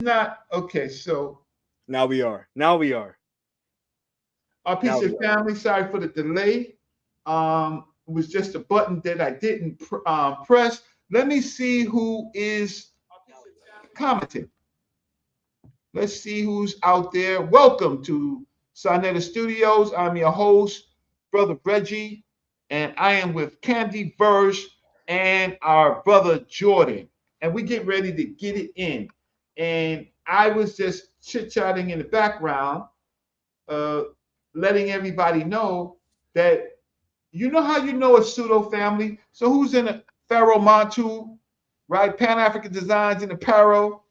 Not okay. So now we are. Now we are. Our piece of family. Sorry for the delay. It was just a button that I didn't press. Let me see who is commenting. Let's see who's out there. Welcome to Sonetta Studios. I'm your host, Brother Reggie, and I am with Candy Verse and our brother Jordan. And we get ready to get it in. And I was just chit-chatting in the background, letting everybody know that you know how you know a pseudo family. So who's in a Pharaoh Montu, right? Pan-African Designs in Apparel.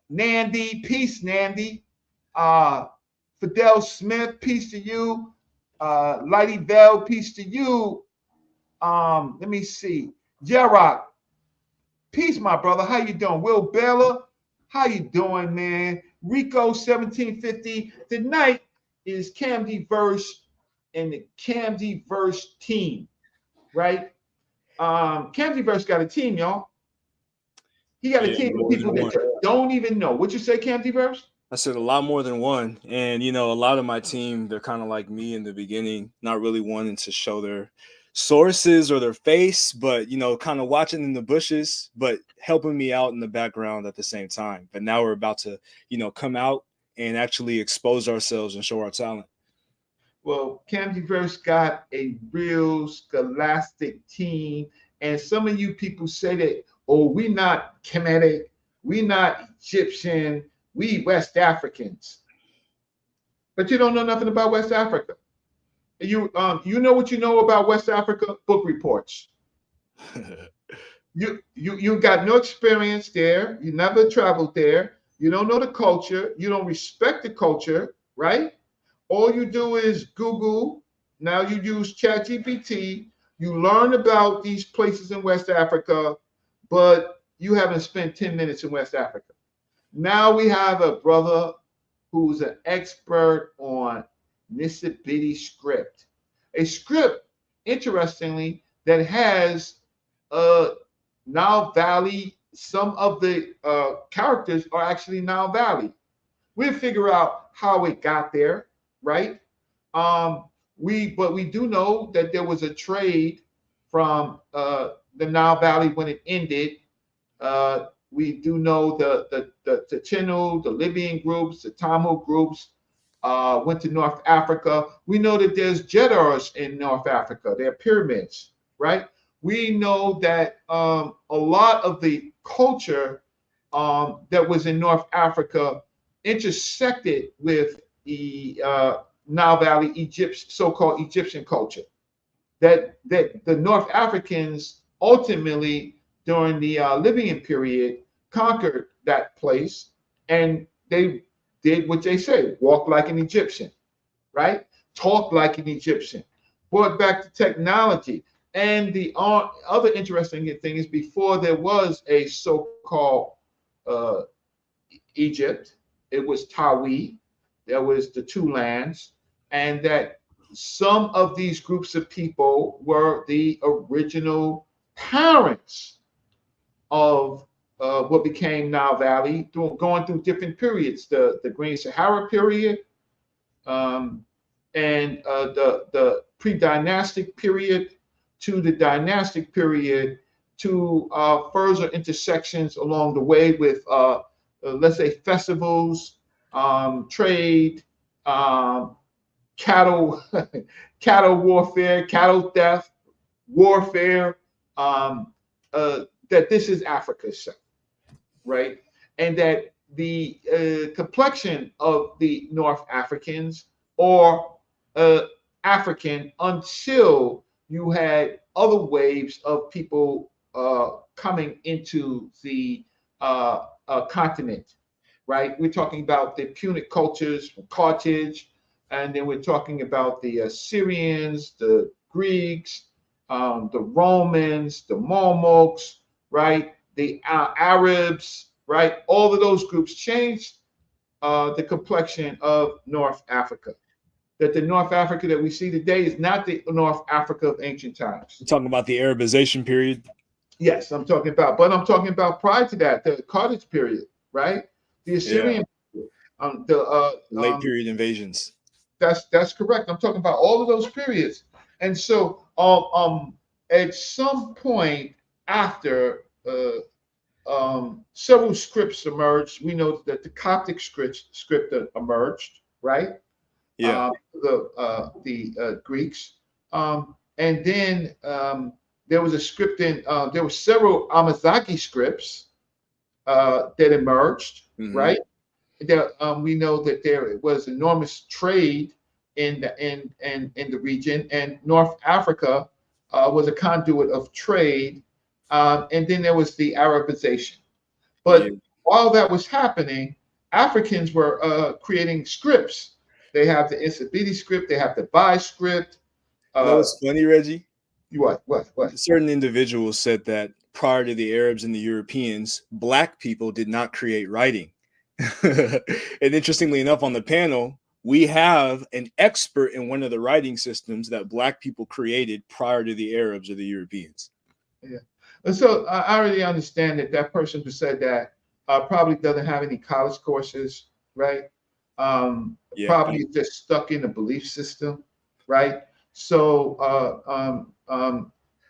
Nandy, peace, Nandy. Fidel Smith, peace to you. Lighty Bell, peace to you. Let me see. Jarrock, peace, my brother. How you doing? Will Bella, how you doing, man? Rico 1750. Tonight is Camdy Verse and the Camdy Verse team, right? Camdy Verse got a team, y'all. He got a team of people that don't even know. What you say, Camdy Verse? I said a lot more than one. And, a lot of my team, they're kind of like me in the beginning, not really wanting to show their sources or their face, but, kind of watching in the bushes, but helping me out in the background at the same time. But now we're about to, come out and actually expose ourselves and show our talent. Well, Camdy Verse got a real scholastic team. And some of you people say that, oh, we not Kemetic, we not Egyptian, we West Africans. But you don't know nothing about West Africa. You know what you know about West Africa? Book reports. you got no experience there. You never traveled there. You don't know the culture. You don't respect the culture, right? All you do is Google. Now you use ChatGPT. You learn about these places in West Africa, but you haven't spent 10 minutes in West Africa. Now we have a brother who's an expert on Nisibiti script. A script, interestingly, that has Nile Valley. Some of the characters are actually Nile Valley. We'll figure out how it got there, right? But we do know that there was a trade from the Nile Valley when it ended. We do know the Chinu, the Libyan groups, the Tamil groups went to North Africa. We know that there's Jeddars in North Africa. They're pyramids, right? We know that a lot of the culture that was in North Africa intersected with the Nile Valley so-called Egyptian culture. That the North Africans ultimately, during the Libyan period, conquered that place, and they did what they say: walk like an Egyptian, right? Talk like an Egyptian. Brought back the technology. And the other interesting thing is, before there was a so-called Egypt, it was Tawi. There was the two lands, and that some of these groups of people were the original parents of what became Nile Valley, going through different periods, the Green Sahara period, and the pre-dynastic period to the dynastic period, to further intersections along the way with, let's say, festivals, trade, cattle warfare, cattle theft, warfare, that this is Africa's self, right? And that the complexion of the North Africans or African, until you had other waves of people coming into the continent, right? We're talking about the Punic cultures from Carthage, and then we're talking about the Assyrians, the Greeks, the Romans, the Mamluks, right? The Arabs, right? All of those groups changed the complexion of North Africa. That the North Africa that we see today is not the North Africa of ancient times. You're talking about the Arabization period? Yes, I'm talking about, but I'm talking about prior to that, the Carthage period, right? The Assyrian, late period invasions. That's correct. I'm talking about all of those periods. And so at some point after several scripts emerged, we know that the Coptic script emerged, right? Yeah. The Greeks. And then there was a script there were several Amazigh scripts that emerged, right? There, we know that there was enormous trade in the region, and North Africa was a conduit of trade, and then there was the Arabization. But while that was happening, Africans were creating scripts. They have the Nsabidi script, they have the Bai script. You know what's funny, Reggie? What? Certain individuals said that prior to the Arabs and the Europeans, Black people did not create writing. And interestingly enough, on the panel, we have an expert in one of the writing systems that Black people created prior to the Arabs or the Europeans. Yeah. And so I already understand that person who said that probably doesn't have any college courses, right? Probably just stuck in a belief system, right? So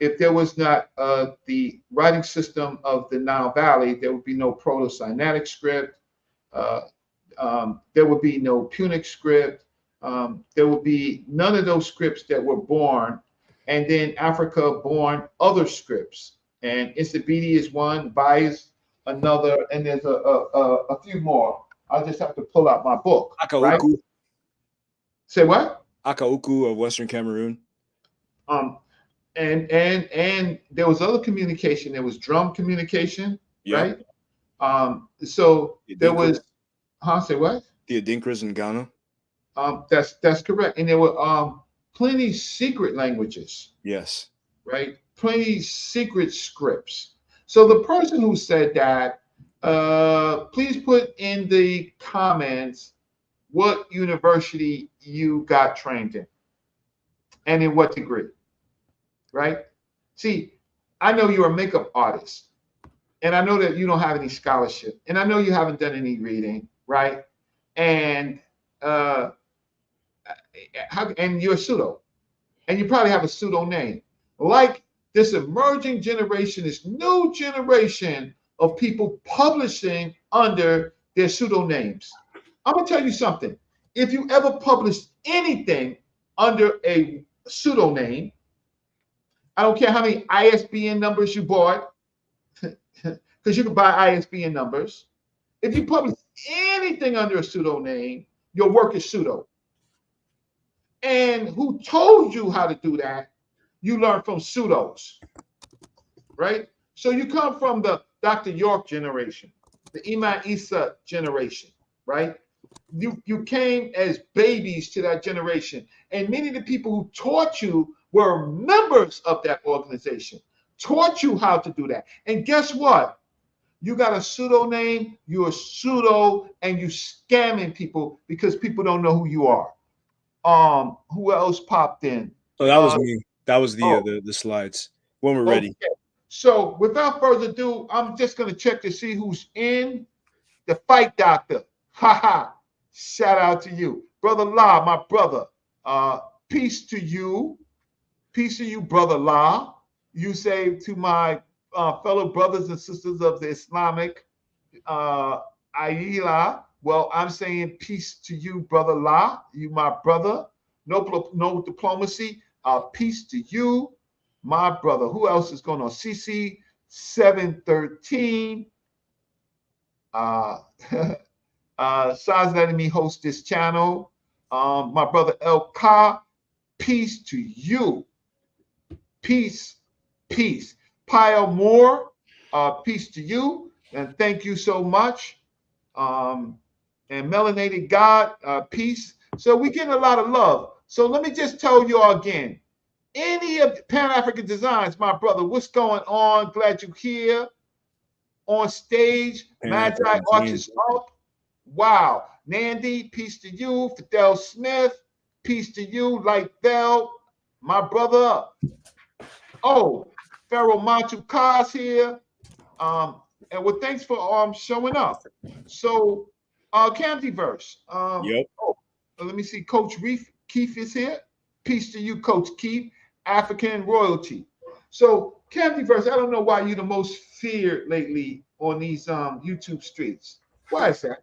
if there was not the writing system of the Nile Valley, there would be no Proto-Sinaitic script. There would be no Punic script. There would be none of those scripts that were born. And then Africa born other scripts. And Nsabidi is one, Bai is another, and there's a few more. I'll just have to pull out my book. Akauku. Right? Say what? Akauku of Western Cameroon. And there was other communication. There was drum communication, right? So there was, say what? The Adinkras in Ghana. That's correct. And there were plenty secret languages. Yes. Right? Plenty secret scripts. So the person who said that, please put in the comments what university you got trained in and in what degree, right? See, I know you're a makeup artist, and I know that you don't have any scholarship, and I know you haven't done any reading, right? And you're a pseudo, and you probably have a pseudo name. Like this emerging generation, this new generation of people publishing under their pseudo names. I'm gonna tell you something. If you ever published anything under a pseudonym, I don't care how many ISBN numbers you bought, because you can buy ISBN numbers. If you publish anything under a pseudonym, your work is pseudo. And who told you how to do that? You learn from pseudos, right? So you come from the Dr. York generation, the Iman Issa generation, right? You came as babies to that generation. And many of the people who taught you were members of that organization, taught you how to do that. And guess what? You got a pseudonym, you're a pseudo, and you scamming people because people don't know who you are. Who else popped in? Oh, that was me. That was the slides when we're ready. Okay. So without further ado, I'm just going to check to see who's in. The Fight Doctor. Ha. Shout out to you. Brother La, my brother. Peace to you. Peace to you, Brother La. You say to my fellow brothers and sisters of the Islamic Aila. Well, I'm saying peace to you, Brother La. You, my brother. No diplomacy. Peace to you, my brother. Who else is going on? CC 713. Saz letting me host this channel. My brother El Ka. Peace to you. Peace. Pyle Moore. Peace to you. And thank you so much. And Melanated God. Peace. So we're getting a lot of love. So let me just tell you all again, any of the Pan-African Designs, my brother, what's going on? Glad you're here on stage. Magi Arches up. Wow. Nandy, peace to you. Fidel Smith, peace to you. Light Bell, my brother. Oh, Pharaoh Mantu Kaz here. And well, thanks for showing up. So, Camdyverse. Yep. Oh, let me see. Coach Keith is here. Peace to you, Coach Keith. African royalty. So, Camdyverse, I don't know why you're the most feared lately on these YouTube streets. Why is that?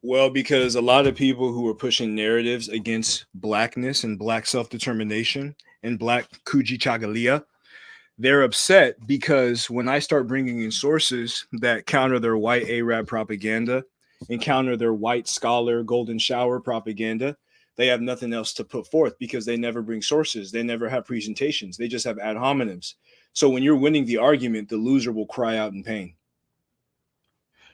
Well, because a lot of people who are pushing narratives against blackness and black self-determination and black Kujichagulia, they're upset because when I start bringing in sources that counter their white Arab propaganda and counter their white scholar golden shower propaganda, they have nothing else to put forth because they never bring sources. They never have presentations. They just have ad hominems. So when you're winning the argument, the loser will cry out in pain.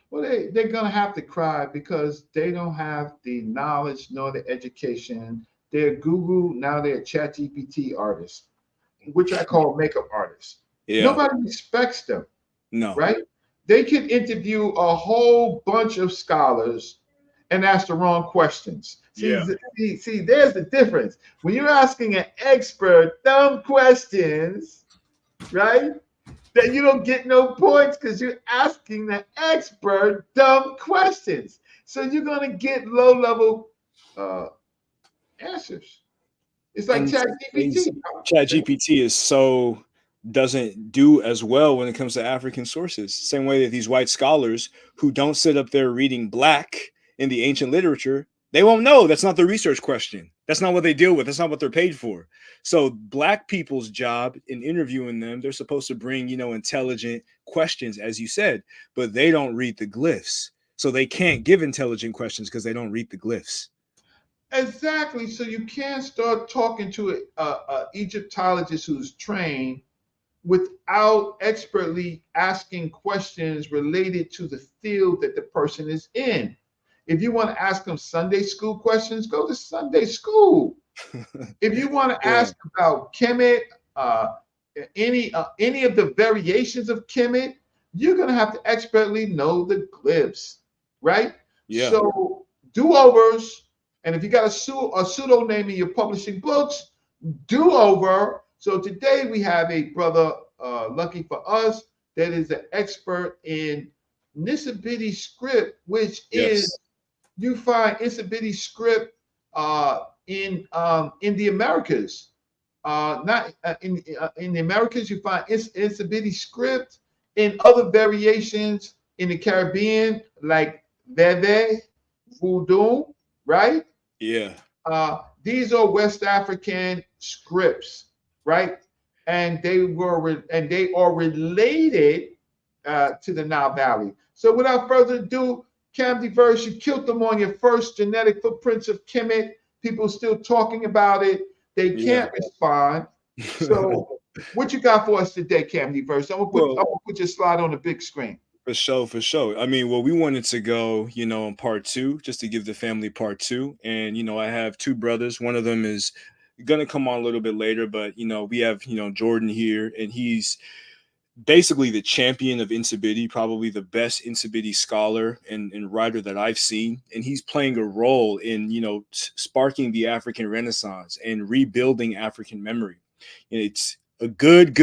Well, they're going to have to cry because they don't have the knowledge nor the education. They're Google, now they're ChatGPT artists, which I call makeup artists. Yeah. Nobody respects them. No. Right? They could interview a whole bunch of scholars and ask the wrong questions. See, Yeah. see, there's the difference. When you're asking an expert dumb questions, right? That you don't get no points because you're asking the expert dumb questions. So you're going to get low-level answers. It's like ChatGPT. ChatGPT is so doesn't do as well when it comes to African sources. Same way that these white scholars who don't sit up there reading black in the ancient literature, they won't know. That's not the research question. That's not what they deal with. That's not what they're paid for. So black people's job in interviewing them, they're supposed to bring, intelligent questions, as you said, but they don't read the glyphs. So they can't give intelligent questions because they don't read the glyphs. Exactly. So you can't start talking to an Egyptologist who's trained without expertly asking questions related to the field that the person is in. If you want to ask them Sunday school questions, go to Sunday school. If you want to ask about Kemet, any of the variations of Kemet, you're going to have to expertly know the glyphs, right? Yeah. So do-overs, and if you got a pseudo name in your publishing books, do-over. So today we have a brother, lucky for us, that is an expert in Nisibiti script, which is, you find Nisibiti script in the Americas. Not in the Americas, you find Nisibiti script in other variations in the Caribbean, like Veve, Voodoo, right? Yeah. These are West African scripts, right? And they are related to the Nile Valley. So without further ado, Camdyverse, you killed them on your first genetic footprints of Kemet. People still talking about it. They can't respond. So what you got for us today, Camdyverse? I'm gonna put your slide on the big screen. For sure. I mean, well, we wanted to go, in part 2, just to give the family part 2. And, I have 2 brothers. One of them is going to come on a little bit later, but, we have, Gordin here, and he's basically the champion of Nsibiti, probably the best Nsibiti scholar and writer that I've seen. And he's playing a role in, sparking the African Renaissance and rebuilding African memory. And it's a good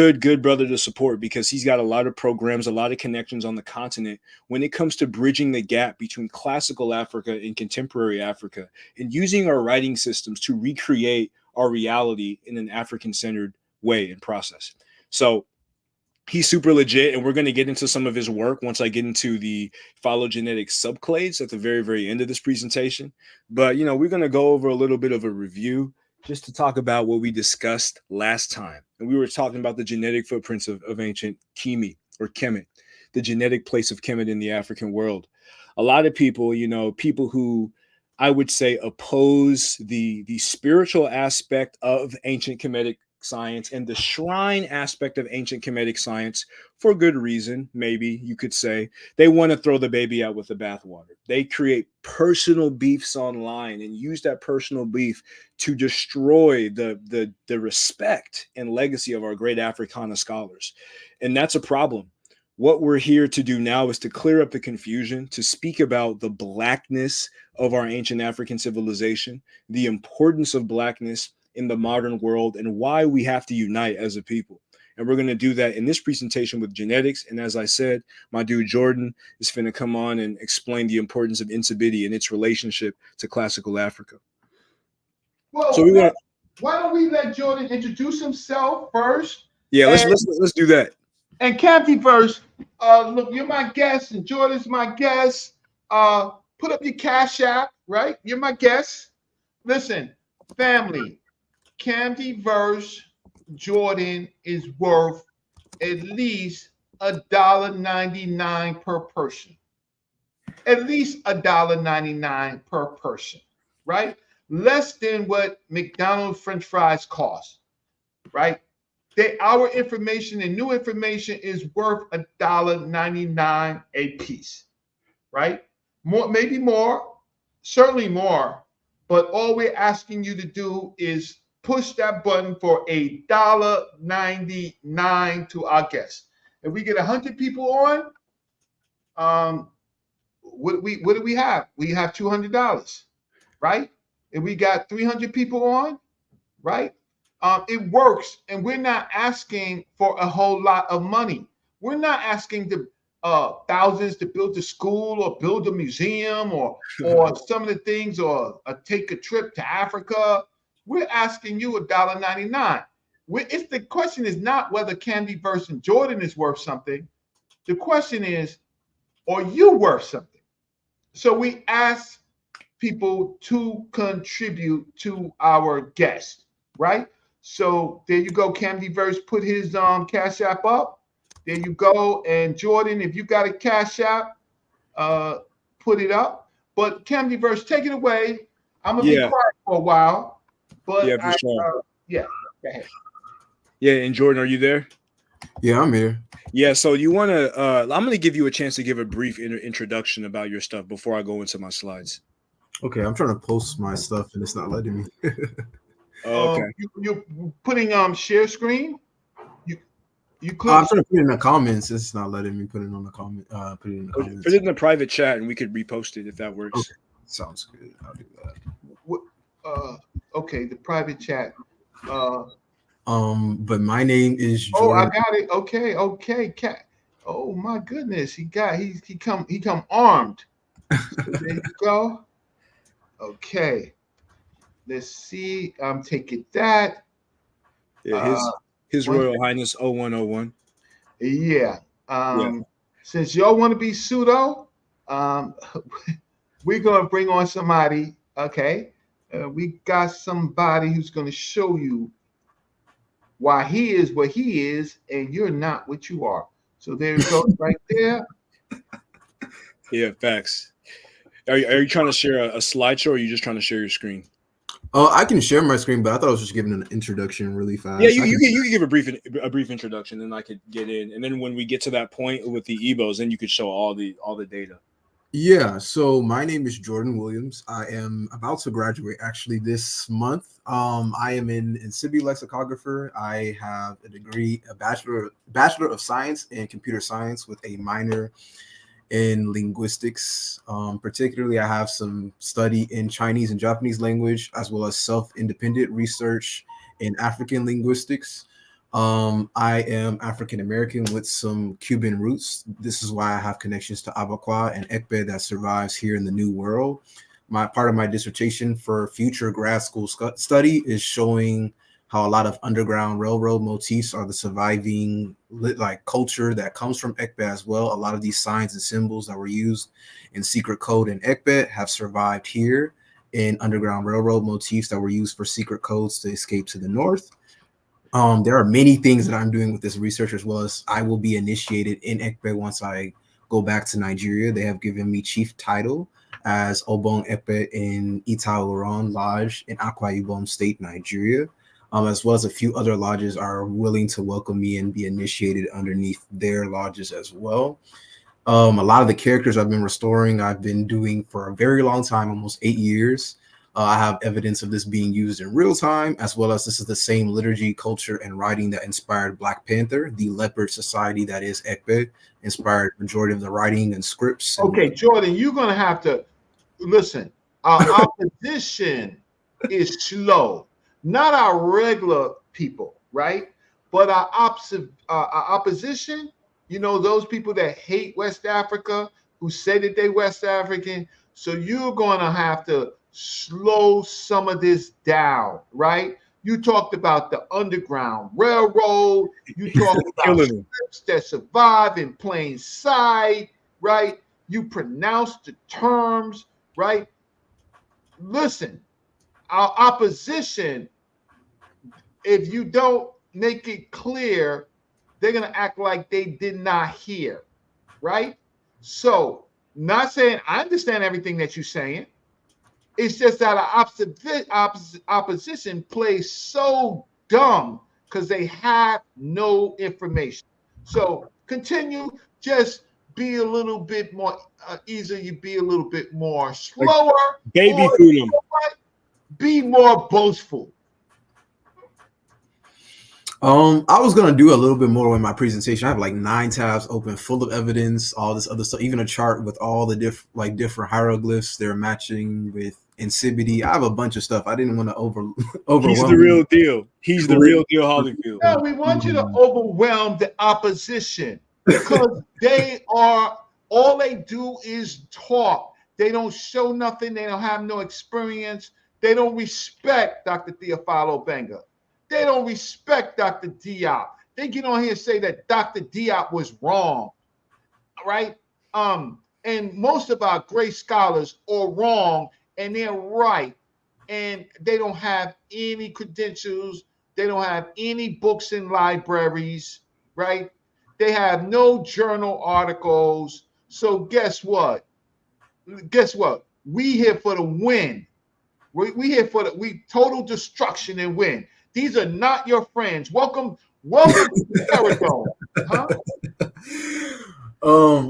brother to support because he's got a lot of programs, a lot of connections on the continent when it comes to bridging the gap between classical Africa and contemporary Africa and using our writing systems to recreate our reality in an African-centered way and process. So he's super legit, and we're going to get into some of his work once I get into the phylogenetic subclades at the very, very end of this presentation. But, we're going to go over a little bit of a review just to talk about what we discussed last time. And we were talking about the genetic footprints of ancient Kemi or Kemet, the genetic place of Kemet in the African world. A lot of people, people who I would say oppose the spiritual aspect of ancient Kemetic science and the shrine aspect of ancient Kemetic science for good reason. Maybe you could say they want to throw the baby out with the bathwater. They create personal beefs online and use that personal beef to destroy the respect and legacy of our great Africana scholars. And that's a problem. What we're here to do now is to clear up the confusion, to speak about the blackness of our ancient African civilization, the importance of blackness in the modern world, and why we have to unite as a people. And we're going to do that in this presentation with genetics. And as I said, my dude Jordan is going to come on and explain the importance of Nsibidi and its relationship to classical Africa. Well, so why don't we let Jordan introduce himself first? Yeah, let's do that. And Kathy first. Look, you're my guest, and Jordan's my guest. Put up your Cash App, right? You're my guest. Listen, family, Candy verse Jordan is worth at least $1.99 per person. At least $1.99 per person, right? Less than what McDonald's French fries cost, right? Our information and new information is worth $1.99 a piece, right? More, maybe more, certainly more. But all we're asking you to do is push that button for $1.99 to our guests. If we get 100 people on, what do we have? We have $200, right? If we got 300 people on, right? It works, and we're not asking for a whole lot of money. We're not asking the thousands to build a school or build a museum or some of the things or take a trip to Africa. We're asking you $1.99. It's the question is not whether Candy verse and Jordan is worth something. The question is, are you worth something? So we ask people to contribute to our guest, right? So there you go. Candy verse put his Cash App up. There you go. And Jordan, if you got a Cash App, put it up. But Candy verse, take it away. I'm gonna be quiet for a while. But yeah, for sure. Go ahead. Yeah, and Jordan, are you there? Yeah, I'm here. Yeah, so you want to? I'm going to give you a chance to give a brief introduction about your stuff before I go into my slides. Okay, I'm trying to post my stuff and it's not letting me. Okay. You're putting share screen. You click. I'm trying to put it in the comments. It's not letting me put it on the comment. Put it in the comments. Put it in the private chat, and we could repost it if that works. Okay. Sounds good. I'll do that. Okay, the private chat. But my name is Jordan. Oh, I got it. Okay. Cat. Oh my goodness, he come armed. So there you go. Okay. Let's see. I'm taking that. Yeah, his Royal Highness 0101. Yeah. Since y'all want to be pseudo, we're gonna bring on somebody. Okay. We got somebody who's gonna show you why he is what he is, and you're not what you are. So there it goes right there. Yeah, facts. Are you trying to share a slideshow, or are you just trying to share your screen? Oh, I can share my screen, but I thought I was just giving an introduction really fast. Yeah, you can give a brief introduction, and I could get in. And then when we get to that point with the EBOs, then you could show all the data. Yeah, so my name is Jordan Williams. I am about to graduate actually this month. I am an Nsibidi lexicographer. I have a degree, a bachelor of science in computer science with a minor in linguistics. Particularly, I have some study in Chinese and Japanese language, as well as self-independent research in African linguistics. I am African American with some Cuban roots. This is why I have connections to Abakwa and Ekbe that survives here in the New World. Part of my dissertation for future grad school study is showing how a lot of Underground Railroad motifs are the surviving culture that comes from Ekbe as well. A lot of these signs and symbols that were used in secret code in Ekbe have survived here in Underground Railroad motifs that were used for secret codes to escape to the north. There are many things that I'm doing with this research, as well as I will be initiated in Ekpe once I go back to Nigeria. They have given me chief title as Obong Ekpe in Ita-Oran Lodge in Akwa Ibom State, Nigeria, as well as a few other lodges are willing to welcome me and be initiated underneath their lodges as well. A lot of the characters I've been restoring, I've been doing for a very long time, almost 8 years. I have evidence of this being used in real time, as well as this is the same liturgy, culture, and writing that inspired Black Panther, the leopard society that is Ekbe, inspired majority of the writing and scripts. Okay, Jordan, you're going to have to listen. Our position is slow, not our regular people, right? But our opposition, you know, those people that hate West Africa, who say that they West African, so you're going to have to slow some of this down, right? You talked about the Underground Railroad. You talked about scripts that survive in plain sight, right? You pronounce the terms, right? Listen, our opposition, if you don't make it clear, they're going to act like they did not hear, right? So, not saying I understand everything that you're saying. It's just that our opposition plays so dumb because they have no information. So, continue, just be a little bit more easier, you be a little bit more slower. Like baby food them. Be more boastful. I was gonna do a little bit more in my presentation. I have like 9 tabs open, full of evidence, all this other stuff, even a chart with all the different hieroglyphs they're matching with insipidity. I have a bunch of stuff. I didn't want to overwhelm. He's the real deal. He's the real deal, Holyfield. No, we want you to overwhelm the opposition because they are, all they do is talk. They don't show nothing. They don't have no experience. They don't respect Dr. Theophilo Benga. They don't respect Dr. Diop. They get on here and say that Dr. Diop was wrong, right? And most of our great scholars are wrong and they're right. And they don't have any credentials. They don't have any books in libraries, right? They have no journal articles. So guess what? Guess what? We here for the win. We here for the total destruction and win. These are not your friends. Welcome to the Aerodrome. Huh?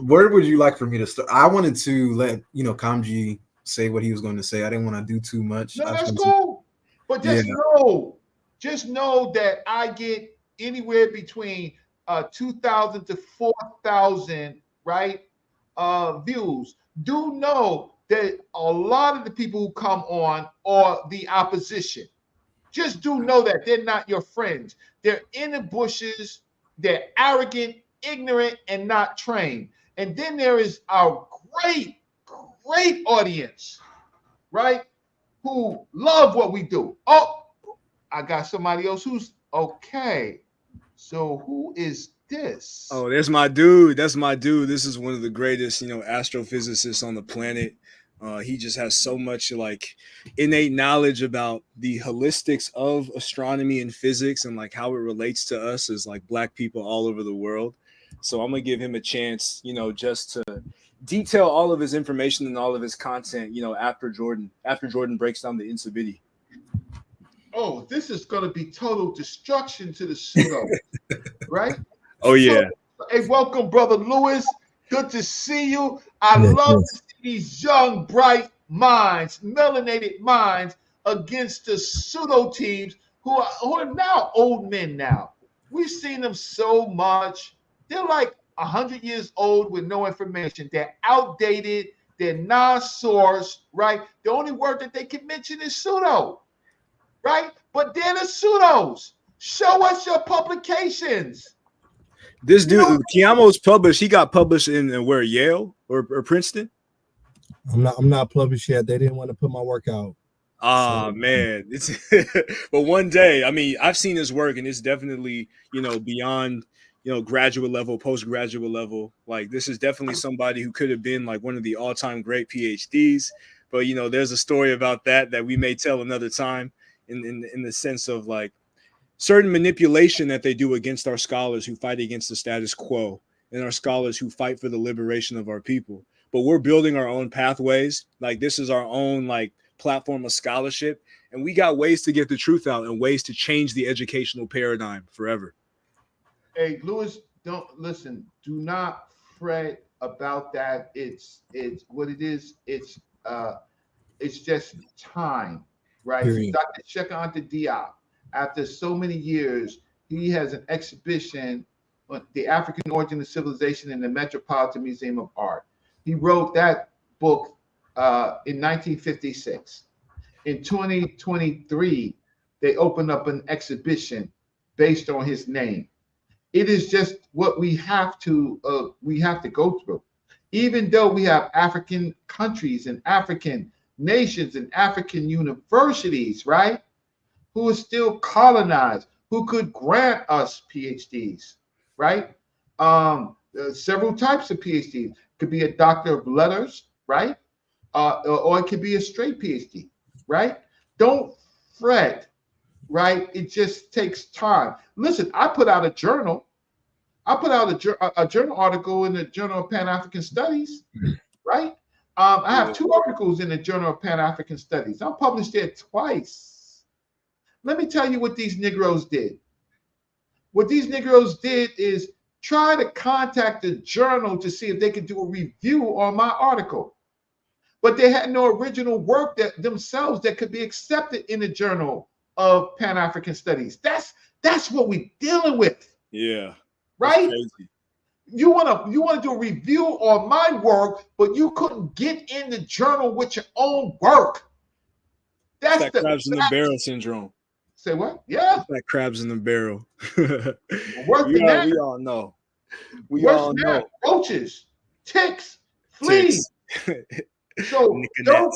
Where would you like for me to start? I wanted to let Kamji say what he was going to say. I didn't want to do too much. No, that's cool. But just know that I get anywhere between 2,000 to 4,000, right? Views. Do know that a lot of the people who come on are the opposition. Just do know that they're not your friends. They're in the bushes. They're arrogant, ignorant, and not trained. And then there is our great audience, right? Who love what we do. Oh, I got somebody else who's okay. So who is this? Oh, that's my dude. That's my dude. This is one of the greatest, astrophysicists on the planet. He just has so much innate knowledge about the holistics of astronomy and physics and how it relates to us as Black people all over the world. So I'm gonna give him a chance, just to detail all of his information and all of his content, after Jordan breaks down the insipidity. Oh, this is gonna be total destruction to the pseudo, right? Oh yeah. So, hey, welcome, brother Lewis. Good to see you. I love to see these young, bright minds, melanated minds against the pseudo teams who are now old men now. We've seen them so much. They're like 100 years old with no information. They're outdated. They're non-source, right? The only word that they can mention is pseudo, right? But they're the pseudos. Show us your publications. This dude, Kiamo's published. He got published in where, Yale or Princeton? I'm not published yet. They didn't want to put my work out. Man, it's but one day. I mean, I've seen his work, and it's definitely beyond graduate level, postgraduate level. This is definitely somebody who could have been one of the all-time great PhDs. But there's a story about that we may tell another time. In the sense of certain manipulation that they do against our scholars who fight against the status quo and our scholars who fight for the liberation of our people. But we're building our own pathways. This is our own platform of scholarship. And we got ways to get the truth out and ways to change the educational paradigm forever. Hey, Lewis, don't listen. Do not fret about that. It's what it is. It's just time, right? So Dr. Cheikh Diop, after so many years, he has an exhibition on the African origin of civilization in the Metropolitan Museum of Art. He wrote that book in 1956. In 2023, they opened up an exhibition based on his name. It is just what we have to go through. Even though we have African countries and African nations and African universities, right, who are still colonized, who could grant us PhDs, right? Several types of PhDs. Could be a doctor of letters, right? Or it could be a straight PhD, right? Don't fret, right? It just takes time. Listen, I put out a journal. I put out a journal article in the Journal of Pan-African Studies, right? I have 2 articles in the Journal of Pan-African Studies. I'm published there twice. Let me tell you what these Negroes did. What these Negroes did is try to contact the journal to see if they could do a review on my article. But they had no original work that themselves that could be accepted in the Journal of Pan-African Studies. That's what we're dealing with. Yeah. Right? You want to do a review on my work, but you couldn't get in the journal with your own work. That's that crabs in the barrel syndrome. Say what? Yeah. That crabs in the barrel. We all know. We all know. Roaches, ticks, fleas. So don't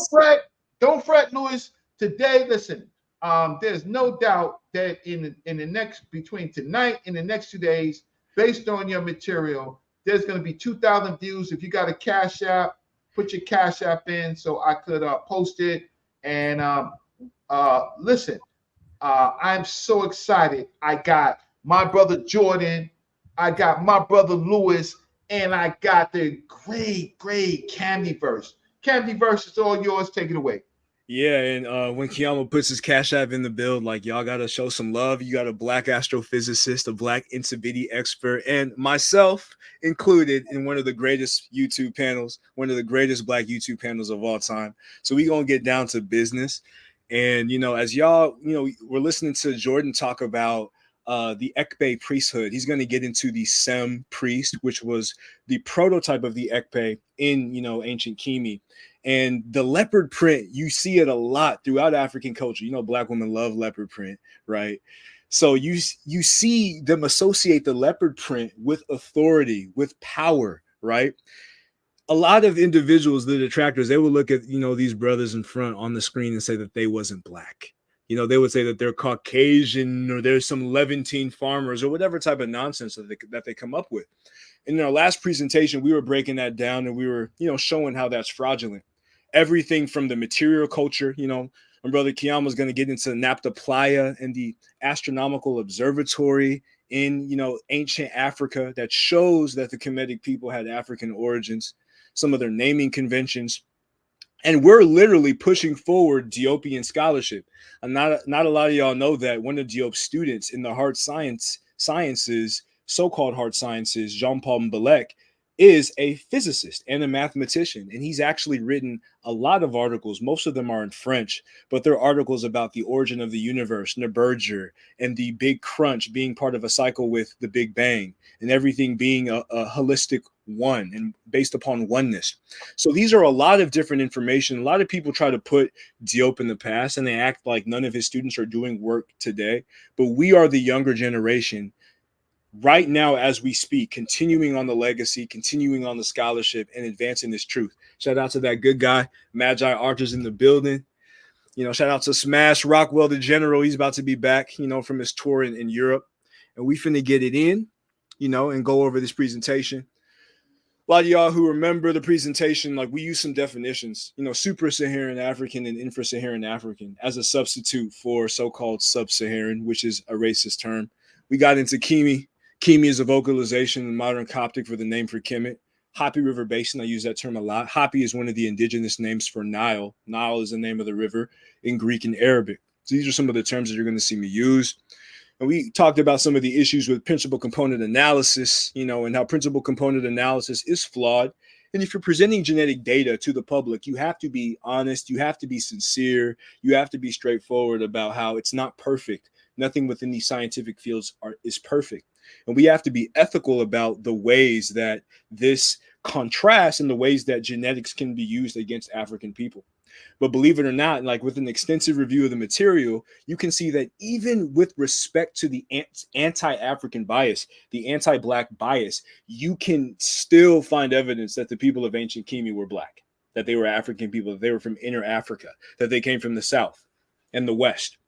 fret, Louis. Today, listen. There's no doubt that in the next, between tonight and the next 2 days, based on your material, there's going to be 2,000 views. If you got a Cash App, put your Cash App in so I could post it. And listen, I'm so excited. I got my brother Jordan, I got my brother Louis, and I got the great Candyverse. Candyverse is all yours. Take it away. Yeah, and when Kiyama puts his Cash App in the build, like, y'all got to show some love. You got a black astrophysicist, a black Intivity expert, and myself included in one of the greatest YouTube panels, one of the greatest black YouTube panels of all time. So we going to get down to business. And, as y'all, we're listening to Jordan talk about the Ekpe priesthood. He's going to get into the Sem priest, which was the prototype of the Ekpe in, ancient Kemet. And the leopard print, you see it a lot throughout African culture. Black women love leopard print, right? So you see them associate the leopard print with authority, with power, right? A lot of individuals, the detractors, they will look at, these brothers in front on the screen and say that they wasn't black. They would say that they're Caucasian, or there's some Levantine farmers, or whatever type of nonsense that they come up with. In our last presentation, we were breaking that down, and we were, showing how that's fraudulent. Everything from the material culture, my brother Kiyama is going to get into Napta Playa and the astronomical observatory in, ancient Africa that shows that the Kemetic people had African origins, some of their naming conventions. And we're literally pushing forward Diopian scholarship. And not a lot of y'all know that one of Diop's students in the hard sciences, so-called hard sciences, Jean-Paul Mbelek, is a physicist and a mathematician. And he's actually written a lot of articles. Most of them are in French, but they're articles about the origin of the universe, Neberger, and the Big Crunch being part of a cycle with the Big Bang, and everything being a holistic one and based upon oneness. So these are a lot of different information. A lot of people try to put Diop in the past, and they act like none of his students are doing work today. But we are the younger generation right now as we speak, continuing on the legacy, continuing on the scholarship, and advancing this truth. Shout out to that good guy, Magi Archers in the building. Shout out to Smash Rockwell, the general. He's about to be back, from his tour in Europe. And we finna get it in, and go over this presentation. A lot of y'all who remember the presentation, like, we use some definitions, super-Saharan African and infra-Saharan African as a substitute for so-called sub-Saharan, which is a racist term. We got into Kemi. Kemi is a vocalization in modern Coptic for the name for Kemet. Hapi River Basin, I use that term a lot. Hapi is one of the indigenous names for Nile. Nile is the name of the river in Greek and Arabic. So these are some of the terms that you're going to see me use. And we talked about some of the issues with principal component analysis, and how principal component analysis is flawed. And if you're presenting genetic data to the public, you have to be honest, you have to be sincere, you have to be straightforward about how it's not perfect. Nothing within these scientific fields is perfect. And we have to be ethical about the ways that this contrast in the ways that genetics can be used against African people. But believe it or not, like with an extensive review of the material, you can see that even with respect to the anti-African bias, the anti-Black bias, you can still find evidence that the people of ancient Kemet were Black, that they were African people, that they were from inner Africa, that they came from the South and the West.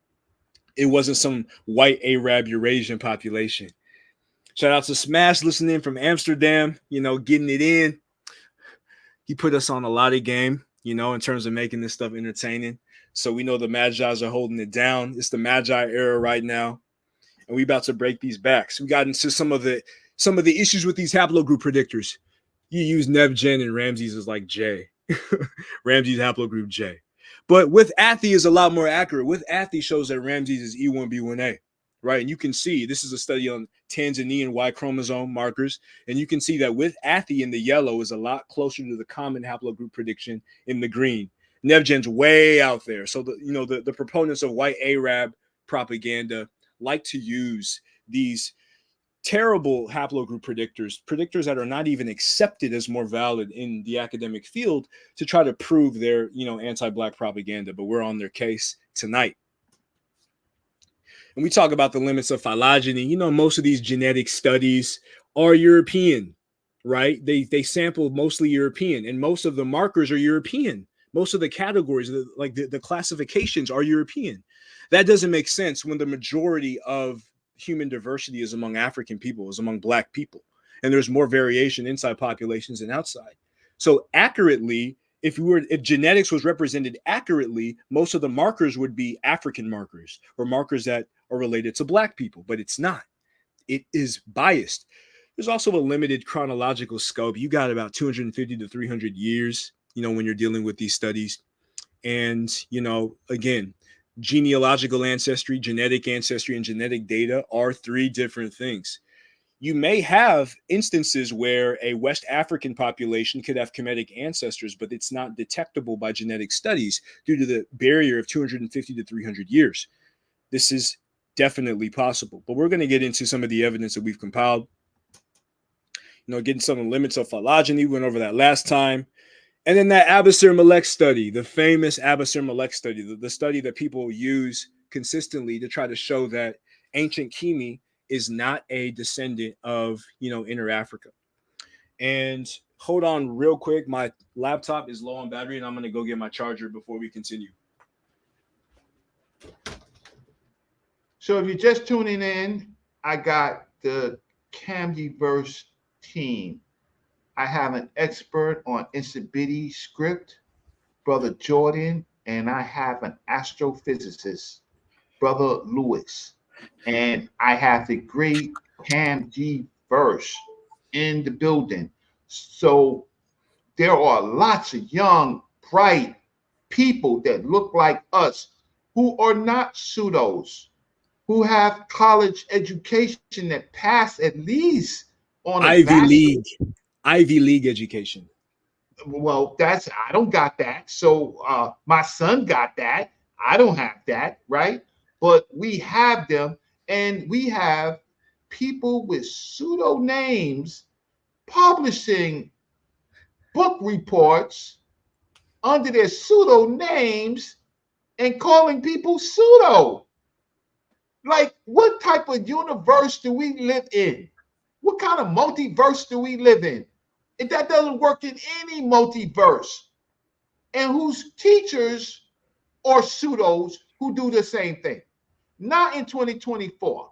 It wasn't some white Arab Eurasian population. Shout out to Smash listening from Amsterdam, getting it in. He put us on a lot of game, in terms of making this stuff entertaining. So we know the Magi's are holding it down. It's the Magi era right now. And we about to break these backs. We got into some of the issues with these haplogroup predictors. You use NevGen and Ramses as like J. Ramses haplogroup J. But with Athi is a lot more accurate. With Athi shows that Ramses is E1B1A, right? And you can see, this is a study on Tanzanian Y chromosome markers. And you can see that with Athi in the yellow is a lot closer to the common haplogroup prediction in the green. NevGen's way out there. So the proponents of white Arab propaganda like to use these terrible haplogroup predictors that are not even accepted as more valid in the academic field to try to prove their, anti-Black propaganda. But we're on their case tonight. And we talk about the limits of phylogeny. Most of these genetic studies are European, right? They sample mostly European, and most of the markers are European. Most of the categories, the classifications are European. That doesn't make sense when the majority of human diversity is among African people, is among Black people. And there's more variation inside populations than outside. So accurately, if genetics was represented accurately, most of the markers would be African markers or markers that are related to Black people, but it's not. It is biased. There's also a limited chronological scope. You got about 250 to 300 years, when you're dealing with these studies. And, again, genealogical ancestry, genetic ancestry, and genetic data are three different things. You may have instances where a West African population could have Kemetic ancestors, but it's not detectable by genetic studies due to the barrier of 250 to 300 years. This is definitely possible, but we're going to get into some of the evidence that we've compiled. Getting some of the limits of phylogeny, we went over that last time. And then that Abusir-Malek study, the famous Abusir-Malek study, the study that people use consistently to try to show that ancient Kemet is not a descendant of, inner Africa. And hold on real quick. My laptop is low on battery, and I'm going to go get my charger before we continue. So if you're just tuning in, I got the Camdiverse team. I have an expert on Insibidi script, Brother Jordan, and I have an astrophysicist, Brother Lewis. And I have the great Camdiverse in the building. So there are lots of young, bright people that look like us who are not pseudos, who have college education that pass at least on a Ivy League education. Well, I don't got that. So my son got that. I don't have that, right? But we have them, and we have people with pseudo names publishing book reports under their pseudo names and calling people pseudo. Like, what type of universe do we live in? What kind of multiverse do we live in? And that doesn't work in any multiverse. And whose teachers are pseudos who do the same thing. Not in 2024.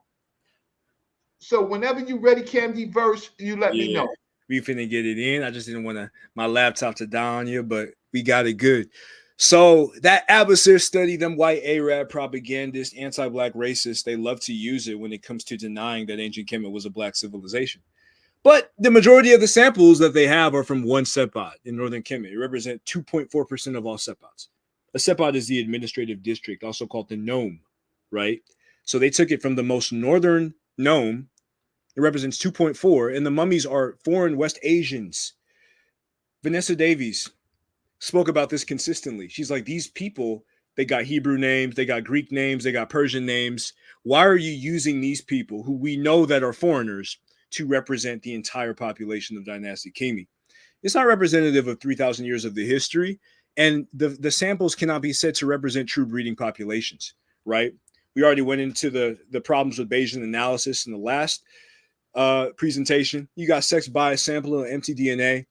So whenever you're ready, Camdiverse, you let me know. We finna get it in. I just didn't want my laptop to die on you, but we got it good. So that Abusir study, them white Arab propagandists, anti-Black racists, they love to use it when it comes to denying that ancient Kemet was a Black civilization. But the majority of the samples that they have are from one sepad in northern Kemet. It represents 2.4% of all sepads. A sepad is the administrative district, also called the nome, right? So they took it from the most northern nome. It represents 2.4, and the mummies are foreign West Asians. Vanessa Davies spoke about this consistently. She's like, these people, they got Hebrew names, they got Greek names, they got Persian names. Why are you using these people who we know that are foreigners to represent the entire population of dynastic Kemet? It's not representative of 3,000 years of the history. And the samples cannot be said to represent true breeding populations, right? We already went into the problems with Bayesian analysis in the last presentation. You got sex bias sampling and MtDNA,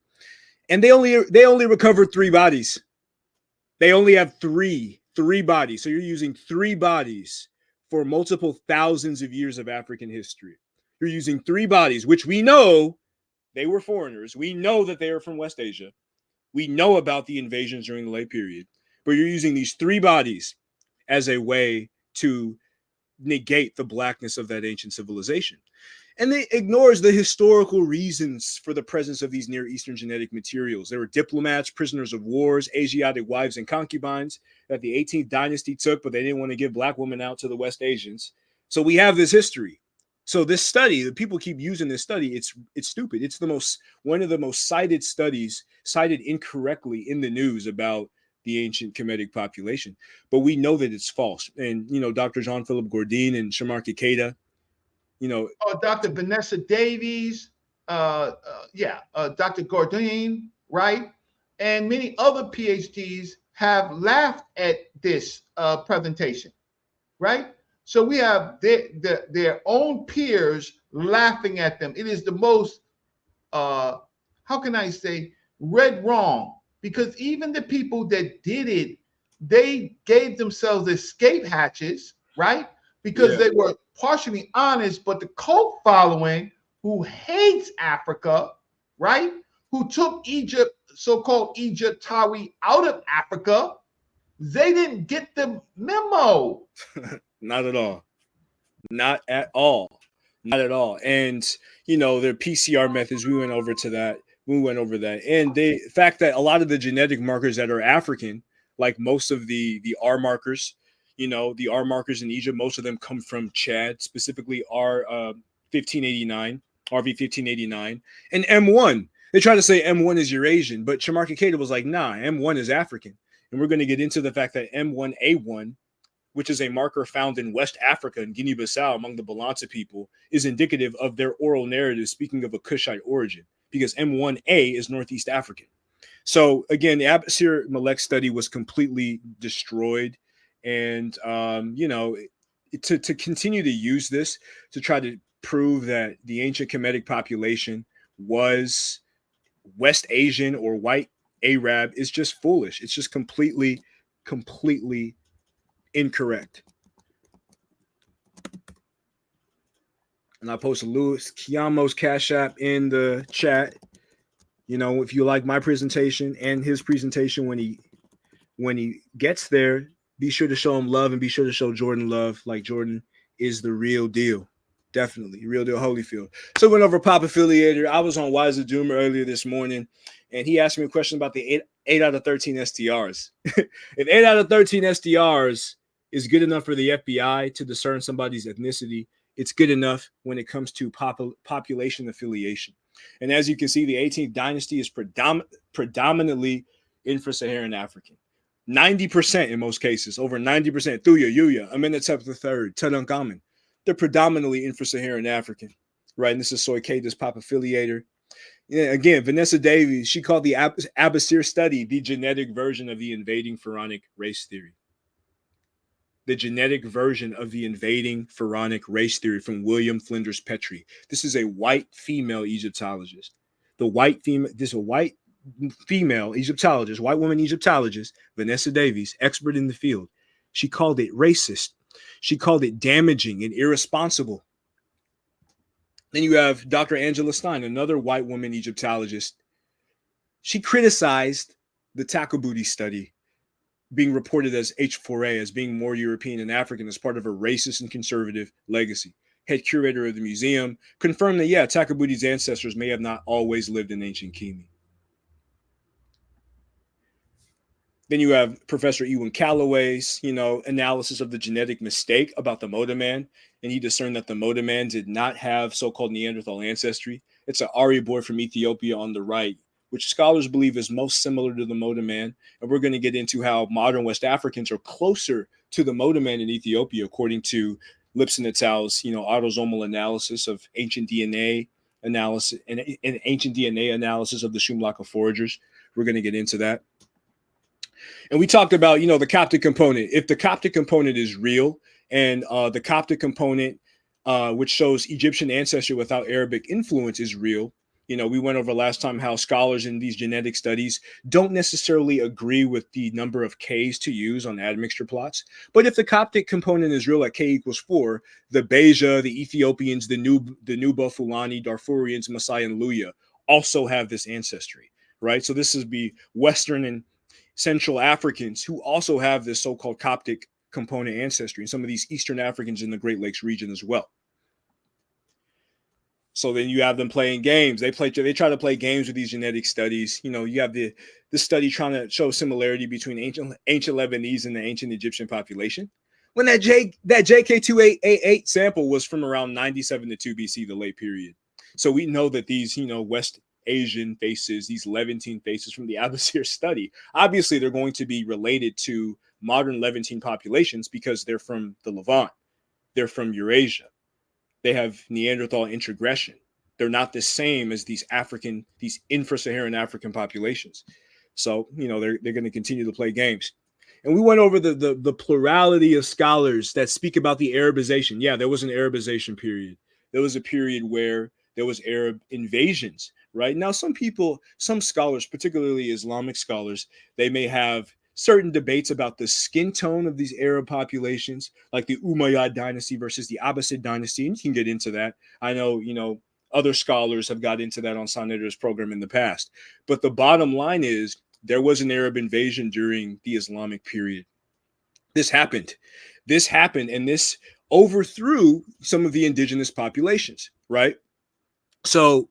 and they only recovered 3 bodies. They only have three bodies. So you're using 3 bodies for multiple thousands of years of African history. You're using 3 bodies, which we know they were foreigners. We know that they are from West Asia. We know about the invasions during the late period, but you're using these 3 bodies as a way to negate the blackness of that ancient civilization. And it ignores the historical reasons for the presence of these Near Eastern genetic materials. There were diplomats, prisoners of wars, Asiatic wives and concubines that the 18th dynasty took, but they didn't want to give black women out to the West Asians. So we have this history. So this study, the people keep using this study, it's stupid. It's one of the most cited studies, cited incorrectly in the news about the ancient Kemetic population. But we know that it's false. And, Dr. Jean-Philippe Gordin and Shamar Kikeda, Dr. Vanessa Davies, Dr. Gordin, right? And many other PhDs have laughed at this presentation, right? So we have their own peers laughing at them. It is the most, how can I say, red wrong, because even the people that did it, they gave themselves escape hatches, right? Because they were partially honest, but the cult following who hates Africa, right? Who took Egypt, so-called Egyptawi, out of Africa, they didn't get the memo. Not at all. Not at all. Not at all. And, their PCR methods, we went over that. And the fact that a lot of the genetic markers that are African, like most of the R markers, the R markers in Egypt, most of them come from Chad, specifically RV1589, and M1. They try to say M1 is Eurasian, but Shamar Kikeda was like, nah, M1 is African. And we're going to get into the fact that M1A1, which is a marker found in West Africa and Guinea-Bissau among the Balanza people, is indicative of their oral narrative speaking of a Kushite origin, because M1A is Northeast African. So again, the Abusir Malek study was completely destroyed. And, to continue to use this to try to prove that the ancient Kemetic population was West Asian or white Arab is just foolish. It's just completely incorrect. And I posted Louis Kiamo's Cash App in the chat. If you like my presentation and his presentation when he gets there, be sure to show him love and be sure to show Jordan love. Like, Jordan is the real deal. Definitely. Real deal Holyfield. So we went over Pop Affiliator. I was on Wiser Doomer earlier this morning, and he asked me a question about the 8 out of 13 STRs. If 8 out of 13 STRs is good enough for the FBI to discern somebody's ethnicity, it's good enough when it comes to population affiliation. And as you can see, the 18th dynasty is predominantly Infra-Saharan African. 90% in most cases, over 90%. Thuya, Yuya, Amenhotep III, Tutankhamun. They're predominantly Infra-Saharan African, right? And this is Soy K's Pop Affiliator. Yeah, again, Vanessa Davies, she called the Abusir study the genetic version of the invading pharaonic race theory. The genetic version of the invading pharaonic race theory from William Flinders Petrie. This is a white female Egyptologist. This is a white female Egyptologist, white woman Egyptologist, Vanessa Davies, expert in the field. She called it racist. She called it damaging and irresponsible. Then you have Dr. Angela Stein, another white woman Egyptologist. She criticized the Takobuti study being reported as H4A, as being more European and African, as part of a racist and conservative legacy. Head curator of the museum confirmed that, Takabuti's ancestors may have not always lived in ancient Kemet. Then you have Professor Ewan Calloway's, analysis of the genetic mistake about the Moda man. And he discerned that the Moda man did not have so-called Neanderthal ancestry. It's an Ari boy from Ethiopia on the right, which scholars believe is most similar to the Moda man. And we're going to get into how modern West Africans are closer to the Moda man in Ethiopia, according to Lipson et al.'s, autosomal analysis of ancient DNA analysis and ancient DNA analysis of the Shumlaka foragers. We're going to get into that. And we talked about, the Coptic component. If the Coptic component is real, and the Coptic component, which shows Egyptian ancestry without Arabic influence, is real. We went over last time how scholars in these genetic studies don't necessarily agree with the number of Ks to use on admixture plots. But if the Coptic component is real, like K equals 4, the Beja, the Ethiopians, the Nuba, Fulani, Darfurians, Maasai, and Luya also have this ancestry, right? So this is the Western and Central Africans who also have this so-called Coptic component ancestry, and some of these Eastern Africans in the Great Lakes region as well. So then you have them playing games. They try to play games with these genetic studies. You have the study trying to show similarity between ancient Lebanese and the ancient Egyptian population. When that JK2888 sample was from around 97 to 2 BC, the late period. So we know that these, West Asian faces, these Levantine faces from the Abusir study, obviously they're going to be related to modern Levantine populations because they're from the Levant. They're from Eurasia. They have Neanderthal introgression. They're not the same as these infra-Saharan African populations. So, they're going to continue to play games. And we went over the plurality of scholars that speak about the Arabization. Yeah, there was an Arabization period. There was a period where there was Arab invasions, right? Now, some scholars, particularly Islamic scholars, they may have certain debates about the skin tone of these Arab populations, like the Umayyad dynasty versus the Abbasid dynasty. And you can get into that. I know, other scholars have got into that on Sanader's program in the past. But the bottom line is there was an Arab invasion during the Islamic period. This happened, and this overthrew some of the indigenous populations, right? So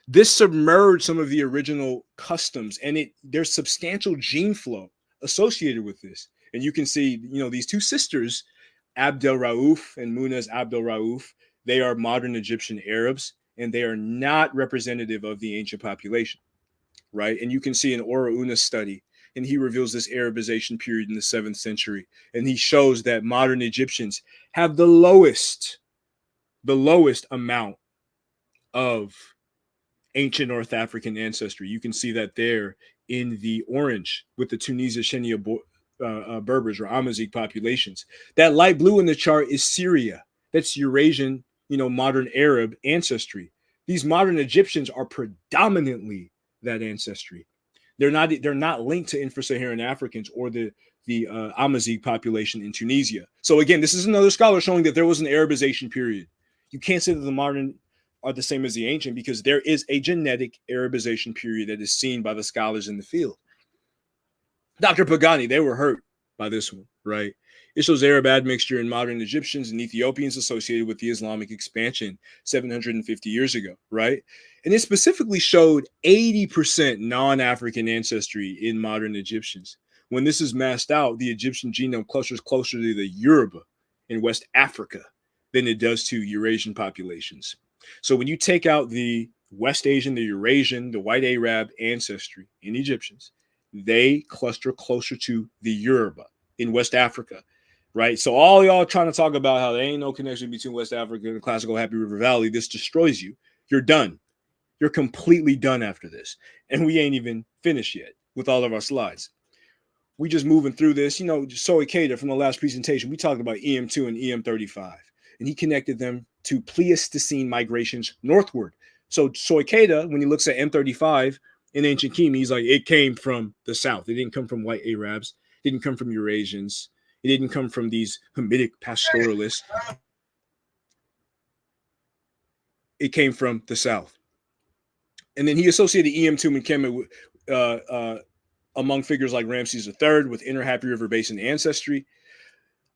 this submerged some of the original customs, and there's substantial gene flow associated with this. And you can see, these two sisters, Abdel Rauf and Munaz Abdel Rauf, they are modern Egyptian Arabs, and they are not representative of the ancient population, right? And you can see an Ora Una study, and he reveals this Arabization period in the 7th century, and he shows that modern Egyptians have the lowest amount of ancient North African ancestry. You can see that there in the orange with the Tunisia, Shenia, Berbers or Amazigh populations. That light blue in the chart is Syria. That's Eurasian, modern Arab ancestry. These modern Egyptians are predominantly that ancestry. They're not linked to infra-Saharan Africans or the Amazigh population in Tunisia. So again, this is another scholar showing that there was an Arabization period. You can't say that the modern are the same as the ancient because there is a genetic Arabization period that is seen by the scholars in the field. Dr. Pagani, they were hurt by this one, right? It shows Arab admixture in modern Egyptians and Ethiopians associated with the Islamic expansion 750 years ago, right? And it specifically showed 80% non-African ancestry in modern Egyptians. When this is masked out, the Egyptian genome clusters closer to the Yoruba in West Africa than it does to Eurasian populations. So when you take out the West Asian, the Eurasian, the white Arab ancestry in Egyptians, they cluster closer to the Yoruba in West Africa, right? So all y'all trying to talk about how there ain't no connection between West Africa and the classical Happy River Valley, this destroys you. You're done. You're completely done after this. And we ain't even finished yet with all of our slides. We just moving through this. Soy Keita from the last presentation, we talked about Em2 and Em35, and he connected them to Pleistocene migrations northward. So Soy Keita, when he looks at M35 in ancient Kemet, he's like, it came from the south. It didn't come from white Arabs. It didn't come from Eurasians. It didn't come from these Hamitic pastoralists. It came from the south. And then he associated Em2 and Kemet among figures like Ramses III with inner Happy River Basin ancestry.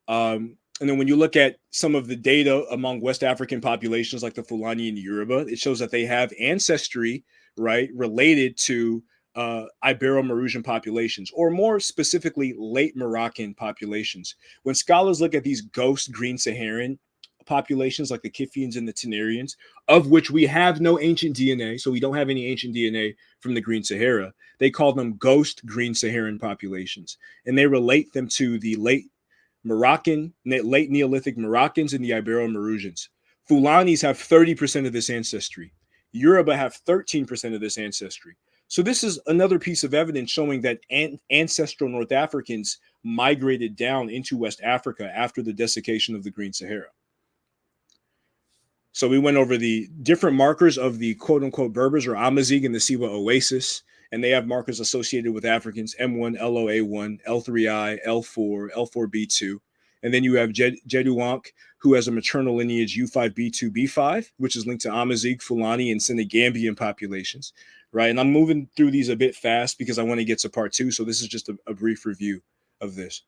And then when you look at some of the data among West African populations like the Fulani and Yoruba, it shows that they have ancestry, right, related to Ibero-Mauritian populations, or more specifically, late Moroccan populations. When scholars look at these ghost Green Saharan populations like the Kifians and the Tenarians, of which we have no ancient DNA, so we don't have any ancient DNA from the Green Sahara, they call them ghost Green Saharan populations, and they relate them to the late Neolithic Moroccans and the Ibero-Mauritans. Fulanis have 30% of this ancestry. Yoruba have 13% of this ancestry. So this is another piece of evidence showing that ancestral North Africans migrated down into West Africa after the desiccation of the Green Sahara. So we went over the different markers of the quote-unquote Berbers or Amazigh in the Siwa Oasis, and they have markers associated with Africans, M1, LOA1, L3I, L4, L4B2. And then you have Jeduank, who has a maternal lineage U5B2, B5, which is linked to Amazigh, Fulani, and Senegambian populations, right? And I'm moving through these a bit fast because I want to get to part 2, so this is just a brief review of this.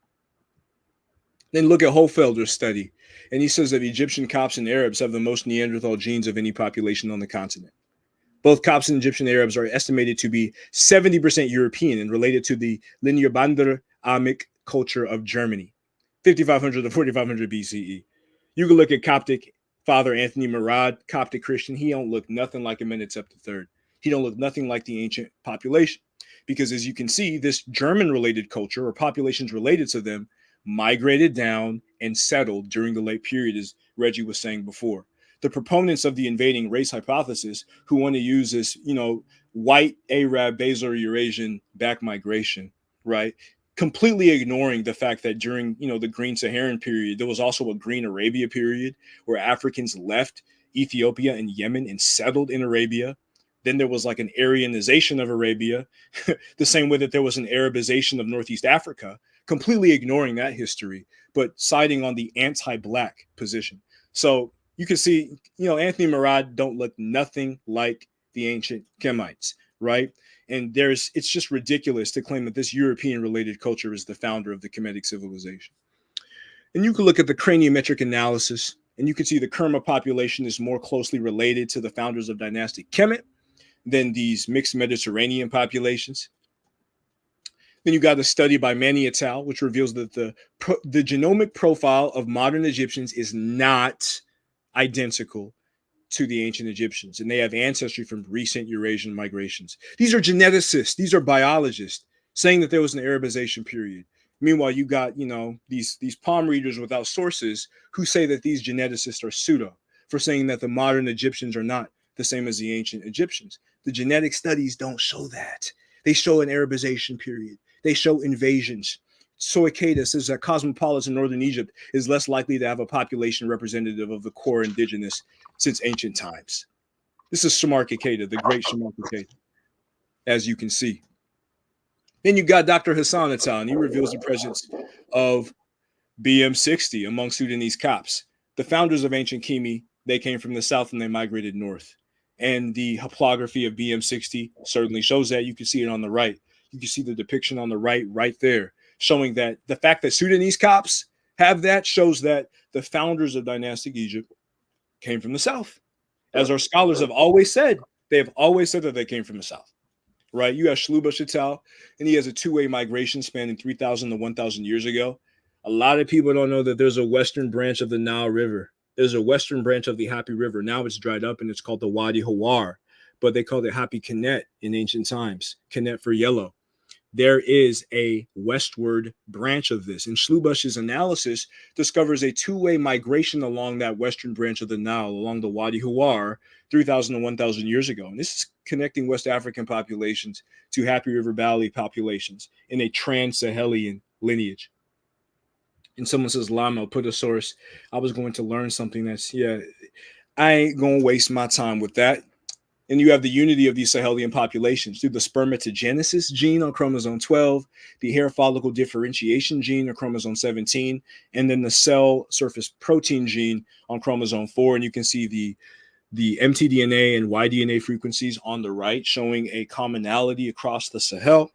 Then look at Hofelder's study, and he says that Egyptian Copts and Arabs have the most Neanderthal genes of any population on the continent. Both Copts and Egyptian Arabs are estimated to be 70% European and related to the Lineabander Amic culture of Germany, 5500 to 4500 BCE. You can look at Coptic Father Anthony Murad, Coptic Christian. He don't look nothing like Amenhotep III. He don't look nothing like the ancient population, because as you can see, this German-related culture or populations related to them migrated down and settled during the late period, as Reggie was saying before. The proponents of the invading race hypothesis, who want to use this, white Arab, Basilar Eurasian back migration, right? Completely ignoring the fact that during, the Green Saharan period, there was also a Green Arabia period where Africans left Ethiopia and Yemen and settled in Arabia. Then there was like an Aryanization of Arabia, the same way that there was an Arabization of Northeast Africa, completely ignoring that history, but siding on the anti-Black position. So you can see, Anthony Murad don't look nothing like the ancient Kemites, right? And it's just ridiculous to claim that this European-related culture is the founder of the Kemetic civilization. And you can look at the craniometric analysis, and you can see the Kerma population is more closely related to the founders of dynastic Kemet than these mixed Mediterranean populations. Then you got a study by Manny et al., which reveals that the genomic profile of modern Egyptians is not identical to the ancient Egyptians, and they have ancestry from recent Eurasian migrations. These are geneticists, these are biologists saying that there was an Arabization period. Meanwhile, you got, these palm readers without sources who say that these geneticists are pseudo for saying that the modern Egyptians are not the same as the ancient Egyptians. The genetic studies don't show that. They show an Arabization period. They show invasions. Soikeda says that cosmopolitan northern Egypt is less likely to have a population representative of the core indigenous since ancient times. This is Shamar Kikeda, the great Shamar Kikeda, as you can see. Then you got Dr. Hassan et al., and he reveals the presence of BM60 among Sudanese Copts. The founders of ancient Kemi, they came from the south and they migrated north. And the haplography of BM60 certainly shows that. You can see it on the right. You can see the depiction on the right there, showing that the fact that Sudanese Copts have that shows that the founders of dynastic Egypt came from the south. As our scholars have always said, they have always said that they came from the south, right? You have Shlubush et al., and he has a two-way migration spanning 3,000 to 1,000 years ago. A lot of people don't know that there's a western branch of the Nile River. There's a western branch of the Happy River. Now it's dried up and it's called the Wadi Hawar, but they called it Happy Kemet in ancient times, Kemet for yellow. There is a westward branch of this. And Shlubush's analysis discovers a two-way migration along that western branch of the Nile, along the Wadi Hawar, 3,000 to 1,000 years ago. And this is connecting West African populations to Happy River Valley populations in a trans-Sahelian lineage. And someone says, Lama, put a source. I was going to learn something I ain't going to waste my time with that. And you have the unity of these Sahelian populations through the spermatogenesis gene on chromosome 12, the hair follicle differentiation gene on chromosome 17, and then the cell surface protein gene on chromosome 4. And you can see the MtDNA and YDNA frequencies on the right, showing a commonality across the Sahel.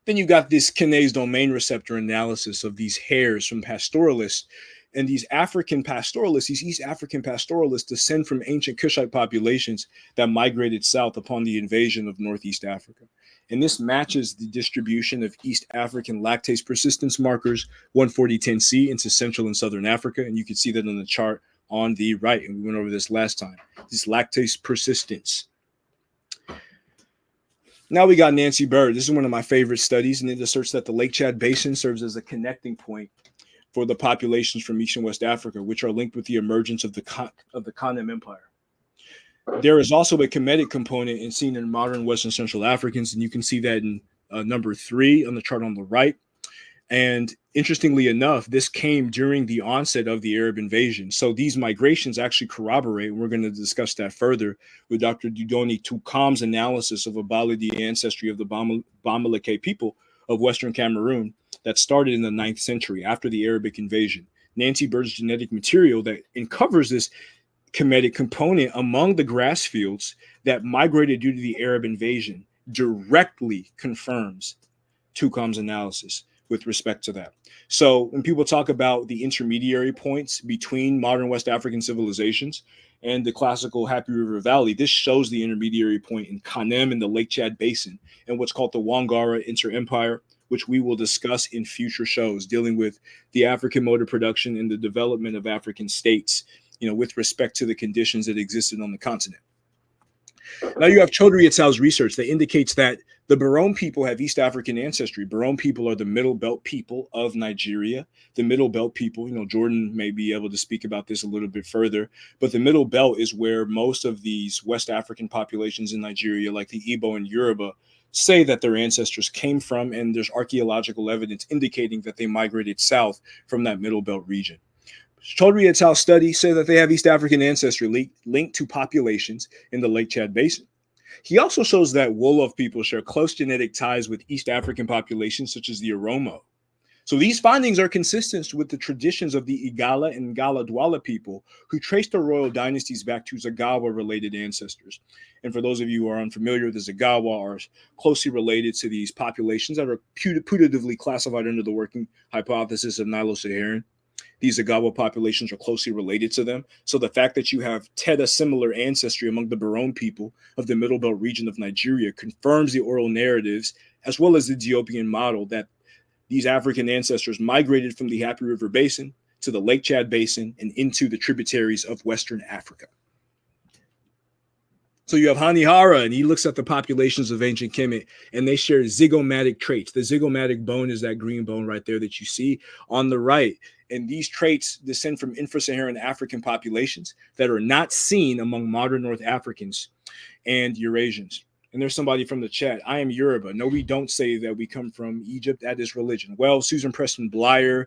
Then you got this kinase domain receptor analysis of these hairs from pastoralists. And these African pastoralists, these East African pastoralists descend from ancient Kushite populations that migrated south upon the invasion of Northeast Africa. And this matches the distribution of East African lactase persistence markers 14010C into Central and Southern Africa. And you can see that on the chart on the right. And we went over this last time, this lactase persistence. Now we got Nancy Bird. This is one of my favorite studies, and it asserts that the Lake Chad Basin serves as a connecting point for the populations from East and West Africa, which are linked with the emergence of the Kanem Empire. There is also a Kemetic component and seen in modern Western Central Africans, and you can see that in number 3 on the chart on the right. And interestingly enough, this came during the onset of the Arab invasion. So these migrations actually corroborate, and we're going to discuss that further with Dr. Dudoni Tukam's analysis of Abaladi ancestry of the Bamileke people of Western Cameroon that started in the 9th century after the Arabic invasion. Nancy Bird's genetic material that uncovers this Kemetic component among the grass fields that migrated due to the Arab invasion directly confirms Tukam's analysis with respect to that. So when people talk about the intermediary points between modern West African civilizations and the classical Happy River Valley, this shows the intermediary point in Kanem in the Lake Chad Basin and what's called the Wangara Inter-Empire, which we will discuss in future shows dealing with the African mode of production and the development of African states, with respect to the conditions that existed on the continent. Now you have Chaudhry et al.'s research that indicates that the Barone people have East African ancestry. Barone people are the Middle Belt people of Nigeria. The Middle Belt people, Jordan may be able to speak about this a little bit further, but the Middle Belt is where most of these West African populations in Nigeria, like the Igbo and Yoruba, say that their ancestors came from, and there's archaeological evidence indicating that they migrated south from that Middle Belt region. Chaudhry et al. Study say that they have East African ancestry linked to populations in the Lake Chad Basin. He also shows that Wollof people share close genetic ties with East African populations such as the Oromo. So these findings are consistent with the traditions of the Igala and Ngala Douala people who trace their royal dynasties back to Zagawa-related ancestors. And for those of you who are unfamiliar, the Zagawa are closely related to these populations that are putatively classified under the working hypothesis of Nilo-Saharan. These Zagawa populations are closely related to them. So the fact that you have Teta-similar ancestry among the Barone people of the Middle Belt region of Nigeria confirms the oral narratives, as well as the Diopian model, that these African ancestors migrated from the Happy River Basin to the Lake Chad Basin and into the tributaries of Western Africa. So you have Hanihara, and he looks at the populations of ancient Kemet, and they share zygomatic traits. The zygomatic bone is that green bone right there that you see on the right. And these traits descend from infra-Saharan African populations that are not seen among modern North Africans and Eurasians. And there's somebody from the chat. I am Yoruba. No, we don't say that we come from Egypt. That is religion. Well, Susan Preston Blyer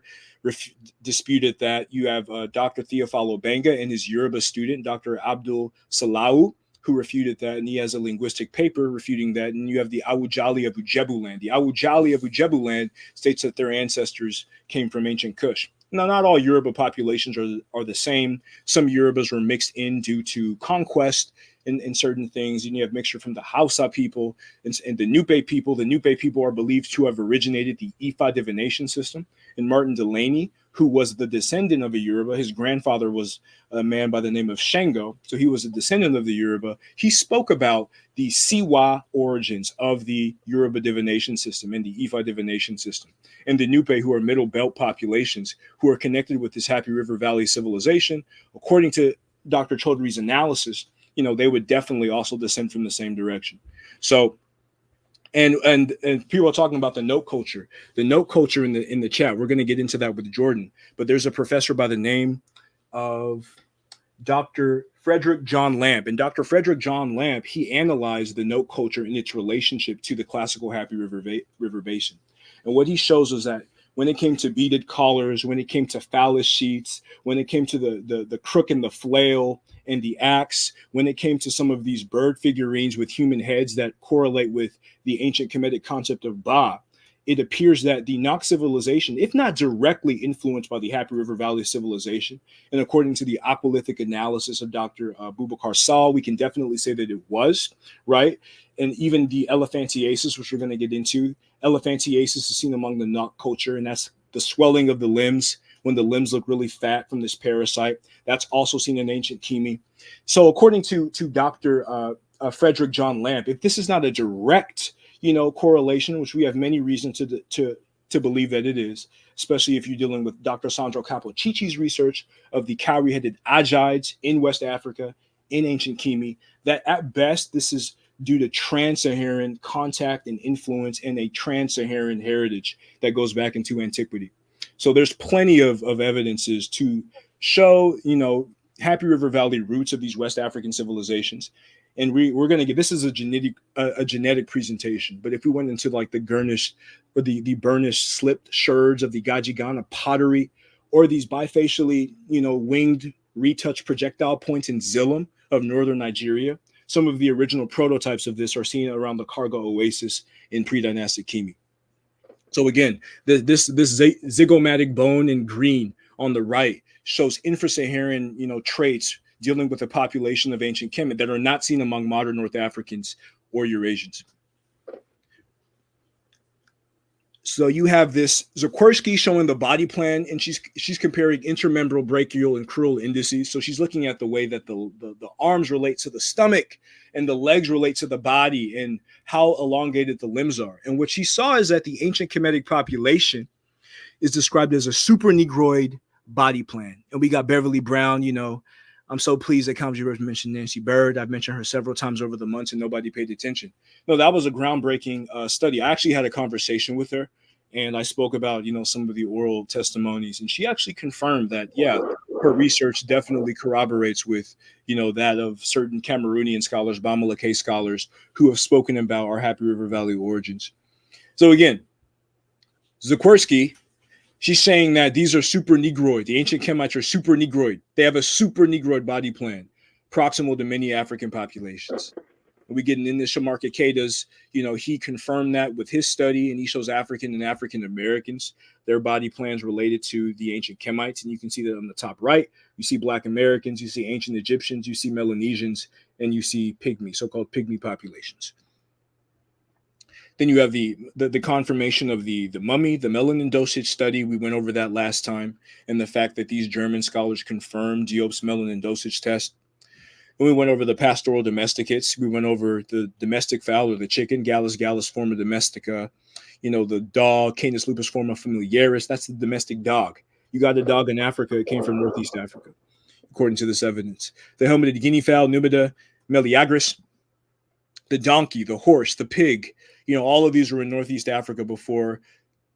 disputed that. You have Dr. Theophilo Benga and his Yoruba student, Dr. Abdul Salau, who refuted that, and he has a linguistic paper refuting that. And you have the Awujali of Ujebuland. The Awujali of Ujebuland states that their ancestors came from ancient Kush. Now, not all Yoruba populations are the same. Some Yorubas were mixed in due to conquest in certain things. And you have mixture from the Hausa people and the Nupe people. The Nupe people are believed to have originated the Ifa divination system. And Martin Delaney, who was the descendant of a Yoruba, his grandfather was a man by the name of Shango, so he was a descendant of the Yoruba. He spoke about the Siwa origins of the Yoruba divination system and the Ifa divination system. And the Nupe, who are Middle Belt populations, who are connected with this Happy River Valley civilization, according to Dr. Chaudhry's analysis, they would definitely also descend from the same direction. So, and people are talking about the note culture in the chat. We're going to get into that with Jordan, but there's a professor by the name of Dr. Frederick John Lamp, and Dr. Frederick John Lamp, he analyzed the note culture and its relationship to the classical Happy River Basin. And what he shows is that when it came to beaded collars, when it came to phallus sheets, when it came to the crook and the flail and the axe, when it came to some of these bird figurines with human heads that correlate with the ancient Kemetic concept of Ba, it appears that the Nok civilization, if not directly influenced by the Happy River Valley civilization, and according to the aqualithic analysis of Dr. Boubacar Sall, we can definitely say that it was, right? And even the elephantiasis, which we're going to get into, elephantiasis is seen among the Nok culture, and that's the swelling of the limbs when the limbs look really fat from this parasite. That's also seen in ancient Kemi. So according to Dr. Frederick John Lamp, if this is not a direct correlation, which we have many reasons to believe that it is, especially if you're dealing with Dr. Sandro Capocicci's research of the cowrie-headed Agides in West Africa, in ancient Kemi, that at best this is due to trans-Saharan contact and influence and a trans-Saharan heritage that goes back into antiquity. So there's plenty of evidences to show, Happy River Valley roots of these West African civilizations. And we're going to get, this is a genetic presentation, but if we went into like the Gurnish or the burnished slipped sherds of the Gajigana pottery, or these bifacially, winged retouched projectile points in Zillam of northern Nigeria, some of the original prototypes of this are seen around the Karga Oasis in pre-dynastic Kemi. So again, this zygomatic bone in green on the right shows infra-Saharan, traits dealing with a population of ancient Kemet that are not seen among modern North Africans or Eurasians. So you have this Zikorsky showing the body plan, and she's comparing intermembral, brachial, and crural indices. So she's looking at the way that the arms relate to the stomach and the legs relate to the body and how elongated the limbs are. And what she saw is that the ancient Kemetic population is described as a super negroid body plan. And we got Beverly Brown, I'm so pleased that Comedy Rose mentioned Nancy Bird. I've mentioned her several times over the months and nobody paid attention. No, that was a groundbreaking study. I actually had a conversation with her and I spoke about, some of the oral testimonies, and she actually confirmed that, yeah, her research definitely corroborates with, that of certain Cameroonian scholars, Bamileke scholars, who have spoken about our Happy River Valley origins. So again, Zikorsky, she's saying that these are super negroid. The ancient Kemites are super negroid. They have a super negroid body plan, proximal to many African populations. And we get into Shamarka Keita's, he confirmed that with his study, and he shows African and African Americans, their body plans related to the ancient Kemites. And you can see that on the top right. You see Black Americans, you see ancient Egyptians, you see Melanesians, and you see pygmy, so-called pygmy populations. Then you have the confirmation of the mummy, the melanin dosage study. We went over that last time, and the fact that these German scholars confirmed Diop's melanin dosage test. And we went over the pastoral domesticates. We went over the domestic fowl or the chicken, Gallus forma domestica. The dog, Canis lupus forma familiaris. That's the domestic dog. You got a dog in Africa. It came from Northeast Africa, according to this evidence. The helmeted guinea fowl, Numida meleagris. The donkey, the horse, the pig. All of these were in Northeast Africa before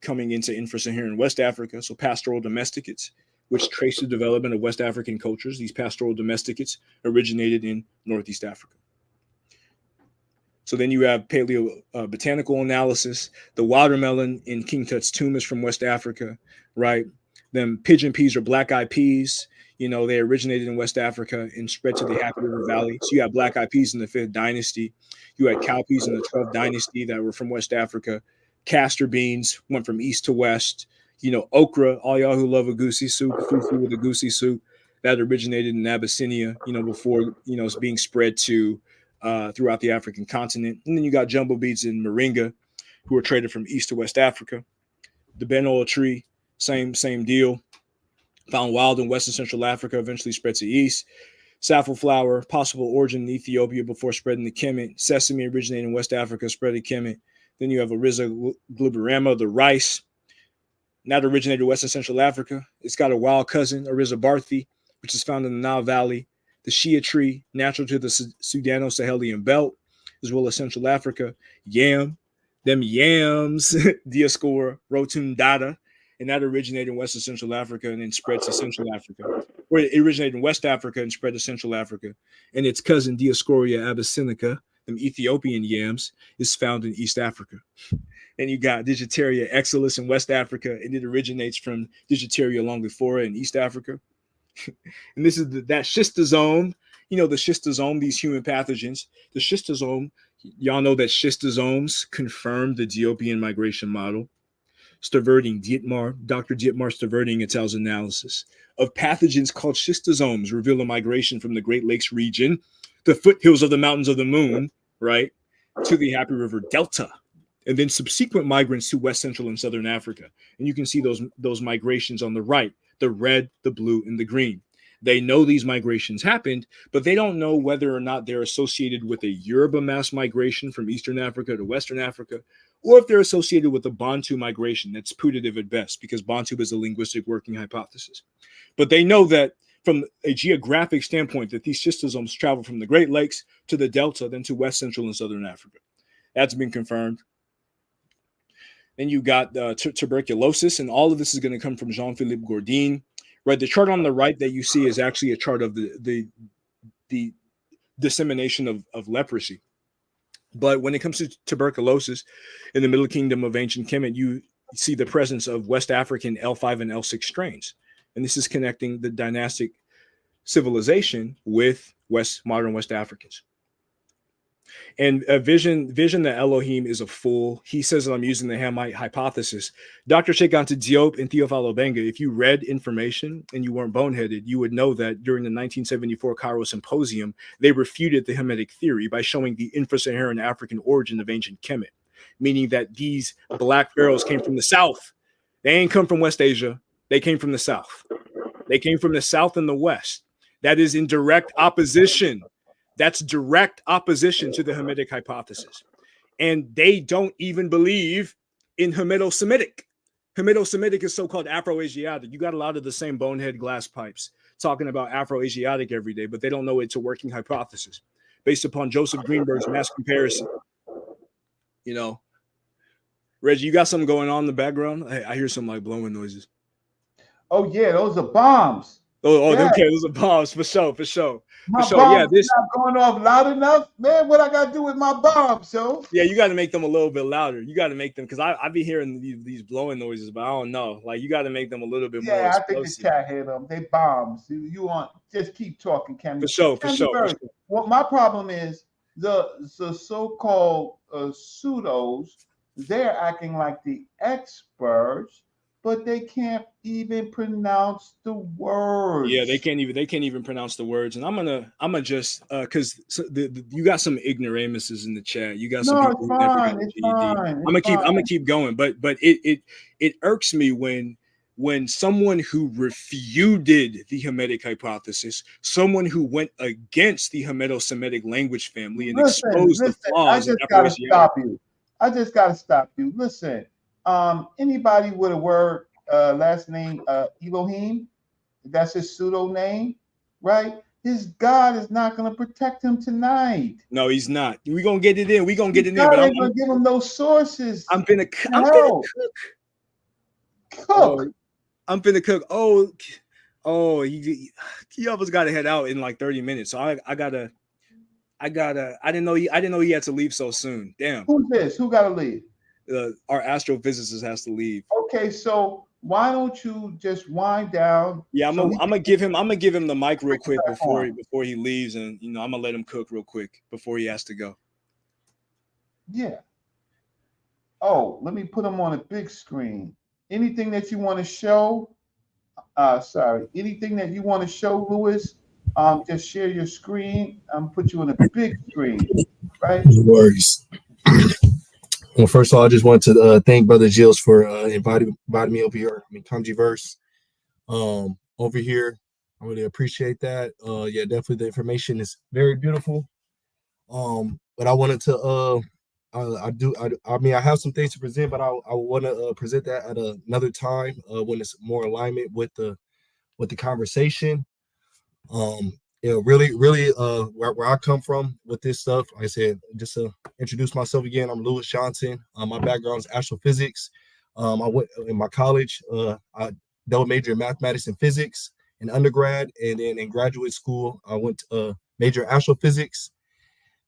coming into infra-Saharan West Africa. So pastoral domesticates, which trace the development of West African cultures. These pastoral domesticates originated in Northeast Africa. So then you have paleo-botanical analysis. The watermelon in King Tut's tomb is from West Africa, right? Then pigeon peas or black-eyed peas, they originated in West Africa and spread to the Happy River Valley. So you have black-eyed peas in the 5th dynasty. You had cowpeas in the 12th dynasty that were from West Africa. Castor beans went from east to west. Okra, all y'all who love a goosey soup, fufu with a goosey soup, that originated in Abyssinia, before, it's being spread to throughout the African continent. And then you got jumbo beets in Moringa, who were traded from east to West Africa. The ben oil tree, same deal. Found wild in West and Central Africa, eventually spread to east. Safflower flower, possible origin in Ethiopia before spreading to Kemet. Sesame originated in West Africa, spread to Kemet. Then you have Ariza gluberama, the rice. That originated in West and Central Africa. It's got a wild cousin, Ariza barthi, which is found in the Nile Valley. The shea tree, natural to the Sudano-Sahelian belt, as well as Central Africa. Yam, them yams, Dioscora rotundata, and that originated in West and Central Africa and then spread to Central Africa. Or it originated in West Africa and spread to Central Africa. And its cousin, Dioscorea abyssinica, them Ethiopian yams, is found in East Africa. And you got Digitaria exilis in West Africa, and it originates from Digitaria longiflora in East Africa. And this is that schistosome, the schistosome, these human pathogens. The schistosome, y'all know that schistosomes confirm the Diopian migration model. Dr. Dietmar Staverding et al.'s analysis of pathogens called schistosomes reveal a migration from the Great Lakes region, the foothills of the mountains of the moon, right, to the Happy River Delta, and then subsequent migrants to West Central and Southern Africa. And you can see those migrations on the right, the red, the blue, and the green. They know these migrations happened, but they don't know whether or not they're associated with a Yoruba mass migration from Eastern Africa to Western Africa, or if they're associated with a Bantu migration. That's putative at best, because Bantu is a linguistic working hypothesis. But they know that from a geographic standpoint, that these schistosomes travel from the Great Lakes to the Delta, then to West Central and Southern Africa. That's been confirmed. Then you got tuberculosis, and all of this is going to come from Jean-Philippe Gordin, right? The chart on the right that you see is actually a chart of the dissemination of leprosy. But when it comes to tuberculosis in the Middle Kingdom of ancient Kemet, you see the presence of West African L5 and L6 strains. And this is connecting the dynastic civilization with modern West Africans. And a vision that Elohim is a fool. He says that I'm using the Hamite hypothesis. Dr. Sheikh-Anta Diop and Theophilo Benga, if you read information and you weren't boneheaded, you would know that during the 1974 Cairo Symposium, they refuted the Kemetic theory by showing the infra-Saharan African origin of ancient Kemet, meaning that these black pharaohs came from the south. They ain't come from West Asia. They came from the south. They came from the south and the west. That is in direct opposition. That's direct opposition to the Hamitic hypothesis. And they don't even believe in Hamido-Semitic. Hamido-Semitic is so-called Afro-Asiatic. You got a lot of the same bonehead glass pipes talking about Afro-Asiatic every day, but they don't know it's a working hypothesis based upon Joseph Greenberg's mass comparison. You know, Reggie, you got something going on in the background? I hear some like blowing noises. Oh yeah, those are bombs. Oh, yeah. Okay, those are bombs for sure, for sure. My for sure. bombs Yeah, this not going off loud enough, man. What I got to do with my bombs, yo? Yeah, you got to make them a little bit louder. You got to make them because I be hearing these blowing noises, but I don't know. Like you got to make them a little bit more. Yeah, I think the chat heard them. They bombs. You want just keep talking, Cam. For sure, for sure. What my problem is the so-called pseudos. They're acting like the experts, but they can't even pronounce the words. Yeah, they can't even pronounce the words. And I'm gonna just because you got some ignoramuses in the chat. You got some people who never got a GED. I'm gonna keep going, but it irks me when someone who refuted the Hamitic hypothesis, someone who went against the Hamido-Semitic language family and exposed the flaws. I just gotta stop you. Listen. Anybody with a word last name Elohim, that's his pseudo name, right? His God is not going to protect him tonight. No, he's not. We're going to get it in. We're going to get it in. But I'm going to give him those sources. I'm finna cook. I'm finna cook. Oh, he almost got to head out in like 30 minutes. So I gotta. I didn't know he had to leave so soon. Damn. Who's this? Who got to leave? Our astrophysicist has to leave. Okay, so why don't you just wind down? Yeah, I'm gonna give him the mic real quick before he leaves, and I'm gonna let him cook real quick before he has to go. Yeah. Oh, let me put him on a big screen. Anything that you want to show? Anything that you want to show, Lewis? Just share your screen. Put you on a big screen, right? No worries. Well, first of all, I just want to thank Brother Gilles for inviting me over here. Congiverse over here. I really appreciate that. Yeah, definitely the information is very beautiful. But I wanted to I have some things to present, but I want to present that at another time when it's more alignment with the conversation. Really where I come from with this stuff, like I said, just to introduce myself again, I'm Lewis Johnson. My background is astrophysics. I went in my college, I double major in mathematics and physics in undergrad, and then in graduate school I went to major astrophysics.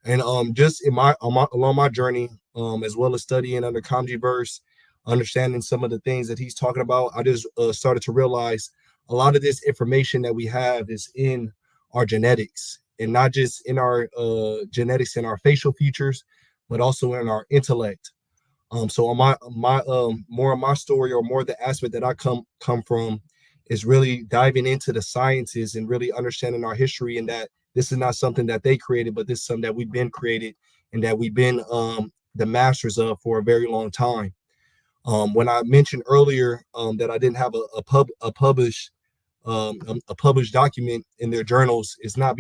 And just along my journey, as well as studying under Congiverse, understanding some of the things that he's talking about, I just started to realize a lot of this information that we have is in our genetics, and not just in our genetics and our facial features, but also in our intellect. So on my more of my story, or more the aspect that I come from, is really diving into the sciences and really understanding our history, and that this is not something that they created, but this is something that we've been created and that we've been the masters of for a very long time. When I mentioned earlier that I didn't have a published document in their journals, it's not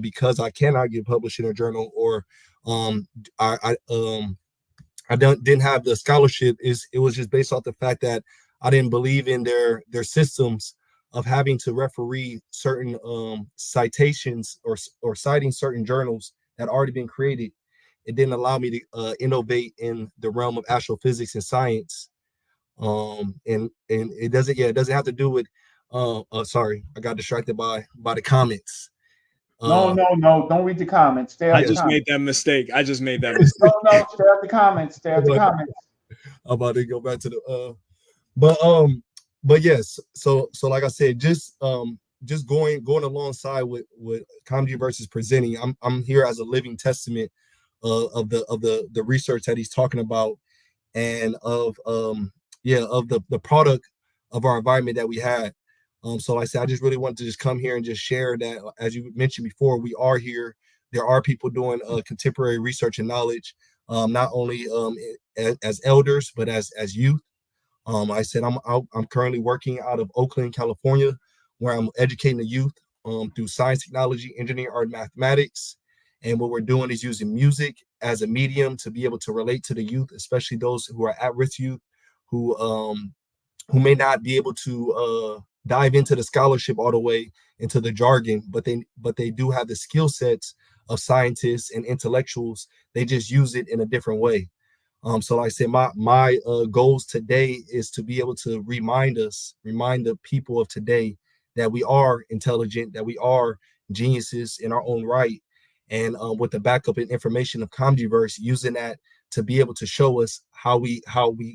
because I cannot get published in a journal, or I didn't have the scholarship. It was just based off the fact that I didn't believe in their systems of having to referee certain citations or citing certain journals that already been created. It didn't allow me to innovate in the realm of astrophysics and science. And it doesn't have to do with Sorry, I got distracted by the comments. No, don't read the comments. Stay out I the just comments. made that mistake. I just made that mistake. No, stay out the comments. Stay out the comments. I'm about to go back to the but yes, so like I said, just going alongside with Kamji versus presenting, I'm here as a living testament of the research that he's talking about, and of the product of our environment that we had. So like I said, I just really wanted to just come here and just share that, as you mentioned before, we are here. There are people doing contemporary research and knowledge, not only as elders, but as youth. I said I'm currently working out of Oakland, California, where I'm educating the youth through science, technology, engineering, art, mathematics. And what we're doing is using music as a medium to be able to relate to the youth, especially those who are at-risk youth, who may not be able to dive into the scholarship all the way, into the jargon, but they do have the skill sets of scientists and intellectuals. They just use it in a different way. So like I said, my goals today is to be able to remind the people of today that we are intelligent, that we are geniuses in our own right, and with the backup and information of Comgyverse, using that to be able to show us how we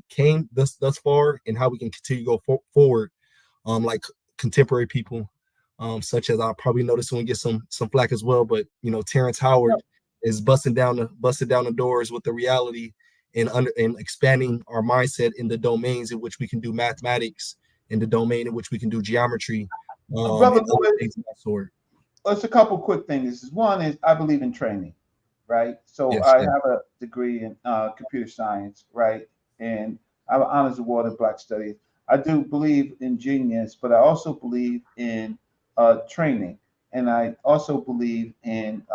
came thus far and how we can continue to go forward, like contemporary people, such as I'll probably notice when we get some flack as well, but Terence Howard is busting down the doors with the reality, and expanding our mindset in the domains in which we can do mathematics, in the domain in which we can do geometry, Brother, and other things of that sort. It's a couple quick things. One is I believe in training, right? So Yes, I yeah. have a degree in computer science, right? And I have an honors award in Black Studies. I do believe in genius, but I also believe in training. And I also believe in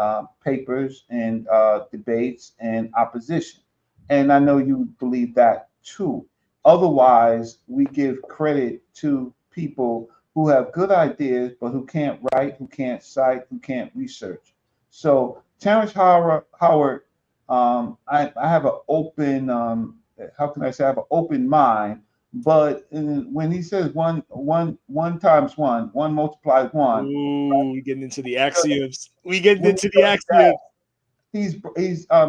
papers and debates and opposition. And I know you believe that too. Otherwise, we give credit to people who have good ideas, but who can't write, who can't cite, who can't research. So Terence Howard, I have an open, how can I say, I have an open mind. But when he says one times one multiplies one, Ooh, we getting into the axioms. We getting into the axioms.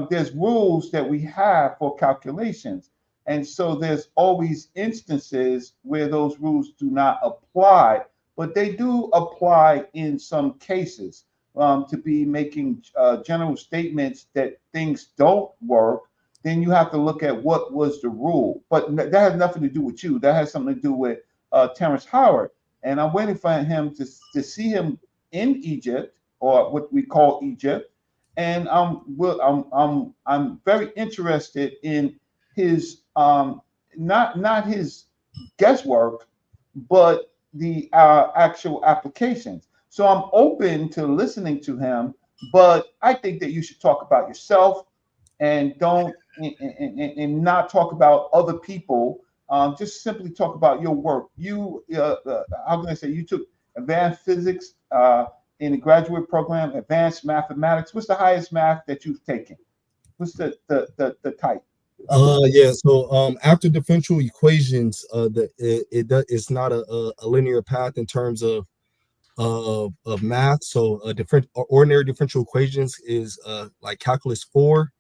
There's rules that we have for calculations, and so there's always instances where those rules do not apply, but they do apply in some cases. To be making general statements that things don't work, then you have to look at what was the rule. But that has nothing to do with you. That has something to do with Terence Howard, and I'm waiting for him to see him in Egypt, or what we call Egypt. And I'm very interested in his not his guesswork, but the actual applications. So I'm open to listening to him, but I think that you should talk about yourself and don't and not talk about other people. Just simply talk about your work. You how can I say, you took advanced physics in the graduate program, advanced mathematics. What's the highest math that you've taken? What's the type? Yeah. So after differential equations, it's not a linear path in terms of math. So ordinary differential equations is like calculus 4.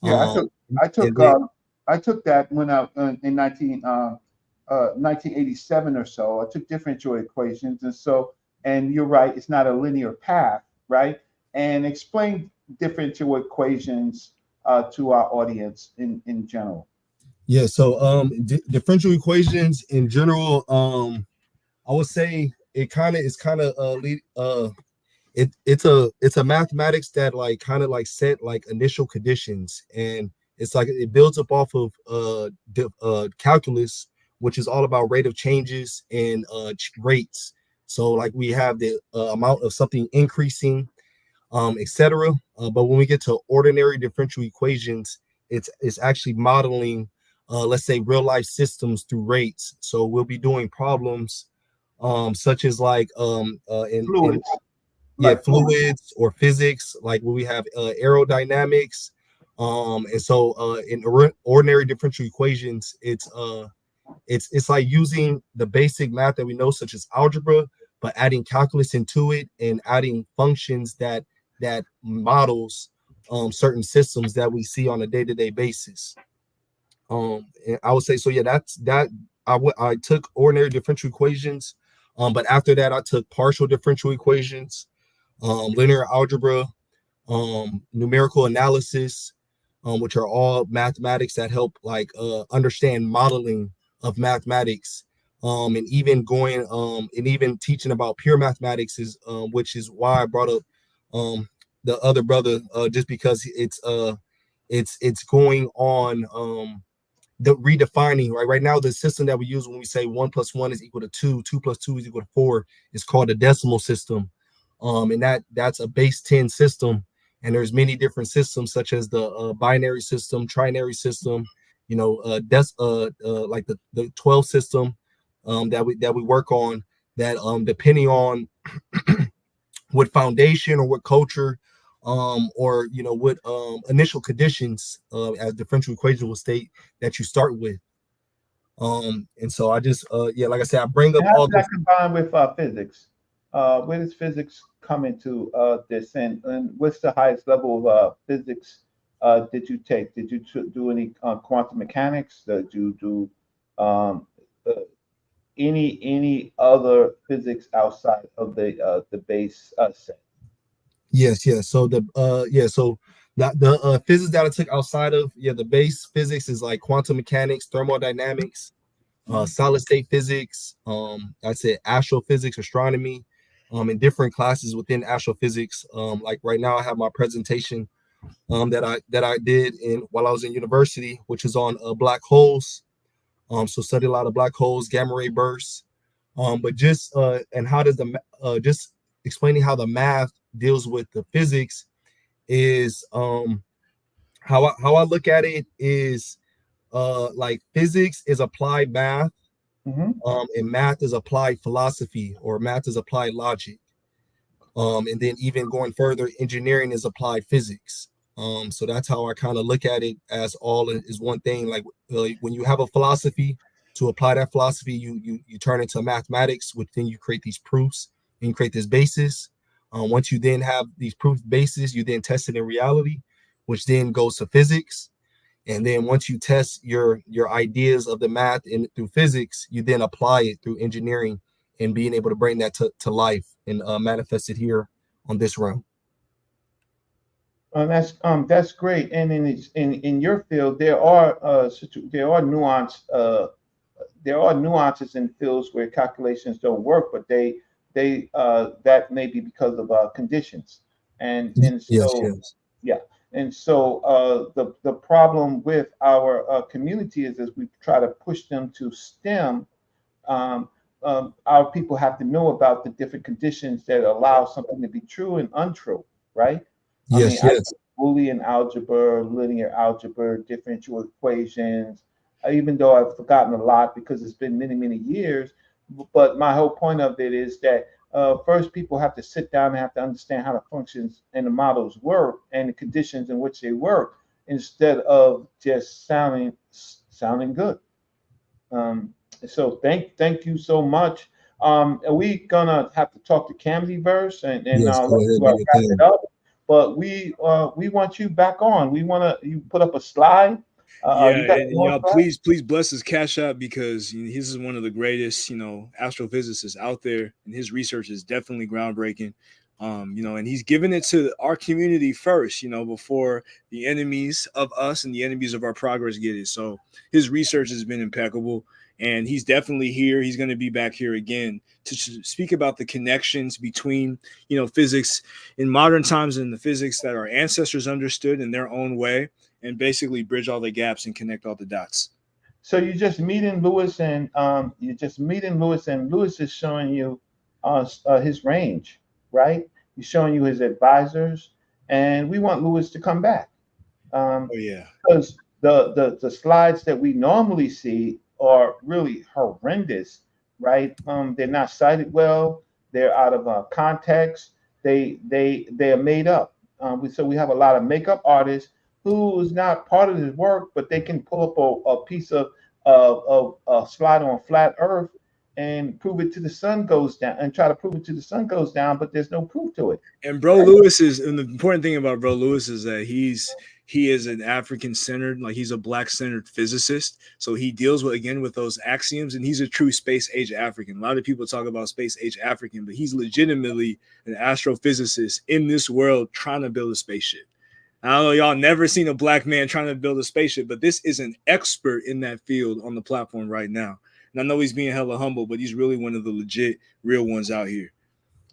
Yeah, I took then, I took that when I in 1987 or so. I took differential equations, and you're right, it's not a linear path, right? And explain differential equations to our audience in general. Yeah. So differential equations in general, I would say it's a mathematics that like kind of like set like initial conditions, and it's like it builds up off of calculus, which is all about rate of changes and rates. So like we have the amount of something increasing, etc. But when we get to ordinary differential equations, it's actually modeling, let's say, real life systems through rates. So we'll be doing problems such as like Fluids. fluids or physics, like when we have aerodynamics. And so in ordinary differential equations, it's It's like using the basic math that we know, such as algebra, but adding calculus into it and adding functions that models certain systems that we see on a day-to-day basis. And I would say so. Yeah, that's that. I took ordinary differential equations, but after that I took partial differential equations, linear algebra, numerical analysis, which are all mathematics that help like understand modeling of mathematics, and even going and even teaching about pure mathematics is which is why I brought up the other brother, just because it's going on the redefining right now. The system that we use when we say 1 + 1 is equal to 2, 2 + 2 is equal to 4 is called a decimal system, and that's a base 10 system. And there's many different systems such as the binary system, trinary system, like the 12 system that we work on, that depending on what foundation or what culture or what initial conditions, as differential equation will state, that you start with. And so I just like I said, I bring up And how all does that this. combine with physics? Where does physics come into this, and what's the highest level of physics did you take? Did you do any quantum mechanics? Did you do um, uh, any other physics outside of the base set? Yes. So the physics that I took outside of the base physics is like quantum mechanics, thermodynamics, solid state physics, I'd say astrophysics, astronomy, in different classes within astrophysics. Like right now I have my presentation that I did while I was in university, which is on black holes. So study a lot of black holes, gamma ray bursts. But just and how does just explaining how the math deals with the physics is how I look at it is like physics is applied math, Mm-hmm. and math is applied philosophy, or math is applied logic. And then even going further, engineering is applied physics. So that's how I kind of look at it, as all is one thing. Like when you have a philosophy, to apply that philosophy, you turn into mathematics, which then you create these proofs and you create this basis. Once you then have these proof bases, you then test it in reality, which then goes to physics. And then once you test your ideas of the math through physics, you then apply it through engineering and being able to bring that to life and manifest it here on this realm. That's great. And in your field, there are there are nuances in fields where calculations don't work, but they that may be because of conditions, and Yes. so yeah, and so the problem with our community is, as we try to push them to STEM, um, our people have to know about the different conditions that allow something to be true and untrue, right? I mean, I Yes. Boolean algebra, linear algebra, differential equations. Even though I've forgotten a lot because it's been many, many years, but my whole point of it is that first people have to sit down and have to understand how the functions and the models work and the conditions in which they work, instead of just sounding good. Um, so thank you so much. Are we gonna have to talk to Camdyverse and Yes. Go let ahead, you do your wrap it thing. up? But we want you back on. We want to you put up a slide. Yeah, You got and more y'all, slide? please bless his cash app, because this is one of the greatest, astrophysicists out there, and his research is definitely groundbreaking. And he's given it to our community first, before the enemies of us and the enemies of our progress get it. So his research has been impeccable, and he's definitely here. He's going to be back here again to speak about the connections between, physics in modern times and the physics that our ancestors understood in their own way, and basically bridge all the gaps and connect all the dots. So you just meeting Lewis, and Lewis is showing you his range, right? He's showing you his advisors, and we want Lewis to come back. Oh yeah. Because the slides that we normally see are really horrendous, right? They're not cited well. They're out of context. They are made up. So we have a lot of makeup artists who is not part of his work, but they can pull up a piece of slide on flat Earth and prove it to the sun goes down, and try to prove it to the sun goes down, but there's no proof to it. And Bro Lewis is, and the important thing about Bro Lewis is that he is an African centered, like he's a black centered physicist. So he deals with those axioms, and he's a true space age African. A lot of people talk about space age African, but he's legitimately an astrophysicist in this world trying to build a spaceship. I don't know, y'all never seen a black man trying to build a spaceship, but this is an expert in that field on the platform right now. And I know he's being hella humble, but he's really one of the legit real ones out here.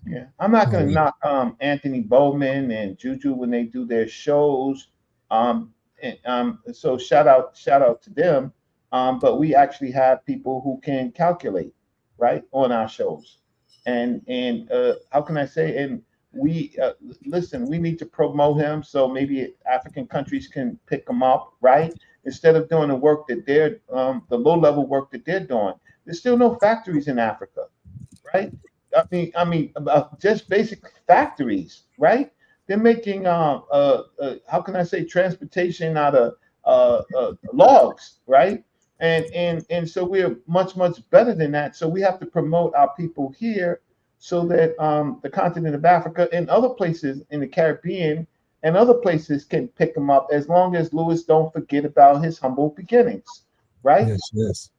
Yeah, I'm not gonna knock Anthony Bowman and Juju when they do their shows. So shout out to them. But we actually have people who can calculate, right, on our shows. And how can I say? And we listen. We need to promote him so maybe African countries can pick him up, right? Instead of doing the work that they're the low level work that they're doing. There's still no factories in Africa, right? I mean, just basic factories, right? They're making how can I say, transportation out of logs, right? And so we're much better than that. So we have to promote our people here so that the continent of Africa and other places in the Caribbean and other places can pick them up, as long as Lewis don't forget about his humble beginnings, right? Yes.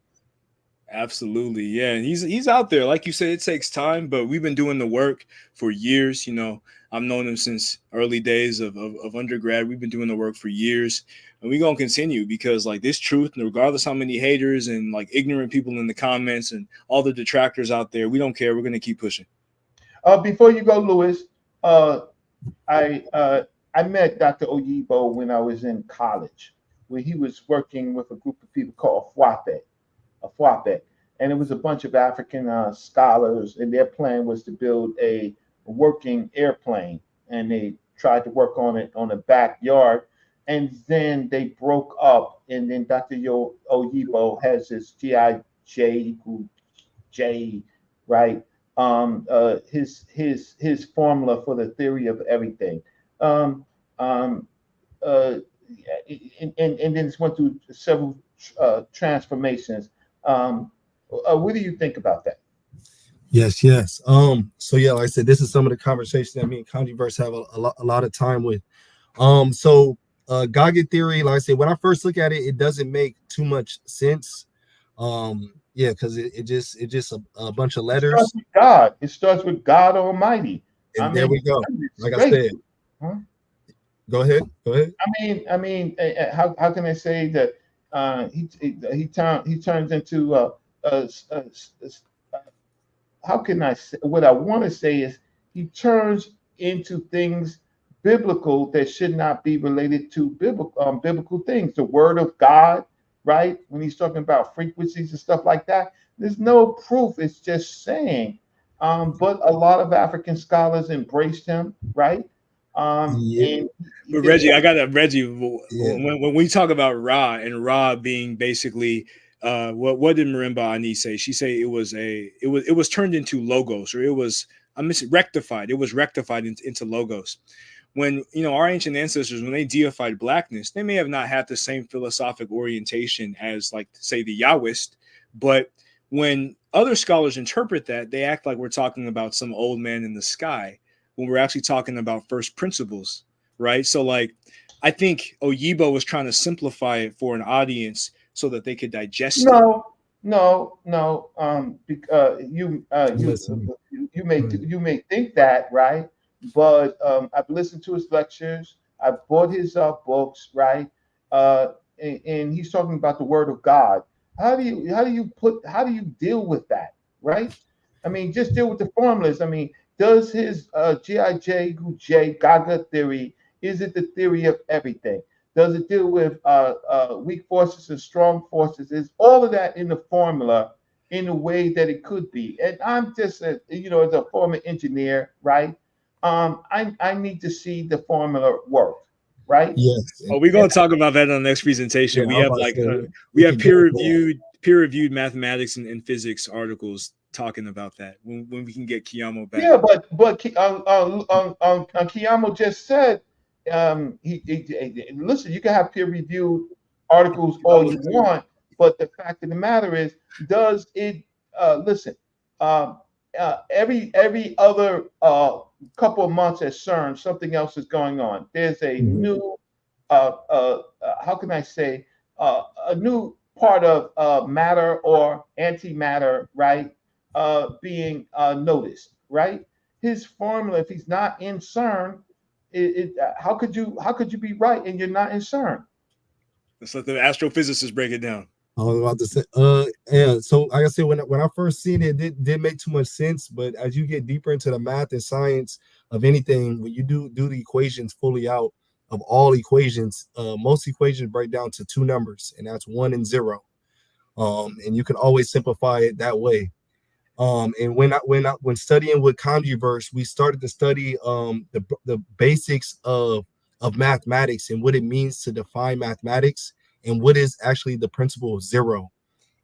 Absolutely, yeah. And he's out there, like you said. It takes time, but we've been doing the work for years. You know, I've known him since early days of undergrad. We've been doing the work for years, and we're gonna continue, because like this truth, regardless how many haters and like ignorant people in the comments and all the detractors out there, we don't care. We're gonna keep pushing. Before you go, Lewis, I met Dr. Oyibo when I was in college, where he was working with a group of people called Afwapet, and it was a bunch of African scholars, and their plan was to build a working airplane, and they tried to work on it on a backyard, and then they broke up, and then Dr. Oyibo has this GIJ equal J, right? His formula for the theory of everything. And then it's went through several transformations. What do you think about that? Yes. So yeah, like I said, this is some of the conversations that me and Controverse have a lot of time with. Gaga theory, like I said, when I first look at it, it doesn't make too much sense. Yeah, because it just a bunch of letters. It starts with God. It starts with God Almighty. And there we go. Like I said. Huh? Go ahead. I mean, how can I say that he turns into how can I say, what I want to say is he turns into things biblical that should not be related to biblical things. The word of God, right? When he's talking about frequencies and stuff like that, there's no proof. It's just saying. But a lot of African scholars embraced him, right? But Reggie, I got Reggie. Yeah. When we talk about Ra and Ra being basically, what did Marimba Ani say? She say it was turned into logos, or it was rectified. It was rectified into logos. When our ancient ancestors, when they deified blackness, they may have not had the same philosophic orientation as, like, say, the Yahwist, but when other scholars interpret that, they act like we're talking about some old man in the sky, when we're actually talking about first principles, right? So, like, I think Oyibo was trying to simplify it for an audience so that they could digest it. No. You may think that, right? But I've listened to his lectures. I've bought his books, right? And he's talking about the Word of God. How do you deal with that, right? I mean, just deal with the formulas. I mean, does his GIJ Gaga theory, is it the theory of everything? Does it deal with weak forces and strong forces? Is all of that in the formula in the way that it could be? And I'm just as a former engineer, right? I need to see the formula work, right? Yes. Oh, we're gonna talk about that on the next presentation. Yeah, we have peer-reviewed mathematics and physics articles talking about that when we can get Kiyamo back. Yeah, but Kiyamo just said, listen, you can have peer-reviewed articles all you want, But the fact of the matter is, does it? Listen, every other couple of months at CERN, something else is going on. There's a new, how can I say, a new part of matter or antimatter, right, being noticed, right? His formula, if he's not in CERN, how could you be right and you're not in CERN? Let's let the astrophysicists break it down. I was about to say, yeah. So like I said, when I first seen it, it didn't make too much sense. But as you get deeper into the math and science of anything, when you do the equations fully out of all equations, most equations break down to two numbers, and that's 1 and 0. And you can always simplify it that way. And when studying with Congiverse, we started to study the basics of mathematics and what it means to define mathematics and what is actually the principle of zero.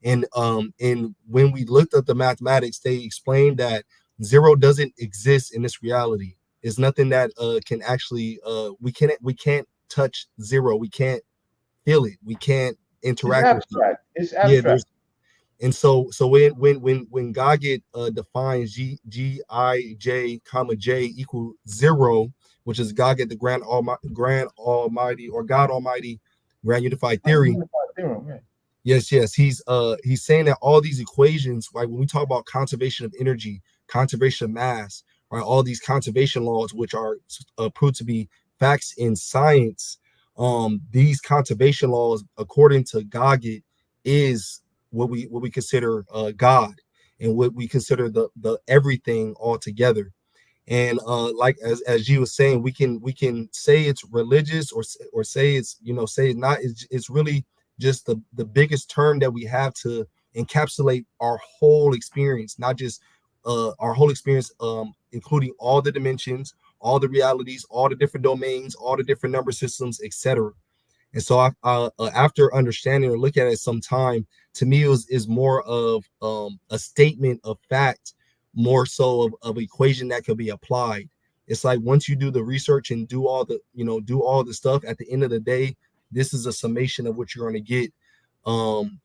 And when we looked at the mathematics, they explained that zero doesn't exist in this reality. It's nothing that can actually we can't touch zero. We can't feel it. We can't interact with it. It's abstract. Yeah, and so when Gaga defines Gij, comma J equal 0, which is Gaga the grand almighty or God Almighty grand unified theory. Yes, he's saying that all these equations, like when we talk about conservation of energy, conservation of mass, right, all these conservation laws, which are proved to be facts in science, these conservation laws, according to Gaga, is what we consider God and what we consider the everything altogether. And like as you was saying, we can say it's religious or say it's say it's not. It's really just the biggest term that we have to encapsulate our whole experience, not just our whole experience, including all the dimensions, all the realities, all the different domains, all the different number systems, etc. And so after understanding or looking at it some time, to me is more of a statement of fact, more so of equation that could be applied. It's like once you do the research and do all the stuff, at the end of the day, this is a summation of what you're going to get when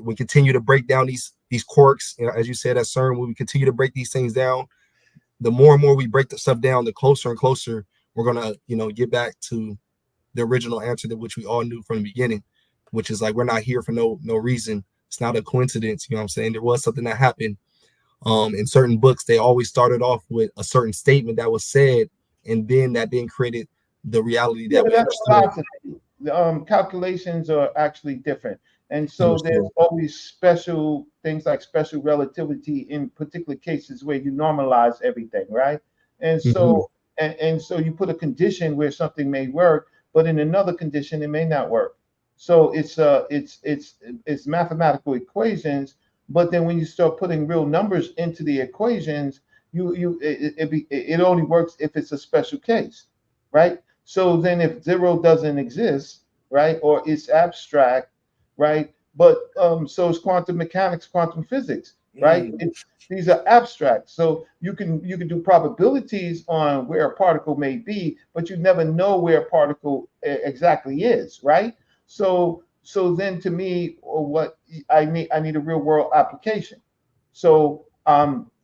we continue to break down these quirks, as you said at CERN, when we continue to break these things down, the more and more we break the stuff down, the closer and closer we're gonna get back to the original answer that which we all knew from the beginning, which is like we're not here for no reason. It's not a coincidence. You know what I'm saying? There was something that happened. In certain books, they always started off with a certain statement that was said, and then that then created the reality that we understood. The calculations are actually different, and so there's always special things like special relativity in particular cases where you normalize everything, right? And so and so you put a condition where something may work, but in another condition it may not work. So it's mathematical equations, but then when you start putting real numbers into the equations, it only works if it's a special case, right? So then if zero doesn't exist, right, or it's abstract, right, but so is quantum mechanics, quantum physics, right? These are abstract. So you can do probabilities on where a particle may be, but you never know where a particle exactly is, right? So then to me, what I need a real world application. So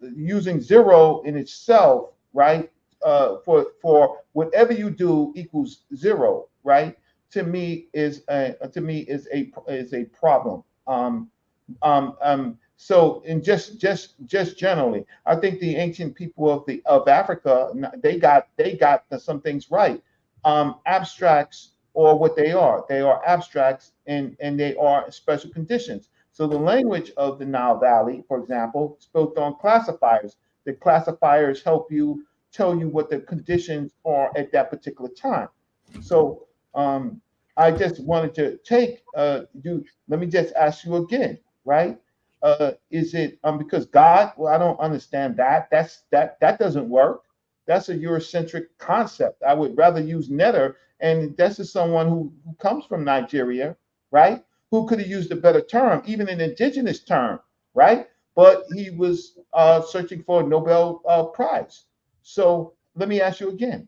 using zero in itself, right, for whatever you do equals zero, right? To me is a problem. So in just generally, I think the ancient people of Africa, they got some things right. Abstracts or what they are abstracts and they are special conditions. So the language of the Nile Valley, for example, is built on classifiers. The classifiers help you tell you what the conditions are at that particular time. So I just wanted to let me just ask you again, right? Is it because God? Well, I don't understand that. That doesn't work. That's a Eurocentric concept. I would rather use Netter, and this is someone who comes from Nigeria, right? Who could have used a better term, even an indigenous term, right? But he was searching for a Nobel Prize. So let me ask you again: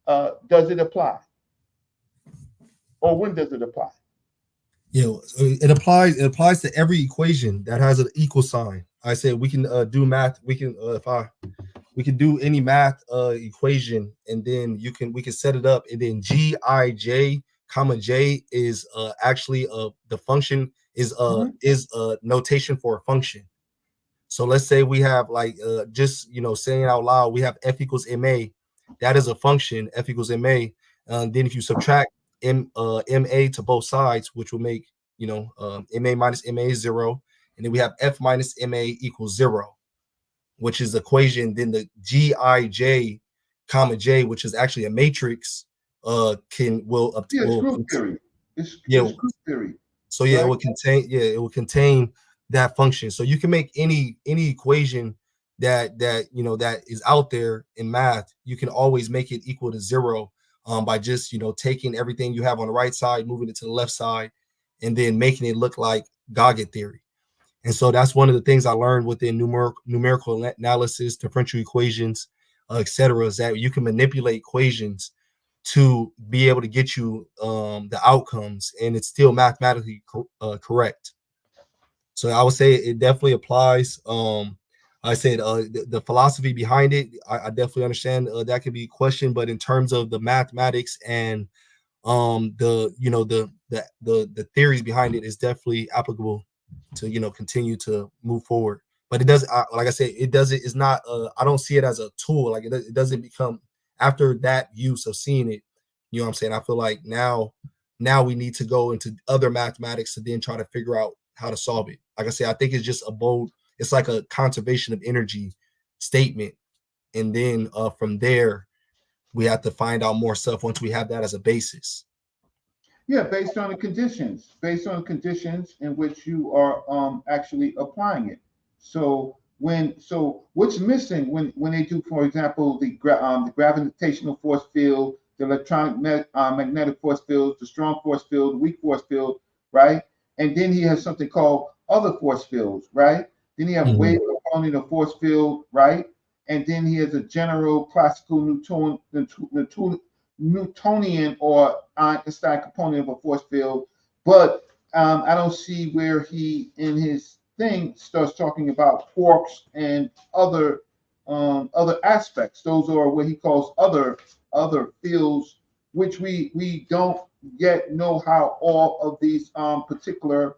does it apply, or when does it apply? You know, it applies to every equation that has an equal sign. I said we can do math. We can we can do any math equation, and then we can set it up, and then Gij, comma J is actually the function is notation for a function. So let's say we have like just saying out loud, we have f equals ma. That is a function, f equals ma. Then if you subtract ma to both sides, which will make ma minus ma is 0, and then we have f minus ma equals 0, which is the equation. Then the Gij, comma J, which is actually a matrix, it's group theory. It's group theory. So yeah, right? it will contain that function. So you can make any equation that is out there in math. You can always make it equal to 0 by just taking everything you have on the right side, moving it to the left side, and then making it look like Gaga theory. And so that's one of the things I learned within numerical analysis, differential equations, etc., is that you can manipulate equations to be able to get you the outcomes, and it's still mathematically correct. So I would say it definitely applies. I said the philosophy behind it, I definitely understand that could be questioned, but in terms of the mathematics and the theories behind it is definitely applicable to continue to move forward. But it does, like I said, it's not I don't see it as a tool. Like it doesn't become, after that use of seeing it, what I'm saying, I feel like now we need to go into other mathematics to then try to figure out how to solve it. Like I said, I think it's just it's like a conservation of energy statement, and then from there we have to find out more stuff once we have that as a basis. Yeah, based on the conditions in which you are actually applying it. So what's missing when they do, for example, the gravitational force field, the electronic magnetic force field, the strong force field, the weak force field, right? And then he has something called other force fields, right? Then he has wave component of force field, right? And then he has a general classical Newtonian or Einstein component of a force field. But I don't see where he in his thing starts talking about quarks and other aspects. Those are what he calls other fields, which we don't yet know how all of these particular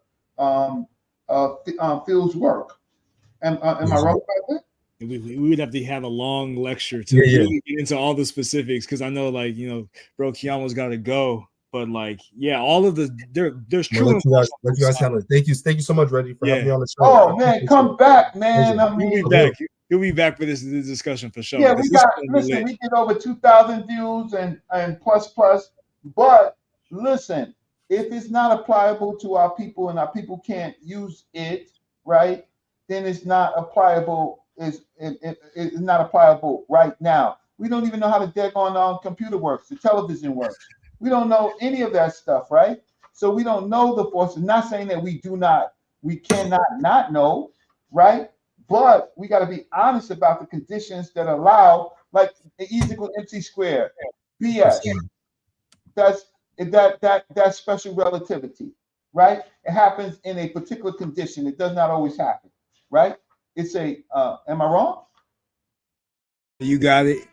fields work. Am I wrong about that? We would have to have a long lecture to really get into all the specifics, because I know, like, bro, Kiamo's got to go, but like, yeah, all of there's true. Let you guys handle it. Thank you so much, Reggie, for having me on the show. Oh man, come back, man. I mean, he'll be back. He'll be back for this discussion for sure. Yeah, we get over 2,000 views and plus. But listen, if it's not applicable to our people and our people can't use it, right, then it's not applicable. It's not applicable right now. We don't even know how the daggone computer works, the television works. We don't know any of that stuff, right? So we don't know the forces. Not saying that we cannot not know, right? But we got to be honest about the conditions that allow, like E is equal to MC squared, BS. That's special relativity, right? It happens in a particular condition. It does not always happen, right? It's am I wrong? You got it.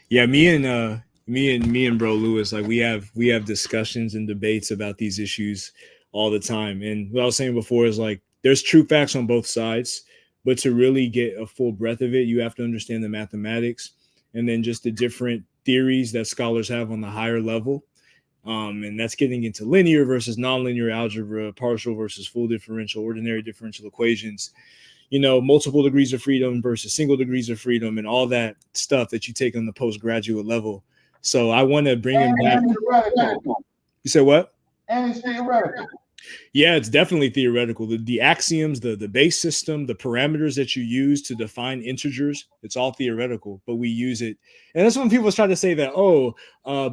Yeah, me and bro Lewis, like we have discussions and debates about these issues all the time. And what I was saying before is, like, there's true facts on both sides, but to really get a full breadth of it, you have to understand the mathematics and then just the different theories that scholars have on the higher level. And that's getting into linear versus nonlinear algebra, partial versus full differential, ordinary differential equations, multiple degrees of freedom versus single degrees of freedom, and all that stuff that you take on the postgraduate level. So I want to bring him back. You said what? And it's theoretical. Yeah, it's definitely theoretical. The axioms, the base system, the parameters that you use to define integers, it's all theoretical, but we use it. And that's when people try to say that,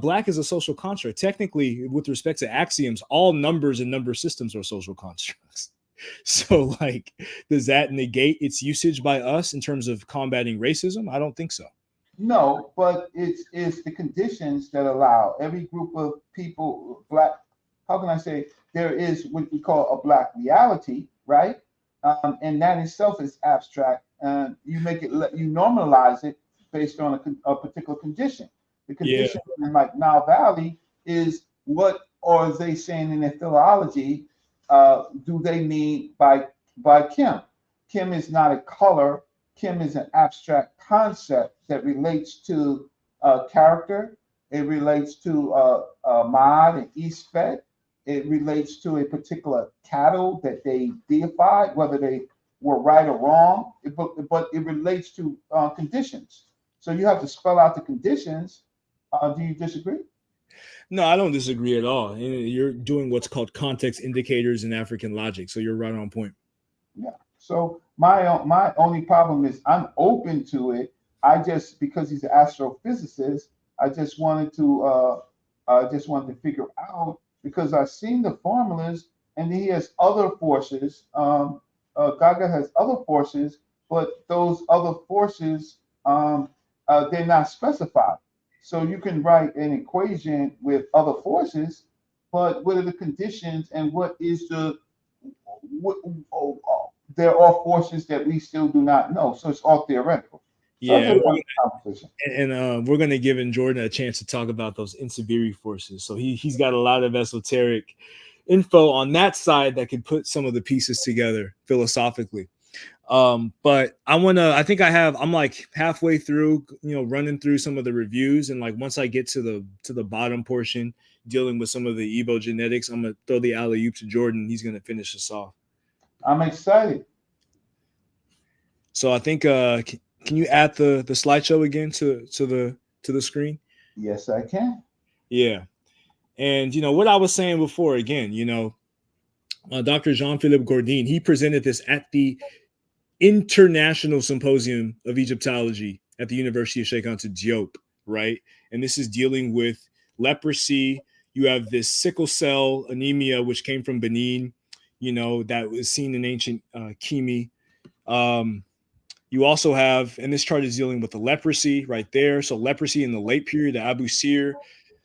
black is a social construct. Technically, with respect to axioms, all numbers and number systems are social constructs. So, like, does that negate its usage by us in terms of combating racism? I don't think so. No, but it's the conditions that allow every group of people, black how can I say, there is what we call a black reality, right? And that itself is abstract. You make it, you normalize it based on a particular condition. The condition in like Nile Valley is what are they saying in their philology? Do they mean by Kim? Kim is not a color. Kim is an abstract concept that relates to character. It relates to Maad and Eastfed. It relates to a particular cattle that they deified, whether they were right or wrong, but it relates to conditions. So you have to spell out the conditions. Do you disagree? No, I don't disagree at all. And you're doing what's called context indicators in African logic. So you're right on point. Yeah. So my only problem is I'm open to it. I just, because he's an astrophysicist, I just wanted to figure out, because I've seen the formulas and he has other forces. Gaga has other forces, but those other forces, they're not specified. So you can write an equation with other forces, but what are the conditions and what is there are forces that we still do not know. So it's all theoretical. Yeah, and we're going to give Jordan a chance to talk about those Insibiri forces. So he's got a lot of esoteric info on that side that could put some of the pieces together philosophically. But I'm like halfway through, running through some of the reviews, and like once I get to the bottom portion, dealing with some of the Igbo genetics, I'm gonna throw the alley-oop to Jordan. He's gonna finish us off. I'm excited. So I think can you add the slideshow again to the screen? Yes, I can. Yeah. And what I was saying before, again, Dr. Jean-Philippe Gordin, he presented this at the International Symposium of Egyptology at the University of Sheikh Anta Diop, right? And this is dealing with leprosy. You have this sickle cell anemia, which came from Benin, that was seen in ancient Kemet. You also have, and this chart is dealing with the leprosy right there. So leprosy in the late period of Abusir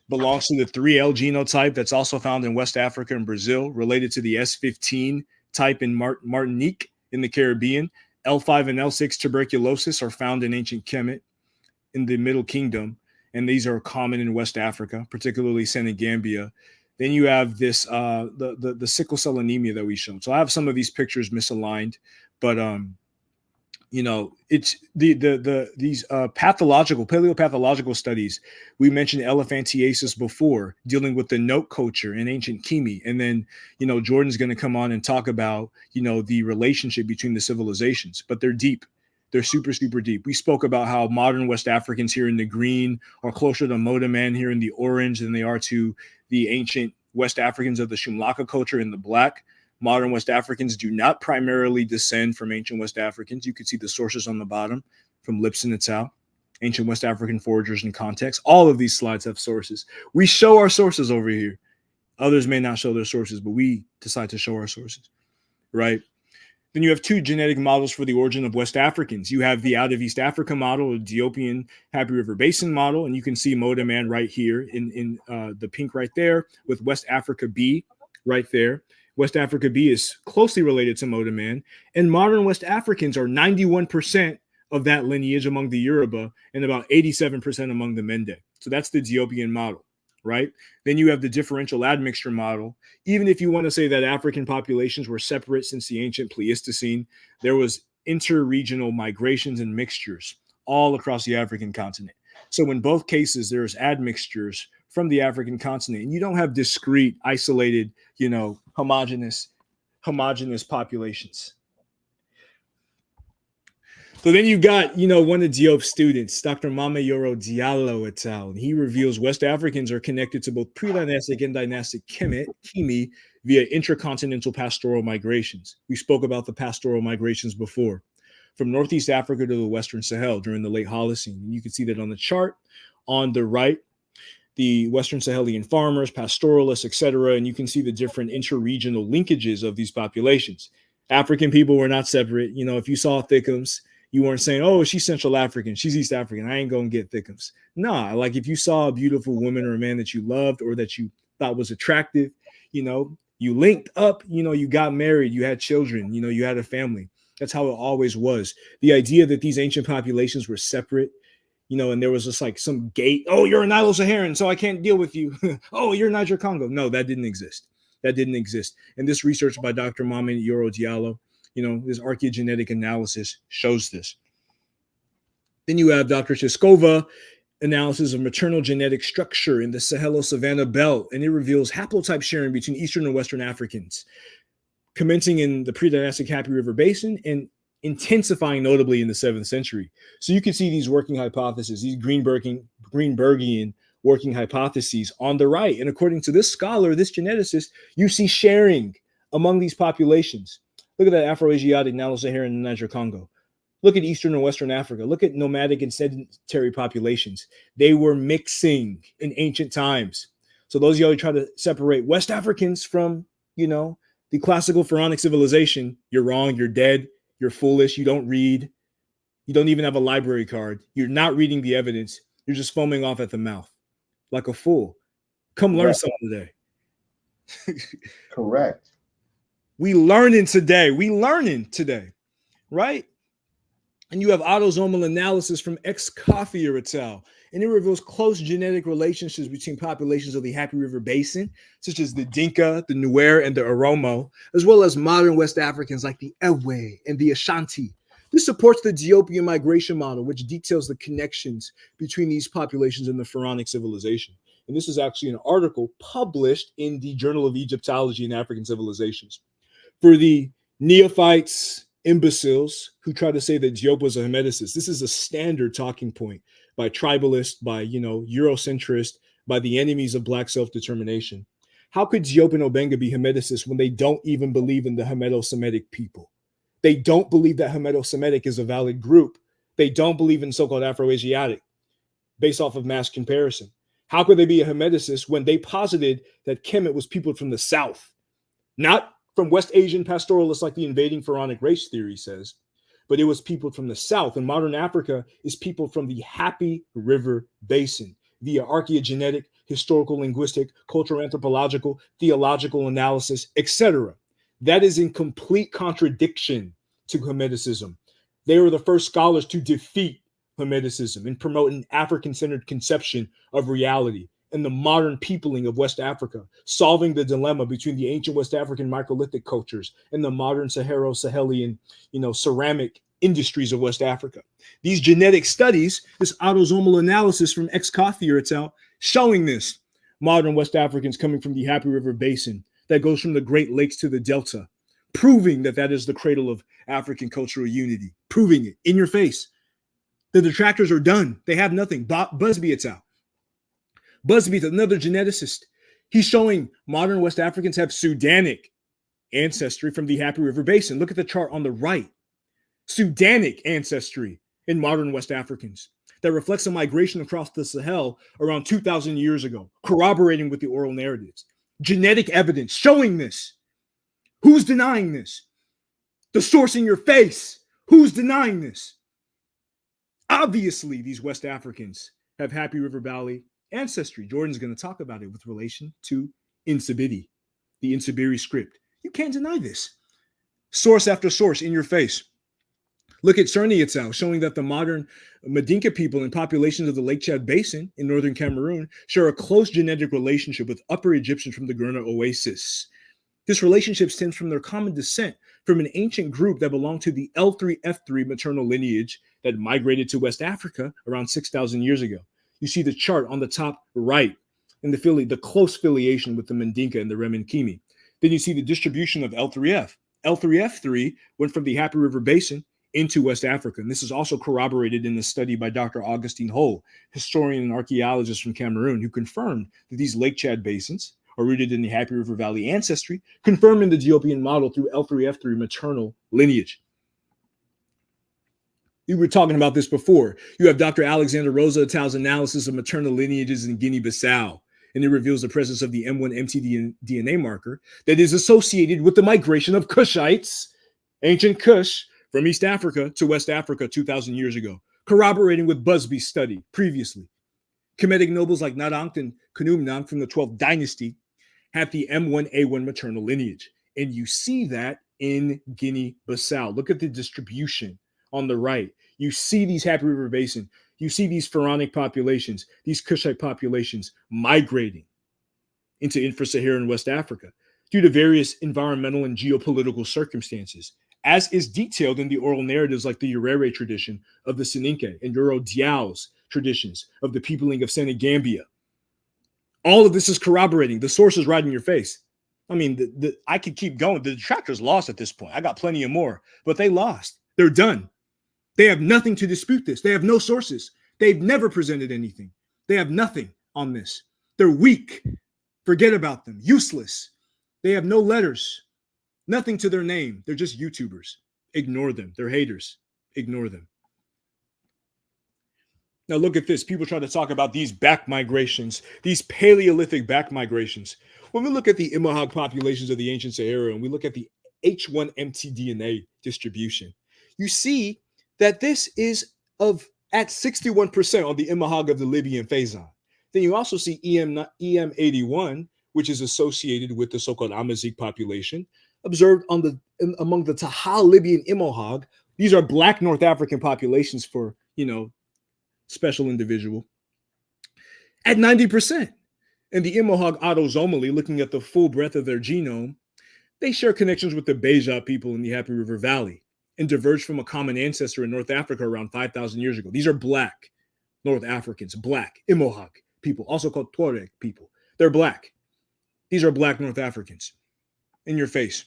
belongs to the 3L genotype that's also found in West Africa and Brazil, related to the S15 type in Martinique in the Caribbean. L5 and L6 tuberculosis are found in ancient Kemet in the Middle Kingdom, and these are common in West Africa, particularly Senegambia. Then you have this the sickle cell anemia that we showed. So I have some of these pictures misaligned, but it's these paleopathological studies. We mentioned elephantiasis before, dealing with the note culture in ancient Kemet, and then Jordan's going to come on and talk about the relationship between the civilizations, but they're deep. They're super, super deep. We spoke about how modern West Africans here in the green are closer to Modaman here in the orange than they are to the ancient West Africans of the Shumlaka culture in the black. Modern West Africans do not primarily descend from ancient West Africans. You can see the sources on the bottom from Lipson et al., Ancient West African Foragers and Context. All of these slides have sources. We show our sources over here. Others may not show their sources, but we decide to show our sources, right? Then you have two genetic models for the origin of West Africans. You have the out of East Africa model, the Ethiopian Happy River Basin model, and you can see Modaman right here in the pink right there, with West Africa B right there. West Africa B is closely related to Modaman, and modern West Africans are 91% of that lineage among the Yoruba and about 87% among the Mende. So that's the Diopian model, right? Then you have the differential admixture model. Even if you want to say that African populations were separate since the ancient Pleistocene, there was interregional migrations and mixtures all across the African continent. So in both cases, there's admixtures from the African continent, and you don't have discrete, isolated, homogeneous populations. So then you got, one of Diop's students, Dr. Mamayoro Diallo et al. And he reveals West Africans are connected to both pre-dynastic and dynastic Kemet via intracontinental pastoral migrations. We spoke about the pastoral migrations before, from Northeast Africa to the Western Sahel during the late Holocene. And you can see that on the chart on the right, the Western Sahelian farmers, pastoralists, etc. And you can see the different interregional linkages of these populations. African people were not separate. If you saw Thickums, you weren't saying, oh, she's Central African, she's East African, I ain't going to get Thickums. Nah, like if you saw a beautiful woman or a man that you loved or that you thought was attractive, you know, you linked up, you know, you got married, you had children, you know, you had a family. That's how it always was. The idea that these ancient populations were separate, you know, and there was just like some gate. Oh, you're a Nilo-Saharan, so I can't deal with you. Oh, you're Niger Congo. No, that didn't exist. That didn't exist. And this research by Dr. Mohamed Yoro Diallo, you know, this archaeogenetic analysis shows this. Then you have Dr. Cheskova analysis of maternal genetic structure in the Sahelo-Savannah belt, and it reveals haplotype sharing between Eastern and Western Africans, commencing in the pre-dynastic Happy River Basin and intensifying notably in the 7th century. So you can see these working hypotheses, these Greenbergian working hypotheses on the right. And according to this scholar, this geneticist, you see sharing among these populations. Look at that Afro-Asiatic, Nilo-Saharan, and Niger Congo. Look at Eastern and Western Africa. Look at nomadic and sedentary populations. They were mixing in ancient times. So those of y'all who try to separate West Africans from, you know, the classical pharaonic civilization, you're wrong, you're dead, you're foolish, you don't read, you don't even have a library card, you're not reading the evidence, you're just foaming off at the mouth like a fool. Come learn something today. Correct. We learning today, right? And you have autosomal analysis from Xhosa et al. And it reveals close genetic relationships between populations of the Happy River Basin, such as the Dinka, the Nuer, and the Oromo, as well as modern West Africans like the Ewe and the Ashanti. This supports the Diopian migration model, which details the connections between these populations and the pharaonic civilization. And this is actually an article published in the Journal of Egyptology and African Civilizations. For the neophytes, imbeciles who try to say that Diop was a Hermeticist, this is a standard talking point by tribalists, by, you know, Eurocentrists, by the enemies of Black self-determination. How could Diop and Obenga be Hermeticists when they don't even believe in the Hermeto-Semitic people? They don't believe that Hermeto-Semitic is a valid group. They don't believe in so-called Afro-Asiatic based off of mass comparison. How could they be a Hermeticist when they posited that Kemet was peopled from the south? Not from West Asian pastoralists like the invading pharaonic race theory says, but it was peopled from the south. And modern Africa is peopled from the Happy River Basin via archaeogenetic, historical, linguistic, cultural, anthropological, theological analysis, etc. That is in complete contradiction to Hermeticism. They were the first scholars to defeat Hermeticism and promote an African-centered conception of reality and the modern peopling of West Africa, solving the dilemma between the ancient West African microlithic cultures and the modern Saharo-Sahelian, you know, ceramic industries of West Africa. These genetic studies, this autosomal analysis from Xhosa et al., showing this. Modern West Africans coming from the Happy River Basin that goes from the Great Lakes to the Delta, proving that that is the cradle of African cultural unity, proving it in your face. The detractors are done. They have nothing. Busby et al. Busby, another geneticist, he's showing modern West Africans have Sudanic ancestry from the Happy River Basin. Look at the chart on the right. Sudanic ancestry in modern West Africans that reflects a migration across the Sahel around 2,000 years ago, corroborating with the oral narratives. Genetic evidence showing this. Who's denying this? The source in your face. Who's denying this? Obviously, these West Africans have Happy River Valley ancestry. Jordan's going to talk about it with relation to Nsibidi, the Nsibiri script. You can't deny this. Source after source in your face. Look at Cerny et al., showing that the modern Madinka people and populations of the Lake Chad Basin in northern Cameroon share a close genetic relationship with Upper Egyptians from the Gurna Oasis. This relationship stems from their common descent from an ancient group that belonged to the L3F3 maternal lineage that migrated to West Africa around 6,000 years ago. You see the chart on the top right in the close affiliation with the Mandinka and the Remenkimi. Then you see the distribution of L3F. L3F3 went from the Happy River Basin into West Africa. And this is also corroborated in the study by Dr. Augustine Hull, historian and archaeologist from Cameroon, who confirmed that these Lake Chad basins are rooted in the Happy River Valley ancestry, confirming the Diopian model through L3F3 maternal lineage. We were talking about this before. You have Dr. Alexander Rosa et al.'s analysis of maternal lineages in Guinea-Bissau, and it reveals the presence of the M1 MtDNA marker that is associated with the migration of Kushites, ancient Kush, from East Africa to West Africa 2,000 years ago, corroborating with Busby's study previously. Kemetic nobles like Nadankt and Kunumnank from the 12th dynasty have the M1A1 maternal lineage. And you see that in Guinea-Bissau. Look at the distribution on the right. You see these Happy River Basin. You see these pharaonic populations, these Kushite populations migrating into infra-Saharan West Africa due to various environmental and geopolitical circumstances, as is detailed in the oral narratives like the Urere tradition of the Soninke and Euro Diao's traditions of the peopling of Senegambia. All of this is corroborating. The source is right in your face. I mean, I could keep going. The detractors lost at this point. I got plenty of more, but they lost. They're done. They have nothing to dispute this. They have no sources. They've never presented anything. They have nothing on this. They're weak. Forget about them. Useless. They have no letters. Nothing to their name. They're just YouTubers. Ignore them. They're haters. Ignore them. Now look at this. People try to talk about these back migrations, these Paleolithic back migrations. When we look at the Imahag populations of the ancient Sahara and we look at the H1 MtDNA distribution, you see that this is at 61% on the Imahag of the Libyan Faison. Then you also see Em81, which is associated with the so-called Amazigh population, observed among the Tahal Libyan Imahag. These are Black North African populations for, special individual, at 90%. And the Imahag autosomally, looking at the full breadth of their genome, they share connections with the Beja people in the Happy River Valley and diverged from a common ancestor in North Africa around 5,000 years ago. These are Black North Africans, Black Imahag people, also called Tuareg people. They're Black. These are Black North Africans. In your face.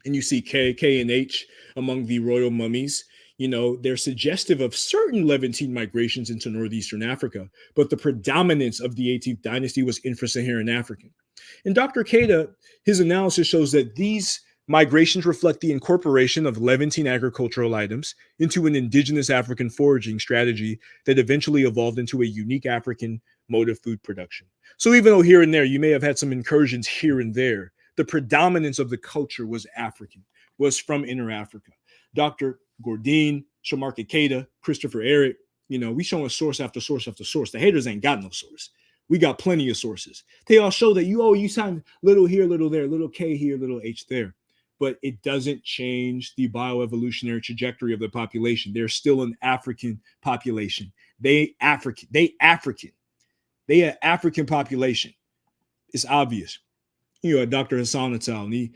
And you see K, and H among the royal mummies. They're suggestive of certain Levantine migrations into northeastern Africa, but the predominance of the 18th dynasty was infra-Saharan African. And Dr. Keita, his analysis shows that these migrations reflect the incorporation of Levantine agricultural items into an indigenous African foraging strategy that eventually evolved into a unique African mode of food production. So even though here and there you may have had some incursions here and there, the predominance of the culture was African, was from Inner Africa. Dr. Gordin, Shamarka Keita, Christopher Eric, we showing source after source after source. The haters ain't got no source. We got plenty of sources. They all show that you sound little here, little there, little K here, little H there. But it doesn't change the bioevolutionary trajectory of the population. They're still an African population. They are African population. It's obvious. Dr. Hassan Atal, and he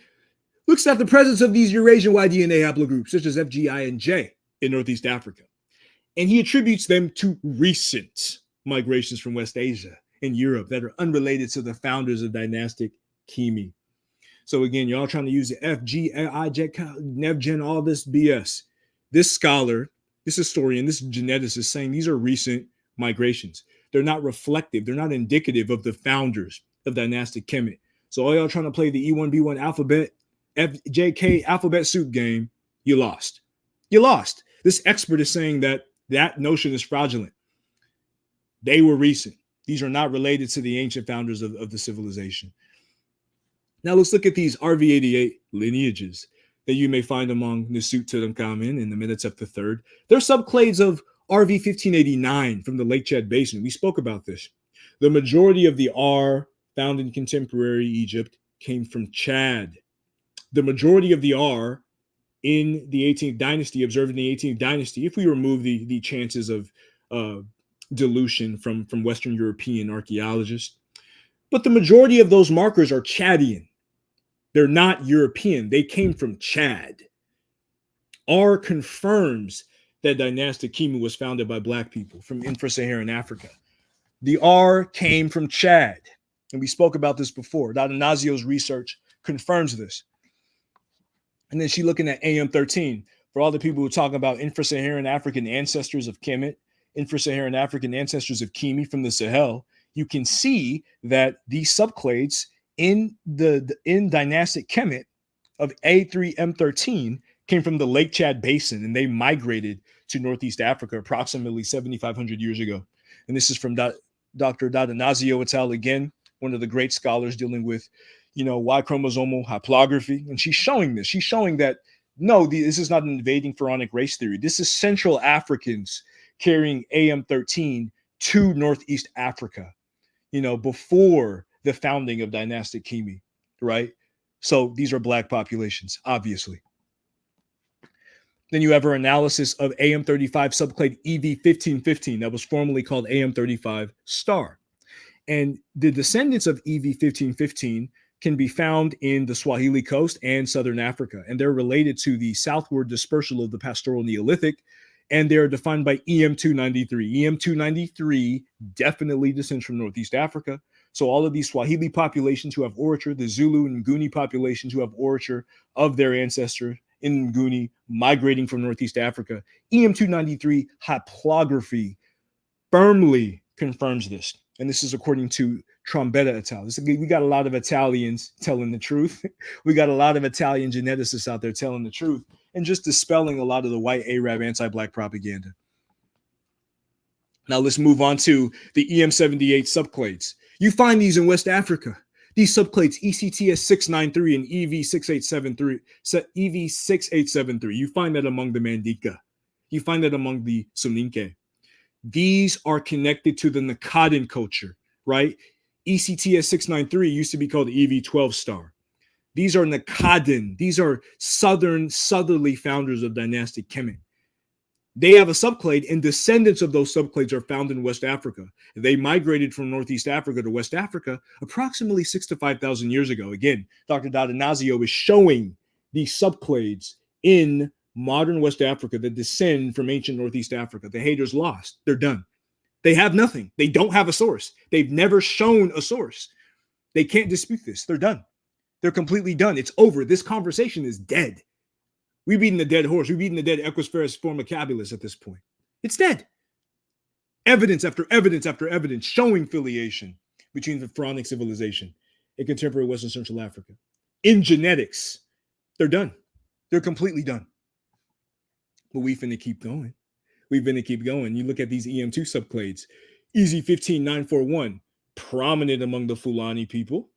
looks at the presence of these Eurasian YDNA haplogroups, such as F, G, I, and J in Northeast Africa. And he attributes them to recent migrations from West Asia and Europe that are unrelated to the founders of dynastic Kemet. So again, y'all trying to use the F, G, I, J, NevGen, all this BS. This scholar, this historian, this geneticist is saying these are recent migrations. They're not reflective. They're not indicative of the founders of dynastic Kemet. So all y'all trying to play the E1B1 alphabet, FJK alphabet soup game, you lost. You lost. This expert is saying that notion is fraudulent. They were recent. These are not related to the ancient founders of the civilization. Now let's look at these RV88 lineages that you may find among Nasut Tutankhamun and the Amenhotep III. They're subclades of RV1589 from the Lake Chad Basin. We spoke about this. The majority of the R found in contemporary Egypt came from Chad. The majority of the R in the 18th dynasty, observed in the 18th dynasty, if we remove the chances of dilution from Western European archaeologists. But the majority of those markers are Chadian. They're not European. They came from Chad. R confirms that dynastic Kemet was founded by Black people from infra-Saharan Africa. The R came from Chad. And we spoke about this before. Dr. Nazio's research confirms this. And then she's looking at AM13 for all the people who talk about infra-Saharan African ancestors of Kemet, infra-Saharan African ancestors of Kemet from the Sahel. You can see that these subclades in dynastic Kemet of A3M13 came from the Lake Chad Basin, and they migrated to Northeast Africa approximately 7,500 years ago. And this is from Dr. Dadanazio Atal, again, one of the great scholars dealing with, Y chromosomal haplography. And she's showing this. She's showing that, no, this is not an invading pharaonic race theory. This is Central Africans carrying AM13 to Northeast Africa, before the founding of dynastic Kemet, right? So these are black populations, obviously. Then you have our analysis of Em35 subclade EV1515 that was formerly called Em35 star. And the descendants of EV1515 can be found in the Swahili coast and southern Africa. And they're related to the southward dispersal of the pastoral Neolithic. And they're defined by Em293. Em293 definitely descends from Northeast Africa. So all of these Swahili populations who have orature, the Zulu and Nguni populations who have orature of their ancestors in Nguni migrating from Northeast Africa, Em293 haplography firmly confirms this. And this is according to Trombetta et al. We got a lot of Italians telling the truth. We got a lot of Italian geneticists out there telling the truth and just dispelling a lot of the white Arab anti-black propaganda. Now let's move on to the EM78 subclades. You find these in West Africa. These subclades, ECTS693 and EV6873, you find that among the Mandinka. You find that among the Soninke. These are connected to the Nakadan culture, right? ECTS693 used to be called EV12 star. These are Nakadan. These are southerly founders of dynastic Kemet. They have a subclade, and descendants of those subclades are found in West Africa. They migrated from Northeast Africa to West Africa approximately 6,000 to 5,000 years ago. Again, Dr. Dadanazio is showing these subclades in modern West Africa that descend from ancient Northeast Africa. The haters lost. They're done. They have nothing. They don't have a source. They've never shown a source. They can't dispute this. They're done. They're completely done. It's over. This conversation is dead. We've beaten the dead horse. We've beaten the dead Equus formicabilis at this point. It's dead. Evidence after evidence after evidence showing filiation between the pharaonic civilization and contemporary Western Central Africa. In genetics, they're done. They're completely done. But we finna keep going. We're going to keep going. You look at these EM2 subclades. EZ15941, prominent among the Fulani people.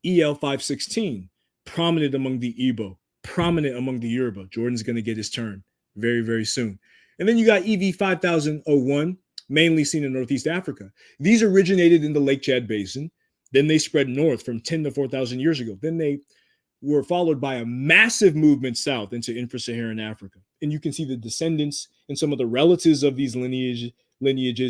EL516, prominent among the Igbo, prominent among the Yoruba. Jordan's going to get his turn very, very soon. And then you got EV5001, mainly seen in Northeast Africa. These originated in the Lake Chad Basin. Then they spread north from 10 to 4,000 years ago. Then they were followed by a massive movement south into infra-Saharan Africa. And you can see the descendants and some of the relatives of these lineages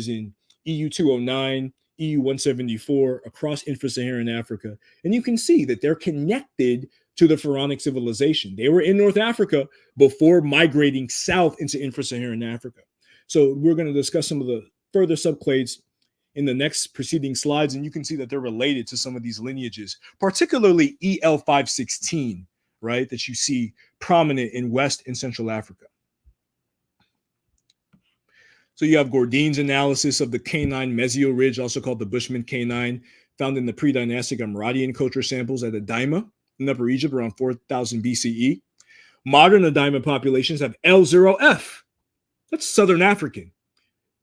in EU209, EU174 across infra-Saharan Africa. And you can see that they're connected to the pharaonic civilization. They were in North Africa before migrating south into infra-Saharan Africa. So we're going to discuss some of the further subclades in the next preceding slides, and you can see that they're related to some of these lineages, particularly EL516, right, that you see prominent in West and Central Africa. So you have Gordin's analysis of the canine Mesio Ridge, also called the Bushman canine, found in the pre-dynastic Amradian culture samples at Adaima in Upper Egypt around 4000 BCE. Modern Adaima populations have L0F. That's Southern African.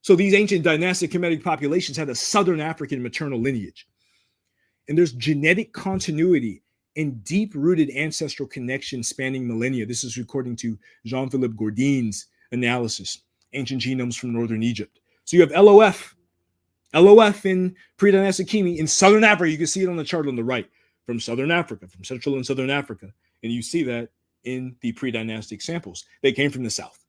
So these ancient dynastic Kemetic populations had a Southern African maternal lineage. And there's genetic continuity and deep-rooted ancestral connection spanning millennia. This is according to Jean-Philippe Gordin's analysis, ancient genomes from Northern Egypt. So you have LOF in pre-dynastic Kemet in Southern Africa. You can see it on the chart on the right, from Southern Africa, from Central and Southern Africa. And you see that in the pre-dynastic samples. They came from the South.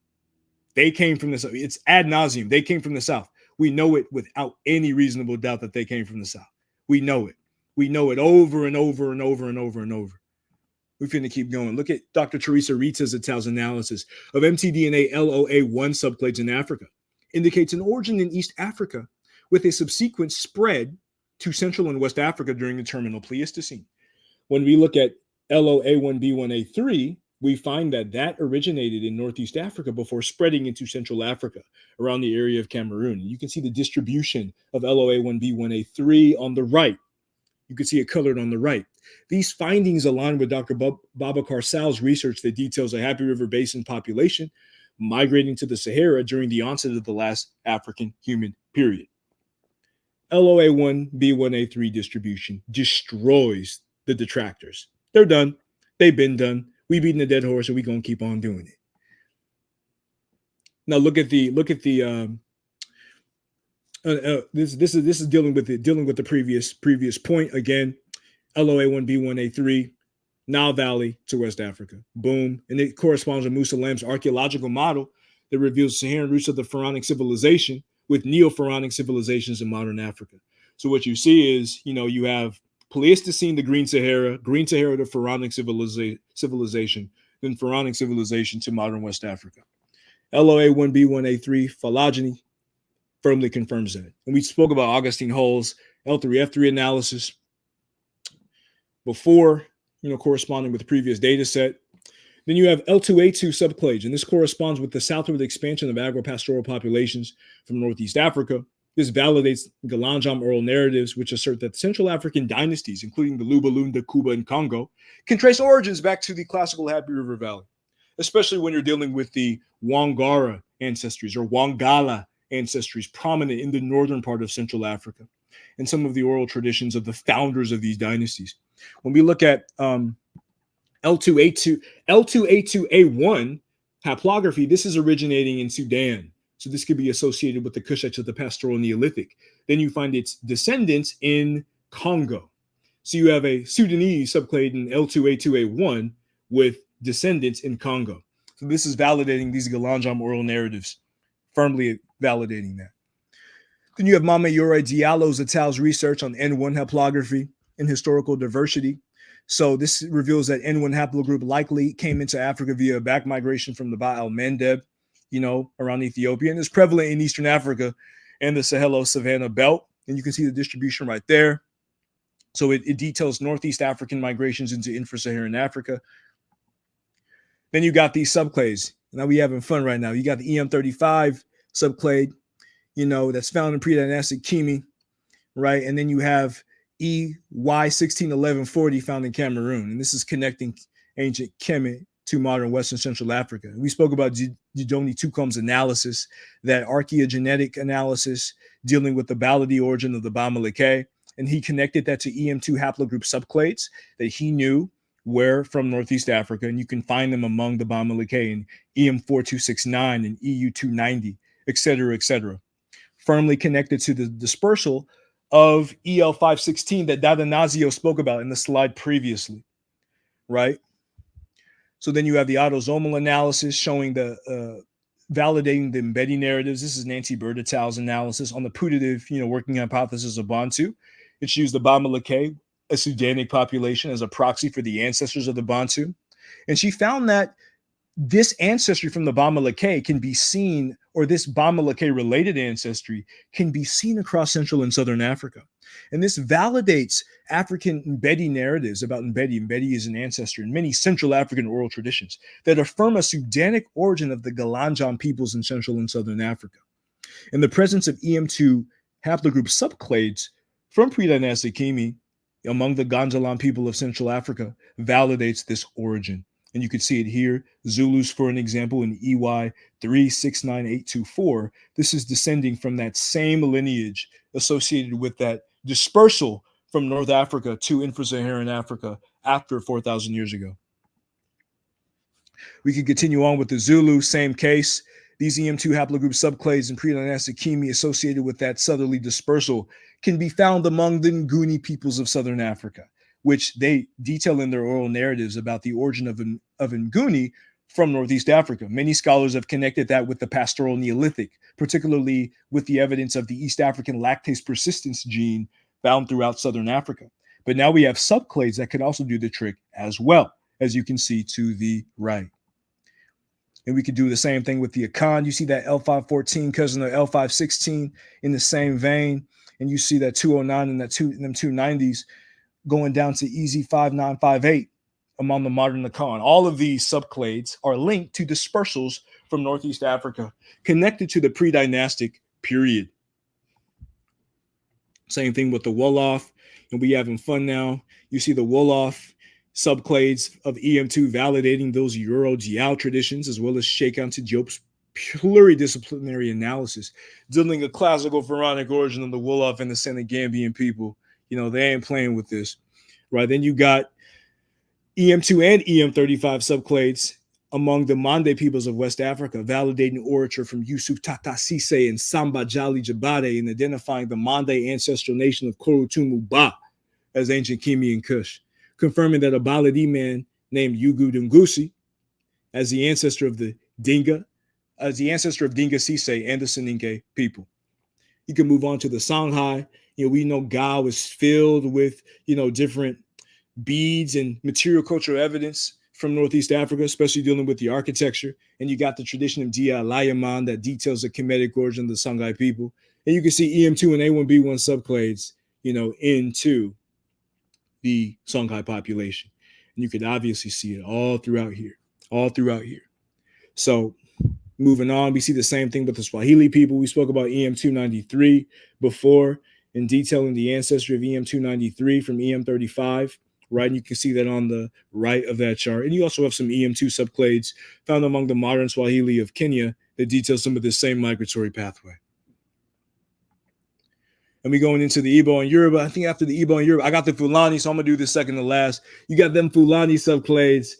They came from the South. It's ad nauseum. They came from the South. We know it without any reasonable doubt that they came from the South. We know it. We know it over and over and over and over and over. We're going to keep going. Look at Dr. Teresa Rita's et al.'s analysis of MtDNA LOA1 subclades in Africa. Indicates an origin in East Africa with a subsequent spread to Central and West Africa during the terminal Pleistocene. When we look at LOA1B1A3, we find that that originated in Northeast Africa before spreading into Central Africa around the area of Cameroon. You can see the distribution of LOA1B1A3 on the right. You can see it colored on the right. These findings align with Dr. Babacar Sal's research that details a Happy River Basin population migrating to the Sahara during the onset of the last African human period. LOA1B1A3 distribution destroys the detractors. They're done. They've been done. We've beaten the dead horse, and we're gonna keep on doing it. Now look at the This is dealing with the previous point again. LOA1B1A3, Nile Valley to West Africa. Boom. And it corresponds with Musa Lam's archaeological model that reveals Saharan roots of the pharaonic civilization with neo-pharaonic civilizations in modern Africa. So what you see is, you have Pleistocene, the Green Sahara to pharaonic civilization, then pharaonic civilization to modern West Africa. LOA1B1A3 phylogeny firmly confirms that. And we spoke about Augustine Hull's L3F3 analysis before, corresponding with the previous data set. Then you have L2A2 subclades, and this corresponds with the southward expansion of agro-pastoral populations from Northeast Africa. This validates Galanjam oral narratives, which assert that Central African dynasties, including the Luba, Lunda, Kuba, and Congo, can trace origins back to the classical Happy River Valley, especially when you're dealing with the Wangara ancestries or Wangala ancestries prominent in the northern part of Central Africa and some of the oral traditions of the founders of these dynasties. When we look at L2A2A1 haplography, this is originating in Sudan. So this could be associated with the Kushites of the pastoral Neolithic. Then you find its descendants in Congo. So you have a Sudanese subclade in L2A2A1 with descendants in Congo. So this is validating these Galanjam oral narratives, firmly validating that. Then you have Mama Yori Diallo Zatal's research on N1 haplography and historical diversity. So this reveals that N1 haplogroup likely came into Africa via back migration from the Baal Mendeb, around Ethiopia, and is prevalent in Eastern Africa and the Sahelo-Savannah belt. And you can see the distribution right there. So it details Northeast African migrations into infra-Saharan Africa. Then you got these subclades. Now we having fun right now. You got the Em35 subclade, that's found in pre-dynastic Kemi, right? And then you have EY161140 found in Cameroon. And this is connecting ancient Kemet to modern Western Central Africa. We spoke about Didoni Tukom's analysis, that archaeogenetic analysis dealing with the Baladi origin of the Bamileke, and he connected that to Em2 haplogroup subclades that he knew were from Northeast Africa, and you can find them among the Bamileke in Em4269 and EU290, et cetera, firmly connected to the dispersal of EL516 that Dadanazio spoke about in the slide previously, right? So then you have the autosomal analysis showing the validating the embedding narratives. This is Nancy Bertatal's analysis on the putative, working hypothesis of Bantu. It's used the Bamileke, a Sudanic population, as a proxy for the ancestors of the Bantu. And she found that this ancestry from the Bamileke can be seen, or this Bamileke related ancestry can be seen across Central and Southern Africa. And this validates African Mbedi narratives about Mbedi. Mbedi is an ancestor in many Central African oral traditions that affirm a Sudanic origin of the Galanjam peoples in Central and Southern Africa. And the presence of Em2 haplogroup subclades from pre-dynastic Kemi among the Ganjalam people of Central Africa validates this origin. And you can see it here. Zulus, for an example, in EY 369824. This is descending from that same lineage associated with that dispersal from North Africa to infra-Saharan Africa after 4,000 years ago. We can continue on with the Zulu, same case. These Em2 haplogroup subclades in pre-dynastic Kemi associated with that southerly dispersal can be found among the Nguni peoples of Southern Africa, which they detail in their oral narratives about the origin of Nguni from Northeast Africa. Many scholars have connected that with the pastoral Neolithic, particularly with the evidence of the East African lactase persistence gene found throughout Southern Africa. But now we have subclades that can also do the trick as well, as you can see to the right. And we could do the same thing with the Akan. You see that L514 cousin of L516 in the same vein. And you see that 209 and them 290s going down to EZ5958 among the modern Akan. All of these subclades are linked to dispersals from Northeast Africa, connected to the pre-dynastic period. Same thing with the Wollof, and we having fun now. You see the Wollof subclades of Em2 validating those Euro-Diao traditions, as well as Sheikhan to Diop's pluridisciplinary analysis, dealing a classical pharaonic origin of the Wollof and the Senegambian people. They ain't playing with this, right? Then you got Em2 and Em35 subclades among the Mande peoples of West Africa, validating orature from Yusuf Tata Sise and Samba Jali Jabade in identifying the Mande ancestral nation of Korotumu Ba as ancient Kimi and Kush, confirming that a Baladi man named Yugu Dungusi as the ancestor of the Dinga Sise and the Soninke people. You can move on to the Songhai. We know Ga was filled with, different beads and material cultural evidence from Northeast Africa, especially dealing with the architecture. And you got the tradition of Dia Layaman that details the Kemetic origin of the Songhai people. And you can see Em2 and A1B1 subclades, into the Songhai population. And you could obviously see it all throughout here. So moving on, we see the same thing with the Swahili people. We spoke about Em293 before in detailing the ancestry of Em293 from Em35, right? And you can see that on the right of that chart. And you also have some Em2 subclades found among the modern Swahili of Kenya that detail some of the same migratory pathway. And we going into the Igbo and Yoruba. I think after the Igbo and Yoruba, I got the Fulani, so I'm going to do this second to last. You got them Fulani subclades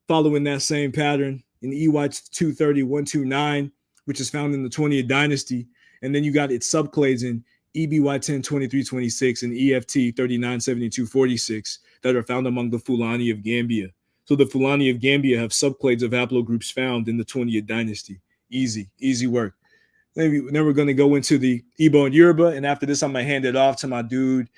following that same pattern in EY 230-129, which is found in the 20th dynasty. And then you got its subclades in EBY 1023-26 and EFT 3972-46 that are found among the Fulani of Gambia. So the Fulani of Gambia have subclades of haplogroups found in the 20th dynasty. Easy work. Then we're going to go into the Igbo and Yoruba. And after this, I'm going to hand it off to my dude,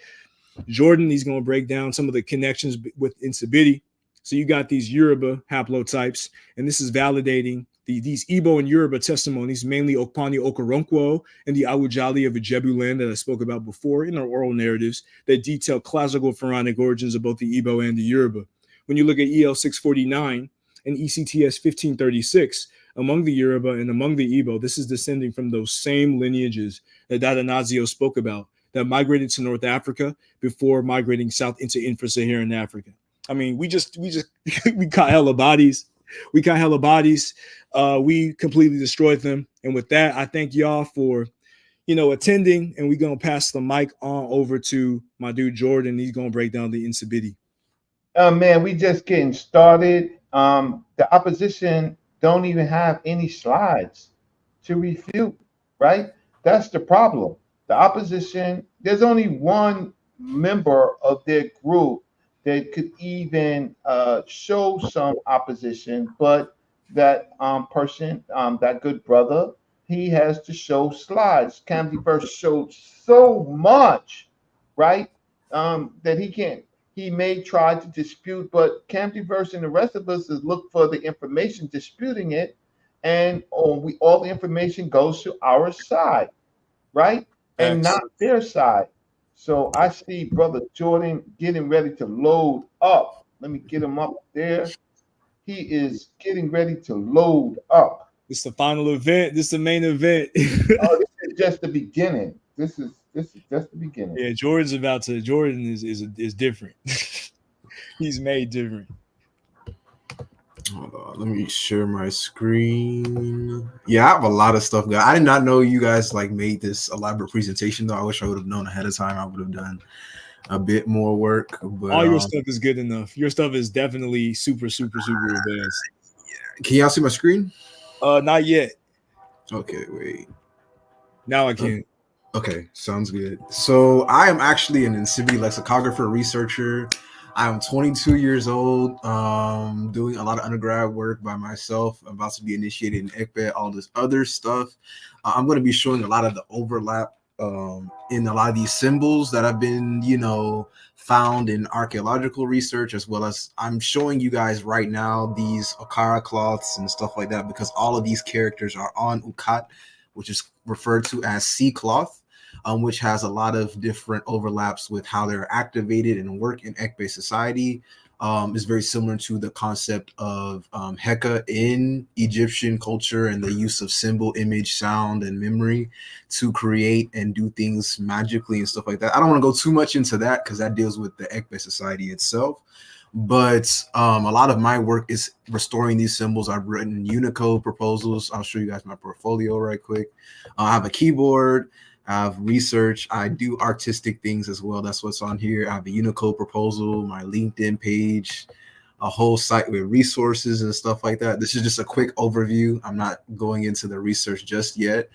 Jordan. He's going to break down some of the connections with Nsibidi. So you got these Yoruba haplotypes, and this is validating these Igbo and Yoruba testimonies, mainly Okpani Okoronkwo and the Awujali of Ijebu land that I spoke about before in our oral narratives that detail classical pharaonic origins of both the Igbo and the Yoruba. When you look at EL 649 and ECTS 1536, among the Yoruba and among the Igbo, this is descending from those same lineages that Dadanazio spoke about that migrated to North Africa before migrating south into infra-Saharan Africa. I mean, we caught hella bodies. We completely destroyed them. And with that, I thank y'all for, attending. And we're going to pass the mic on over to my dude, Jordan. He's going to break down the Nsibidi. Man, we just getting started. The opposition don't even have any slides to refute, right? That's the problem. The opposition, there's only one member of their group that could even show some opposition, but that person, that good brother, he has to show slides. Camden first showed so much, right, that he can't. He may try to dispute, but Camden Verse and the rest of us is look for the information disputing it, and all the information goes to our side, right, and not their side. So I see Brother Jordan getting ready to load up. Let me get him up there. He is getting ready to load up. This is the final event. This is the main event. Oh, this is just the beginning. This is just the beginning. Yeah, Jordan is different. He's made different. Hold on, let me share my screen. Yeah, I have a lot of stuff, guys. I did not know you guys made this elaborate presentation, though. I wish I would have known ahead of time. I would have done a bit more work. But all your stuff is good enough. Your stuff is definitely super advanced. Yeah. Can y'all see my screen? Not yet. Okay, wait. Now I can. Okay, sounds good. So I am actually an Nsibidi lexicographer researcher. I am 22 years old, doing a lot of undergrad work by myself. I'm about to be initiated in ECBE, all this other stuff. I'm going to be showing a lot of the overlap in a lot of these symbols that have been, found in archaeological research, as well as I'm showing you guys right now these Ukara cloths and stuff like that, because all of these characters are on Ukat, which is referred to as sea cloth. Which has a lot of different overlaps with how they're activated and work in ECBE society. Is very similar to the concept of Heka in Egyptian culture and the use of symbol, image, sound, and memory to create and do things magically and stuff like that. I don't want to go too much into that because that deals with the ECBE society itself. But a lot of my work is restoring these symbols. I've written Unicode proposals. I'll show you guys my portfolio right quick. I have a keyboard. I have research. I do artistic things as well. That's what's on here. I have a Unicode proposal, my LinkedIn page. a whole site with resources and stuff like that. This is just a quick overview. I'm not going into the research just yet.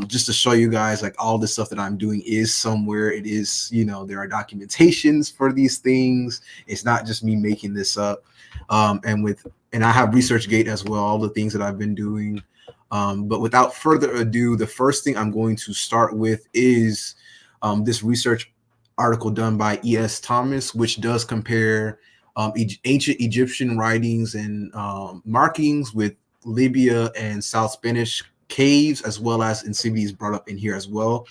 Just to show you guys like all the stuff that I'm doing is somewhere. It is, you know, there are documentations for these things. It's not just me making this up. And I have ResearchGate as well, all the things that I've been doing. But without further ado, the first thing I'm going to start with is this research article done by E.S. Thomas, which does compare ancient Egyptian writings and markings with Libya and South Spanish caves, as well as incivities brought up in here as well.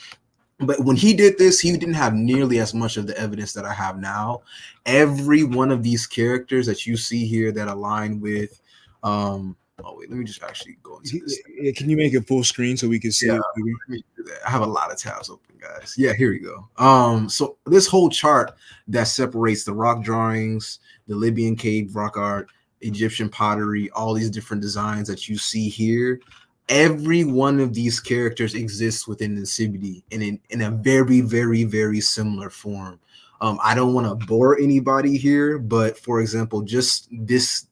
But when he did this, he didn't have nearly as much of the evidence that I have now. Every one of these characters that you see here that align with, oh wait, let me just actually go into this. Yeah, can you make it full screen so we can see? Yeah, it? let me do that. I have a lot of tabs open, guys. Yeah, here we go. So this whole chart that separates the rock drawings, the Libyan cave rock art, Egyptian pottery, all these different designs that you see here, every one of these characters exists within Nsibidi in a very, very, very similar form. I don't want to bore anybody here, but for example, just this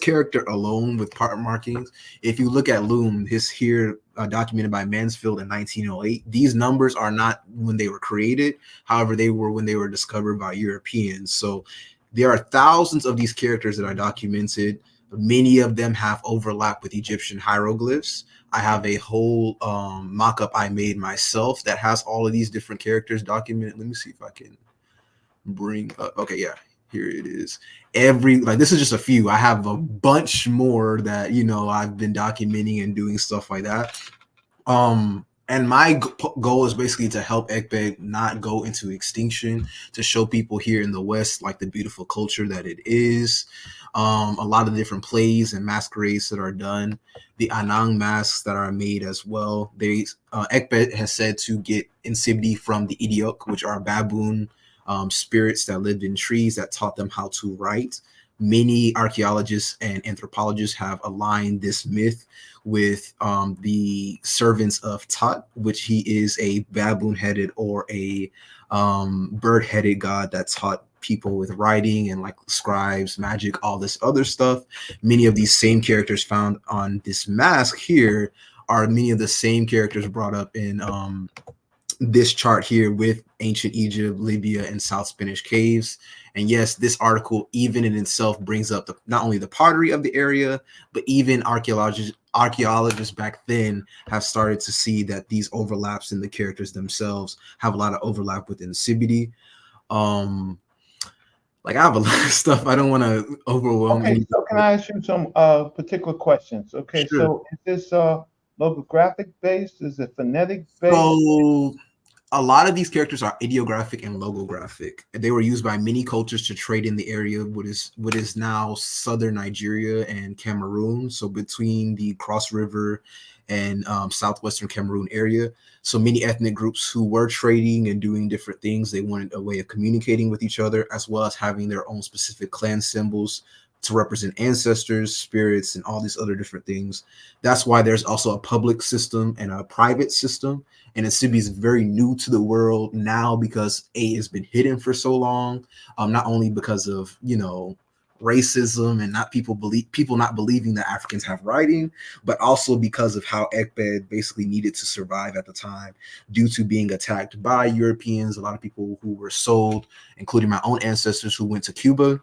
character alone with part markings, if you look at Loom, his here documented by Mansfield in 1908, these numbers are not when they were created. However, they were when they were discovered by Europeans. So there are thousands of these characters that are documented. Many of them have overlap with Egyptian hieroglyphs. I have a whole mock-up I made myself that has all of these different characters documented. Let me see if I can bring up. Okay, yeah, here it is. This is just a few. I have a bunch more that, you know, I've been documenting and doing stuff like that. And my goal is basically to help Ekpe not go into extinction, to show people here in the West like the beautiful culture that it is. A lot of different plays and masquerades that are done, the Anang masks that are made as well. Ekpe has said to get Nsibidi from the Diop, which are baboon spirits that lived in trees that taught them how to write. Many archaeologists and anthropologists have aligned this myth with the servants of Tot, which he is a baboon-headed or a bird-headed god that taught people with writing and like scribes, magic, all this other stuff. Many of these same characters found on this mask here are many of the same characters brought up in this chart here with ancient Egypt, Libya, and South Spanish caves. And yes, this article even in itself brings up not only the pottery of the area, but even archaeologists back then have started to see that these overlaps in the characters themselves have a lot of overlap within Nsibidi. Like I have a lot of stuff. I don't want to overwhelm. Okay, so can I ask you some particular questions? Okay, sure. So is this logographic based? Is it phonetic based? So a lot of these characters are ideographic and logographic. They were used by many cultures to trade in the area, what is now southern Nigeria and Cameroon. So between the Cross River and southwestern Cameroon area. So many ethnic groups who were trading and doing different things, they wanted a way of communicating with each other, as well as having their own specific clan symbols to represent ancestors, spirits, and all these other different things. That's why there's also a public system and a private system. And Nsibidi is very new to the world now because A, has been hidden for so long, not only because of, you know, racism and people not believing that Africans have writing, but also because of how Ekpe basically needed to survive at the time due to being attacked by Europeans. A lot of people who were sold, including my own ancestors who went to Cuba,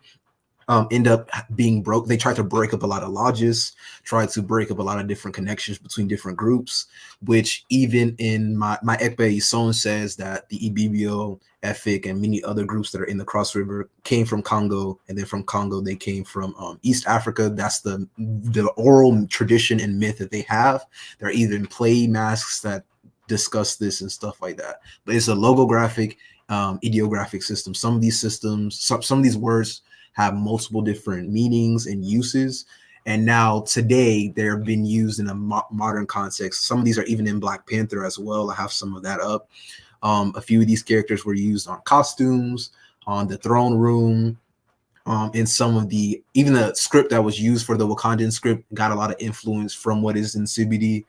end up being broke. They tried to break up a lot of lodges, tried to break up a lot of different connections between different groups, which even in my Ekpe Son says that the Ibibio, Efik, and many other groups that are in the Cross River came from Congo, and then from Congo they came from East Africa. That's the oral tradition and myth that they have. There are even play masks that discuss this and stuff like that. But it's a logographic, ideographic system. Some of these systems, some of these words have multiple different meanings and uses. And now today they're been used in a modern context. Some of these are even in Black Panther as well. I have some of that up. A few of these characters were used on costumes, on the throne room, in some of even the script that was used for the Wakandan script got a lot of influence from what is in Nsibidi.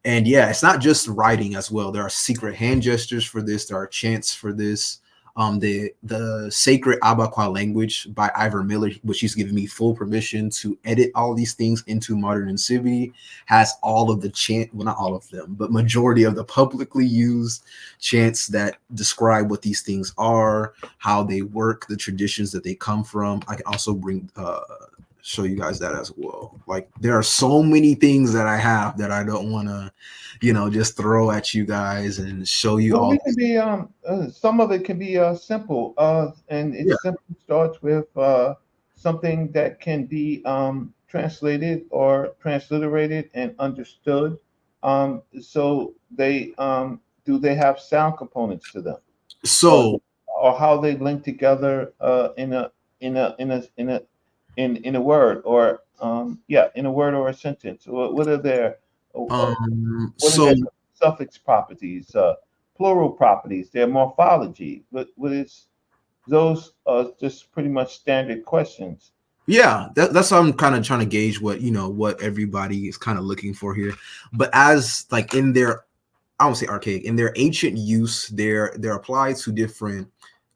And yeah, it's not just writing as well. There are secret hand gestures for this. There are chants for this. The sacred Abakwa language by Ivor Miller, which he's given me full permission to edit all these things into modern Nsibidi, has all of the chant, well, not all of them, but majority of the publicly used chants that describe what these things are, how they work, the traditions that they come from. I can also bring show you guys that as well. Like, there are so many things that I have that I don't want to, just throw at you guys and show you Well, all. we can be some of it can be simple, and it simply starts with something that can be translated or transliterated and understood. So they do they have sound components to them? So, or how they link together in a word, or in a word or a sentence. What are their so suffix properties, plural properties, their morphology? What is those are just pretty much standard questions. yeah, that's how I'm kind of trying to gauge what everybody is kind of looking for here. But as like in their, I won't say archaic, in their ancient use, they're applied to different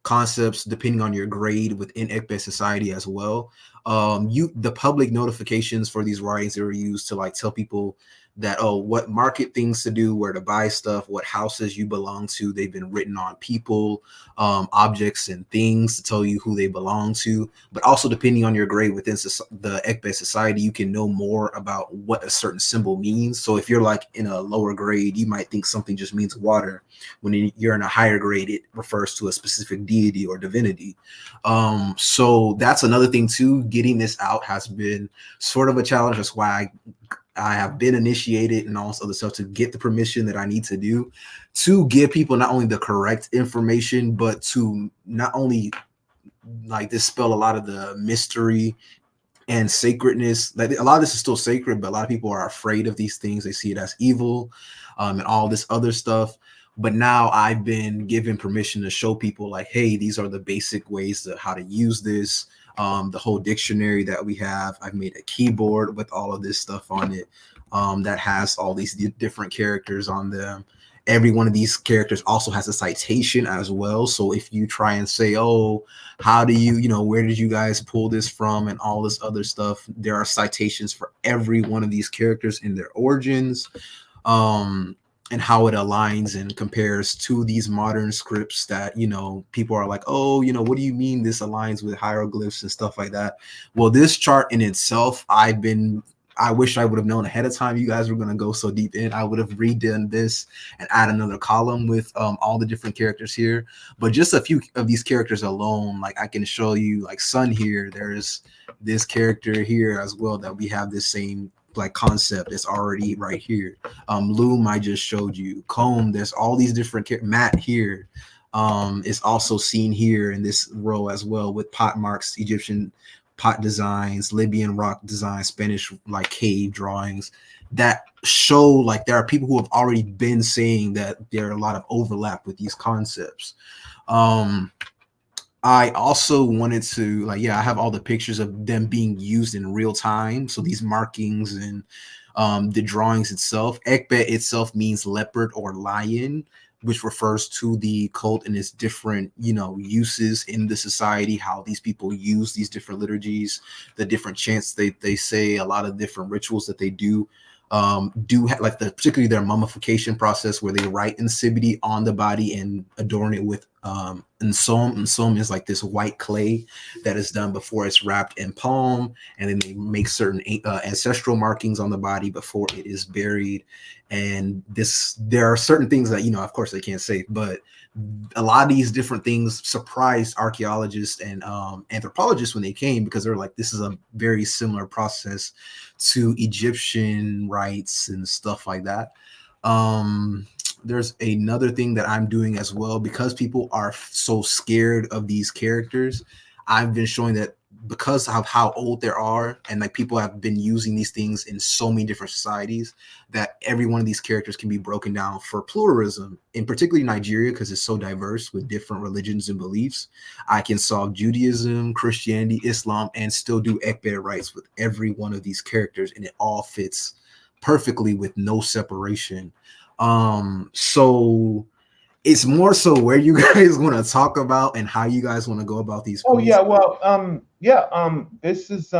concepts depending on your grade within Ekbe society as well. The public notifications for these writings, they were used to like tell people that, oh, what market things to do, where to buy stuff, what houses you belong to. They've been written on people, objects and things to tell you who they belong to. But also depending on your grade within the Ekbe society, you can know more about what a certain symbol means. So if you're like in a lower grade, you might think something just means water. When you're in a higher grade, it refers to a specific deity or divinity. So that's another thing too. Getting this out has been sort of a challenge. That's why I have been initiated and all this other stuff to get the permission that I need to do to give people not only the correct information, but to not only like dispel a lot of the mystery and sacredness. Like, a lot of this is still sacred, but a lot of people are afraid of these things. They see it as evil, and all this other stuff. But now I've been given permission to show people like, hey, these are the basic ways to how to use this. The whole dictionary that we have, I've made a keyboard with all of this stuff on it, that has all these different characters on them. Every one of these characters also has a citation as well. So if you try and say, oh, how do where did you guys pull this from and all this other stuff, there are citations for every one of these characters in their origins, and how it aligns and compares to these modern scripts that, people are like, oh, what do you mean this aligns with hieroglyphs and stuff like that? Well, this chart in itself, I wish I would have known ahead of time you guys were going to go so deep in. I would have redone this and add another column with all the different characters here. But just a few of these characters alone, like I can show you, like Sun here, there's this character here as well that we have this same like concept that's already right here. Loom, I just showed you. Comb, there's all these different Matt here is also seen here in this row as well, with pot marks, Egyptian pot designs, Libyan rock designs, Spanish like cave drawings that show like there are people who have already been saying that there are a lot of overlap with these concepts. I also wanted to I have all the pictures of them being used in real time. So these markings and the drawings itself. Ekbe itself means leopard or lion, which refers to the cult and its different, uses in the society, how these people use these different liturgies, the different chants they say, a lot of different rituals that they do like particularly their mummification process where they write Nsibidi on the body and adorn it with nsom. Nsom is like this white clay that is done before it's wrapped in palm, and then they make certain ancestral markings on the body before it is buried. And there are certain things that of course they can't say, but a lot of these different things surprised archaeologists and anthropologists when they came, because they're like, this is a very similar process to Egyptian rites and stuff like that. There's another thing that I'm doing as well, because people are so scared of these characters. I've been showing that because of how old they are, and like people have been using these things in so many different societies, that every one of these characters can be broken down for pluralism, in particularly Nigeria, because it's so diverse with different religions and beliefs. I can solve Judaism, Christianity, Islam, and still do Ekbe rites with every one of these characters, and it all fits perfectly with no separation. So It's more so where you guys want to talk about and how you guys want to go about these Oh points. yeah, well, this is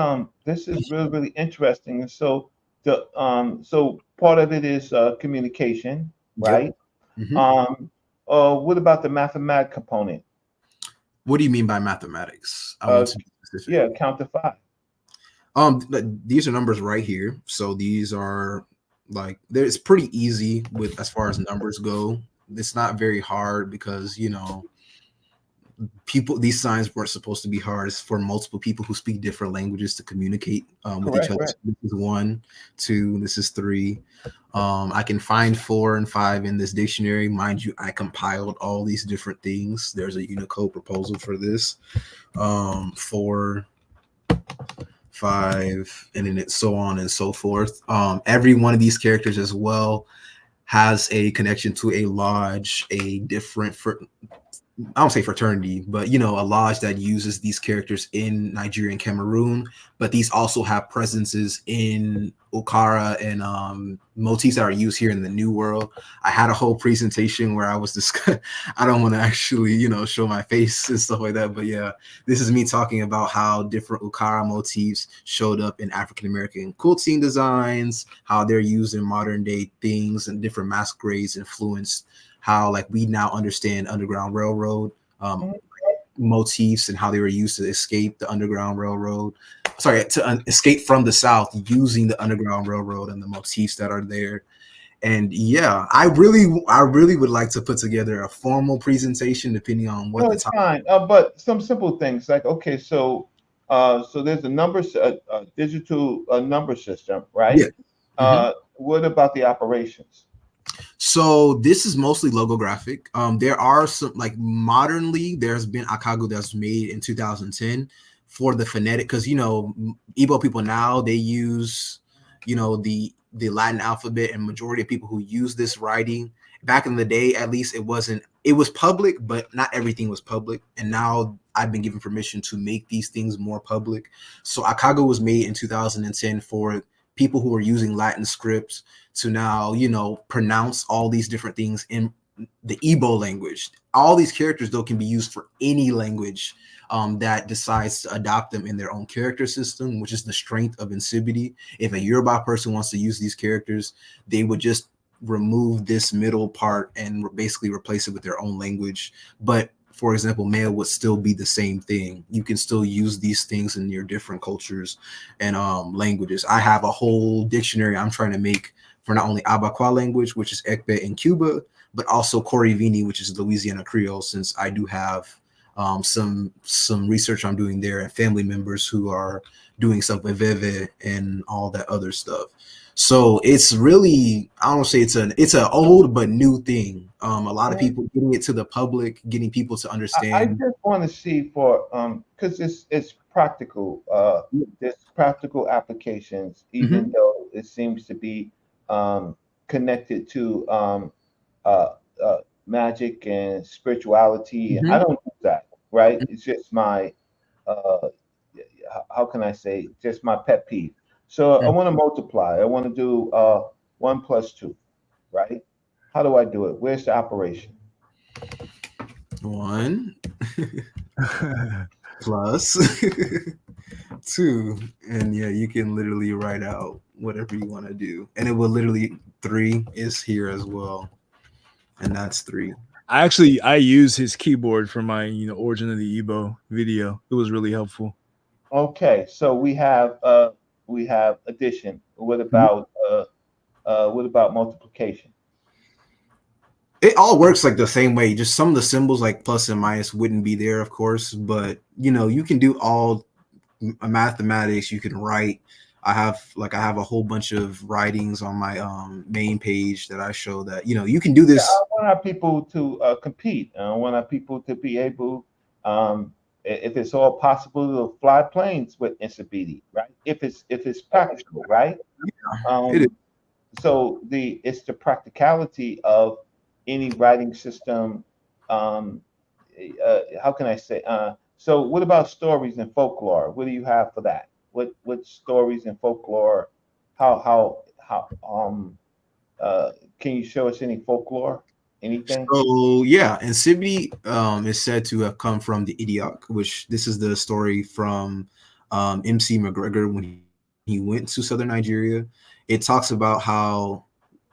really really interesting. And so so part of it is communication, Yep. right? Mhm. What about the mathematic component? What do you mean by mathematics? I want to be specific. Yeah, count to 5. These are numbers right here. So these are like it's pretty easy with as far as numbers go. It's not very hard because these signs weren't supposed to be hard. It's for multiple people who speak different languages to communicate with each other. Correct. So this is 1, 2, this is 3. I can find 4 and 5 in this dictionary. Mind you, I compiled all these different things. There's a Unicode proposal for this. 4, 5, and then it's so on and so forth. Every one of these characters as well has a connection to a lodge, a different I don't say fraternity, but a lodge that uses these characters in Nigeria and Cameroon, but these also have presences in Ukara and motifs that are used here in the New World. I had a whole presentation where I was I don't want to actually, show my face and stuff like that, but yeah, this is me talking about how different Ukara motifs showed up in African American quilting designs, how they're used in modern day things and different masquerades influenced how like we now understand Underground Railroad motifs and how they were used to escape the Underground Railroad. Sorry, to escape from the South using the Underground Railroad and the motifs that are there. And yeah, I really would like to put together a formal presentation depending on what No, the it's time. fine. But some simple things like okay, so there's a digital number system, right? Yeah. What about the operations? So this is mostly logographic. There are some like modernly there's been Akago that's made in 2010 for the phonetic because Igbo people now they use the Latin alphabet and majority of people who use this writing back in the day at least it was public but not everything was public and now I've been given permission to make these things more public. So Akago was made in 2010 for people who are using Latin scripts to now, pronounce all these different things in the Igbo language. All these characters, though, can be used for any language that decides to adopt them in their own character system, which is the strength of Insibity. If a Yoruba person wants to use these characters, they would just remove this middle part and basically replace it with their own language. But for example, male would still be the same thing. You can still use these things in your different cultures and languages. I have a whole dictionary I'm trying to make for not only Abakwa language, which is Ekpe in Cuba, but also Korivini, which is Louisiana Creole, since I do have some research I'm doing there and family members who are doing stuff with Veve and all that other stuff. So it's really, I don't say it's an old but new thing. A lot of people getting it to the public, getting people to understand. I just want to see for because it's practical. There's practical applications, even though it seems to be connected to magic and spirituality. I don't do that, right? It's just my how can I say? Just my pet peeve. So I want to multiply. I want to do 1 + 2, right? How do I do it? Where's the operation? 1 plus 2, and yeah, you can literally write out whatever you want to do, and it will literally 3 is here as well, and that's 3. I use his keyboard for my Origin of the Igbo video. It was really helpful. Okay, so we have addition. What about multiplication? It all works like the same way. Just some of the symbols like plus and minus wouldn't be there, of course, but you can do all mathematics. You can write. I have a whole bunch of writings on my main page that I show that you can do this. I want our people to compete. I want our people to be able, if it's all possible, to fly planes with Insibidi, right? If it's practical, right? It is. So it's the practicality of any writing system. How can I say? So what about stories and folklore? What do you have for that? What stories and folklore? How can you show us any folklore? Anything? So yeah, Insibidi is said to have come from the Idiok, which this is the story from MC McGregor when he went to southern Nigeria. It talks about how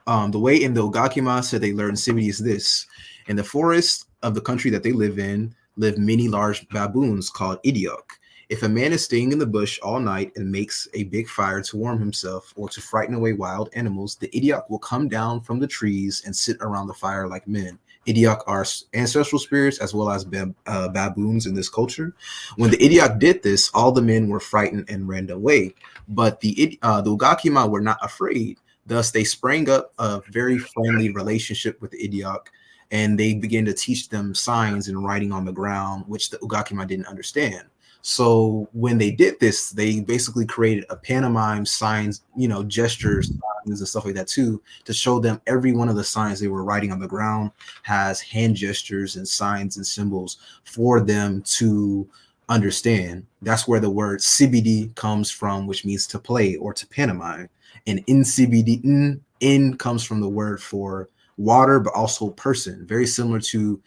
the way in the Ogakima said they learned Insibidi is this: in the forest of the country that they live in live many large baboons called Idiok. If a man is staying in the bush all night and makes a big fire to warm himself or to frighten away wild animals, the Idiok will come down from the trees and sit around the fire like men. Idiok are ancestral spirits as well as baboons in this culture. When the Idiok did this, all the men were frightened and ran away. But the Ugakima were not afraid. Thus, they sprang up a very friendly relationship with the Idiok, and they began to teach them signs and writing on the ground, which the Ugakima didn't understand. So when they did this, they basically created a pantomime signs, gestures, signs and stuff like that too, to show them every one of the signs they were writing on the ground has hand gestures and signs and symbols for them to understand. That's where the word CBD comes from, which means to play or to pantomime. And in CBD, in comes from the word for water, but also person, very similar to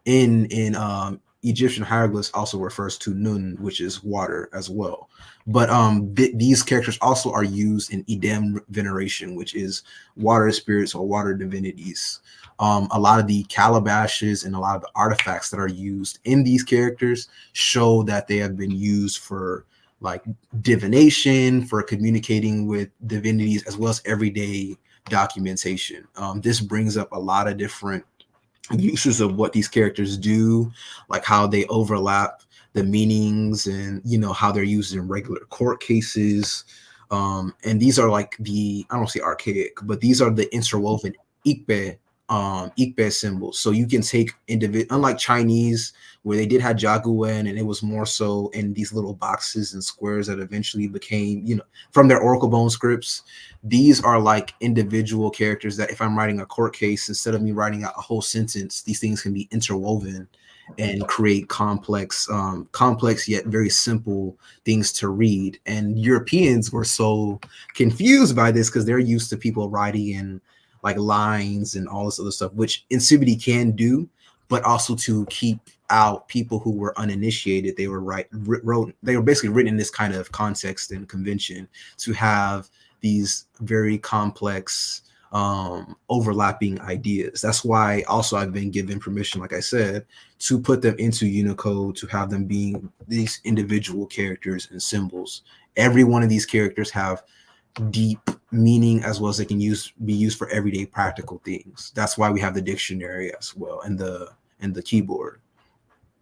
in Egyptian hieroglyphs also refers to nun, which is water as well. But these characters also are used in Edem veneration, which is water spirits or water divinities. A lot of the calabashes and a lot of the artifacts that are used in these characters show that they have been used for like divination, for communicating with divinities, as well as everyday documentation. This brings up a lot of different uses of what these characters do, like how they overlap the meanings and how they're used in regular court cases. And these are like I don't say archaic, but these are the interwoven Ikbe symbols. So you can take unlike Chinese, where they did have Jaguan, and it was more so in these little boxes and squares that eventually became, from their Oracle bone scripts. These are like individual characters that if I'm writing a court case, instead of me writing out a whole sentence, these things can be interwoven and create complex yet very simple things to read. And Europeans were so confused by this because they're used to people writing in like lines and all this other stuff, which Insibidi can do, but also to keep out people who were uninitiated. They were basically written in this kind of context and convention to have these very complex overlapping ideas. That's why also I've been given permission, like I said, to put them into Unicode, to have them being these individual characters and symbols. Every one of these characters have deep meaning, as well as they can be used for everyday practical things. That's why we have the dictionary as well and the keyboard.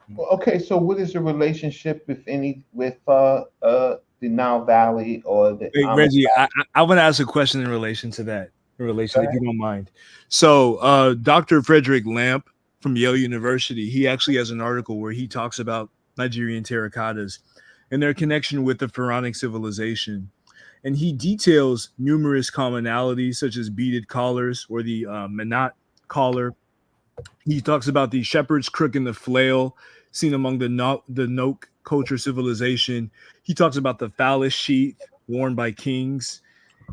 Well, okay, so what is the relationship, if any, with the Nile Valley or the Reggie, I want to ask a question in relation to that, if you don't mind. So Dr. Frederick Lamp from Yale University, he actually has an article where he talks about Nigerian terracottas and their connection with the pharaonic civilization. And he details numerous commonalities, such as beaded collars or the Manat collar. He talks about the shepherd's crook and the flail seen among the Nok culture civilization. He talks about the phallus sheath worn by kings.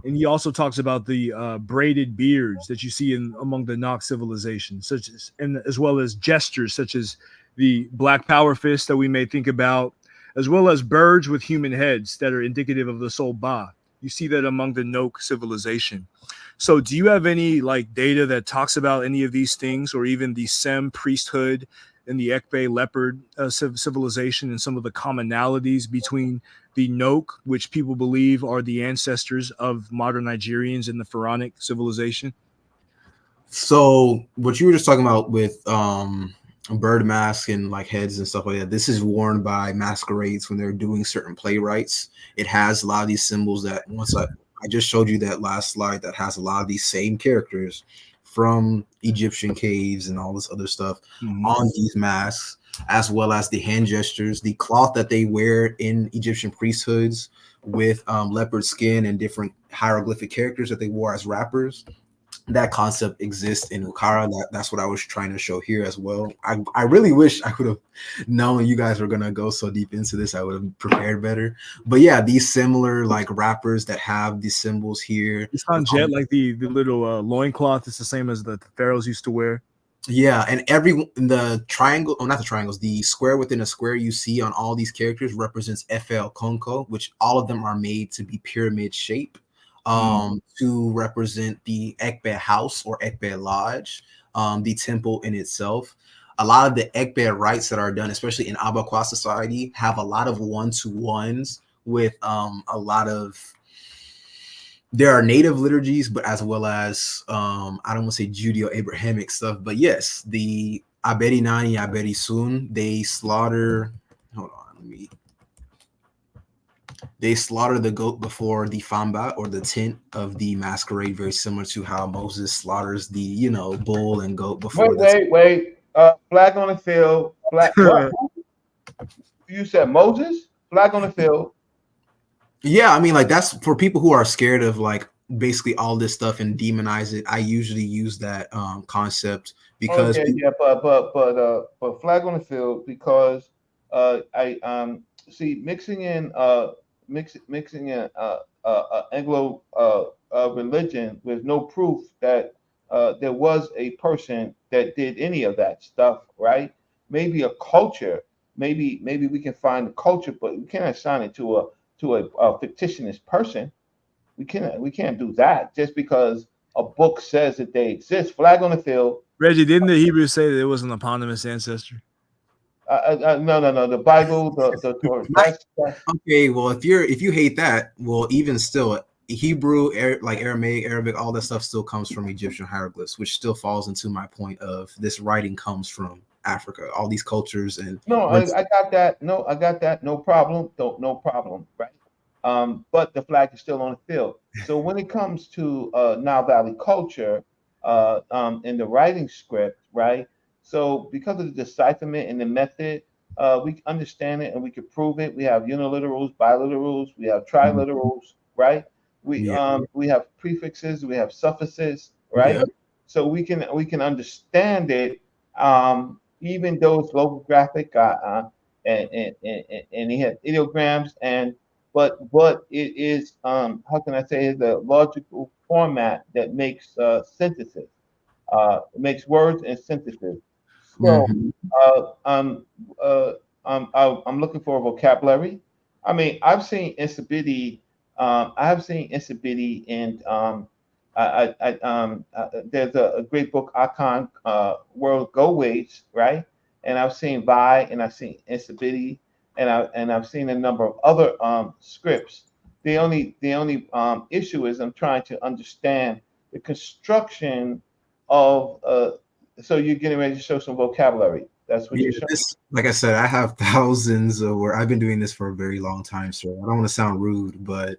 And he also talks about the braided beards that you see among the Nok civilization, as well as gestures such as the black power fist that we may think about, as well as birds with human heads that are indicative of the soul Ba. You see that among the Nok civilization. So do you have any like data that talks about any of these things, or even the Sem priesthood and the Ekpe leopard civilization, and some of the commonalities between the Nok, which people believe are the ancestors of modern Nigerians, and the pharaonic civilization? So what you were just talking about with bird masks and like heads and stuff like that, this is worn by masquerades when they're doing certain playwrights. It has a lot of these symbols that once I just showed you that last slide that has a lot of these same characters from Egyptian caves and all this other stuff on these masks, as well as the hand gestures, the cloth that they wear in Egyptian priesthoods with leopard skin and different hieroglyphic characters that they wore as rappers. That concept exists in Ukara. That's what I was trying to show here as well. I really wish I could have known you guys were gonna go so deep into this. I would have prepared better. But yeah, these similar like rappers that have these symbols here. It's on Jet, like the little loincloth is the same as the pharaohs used to wear. Yeah, and the triangle, not the triangles, the square within a square you see on all these characters represents FL Konko, which all of them are made to be pyramid shape, to represent the Ekbe house or Ekbe lodge, the temple in itself. A lot of the Ekbe rites that are done, especially in Abakwa society, have a lot of one-to-ones with a lot of, there are native liturgies, but as well as I don't want to say Judeo-Abrahamic stuff, but yes, the Aberi Nani, Aberi Sun, they slaughter. Hold on, they slaughter the goat before the famba or the tent of the masquerade, very similar to how Moses slaughters the bull and goat before. Wait. Flag on the field. Flag. What? You said Moses? Flag on the field. Yeah, I mean, like, that's for people who are scared of like basically all this stuff and demonize it. I usually use that concept because but flag on the field because I see mixing in Anglo religion with no proof that there was a person that did any of that stuff, right? Maybe a culture, maybe we can find a culture, but we can't assign it to a fictitious person. We can't do that just because a book says that they exist. Flag on the field. Reggie, didn't the Hebrews say that it was an eponymous ancestor? No. The Bible, the Torah. That's okay. Well, if you hate that, well, even still, Hebrew, like Aramaic, Arabic, all that stuff still comes from Egyptian hieroglyphs, which still falls into my point of this writing comes from Africa. All these cultures and I got that. No, I got that. No problem. No problem. Right. But the flag is still on the field. So when it comes to Nile Valley culture, in the writing script, right? So because of the decipherment and the method, we understand it and we can prove it. We have uniliterals, biliterals, we have triliterals, right? We have prefixes, we have suffixes, right? Yeah. So we can understand it, even though it's logographic, and he had ideograms but it is how can I say the logical format that makes synthesis. It makes words and synthesis. So I'm looking for a vocabulary. I mean, I've seen instability. I have seen instability in there's a great book, Icon World Go Ways, right? And I've seen Vi and I've seen instability and I've seen a number of other scripts. The only issue is I'm trying to understand the construction of so you're getting ready to show some vocabulary. That's what you're showing. Like I said, I have thousands of where I've been doing this for a very long time, so I don't want to sound rude, but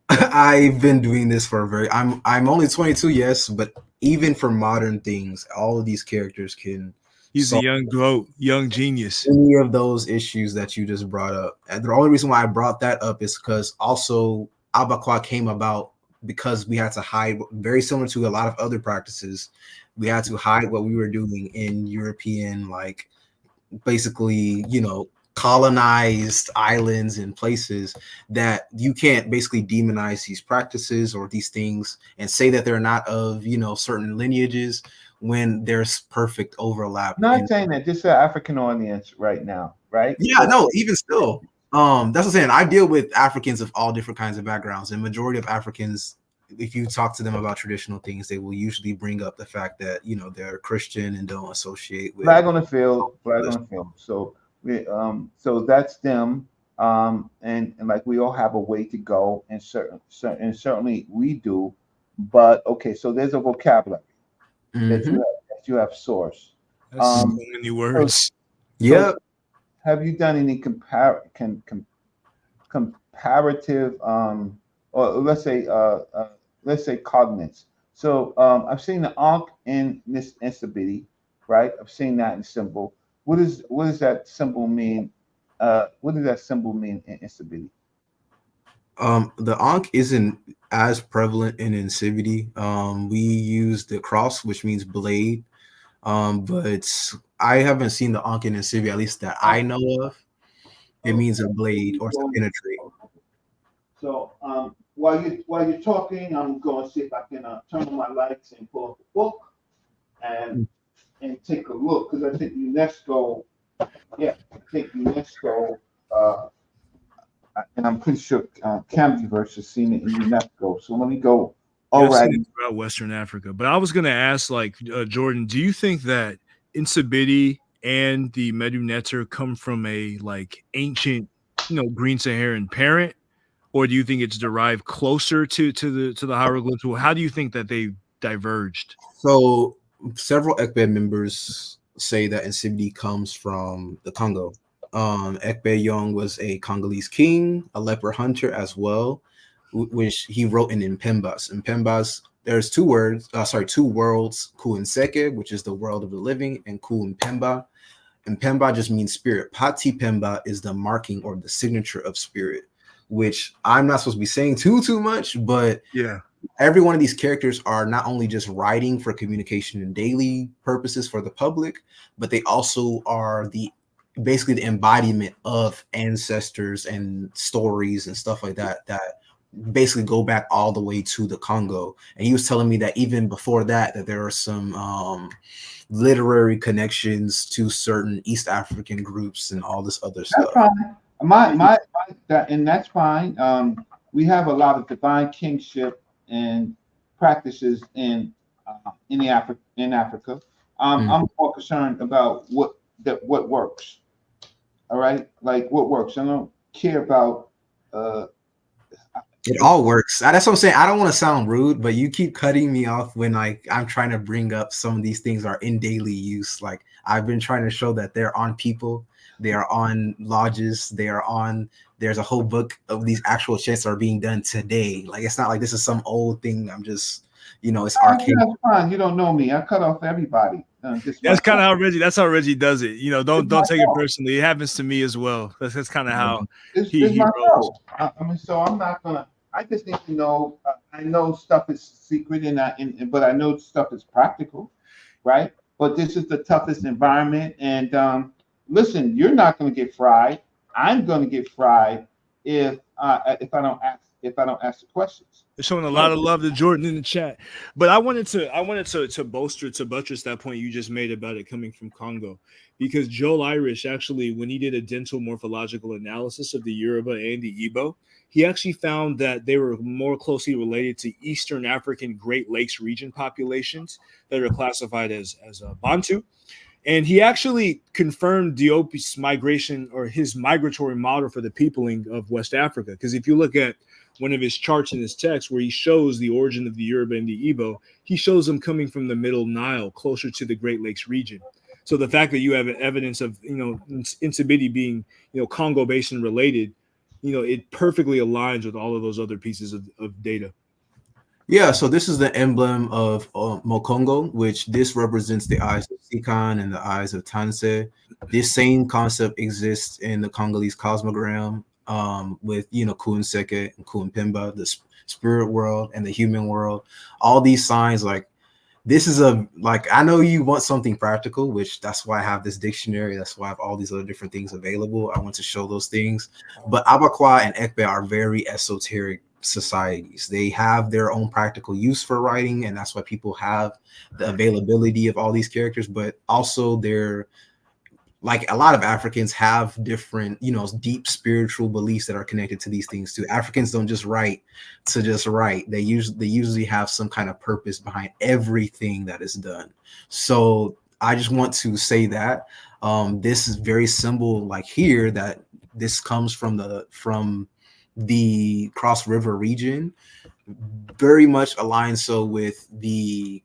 I've been doing this for a very I'm only 22, yes, but even for modern things, all of these characters can He's a young goat, young genius. Any of those issues that you just brought up. And the only reason why I brought that up is because also Abakwa came about because we had to hide, very similar to a lot of other practices, we had to hide what we were doing in European, like basically, colonized islands and places that you can't basically demonize these practices or these things and say that they're not of, certain lineages when there's perfect overlap. Not saying that this is an African audience right now, right? Yeah, no, even still. That's what I'm saying. I deal with Africans of all different kinds of backgrounds, and majority of Africans, if you talk to them about traditional things, they will usually bring up the fact that they're Christian and don't associate with flag on the field. So so that's them. And like we all have a way to go, and certainly we do. But okay, so there's a vocabulary that you have source. That's so many words. Yeah. So have you done any comparative or let's say cognates? So I've seen the ankh in this instability, right? I've seen that in symbol. What does that symbol mean? What does that symbol mean in instability? The ankh isn't as prevalent in incivity. We use the cross, which means blade. But I haven't seen the ankh in incivity, at least that I know of. It means a blade or to penetrate. So while you're talking, I'm going to see if I can turn on my lights and pull up the book. And and take a look, because I think UNESCO, yeah, I think UNESCO, and I'm pretty sure Camdyverse has seen it in UNESCO. So let me go. Yeah, All I've right. seen it throughout Western Africa. But I was going to ask, like, Jordan, do you think that Nsibidi and the Medu Neter come from a like ancient, green Saharan parent, or do you think it's derived closer to the hieroglyphs? Well, how do you think that they diverged? So several Ekbe members say that Nsibidi comes from the Congo. Ekbe Young was a Congolese king, a leper hunter as well, which he wrote in Mpembas. Mpembas, there's two worlds, Ku Nseke, which is the world of the living, and Ku Mpemba. Mpemba just means spirit. Pati Pemba is the marking or the signature of spirit, which I'm not supposed to be saying too much, but Yeah. every one of these characters are not only just writing for communication and daily purposes for the public, but they also are basically the embodiment of ancestors and stories and stuff like that basically go back all the way to the Congo. And he was telling me that even before that there are some literary connections to certain East African groups and all this other stuff. That's fine. And that's fine. We have a lot of divine kingship and practices in Africa. I'm more concerned about what works. All right, like what works. I don't care about. It all works. That's what I'm saying. I don't want to sound rude, but you keep cutting me off when I'm trying to bring up some of these things are in daily use. Like I've been trying to show that they're on people, they are on lodges, there's a whole book of these actual chants that are being done today. Like it's not like this is some old thing. I'm just, it's archaic. That's fine. You don't know me. I cut off everybody. That's kind of how Reggie. That's how Reggie does it. Don't take it personally. It happens to me as well. That's kind of how he rolls. So I'm not gonna. I just need to know. I know stuff is secret, but I know stuff is practical, right? But this is the toughest environment, and listen, you're not gonna get fried. I'm gonna get fried if I don't ask the questions. They're showing a lot of love to Jordan in the chat. But I wanted to buttress that point you just made about it coming from Congo, because Joel Irish actually, when he did a dental morphological analysis of the Yoruba and the Igbo, he actually found that they were more closely related to Eastern African Great Lakes region populations that are classified as Bantu. And he actually confirmed Diop's migration, or his migratory model for the peopling of West Africa. Because if you look at one of his charts in his text where he shows the origin of the Yoruba and the Igbo, he shows them coming from the Middle Nile, closer to the Great Lakes region. So the fact that you have evidence of, Nsibidi being, Congo Basin related, it perfectly aligns with all of those other pieces of data. Yeah, so this is the emblem of Mokongo, which this represents the eyes of Sikan and the eyes of Tanse. This same concept exists in the Congolese cosmogram, with Ku Nseke and Ku Mpemba, the spirit world and the human world. All these signs, like this is I know you want something practical, which that's why I have this dictionary. That's why I have all these other different things available. I want to show those things. But Abakwa and Ekbe are very esoteric societies. They have their own practical use for writing, and that's why people have the availability of all these characters. But also they're like a lot of Africans have different, deep spiritual beliefs that are connected to these things too. Africans don't just write to just write. They usually have some kind of purpose behind everything that is done. So I just want to say that this is very symbol, like here, that this comes from the Cross River region, very much aligned so with the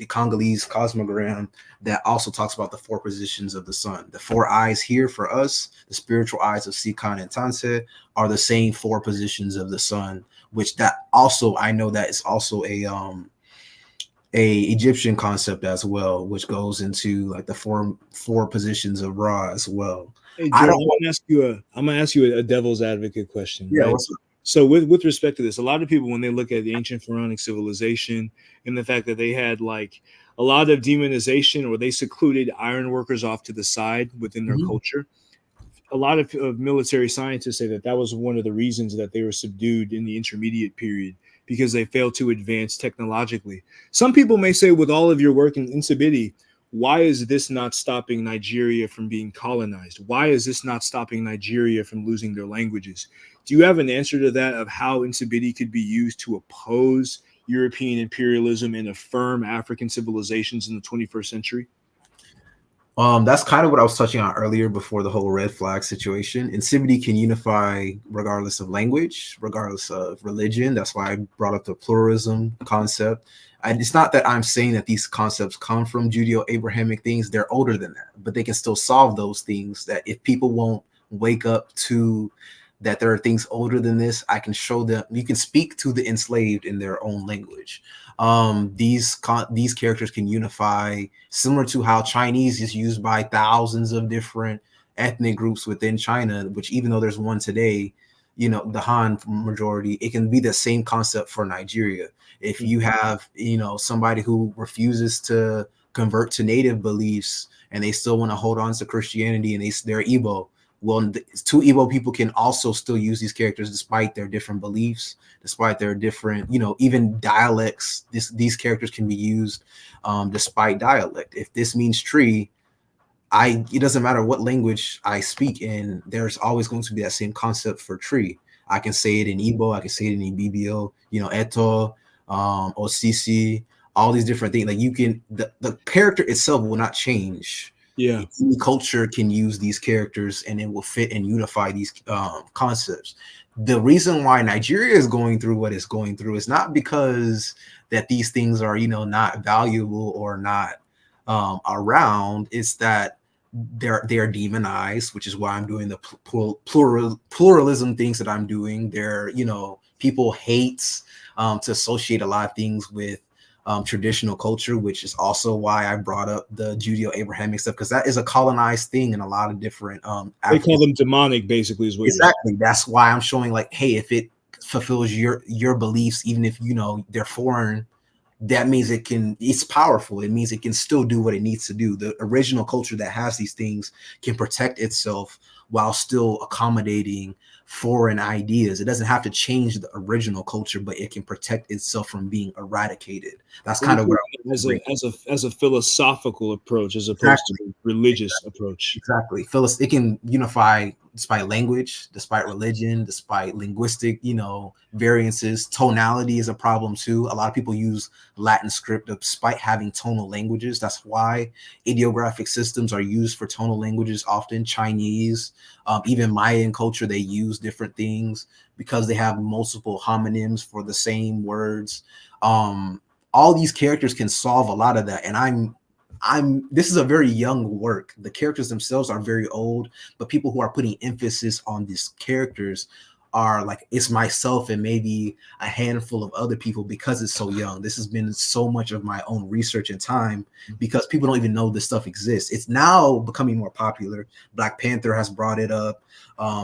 Congolese cosmogram that also talks about the four positions of the sun. The four eyes here for us, the spiritual eyes of Sikan and Tanse, are the same four positions of the sun, which that also, I know that is also a Egyptian concept as well, which goes into like the four positions of Ra as well. Hey, Jordan, I'm gonna ask you a devil's advocate question. Yeah, right? what's up? So with respect to this, a lot of people, when they look at the ancient pharaonic civilization and the fact that they had like a lot of demonization, or they secluded iron workers off to the side within their culture, a lot of military scientists say that was one of the reasons that they were subdued in the intermediate period, because they failed to advance technologically. Some people may say, with all of your work in Nsibidi, Why is this not stopping Nigeria from being colonized? Why is this not stopping Nigeria from losing their languages? Do you have an answer to that, of how Nsibidi could be used to oppose European imperialism and affirm African civilizations in the 21st century? That's kind of what I was touching on earlier before the whole red flag situation. Nsibidi can unify regardless of language, regardless of religion. That's why I brought up the pluralism concept. And it's not that I'm saying that these concepts come from Judeo-Abrahamic things. They're older than that, but they can still solve those things. That if people won't wake up to that there are things older than this, I can show them. You can speak to the enslaved in their own language. These characters can unify, similar to how Chinese is used by thousands of different ethnic groups within China, which even though there's one today, you know, the Han majority, it can be the same concept for Nigeria. If you have, you know, somebody who refuses to convert to native beliefs and they still want to hold on to Christianity and they're Igbo, well, two Igbo people can also still use these characters despite their different beliefs, despite their different, you know, even dialects. These characters can be used despite dialect. If this means tree, it doesn't matter what language I speak in, there's always going to be that same concept for tree. I can say it in Igbo, I can say it in Ibibio, you know, Eto, Osisi, all these different things. Like you can, the character itself will not change. Yeah, any culture can use these characters and it will fit and unify these concepts. The reason why Nigeria is going through what it's going through is not because that these things are, you know, not valuable or not around. It's that they're demonized, which is why I'm doing the pluralism things that I'm doing. They're, you know, people hate to associate a lot of things with traditional culture, which is also why I brought up the Judeo-Abrahamic stuff, because that is a colonized thing in a lot of different they call them demonic, basically, is what exactly. That's why I'm showing, like, hey, if it fulfills your beliefs, even if, you know, they're foreign, that means it's powerful. It means it can still do what it needs to do. The original culture that has these things can protect itself while still accommodating foreign ideas. It doesn't have to change the original culture, but it can protect itself from being eradicated. That's kind of where as a philosophical approach, as opposed to a religious approach. Exactly. It can unify despite language, despite religion, despite linguistic, you know, variances. Tonality is a problem too. A lot of people use Latin script despite having tonal languages. That's why ideographic systems are used for tonal languages often. Chinese, even Mayan culture, they use different things because they have multiple homonyms for the same words. All these characters can solve a lot of that. And this is a very young work. The characters themselves are very old, but people who are putting emphasis on these characters are like, it's myself and maybe a handful of other people, because it's so young. This has been so much of my own research and time, because people don't even know this stuff exists. It's now becoming more popular. Black Panther has brought it up.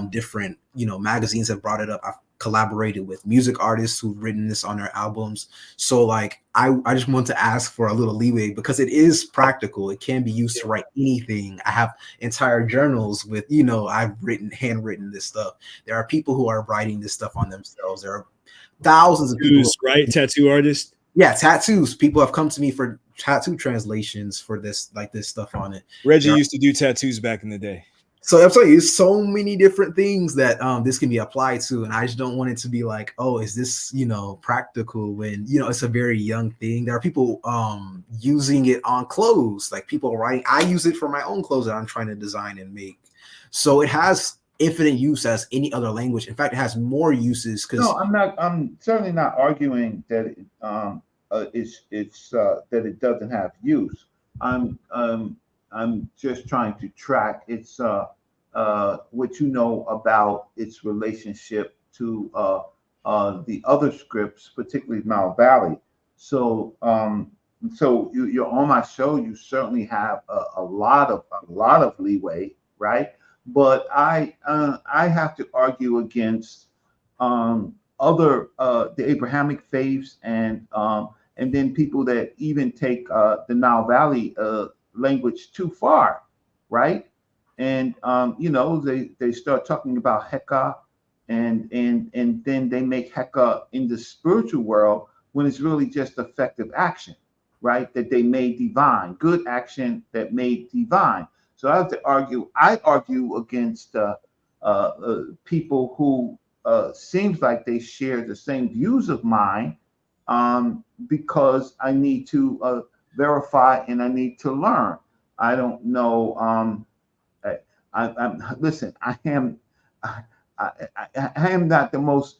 Different, you know, magazines have brought it up. I've collaborated with music artists who've written this on their albums. So like, I just want to ask for a little leeway, because it is practical. It can be used to write anything. I have entire journals with, you know, I've handwritten this stuff. There are people who are writing this stuff on themselves. There are thousands of people, right? Tattoo artists. Yeah, tattoos. People have come to me for tattoo translations for this, like this stuff on it. Reggie used to do tattoos back in the day. So I'm telling you, there's so many different things that this can be applied to, and I just don't want it to be like, oh, is this, you know, practical, when, you know, it's a very young thing. There are people using it on clothes, like people writing. I use it for my own clothes that I'm trying to design and make. So it has infinite use as any other language. In fact, it has more uses. Because no, I'm certainly not arguing that that it doesn't have use. I'm just trying to track its what you know about its relationship to the other scripts, particularly Mal Valley. So you're on my show. You certainly have a lot of leeway, right? But I have to argue against other the Abrahamic faiths and then people that even take the Nile Valley language too far, right? And you know, they start talking about Heka, and then they make Heka in the spiritual world when it's really just effective action, right? That they made divine, good action that made divine. So I have to argue. I argue against people who seems like they share the same views of mine, because I need to verify and I need to learn. I don't know. Listen. I am not the most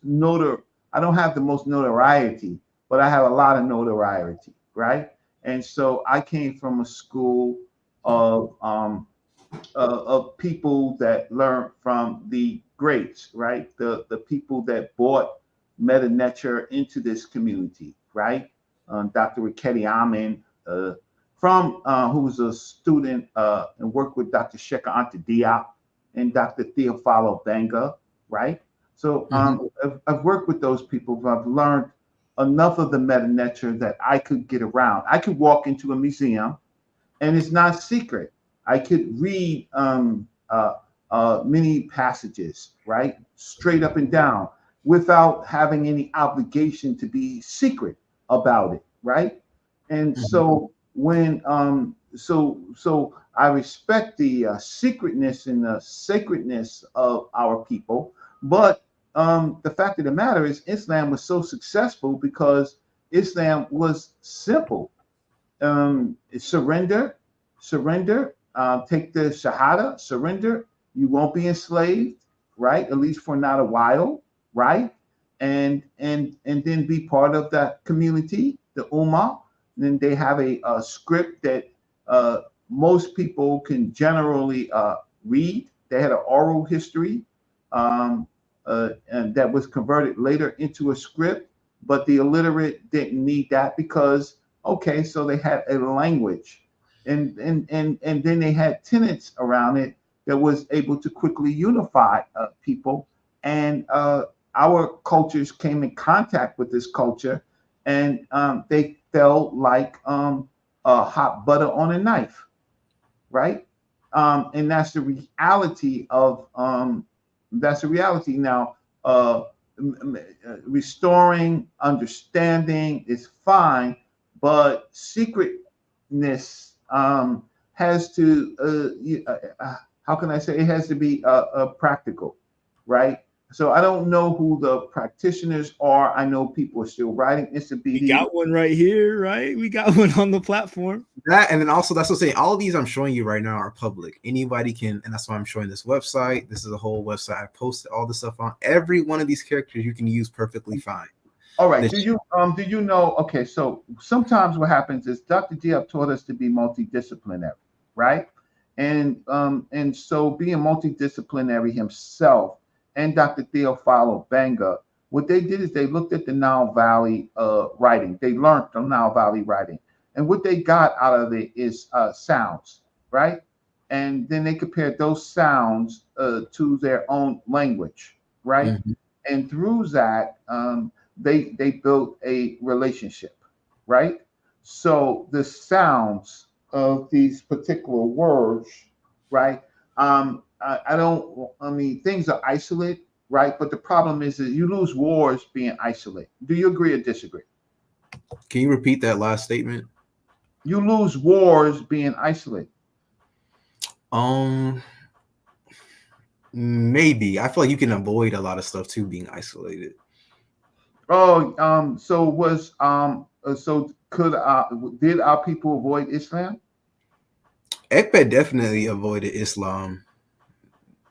I don't have the most notoriety, but I have a lot of notoriety, right? And so I came from a school of people that learned from the greats, right? The people that brought meta nature into this community, right? Dr. Riketi Amen, who was a student and worked with Dr. Sheka Anta Diop and Dr. Theophilo Benga, right? So I've worked with those people, but I've learned enough of the meta nature that I could get around. I could walk into a museum and it's not secret. I could read many passages, right? Straight up and down without having any obligation to be secret about it, right? And so when so I respect the secretness and the sacredness of our people, but the fact of the matter is Islam was so successful because Islam was simple. Surrender, take the Shahada, surrender. You won't be enslaved, right? At least for not a while, right? And then be part of that community, the Ummah. Then they have a script that most people can generally read. They had an oral history, and that was converted later into a script. But the illiterate didn't need that because, okay, so they had a language, and then they had tenets around it that was able to quickly unify people. And our cultures came in contact with this culture, and they felt like hot butter on a knife, right? And that's the reality of now. Restoring understanding is fine, but secretness has to how can I say, it has to be practical, right? So I don't know who the practitioners are. I know people are still writing. We got one right here, right? We got one on the platform. That, and then also that's what I'm saying. All of these I'm showing you right now are public. Anybody can, and that's why I'm showing this website. This is a whole website. I posted all the stuff on. Every one of these characters you can use perfectly fine. All right. Do you know? Okay, so sometimes what happens is Dr. Diop taught us to be multidisciplinary, right? And so being multidisciplinary himself and Dr. Theophilo Benga, what they did is they looked at the Nile Valley writing. They learned the Nile Valley writing. And what they got out of it is sounds, right? And then they compared those sounds to their own language, right? And through that, they built a relationship, right? So the sounds of these particular words, right? I mean, things are isolate, right? But the problem is that you lose wars being isolate. Do you agree or disagree? Can you repeat that last statement? You lose wars being isolate. Maybe. I feel like you can avoid a lot of stuff too being isolated. Oh, did our people avoid Islam? Ekped definitely avoided Islam.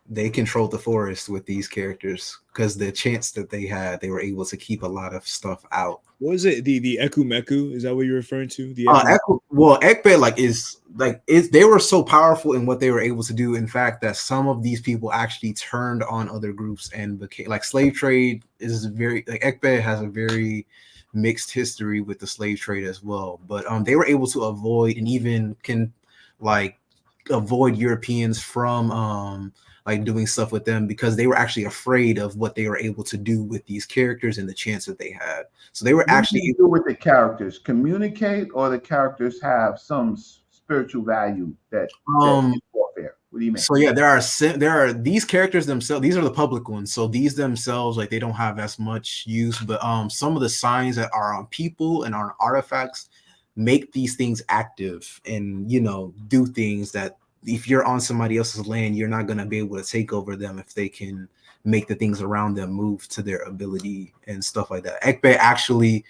They controlled the forest with these characters because the chance that they had, they were able to keep a lot of stuff out. What was it? The Ekumeku? Is that what you're referring to? The Ekped they were so powerful in what they were able to do. In fact, that some of these people actually turned on other groups and became like slave trade is very like Ekped has a very mixed history with the slave trade as well. But they were able to avoid and even can like avoid Europeans from like doing stuff with them because they were actually afraid of what they were able to do with these characters and the chance that they had. So they were actually do with the characters communicate, or the characters have some spiritual value that warfare. What do you mean? So yeah, there are these characters themselves. These are the public ones. So these themselves, like they don't have as much use. But some of the signs that are on people and on artifacts, make these things active and, you know, do things that if you're on somebody else's land, you're not going to be able to take over them if they can make the things around them move to their ability and stuff like that. Ekpe actually,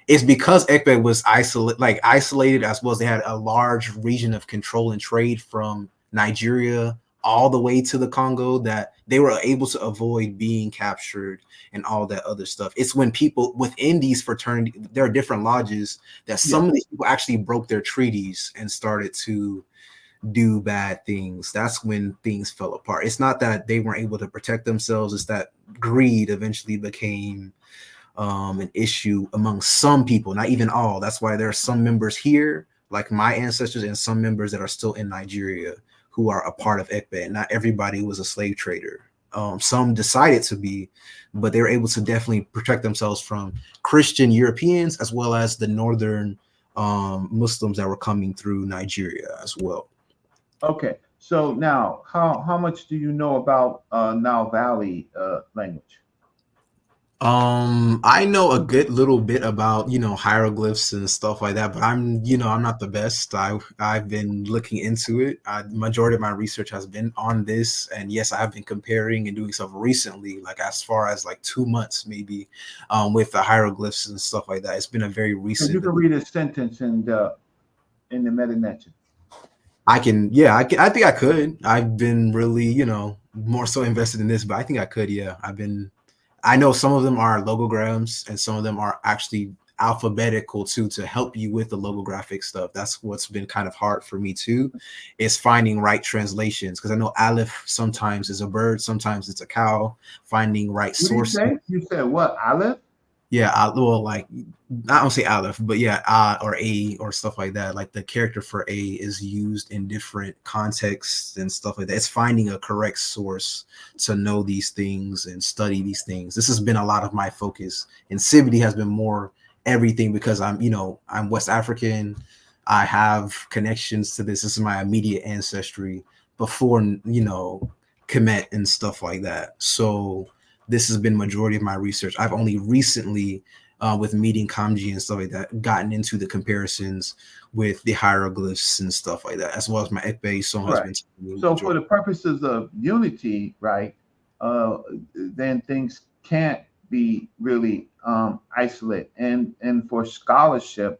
it's because Ekpe was isolated, as well as they had a large region of control and trade from Nigeria all the way to the Congo, that they were able to avoid being captured and all that other stuff. It's when people within these fraternities, there are different lodges, that some of these people actually broke their treaties and started to do bad things. That's when things fell apart. It's not that they weren't able to protect themselves, it's that greed eventually became an issue among some people, not even all. That's why there are some members here, like my ancestors, and some members that are still in Nigeria who are a part of Ekpe. Not everybody was a slave trader. Some decided to be, but they were able to definitely protect themselves from Christian Europeans, as well as the northern Muslims that were coming through Nigeria as well. Okay, so now how much do you know about Nile Valley language? I know a good little bit about, you know, hieroglyphs and stuff like that, but I'm not the best. I've been looking into it. Majority of my research has been on this, and yes, I have been comparing and doing stuff recently, like as far as like 2 months maybe, with the hieroglyphs and stuff like that. It's been a very recent. So you can read a sentence in the Meta-Netia. I think I could. I've been really, you know, more so invested in this, but I think I could. Yeah, I know some of them are logograms and some of them are actually alphabetical too, to help you with the logographic stuff. That's what's been kind of hard for me too, is finding right translations, because I know Aleph sometimes is a bird, sometimes it's a cow. Finding right sources. You said what, Aleph? Yeah, well, like I don't say Aleph, but yeah, or A or stuff like that. Like the character for A is used in different contexts and stuff like that. It's finding a correct source to know these things and study these things. This has been a lot of my focus, and CIVD has been more everything, because I'm West African. I have connections to this. This is my immediate ancestry before, you know, Kemet and stuff like that. So this has been majority of my research. I've only recently, with meeting Kamji and stuff like that, gotten into the comparisons with the hieroglyphs and stuff like that, as well as my Ekpe song has been. So for the purposes of unity, right, then things can't be really isolated. And for scholarship,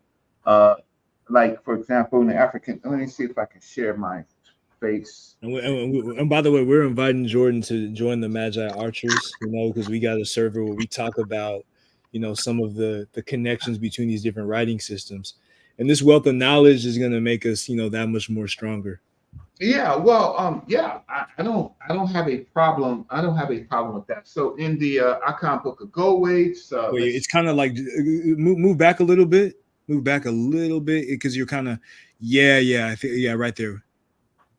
like for example, in the African, let me see if I can share my face. And by the way, we're inviting Jordan to join the Magi Archers, you know, because we got a server where we talk about, you know, some of the connections between these different writing systems, and this wealth of knowledge is going to make us, you know, that much more stronger. Yeah, well, I don't have a problem. I don't have a problem with that. So in the Icon Book of Gold Weights, it's kind of like move back a little bit, because you're kind of right there.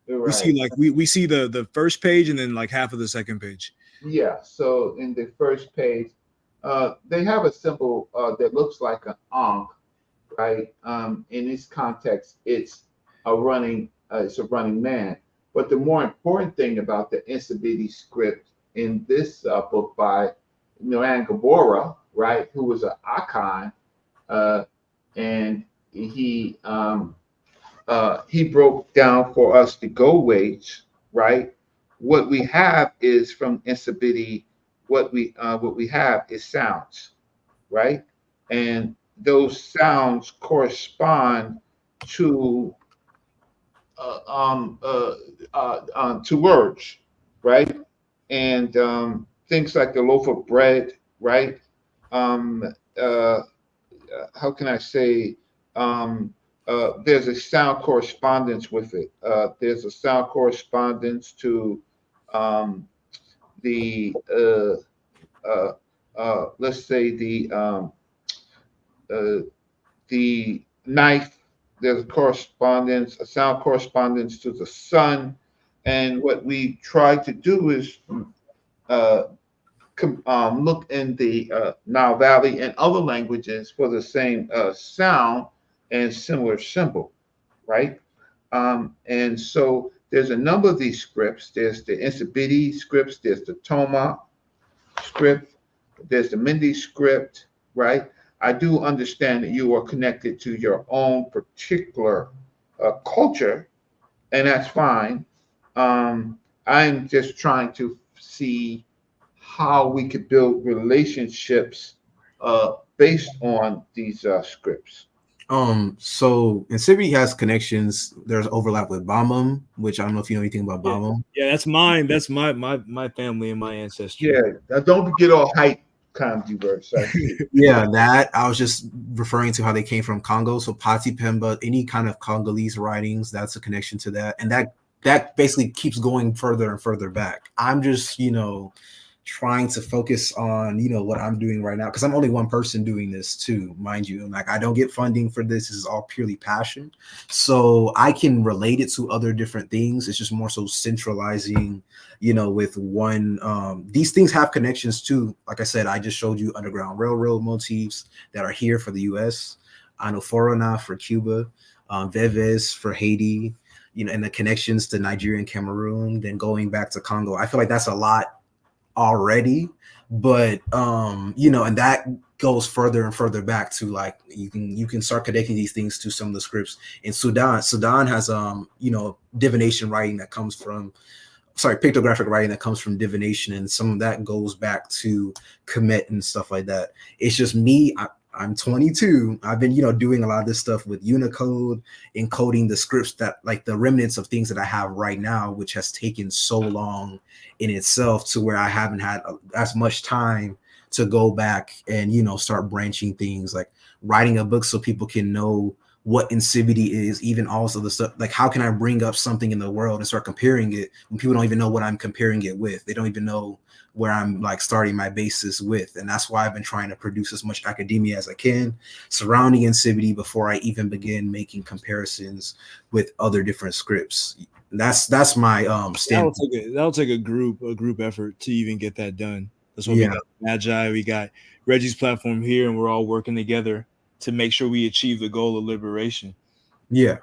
Right. We see we see the first page and then like half of the second page. Yeah. So in the first page, they have a symbol that looks like an ankh, right? In this context, it's a running man. But the more important thing about the Nsibidi script in this book by Noan Gabora, right, who was an Akan, and he broke down for us the gold weights, right? What we have is from Nsibidi, what we have is sounds, right? And those sounds correspond to words, right? And things like the loaf of bread, right? How can I say? There's a sound correspondence with it. There's a sound correspondence to let's say the knife. There's a sound correspondence to the sun. And what we try to do is look in the Nile Valley and other languages for the same sound and similar symbol, right? And so there's a number of these scripts. There's the Nsibidi scripts, there's the Toma script, there's the Mindi script, right? I do understand that you are connected to your own particular culture, and that's fine. I'm just trying to see how we could build relationships based on these scripts. So Insibity has connections. There's overlap with Bamum, which I don't know if you know anything about Yeah, Bamum. yeah, that's mine. That's my family and my ancestry. Yeah, now don't get all hype, controverse. I see. Yeah, that I was just referring to how they came from Congo. So Pati Pemba, any kind of Congolese writings, that's a connection to that. And that basically keeps going further and further back. I'm just, trying to focus on, what I'm doing right now. Because I'm only one person doing this too, mind you. Like I don't get funding for this. This is all purely passion. So I can relate it to other different things. It's just more so centralizing, with one. These things have connections too. Like I said, I just showed you Underground Railroad motifs that are here for the US. Anoforana for Cuba, Veves for Haiti, and the connections to Nigeria and Cameroon, then going back to Congo. I feel like that's a lot already, but and that goes further and further back to like you can start connecting these things to some of the scripts in Sudan has divination writing that comes from pictographic writing that comes from divination, and some of that goes back to Kemet and stuff like that. It's just me. I'm 22. I've been, doing a lot of this stuff with Unicode, encoding the scripts that like the remnants of things that I have right now, which has taken so long in itself to where I haven't had as much time to go back and, start branching things, like writing a book so people can know what insipidity is, even also the stuff like how can I bring up something in the world and start comparing it when people don't even know what I'm comparing it with. They don't even know where I'm like starting my basis with. And that's why I've been trying to produce as much academia as I can surrounding insipidity before I even begin making comparisons with other different scripts. That's my stand. That'll take a group effort to even get that done. That's why we got Magi, we got Reggie's platform here, and we're all working together to make sure we achieve the goal of liberation. Yeah.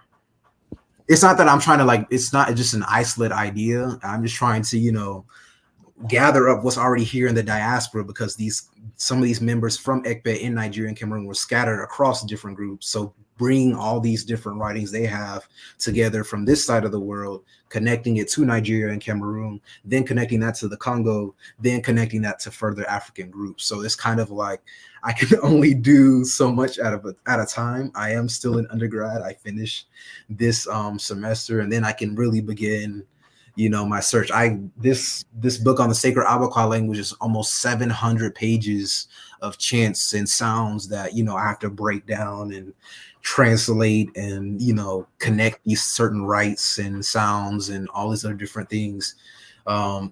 It's not that I'm trying to it's not just an isolate idea. I'm just trying to, gather up what's already here in the diaspora, because some of these members from Ekpe in Nigeria and Cameroon were scattered across different groups. So bring all these different writings they have together from this side of the world, connecting it to Nigeria and Cameroon, then connecting that to the Congo, then connecting that to further African groups. So it's kind of like I can only do so much at a time. I am still an undergrad. I finished this semester, and then I can really begin my search. This book on the sacred Abakwa language is almost 700 pages of chants and sounds that I have to break down and translate and connect these certain rites and sounds and all these other different things from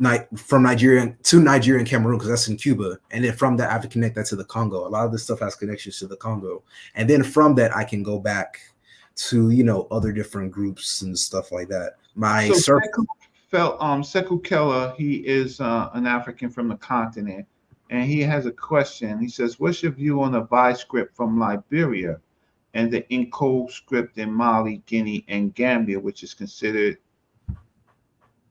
Nigeria and Cameroon, because that's in Cuba, and then from that I have to connect that to the Congo. A lot of this stuff has connections to the Congo, and then from that I can go back to other different groups and stuff like that. Sekou Keller, he is an African from the continent, and he has a question. He says, what's your view on the Vi script from Liberia and the Inco script in Mali, Guinea, and Gambia, which is considered,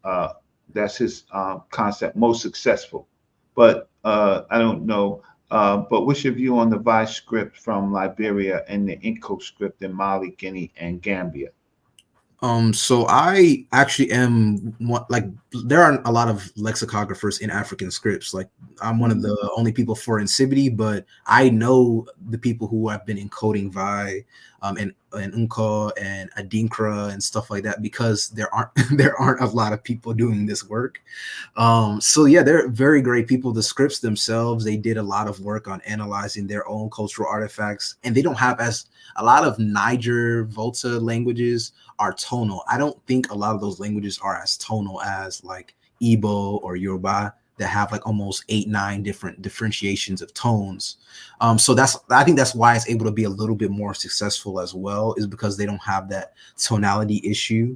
that's his concept, most successful? But I don't know. But what's your view on the Vi script from Liberia and the Inco script in Mali, Guinea, and Gambia? So I actually am there aren't a lot of lexicographers in African scripts. Like I'm one of the only people for insipidity, but I know the people who have been encoding Vi and Unko and Adinkra and stuff like that, because there aren't a lot of people doing this work. So yeah, they're very great people. The scripts themselves, they did a lot of work on analyzing their own cultural artifacts, and they don't have a lot of Niger Volta languages are tonal. I don't think a lot of those languages are as tonal as like Igbo or Yoruba, that have like almost 8-9 different differentiations of tones. So I think that's why it's able to be a little bit more successful as well, is because they don't have that tonality issue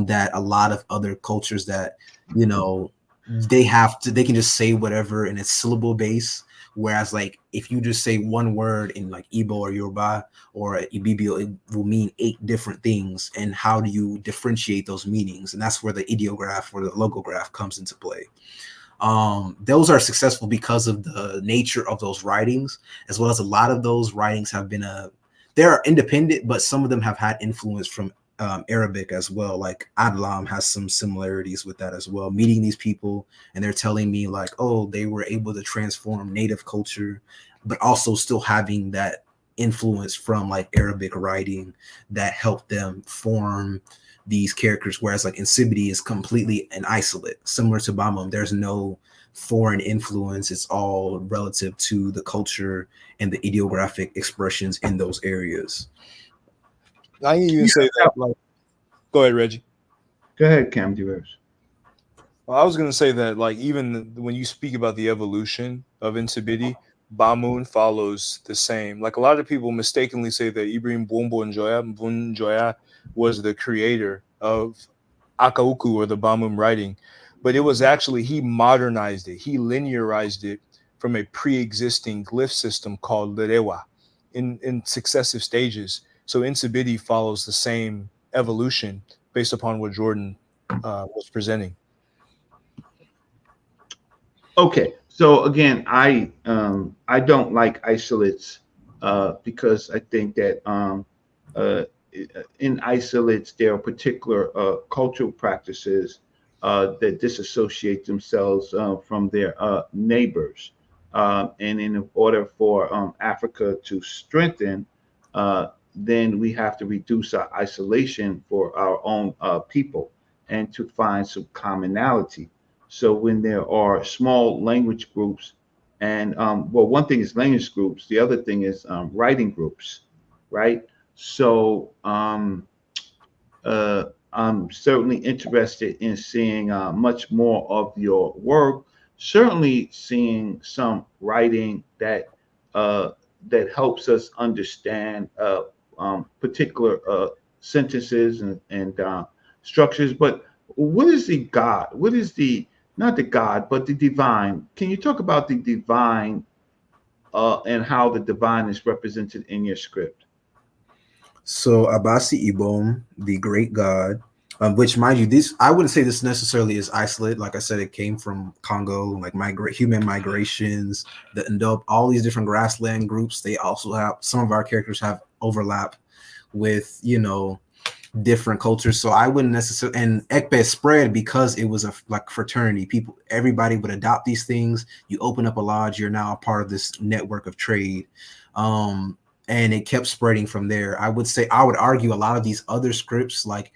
that a lot of other cultures that they can just say whatever and it's syllable based. Whereas like if you just say one word in like Igbo or Yoruba or Ibibio, it will mean 8 different things. And how do you differentiate those meanings? And that's where the ideograph or the logograph comes into play. Those are successful because of the nature of those writings, as well as a lot of those writings have been they're independent, but some of them have had influence from Arabic as well. Like Adlam has some similarities with that as well. Meeting these people and they're telling me like, oh, they were able to transform native culture, but also still having that influence from like Arabic writing that helped them form these characters. Whereas like Insibidi is completely an isolate, similar to Bamum. There's no foreign influence. It's all relative to the culture and the ideographic expressions in those areas. I can even say that. Like, go ahead, Reggie. Go ahead, Cam Divers. Well, I was going to say that, like, even when you speak about the evolution of Insibidi, Bamun follows the same. Like, a lot of people mistakenly say that Ibrahim Bunjoya was the creator of Akauku or the Bamun writing, but it was actually, he modernized it. He linearized it from a pre-existing glyph system called Lerewa in successive stages. So Insibidi follows the same evolution based upon what Jordan was presenting. Okay, so again, I don't like isolates because I think that in isolates there are particular cultural practices that disassociate themselves from their neighbors, and in order for Africa to strengthen, then we have to reduce our isolation for our own people and to find some commonality. So when there are small language groups, and well, one thing is language groups, the other thing is writing groups, right? So I'm certainly interested in seeing much more of your work. Certainly, seeing some writing that that helps us understand particular sentences and structures. But what is the God? What is the not the God, but the divine? Can you talk about the divine and how the divine is represented in your script? So Abasi Ibom, the great god, which mind you, this I wouldn't say this necessarily is isolate. Like I said, it came from Congo, like human migrations, the Ndop, all these different grassland groups. They also have some of our characters have overlap with different cultures. So I wouldn't necessarily, and Ekpe spread because it was a like fraternity. People, everybody would adopt these things. You open up a lodge, you're now a part of this network of trade. And it kept spreading from there. I would argue a lot of these other scripts, like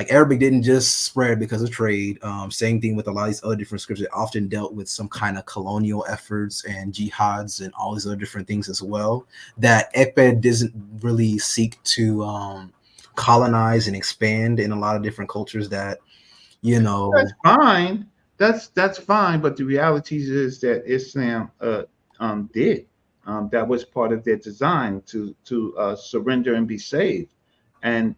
Arabic didn't just spread because of trade. Same thing with a lot of these other different scripts. It often dealt with some kind of colonial efforts and jihads and all these other different things as well. That Ekpe doesn't really seek to colonize and expand in a lot of different cultures. That That's fine. That's fine. But the reality is that Islam did. That was part of their design to surrender and be saved, and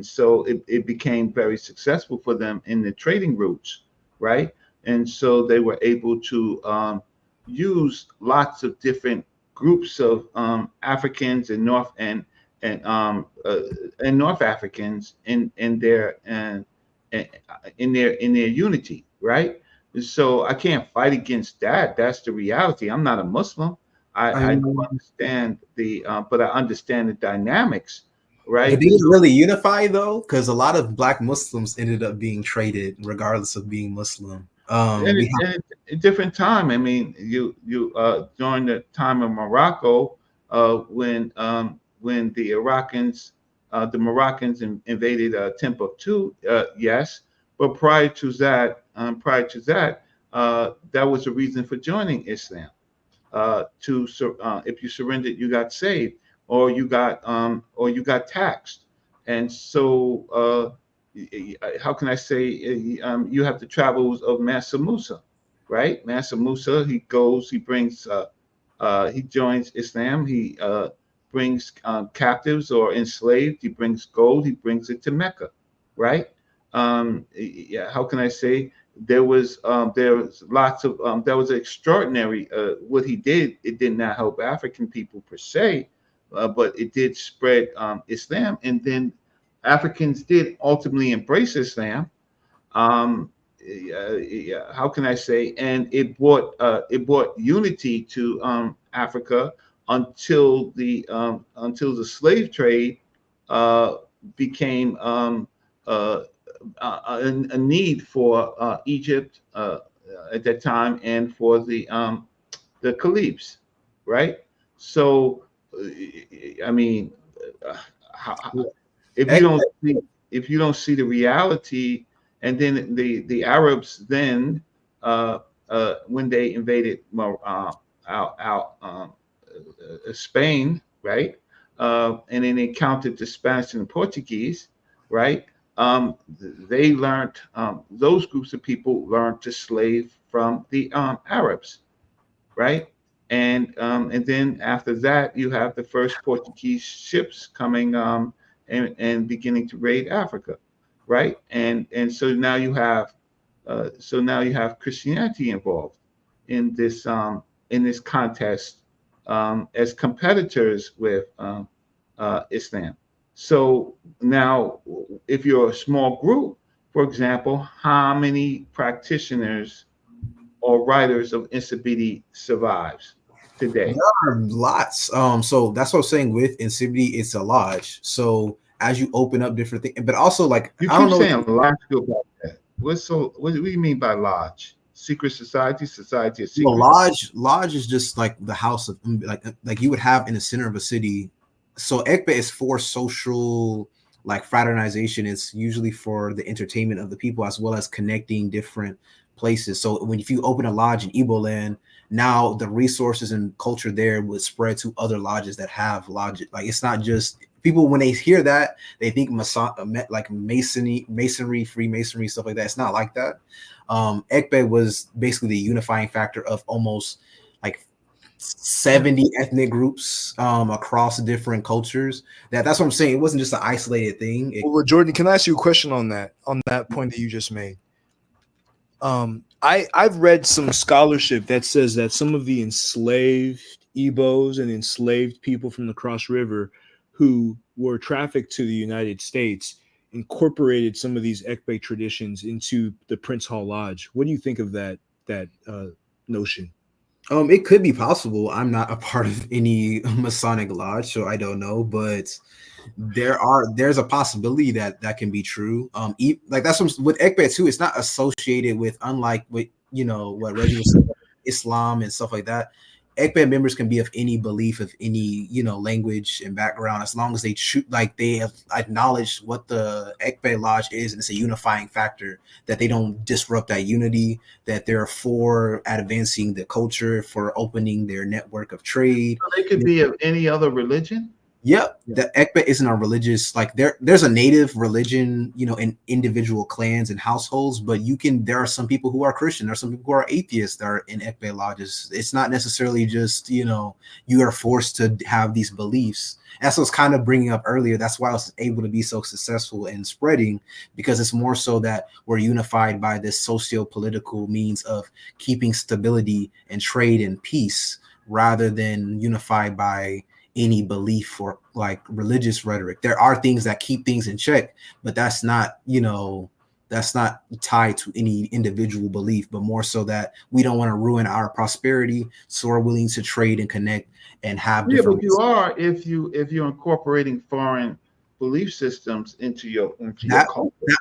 so it became very successful for them in the trading routes, right? And so they were able to use lots of different groups of Africans and North Africans in their unity, right? So I can't fight against that. That's the reality. I'm not a Muslim. I don't understand but I understand the dynamics, right? But they didn't really unify though, because a lot of Black Muslims ended up being traded, regardless of being Muslim. In a different time. I mean, you during the time of Morocco, when the Moroccans invaded Timbuktu, yes, but prior to that, that was a reason for joining Islam. If you surrendered, you got saved, or you got taxed, and so how can I say you have the travels of Mansa Musa, right? Mansa Musa, he joins Islam, he brings captives or enslaved, he brings gold, he brings it to Mecca, right? Yeah, how can I say? There was lots of that was extraordinary what he did. It did not help African people per se, but it did spread Islam, and then Africans did ultimately embrace Islam. how can I say? And it brought unity to Africa until the slave trade became a need for Egypt at that time, and for the caliphs, right? So, I mean, if you don't see the reality, and then the Arabs then when they invaded Spain, right, and then they encountered the Spanish and the Portuguese, right? They learned, those groups of people learned to slave from the Arabs, right? And then after that, you have the first Portuguese ships coming and beginning to raid Africa, right? And so now you have Christianity involved in this contest as competitors with Islam. So now, if you're a small group, for example, how many practitioners or writers of Nsibidi survives today? There are lots. So that's what I'm saying. With Nsibidi, it's a lodge. So as you open up different things, but also like You I don't keep know. saying lodge about that. What do you mean by lodge? Secret society, society of secrets? Well, lodge is just like the house of like you would have in the center of a city. So Ekpe is for social like fraternization. It's usually for the entertainment of the people as well as connecting different places. So if you open a lodge in Igbo land, now the resources and culture there would spread to other lodges that have lodges. Like it's not just people when they hear that they think like masonry, Freemasonry, stuff like that. It's not like that. Ekpe was basically the unifying factor of almost like 70 ethnic groups across different cultures. That's what I'm saying. It wasn't just an isolated thing. Well, Jordan, can I ask you a question on that point that you just made? I've read some scholarship that says that some of the enslaved Igbos and enslaved people from the Cross River who were trafficked to the United States incorporated some of these Ekpe traditions into the Prince Hall Lodge. What do you think of that notion? It could be possible. I'm not a part of any Masonic lodge, so I don't know, but there's a possibility that can be true. Like that's with Ekpe too. It's not associated with, unlike with what Reggie was saying, Islam and stuff like that. Ekpe members can be of any belief, of any language and background, as long as they have acknowledged what the Ekpe lodge is, and it's a unifying factor, that they don't disrupt that unity, that they're for advancing the culture, for opening their network of trade. So they could be of any other religion. Yep, the Ekpe isn't a religious, like there's a native religion, in individual clans and households, but there are some people who are Christian, there are some people who are atheists that are in Ekpe lodges. It's not necessarily just, you are forced to have these beliefs. That's what I was kind of bringing up earlier. That's why I was able to be so successful in spreading, because it's more so that we're unified by this socio-political means of keeping stability and trade and peace, rather than unified by any belief or like religious rhetoric. There are things that keep things in check, but that's not tied to any individual belief, but more so that we don't want to ruin our prosperity, so we're willing to trade and connect and have different. But you are if you're incorporating foreign belief systems into your culture. That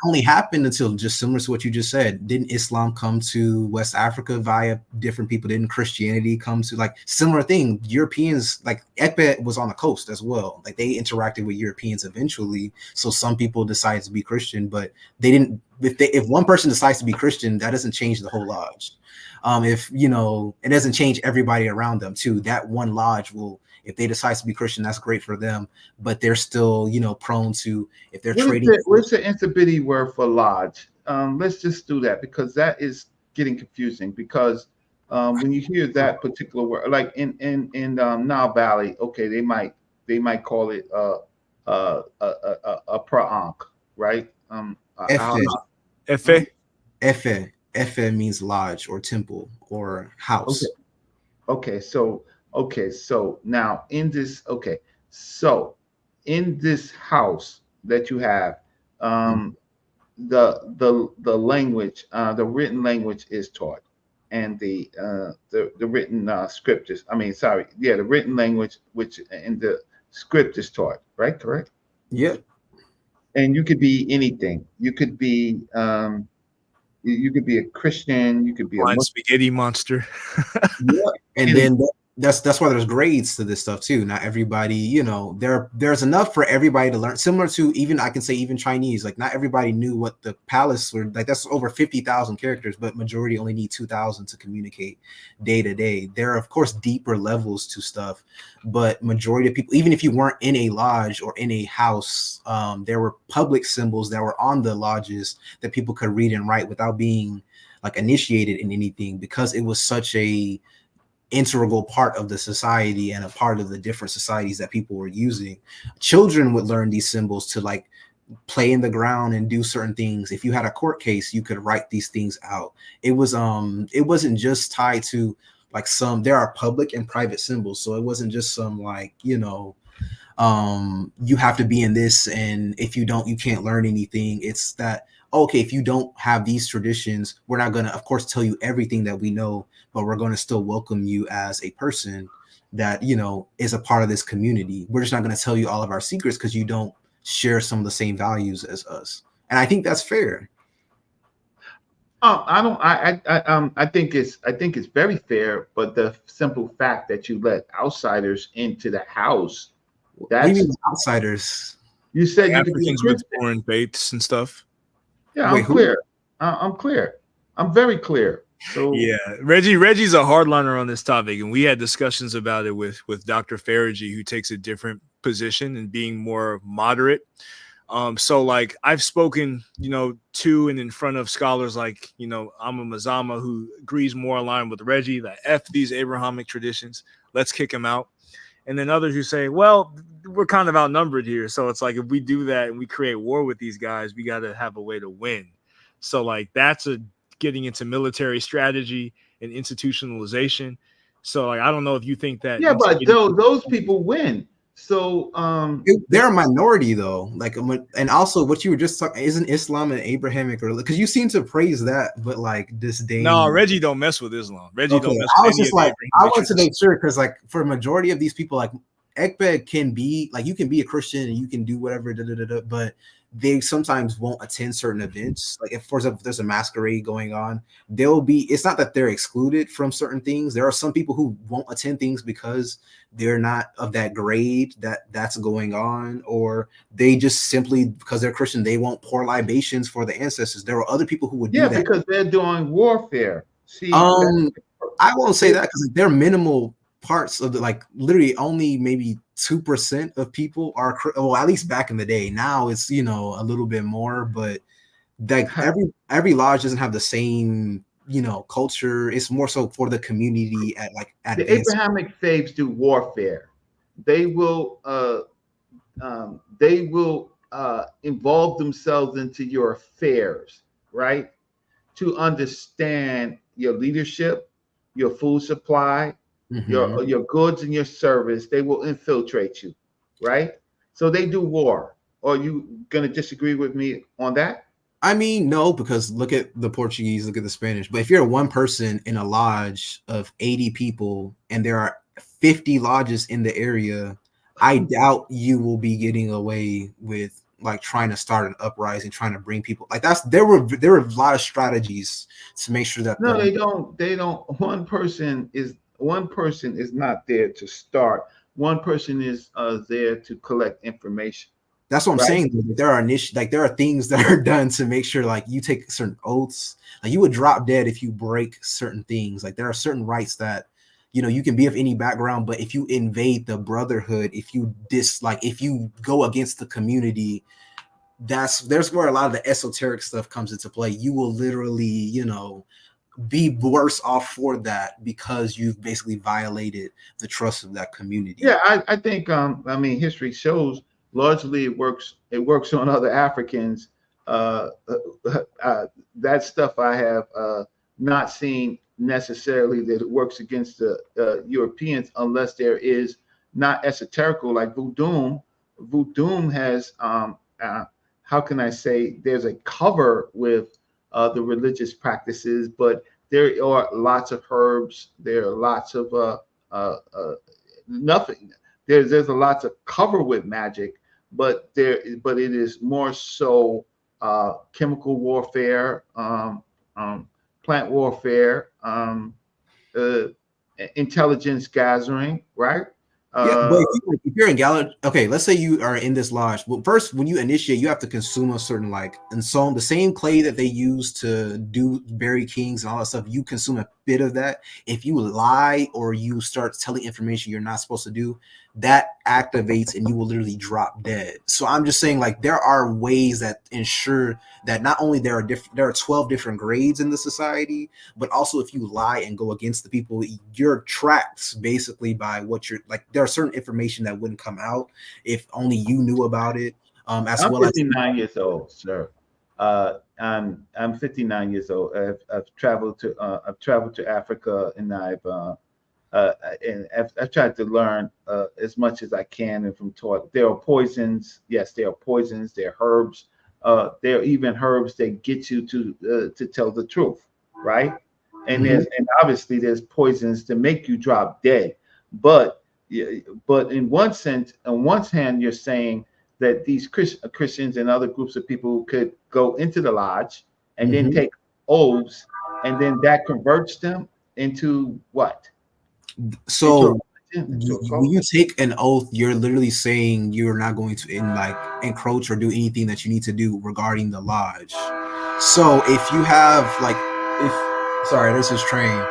only happened until, just similar to what you just said, didn't Islam come to West Africa via different people? Didn't Christianity come to, like, similar thing? Europeans, like Ekpe was on the coast as well. Like they interacted with Europeans eventually. So some people decided to be Christian, but they didn't. If one person decides to be Christian, that doesn't change the whole lodge. If it doesn't change everybody around them too. That one lodge will, if they decide to be Christian, that's great for them, but they're still, prone to, if they're trading. What's the Nsibidi word for lodge? Let's just do that, because that is getting confusing. Because when you hear that particular word, like in Nile Valley, okay, they might call it a pra'ank, right? Efe means lodge or temple or house. Okay, so now in this house that you have, the language, the written language is taught, and the written scriptures. I mean, sorry, yeah, the written language, which and the script is taught, right? Correct. Yep. And you could be anything. You could be you could be a Christian. You could be a Blind Muslim. spaghetti monster. Yeah. And then that's why there's grades to this stuff too. Not everybody, you know, there's enough for everybody to learn. Similar to even, I can say, even Chinese, like not everybody knew what the palace were like. That's over 50,000 characters, but majority only need 2,000 to communicate day to day. There are of course deeper levels to stuff, but majority of people, even if you weren't in a lodge or in a house, there were public symbols that were on the lodges that people could read and write without being like initiated in anything, because it was such a integral part of the society and a part of the different societies that people were using. Children would learn these symbols to like play in the ground and do certain things. If you had a court case, you could write these things out. It wasn't just tied to like there are public and private symbols. So it wasn't just some like, you know, you have to be in this, and if you don't, you can't learn anything. It's that, okay, if you don't have these traditions, we're not going to, of course, tell you everything that we know, but we're going to still welcome you as a person that, you know, is a part of this community. We're just not going to tell you all of our secrets because you don't share some of the same values as us. And I think that's fair. I think it's very fair, but the simple fact that you let outsiders into the house, What do you mean outsiders? You said you could be Africans with foreign faiths and stuff. Yeah, Wait, I'm clear. I'm clear. I'm very clear. So yeah, Reggie's a hardliner on this topic, and we had discussions about it with Dr. Faraghi, who takes a different position and being more moderate. So like I've spoken, you know, to and in front of scholars like, you know, Amma Mazama, who agrees more aligned with Reggie, that F these Abrahamic traditions, let's kick him out. And then others who say, well, we're kind of outnumbered here. So it's like, if we do that and we create war with these guys, we got to have a way to win. So like, that's getting into military strategy and institutionalization. So like, I don't know if you think that. Yeah, but those people win. So they're a minority though. Like, and also what you were just talking, isn't Islam an Abrahamic religion? Because you seem to praise that, but like disdain. No, Reggie don't mess with Islam. Reggie don't mess I with was just like, I want to make sure, because like for a majority of these people, like Ekbeg can be like, you can be a Christian and you can do whatever, but they sometimes won't attend certain events. Like if, for example, if there's a masquerade going on, it's not that they're excluded from certain things. There are some people who won't attend things because they're not of that grade that's going on, or they just simply, because they're Christian, they won't pour libations for the ancestors. There are other people who would do that. Yeah, because they're doing warfare. See, I won't say that, because they're minimal parts of the, like literally only maybe 2% of people are, well, at least back in the day. Now it's, you know, a little bit more, but like every lodge doesn't have the same, you know, culture. It's more so for the community at the Abrahamic faiths do warfare. They will involve themselves into your affairs, right? To understand your leadership, your food supply, your goods and your service. They will infiltrate you, right? So they do war. Are you gonna disagree with me on that? I mean, no, because look at the Portuguese, look at the Spanish. But if you're one person in a lodge of 80 people and there are 50 lodges in the area, I doubt you will be getting away with like trying to start an uprising, trying to bring people like there were a lot of strategies to make sure that they don't. One person is not there to start. One person is there to collect information. That's what I'm saying. There are things that are done to make sure like you take certain oaths. Like you would drop dead if you break certain things. Like there are certain rights that, you know, you can be of any background, but if you invade the brotherhood, if you go against the community, there's where a lot of the esoteric stuff comes into play. You will literally, you know, be worse off for that because you've basically violated the trust of that community. Yeah, I think I mean history shows largely it works on other Africans. That stuff I have not seen necessarily that it works against the Europeans, unless there is not esoterical like voodoo. Voodoo how can I say, there's a cover with the religious practices, but there are lots of herbs. There are lots of nothing. There's a lots of cover with magic, but it is more so chemical warfare, plant warfare, intelligence gathering, right? Yeah, but if you're in Gala, okay, let's say you are in this lodge. Well, first, when you initiate, you have to consume a certain and so the same clay that they use to bury kings and all that stuff, you consume a bit of that. If you lie or you start telling information you're not supposed to do, that activates and you will literally drop dead. So I'm just saying, like, there are ways that ensure that not only there are 12 different grades in the society, but also if you lie and go against the people, you're tracked basically by what you're like. There are certain information that wouldn't come out if only you knew about it. I'm 59 years old, sir. I'm 59 years old. I've traveled to Africa, and I've tried to learn as much as I can and from taught. There are poisons. Yes, there are poisons. There are herbs. There are even herbs that get you to tell the truth, right? And and obviously there's poisons to make you drop dead. But in one sense, on one hand, you're saying that these Christians and other groups of people could go into the lodge and then take oaths, and then that converts them into what? So when you take an oath, you're literally saying you're not going to encroach or do anything that you need to do regarding the lodge. So if you have this is train.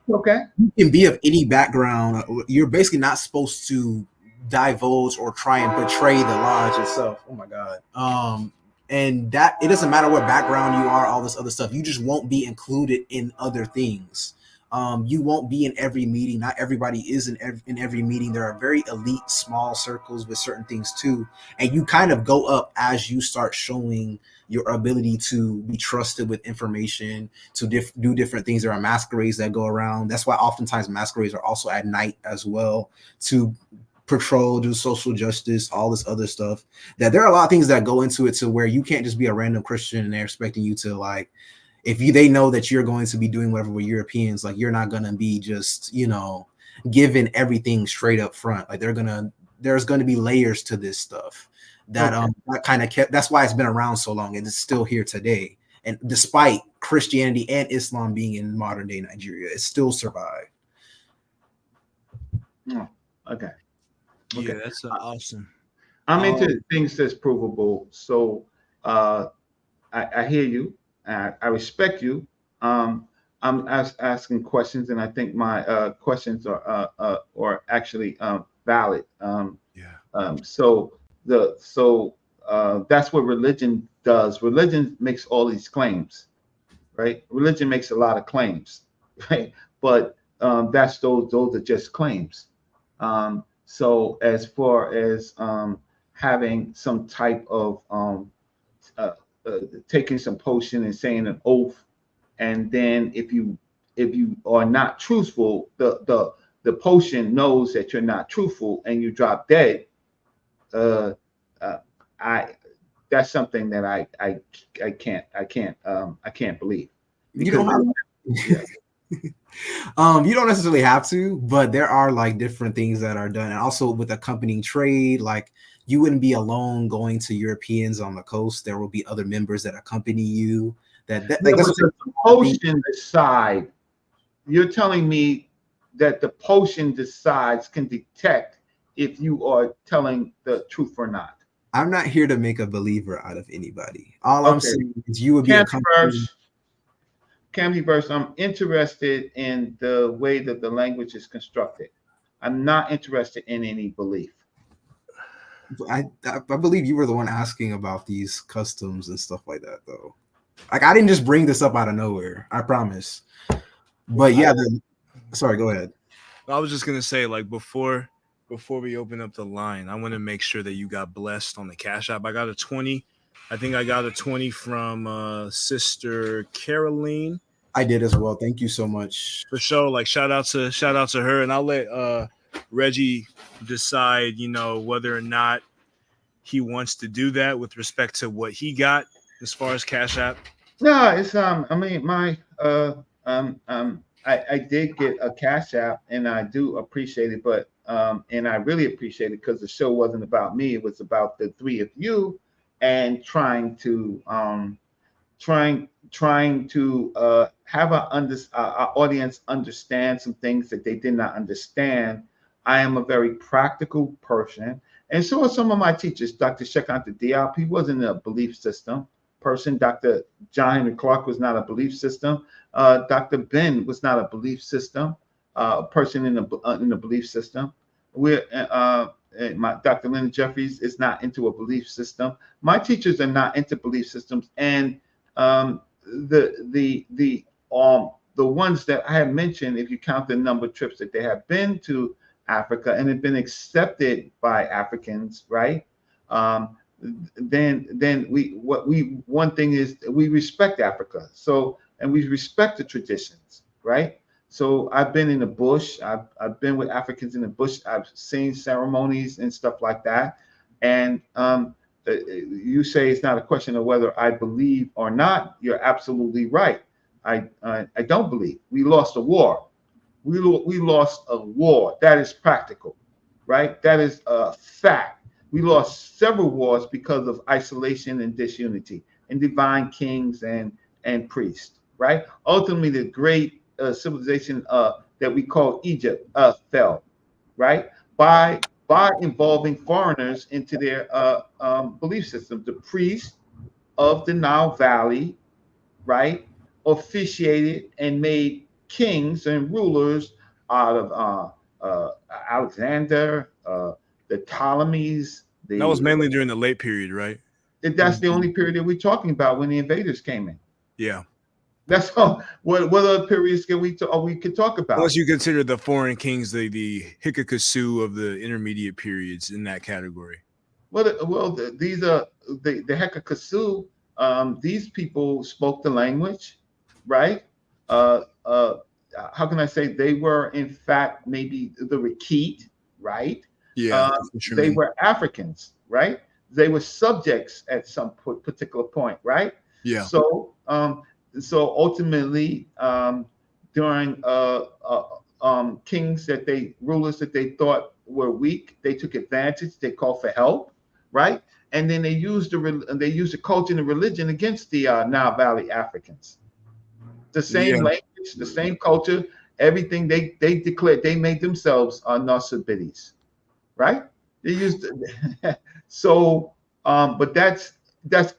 Okay. You can be of any background. You're basically not supposed to divulge or try and betray the lodge itself. Oh my God. And that it doesn't matter what background you are, all this other stuff. You just won't be included in other things. You won't be in every meeting. Not everybody is in every meeting. There are very elite small circles with certain things too. And you kind of go up as you start showing your ability to be trusted with information, to do different things. There are masquerades that go around. That's why oftentimes masquerades are also at night as well, to patrol, do social justice, all this other stuff. That there are a lot of things that go into it, to where you can't just be a random Christian and they're expecting you to they know that you're going to be doing whatever with Europeans, like you're not going to be just, given everything straight up front. Like there's going to be layers to this stuff that that kind of kept. That's why it's been around so long and it's still here today. And despite Christianity and Islam being in modern day Nigeria, it still survived. Oh, okay. Yeah, that's awesome. I'm into things that's provable. So I hear you. I respect you. I'm asking questions, and I think my questions are actually valid. So that's what religion does. Religion makes all these claims, right? Religion makes a lot of claims, right? But those are just claims. So as far as having some type of taking some potion and saying an oath, and then if you are not truthful, the potion knows that you're not truthful and you drop dead. That's something that I can't believe. You don't have you don't necessarily have to, but there are different things that are done, and also with accompanying trade. You wouldn't be alone going to Europeans on the coast. There will be other members that accompany you. That's the potion decide. You're telling me that the potion can detect if you are telling the truth or not. I'm not here to make a believer out of anybody. All I'm saying is you would be accompanying. Camdyverse, I'm interested in the way that the language is constructed. I'm not interested in any belief. I believe you were the one asking about these customs and stuff like that, though. I didn't just bring this up out of nowhere. I promise. But yeah, sorry, go ahead. I was just gonna say, before we open up the line, I want to make sure that you got blessed on the Cash App. I got a 20. I think I got a 20 from Sister Caroline. I did as well. Thank you so much. For sure. Shout out to her, and I'll let Reggie decide, whether or not he wants to do that with respect to what he got as far as Cash App? No, it's I mean my I did get a Cash App and I do appreciate it, but and I really appreciate it because the show wasn't about me, it was about the three of you and trying to have our audience understand some things that they did not understand. I am a very practical person, and so are some of my teachers. Dr. Shekanta Diop, he wasn't a belief system person. Dr. John Henry Clark was not a belief system. Dr. Ben was not a belief system person in the belief system. Dr. Linda Jeffries is not into a belief system. My teachers are not into belief systems, and the ones that I have mentioned, if you count the number of trips that they have been to Africa and have been accepted by Africans, right? Then one thing is we respect Africa, so, and we respect the traditions, right? So I've been in the bush, I've been with Africans in the bush, I've seen ceremonies and stuff like that, and you say it's not a question of whether I believe or not. You're absolutely right. I don't believe. We lost a war. We lost a war. That is practical, right? That is a fact. We lost several wars because of isolation and disunity and divine kings and priests, right? Ultimately, the great civilization that we call Egypt fell, right? By involving foreigners into their belief system. The priests of the Nile Valley, right, officiated and made kings and rulers out of Alexander, the Ptolemies. That was mainly during the late period, right? That's the only period that we're talking about when the invaders came in. Yeah. That's all. What other periods can we could talk about? Unless you consider the foreign kings, the Hikakasu of the intermediate periods in that category. Well, these are the Hikakasu. These people spoke the language, right? How can I say they were in fact maybe the Rakit, right? Yeah, they were Africans, right? They were subjects at some particular point, right? Yeah. So ultimately, during rulers that they thought were weak, they took advantage. They called for help, right? And then they used the culture and the religion against the Nile Valley Africans. The same language, the same culture, everything. They declared they made themselves Nasabidis, right? They used so, but that's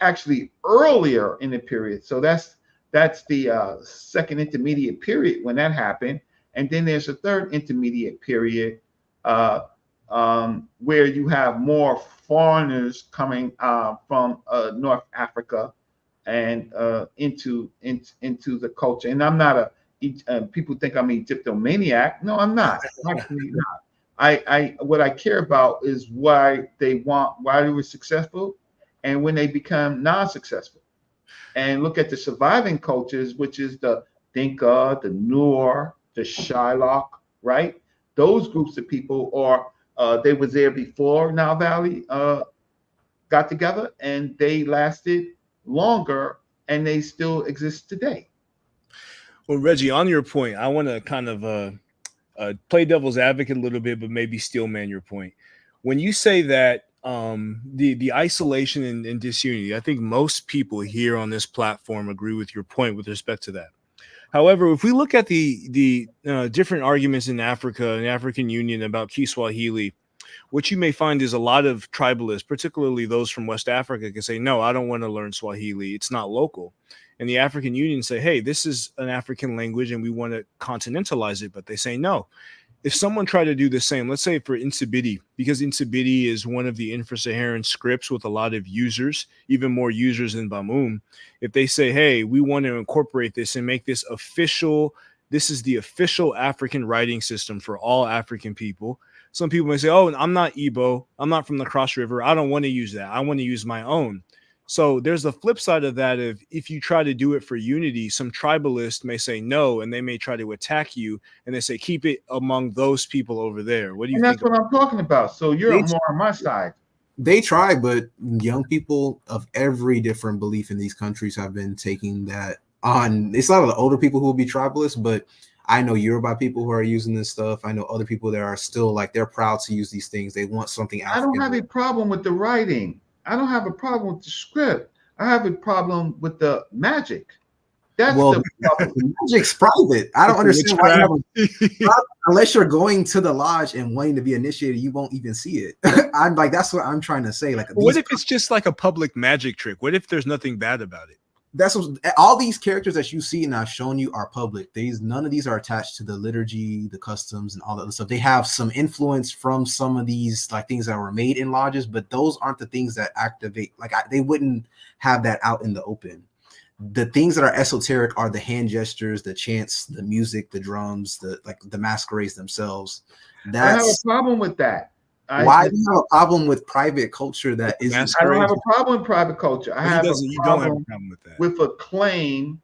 actually earlier in the period. So that's the second intermediate period when that happened, and then there's a third intermediate period where you have more foreigners coming from North Africa and into the culture. And I'm not people think I'm an Egyptomaniac. No, I'm not. Actually not. What I care about is why they were successful and when they become non-successful. And look at the surviving cultures, which is the Dinka, the Noor, the Shylock, right? Those groups of people, or they were there before Nile Valley got together, and they lasted longer, and they still exist today. Well, Reggie, on your point, I want to kind of play devil's advocate a little bit, but maybe steel man your point. When you say that the isolation and disunity, I think most people here on this platform agree with your point with respect to that. However, if we look at the different arguments in Africa and African Union about Kiswahili, what you may find is a lot of tribalists, particularly those from West Africa, can say, no, I don't want to learn Swahili. It's not local. And the African Union say, hey, this is an African language and we want to continentalize it. But they say no. If someone tried to do the same, let's say for Nsibidi, because Nsibidi is one of the infra-Saharan scripts with a lot of users, even more users than Bamum, if they say, hey, we want to incorporate this and make this official, this is the official African writing system for all African people. Some people may say, oh, I'm not Igbo, I'm not from the Cross River, I don't want to use that, I want to use my own. So there's the flip side of that. If you try to do it for unity, some tribalists may say no, and they may try to attack you, and they say keep it among those people over there. What do you think? And that's what I'm talking about. So you're more on my side. They try, but young people of every different belief in these countries have been taking that on. It's not the older people who will be tribalists, but I know Yoruba people who are using this stuff. I know other people that are still like they're proud to use these things. They want something I don't African. have a problem with the writing. I don't have a problem with the script. I have a problem with the magic. That's the problem. Magic's private. I don't understand why you have unless you're going to the lodge and wanting to be initiated, you won't even see it. I'm like, that's what I'm trying to say. Like, what if it's just like a public magic trick? What if there's nothing bad about it? That's what all these characters that you see and I've shown you are public. None of these are attached to the liturgy, the customs, and all that other stuff. They have some influence from some of these like things that were made in lodges, but those aren't the things that activate. Like they wouldn't have that out in the open. The things that are esoteric are the hand gestures, the chants, the music, the drums, the masquerades themselves. I have a problem with that. Why do you have a problem with private culture that isn't? I don't have a problem with private culture. I have a problem with that. With a claim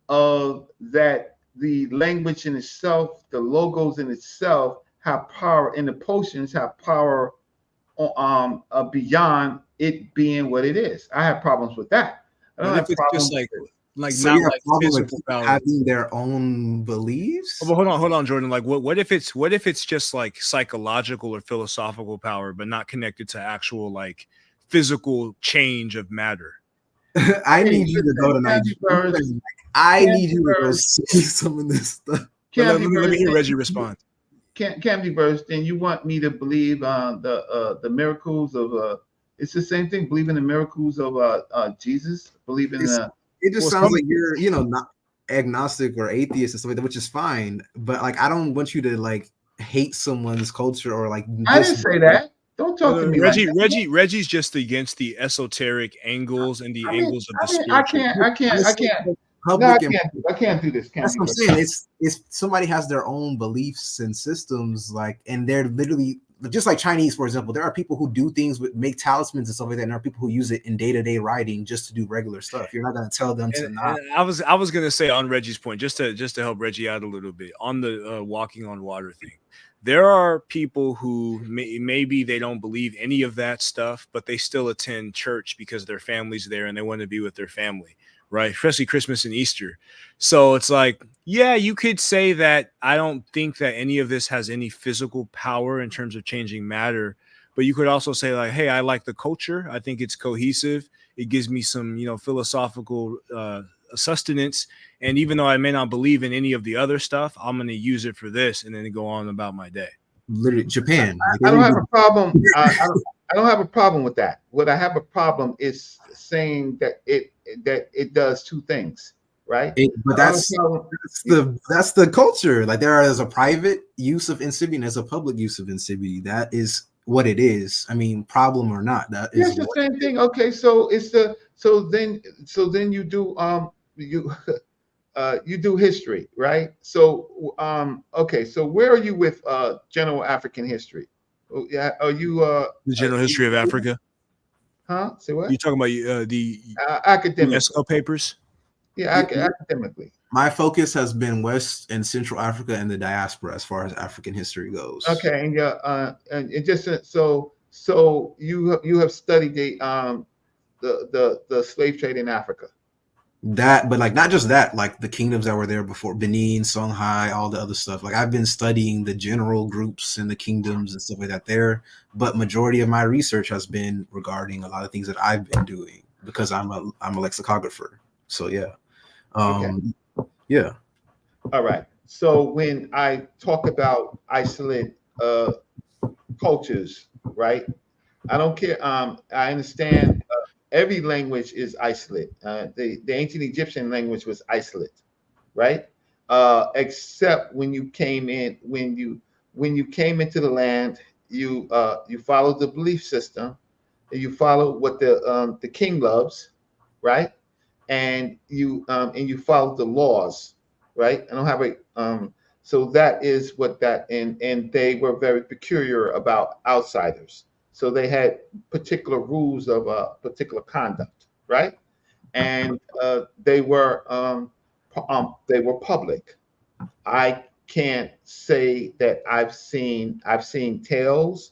of that the language in itself, the logos in itself have power, and the potions have power beyond it being what it is. I have problems with that. I don't have problems like so not like physical having their own beliefs. Oh, but hold on, Jordan. Like, what if it's just like psychological or philosophical power, but not connected to actual like physical change of matter? I need you to go to Nigeria. I need you to go see some of this stuff. Let me hear Reggie respond. Candy Burst, then you want me to believe the miracles of it's the same thing. Believe in the miracles of Jesus. Believe in it just sounds like you're, not agnostic or atheist and stuff like that, which is fine. But like, I don't want you to like hate someone's culture or like. I didn't say that. Don't talk to me. Reggie's just against the esoteric angles and the angles of the spiritual. I can't. No, I can't do this. That's what I'm saying. It's somebody has their own beliefs and systems, like, and they're literally just like Chinese, for example. There are people who do things with make talismans and stuff like that, and there are people who use it in day-to-day writing just to do regular stuff. You're not going to tell them to not. I was going to say on Reggie's point, just to help Reggie out a little bit on the walking on water thing. There are people who maybe they don't believe any of that stuff, but they still attend church because their family's there and they want to be with their family. Right, especially Christmas and Easter. So it's like, yeah, you could say that I don't think that any of this has any physical power in terms of changing matter, but you could also say like, hey, I like the culture. I think it's cohesive. It gives me some, philosophical sustenance. And even though I may not believe in any of the other stuff, I'm going to use it for this and then go on about my day. Literally, Japan. I don't have a problem. I don't have a problem with that. What I have a problem is saying that it does two things, right? But that's the culture. Like there is a private use of insibity, there's a public use of insibity. That is what it is. I mean, problem or not, that is the same thing. Okay, so it's then you do you do history, right? So okay, so where are you with general African history? Are you the general history of Africa? Huh? Say what? You talking about the academic UNESCO papers? Yeah, academically. My focus has been West and Central Africa and the diaspora as far as African history goes. Okay, and it just so you have studied the slave trade in Africa. That, but like not just that, like the kingdoms that were there before, Benin, Songhai, all the other stuff. Like I've been studying the general groups and the kingdoms and stuff like that there. But majority of my research has been regarding a lot of things that I've been doing because I'm a lexicographer. So yeah, yeah. All right. So when I talk about isolate cultures, right? I don't care. I understand. Every language is isolate. The ancient Egyptian language was isolate, right? Except when you came in, when you came into the land, you followed the belief system, and you follow what the king loves, right? And you follow the laws, right? I don't have a so that is what that and they were very peculiar about outsiders. So they had particular rules of particular conduct, right? And they were public. I can't say that I've seen tales.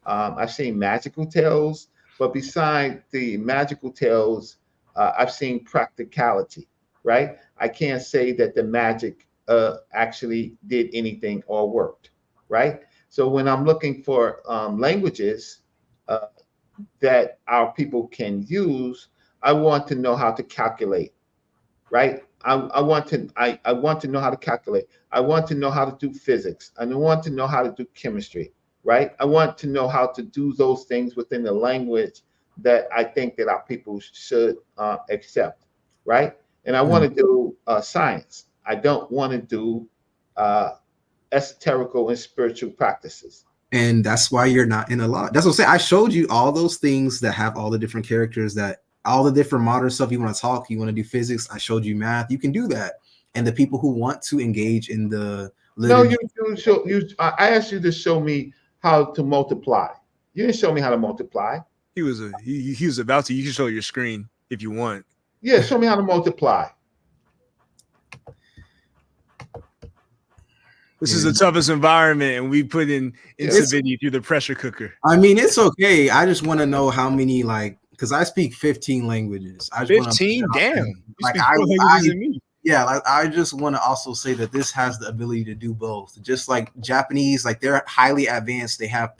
I've seen magical tales. But beside the magical tales, I've seen practicality, right? I can't say that the magic actually did anything or worked, right? So when I'm looking for languages that our people can use, I want to know how to calculate, right? I want to know how to calculate. I want to know how to do physics. I want to know how to do chemistry, right? I want to know how to do those things within the language that I think that our people should accept, right? And I want to do science. I don't want to do esoterical and spiritual practices. And that's why you're not in a lot. That's what I'm saying. I showed you all those things that have all the different characters, that all the different modern stuff. You want to talk, you want to do physics. I showed you math. You can do that. And the people who want to engage in the liturgy. No, I asked you to show me how to multiply. You didn't show me how to multiply. He was about to. You can show your screen if you want. Yeah, show me how to multiply. This is the toughest environment, and we put in Sabini through the pressure cooker. I mean, it's okay. I just want to know how many, because I speak 15 languages. 15? Damn. Yeah, I just want to also say that this has the ability to do both. Just like Japanese, they're highly advanced. They have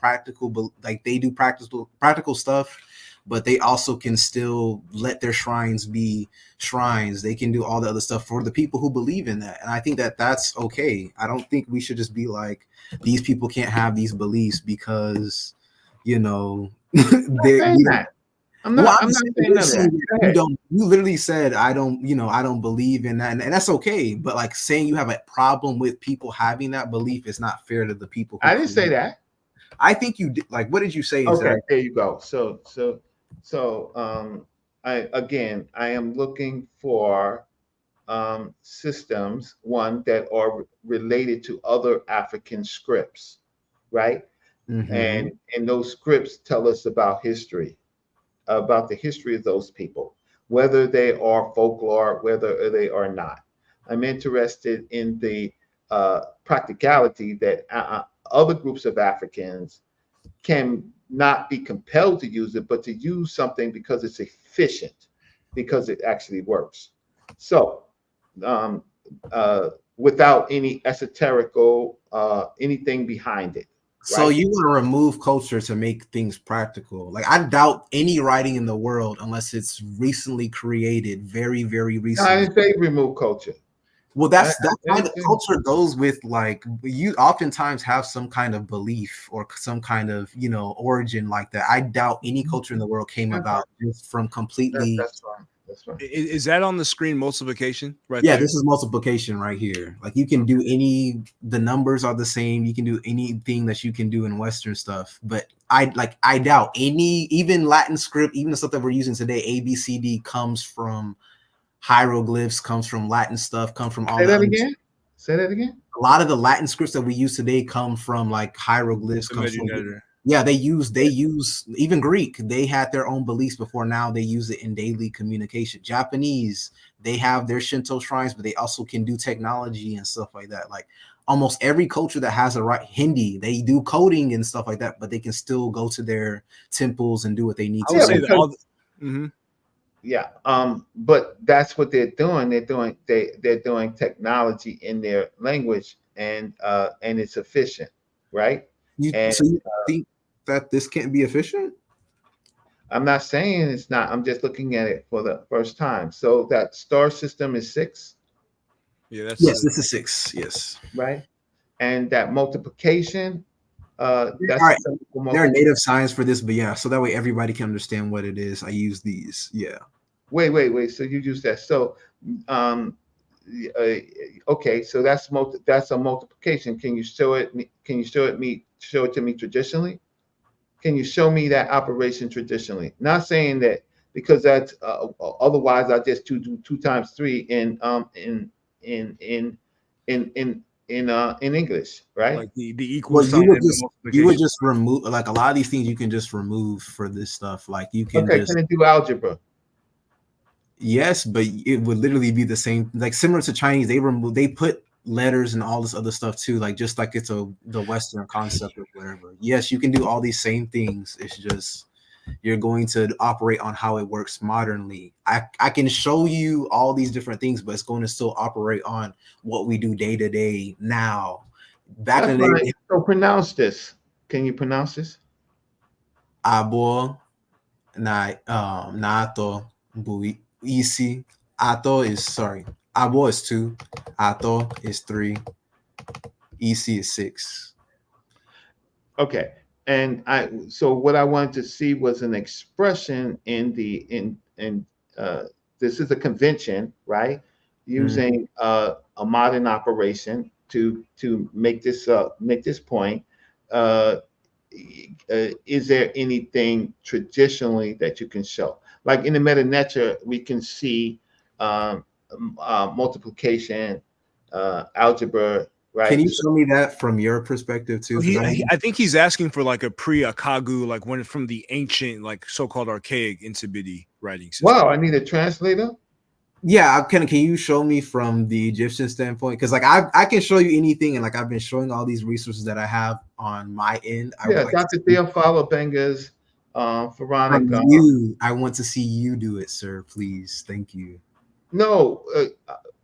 they do practical stuff, but they also can still let their shrines be shrines. They can do all the other stuff for the people who believe in that. And I think that that's okay. I don't think we should just be like, these people can't have these beliefs because, I'm not saying that. You literally said, I don't believe in that. And that's okay. But saying you have a problem with people having that belief is not fair to the people. I didn't say that. I think you did. What did you say? Okay, there you go. So I am looking for systems, one, that are related to other African scripts, right? Mm-hmm. And those scripts tell us about history, about the history of those people, whether they are folklore, whether they are not. I'm interested in the practicality that other groups of Africans can not be compelled to use it, but to use something because it's efficient, because it actually works. So without any esoterical anything behind it. Right? So you want to remove culture to make things practical. I doubt any writing in the world, unless it's recently created, very, very recently. I didn't say remove culture. Well, that's kind of culture goes with you oftentimes have some kind of belief or some kind of origin like that. I doubt any culture in the world came about just from completely. That's fine. That's fine. Is that on the screen? Multiplication, right? Yeah, there? This is multiplication right here. You can do the numbers are the same. You can do anything that you can do in Western stuff. But I doubt even Latin script, even the stuff that we're using today, ABCD comes from hieroglyphs, comes from Latin stuff, come from all Say that again. Say that again. A lot of the Latin scripts that we use today come from hieroglyphs. They use even Greek. They had their own beliefs before. Now they use it in daily communication. Japanese, they have their Shinto shrines, but they also can do technology and stuff like that. Almost every culture that has Hindi, they do coding and stuff like that, but they can still go to their temples and do what they need to. I would say that Yeah, but that's what they're doing. They're doing technology in their language, and it's efficient, right? So you think that this can't be efficient? I'm not saying it's not. I'm just looking at it for the first time. So that star system is 6. Yeah, this is 6. Yes, right. And that multiplication. That's right. There are native signs for this, but yeah, so that way everybody can understand what it is. I use these. Yeah. Wait. So you use that. So, okay. So that's a multiplication. Can you show it? Can you show it to me traditionally? Can you show me that operation traditionally? Not saying that because that's otherwise I just do 2 times 3 in English, right? The equal sign. You would just remove a lot of these things. You can just remove for this stuff. You can. Okay, can it do algebra? Yes, but it would literally be the same. Similar to Chinese, they put letters and all this other stuff too. Just like it's the Western concept or whatever. Yes, you can do all these same things. It's just you're going to operate on how it works modernly. I can show you all these different things, but it's going to still operate on what we do day to day now. Back in the day, so pronounce this. Can you pronounce this? abo na nato bu isi. Ato is sorry. Abo is 2. Ato is 3. EC is 6. Okay. And so what I wanted to see was an expression in this is a convention, right? Using a modern operation to make this point. Is there anything traditionally that you can show? Like in the meta nature, we can see multiplication, algebra. Right. Can you show me that from your perspective too? I think he's asking for like a pre-Akagu, like one from the ancient, like so-called archaic Nsibidi writing system. Wow, I need a translator. Yeah, can you show me from the Egyptian standpoint? Because like I can show you anything, and like I've been showing all these resources that I have on my end. Dr. Theophilo Benga's Veronica. I want to see you do it, sir. Please, thank you. No,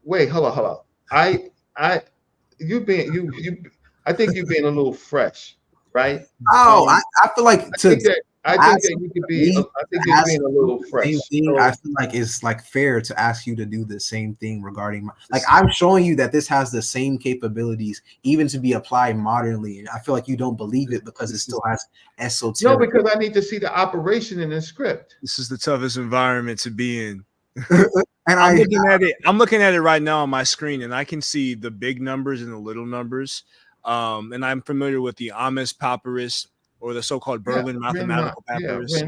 wait, hold on. I think you're being a little fresh, right? Oh, I feel like I think that you could be. I think you're being a little fresh. So, I feel like it's like fair to ask you to do the same thing regarding like I'm showing you that this has the same capabilities, even to be applied modernly. And I feel like you don't believe it because it still has esoteric. No, because I need to see the operation in the script. This is the toughest environment to be in. And I'm looking at it right now on my screen, and I can see the big numbers and the little numbers. And I'm familiar with the Ames papyrus, or the so-called Berlin mathematical papyrus.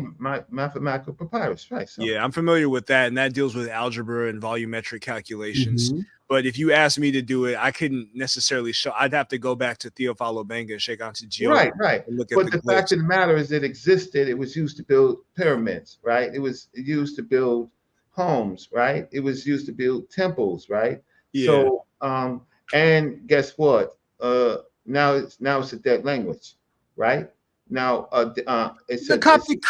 Mathematical papyrus, right? So. Yeah, I'm familiar with that, and that deals with algebra and volumetric calculations. But if you asked me to do it, I couldn't necessarily show. I'd have to go back to Theophilo Benga and shake on to Diop. Right. But the fact of the matter is, it existed. It was used to build pyramids, right? It was used to build homes, right? It was used to build temples, right? Yeah. So, and guess what? Now it's a dead language, right? Now, it's the Coptic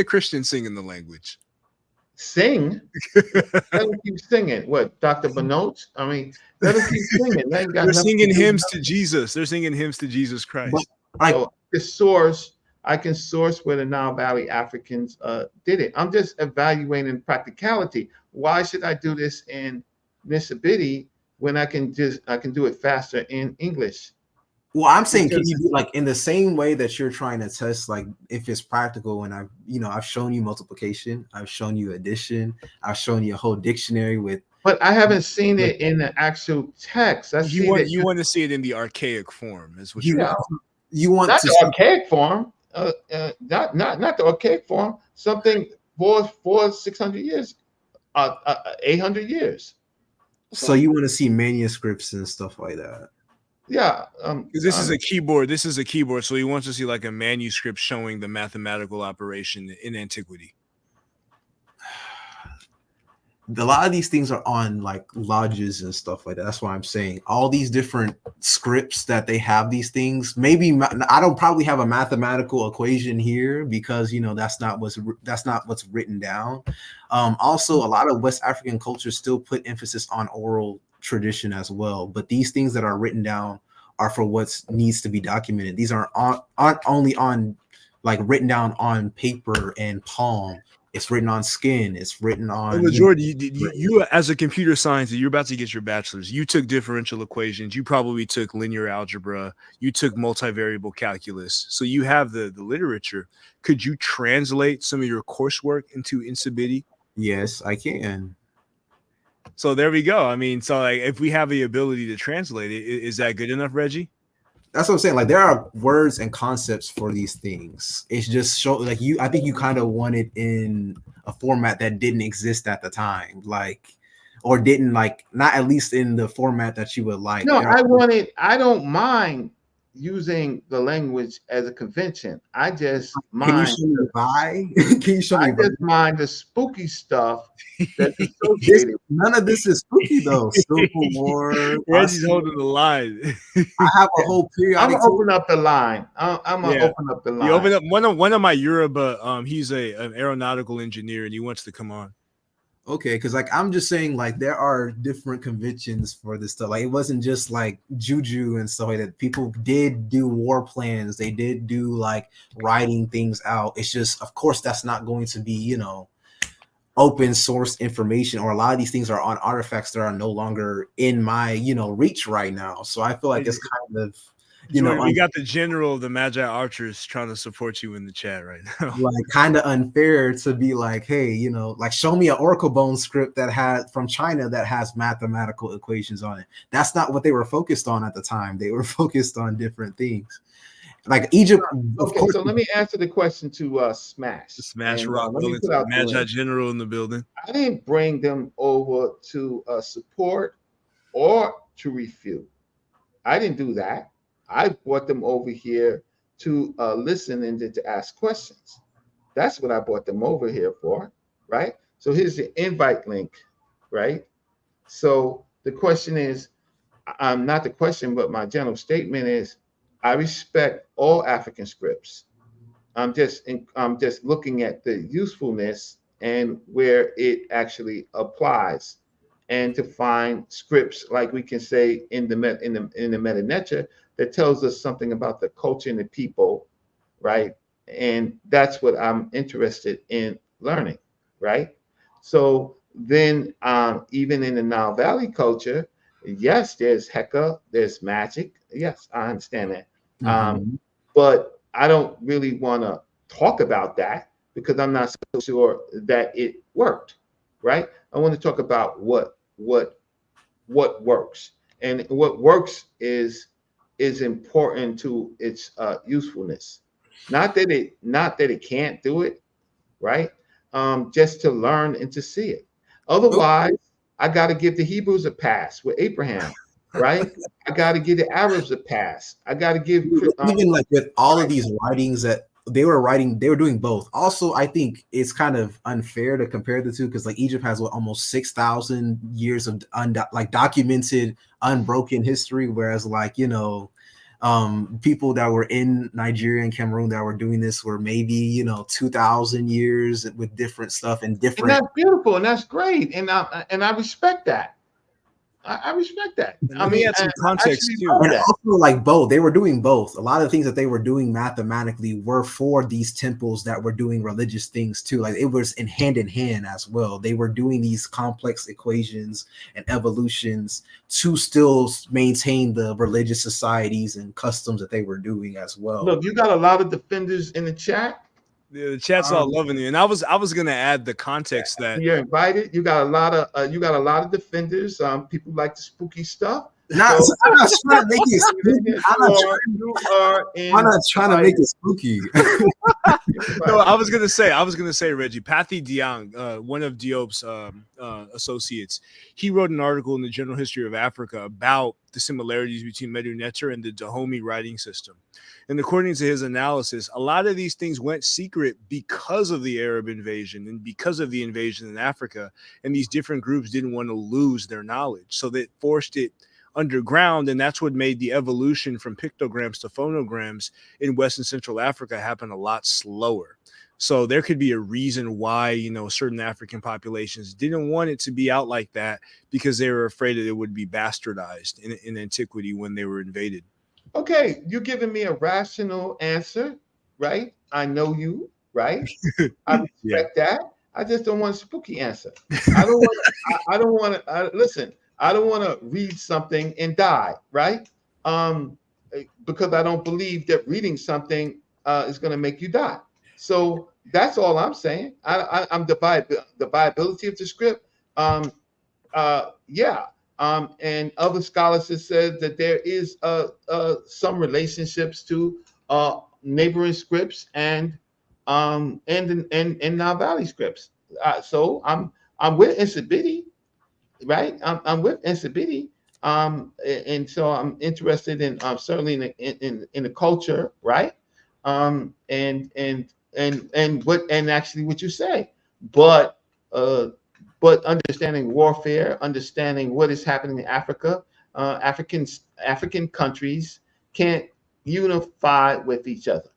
Christians sing in the language. Sing? Let them keep singing. What, Dr. Benoit? I mean, let them keep singing. They're singing hymns to Jesus. They're singing hymns to Jesus Christ. So I can source where the Nile Valley Africans did it. I'm just evaluating practicality. Why should I do this in Mississippi when I can do it faster in English? Well, I'm saying, can you do like in the same way that you're trying to test, like if it's practical? And I've shown you multiplication, I've shown you addition, I've shown you a whole dictionary with. But I haven't seen it in the actual text. You want to see it in the archaic form, is what you want. Not the archaic form. Not the archaic form. Something for 600 years, 800 years. So you want to see manuscripts and stuff like that. Yeah, because this is a keyboard. This is a keyboard, so he wants to see like a manuscript showing the mathematical operation in antiquity. A lot of these things are on like lodges and stuff like that. That's why I'm saying all these different scripts that they have these things. Maybe I don't probably have a mathematical equation here because that's not what's written down. Also, a lot of West African cultures still put emphasis on oral tradition as well, but these things that are written down are for what needs to be documented. These aren't only on like written down on paper and palm. It's written on skin. It's written on. Jordan, you as a computer scientist, you're about to get your bachelor's. You took differential equations. You probably took linear algebra. You took multivariable calculus. So you have the literature. Could you translate some of your coursework into Nsibidi? Yes, I can. So there we go. I mean, so like if we have the ability to translate it, is that good enough, Reggie? That's what I'm saying. Like there are words and concepts for these things. It's just I think you kind of want it in a format that didn't exist at the time, or didn't not at least in the format that you would like. No, I don't mind using the language as a convention. I just Can you mind. show me why? Can you show me I why? just mind the spooky stuff that's This, associated. none of this is spooky though. Civil War. Reggie's holding the line. I have a whole I'm periodic gonna open up the line. I'm gonna Yeah. open up the line. You open up one of my Yoruba. He's an aeronautical engineer, and he wants to come on. Okay, because like I'm just saying, like there are different conventions for this stuff. Like it wasn't just like juju and stuff like that. People did do war plans. They did do like writing things out. It's just, of course, that's not going to be, you know, open source information, or a lot of these things are on artifacts that are no longer in my, you know, reach right now. So I feel like it's kind of, you Jordan, know, we got the general of the Magi Archers trying to support you in the chat right now. like kind of unfair to be like, hey, you know, like show me an Oracle bone script that had from China that has mathematical equations on it. That's not what they were focused on at the time. They were focused on different things. Like Egypt, of Okay, course. so let me answer the question to Smash. Smash And, Rock, let me put out the Magi link. General in the building. I didn't bring them over to support or to refute. I didn't do that. I brought them over here to listen and to ask questions. That's what I brought them over here for, right? So here's the invite link, right? So the question is, not the question, but my general statement is, I respect all African scripts. I'm just looking at the usefulness and where it actually applies, and to find scripts like we can say in the meta-nature that tells us something about the culture and the people, right? And that's what I'm interested in learning, right? So then, even in the Nile Valley culture, yes, there's Heka, there's magic. Yes, I understand that. But I don't really want to talk about that because I'm not so sure that it worked, right? I want to talk about what works, and what works is important to its usefulness. Not that it can't do it, right? Just to learn and to see it. Otherwise, I got to give the Hebrews a pass with Abraham, right? I got to give the Arabs a pass. I got to give even like with all of these writings that they were writing, they were doing both. Also, I think it's kind of unfair to compare the two because like Egypt has what, almost 6,000 years of like documented unbroken history, whereas like, you know, people that were in Nigeria and Cameroon that were doing this were maybe, you know, 2,000 years with different stuff and different. And that's beautiful and that's great, and I respect that. I respect that. I mean, some context too. And also, like both, they were doing both. A lot of the things that they were doing mathematically were for these temples that were doing religious things too. Like it was in hand as well. They were doing these complex equations and evolutions to still maintain the religious societies and customs that they were doing as well. Look, you got a lot of defenders in the chat. Yeah, the chat's all loving you, and I was gonna add the context that you're invited. You got a lot of defenders. People like the spooky stuff. I'm not trying to make it spooky. I'm not trying to make it spooky. No, I was gonna say, Reggie, Pathy Diang, one of Diop's associates, he wrote an article in the General History of Africa about the similarities between MtDNA and the Dahomey writing system. And according to his analysis, a lot of these things went secret because of the Arab invasion and because of the invasion in Africa. And these different groups didn't want to lose their knowledge, so they forced it underground, and that's what made the evolution from pictograms to phonograms in West and Central Africa happen a lot slower. So there could be a reason why, you know, certain African populations didn't want it to be out like that because they were afraid that it would be bastardized in antiquity when they were invaded. Okay, you're giving me a rational answer, right? I know you, right? I respect that. I just don't want a spooky answer. I don't want to listen. I don't want to read something and die, right? Because I don't believe that reading something is going to make you die. So that's all I'm saying. I'm the viability of the script. And other scholars have said that there is some relationships to neighboring scripts and Nile Valley scripts. So I'm with Nsabidi. Right, I'm with Nsabidi. And so I'm interested in certainly in the culture, right? And actually what you say, but uh, but understanding warfare, understanding what is happening in Africa, African countries can't unify with each other.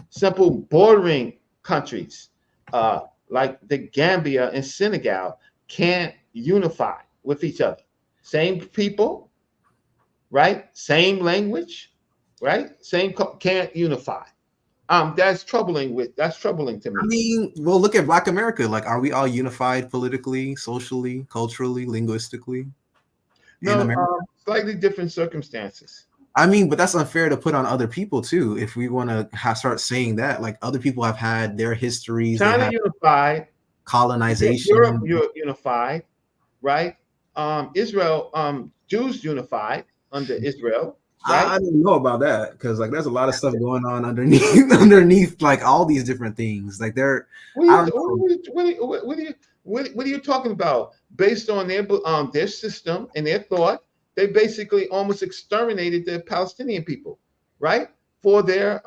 Simple bordering countries like the Gambia and Senegal can't unify with each other. Same people, right? Same language, right? Can't unify. That's troubling. That's troubling to me. I mean, well, look at Black America. Like, are we all unified politically, socially, culturally, linguistically? No, slightly different circumstances. I mean, but that's unfair to put on other people too. If we want to start saying that, like other people have had their histories, China unified, colonization. Europe unified, right? Israel, Jews unified under Israel. Right? I don't know about that because like there's a lot of stuff going on underneath like all these different things. Like they're what are you talking about? Based on their system and their thought, they basically almost exterminated the Palestinian people, right? For their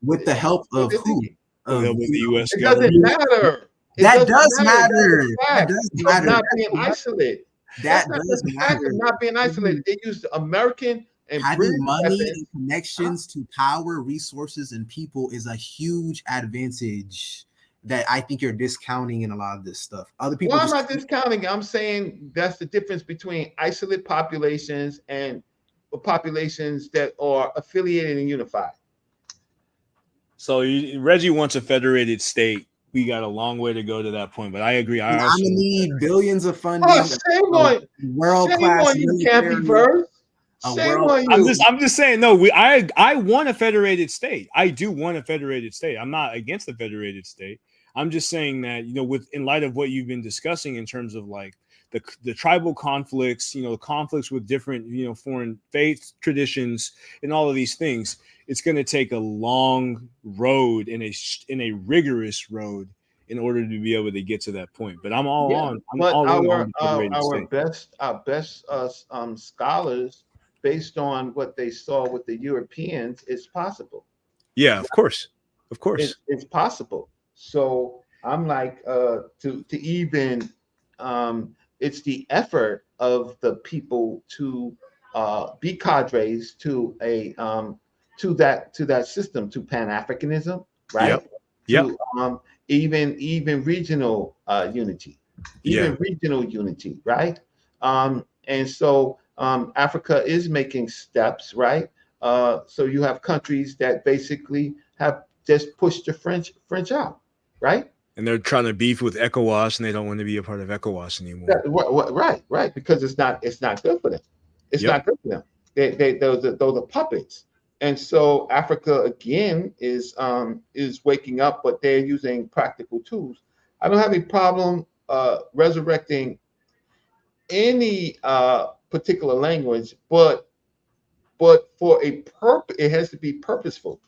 with the help of who? Of the U.S. It government. doesn't matter. That does matter. That does matter. Not being isolated. That does matter. Not being isolated. They used American and having money and connections to power, resources, and people is a huge advantage that I think you're discounting in a lot of this stuff. Other people. Well, I'm not discounting. I'm saying that's the difference between isolated populations and populations that are affiliated and unified. So Reggie wants a federated state. We got a long way to go to that point, but I agree. I'm gonna need billions of funding. Oh, shame on world-class you, Campy Bird. I'm just saying. No, I want a federated state. I do want a federated state. I'm not against the federated state. I'm just saying that in light of what you've been discussing in terms of like the tribal conflicts, the conflicts with different foreign faith traditions and all of these things, it's going to take a long road and a rigorous road in order to be able to get to that point. But I'm all on. Our best scholars, based on what they saw with the Europeans, it's possible. Yeah, of course. It's possible. So I'm like, to even, it's the effort of the people to be cadres to that system, to Pan-Africanism, right? Yep. To even regional unity, regional unity, right? And so Africa is making steps, right? So you have countries that basically have just pushed the French out, right? And they're trying to beef with ECOWAS, and they don't want to be a part of ECOWAS anymore. Right, because it's not good for them. It's not good for them. Those are puppets. And so Africa again is waking up, but they're using practical tools. I don't have any problem resurrecting any particular language, but for a purpose, it has to be purposeful.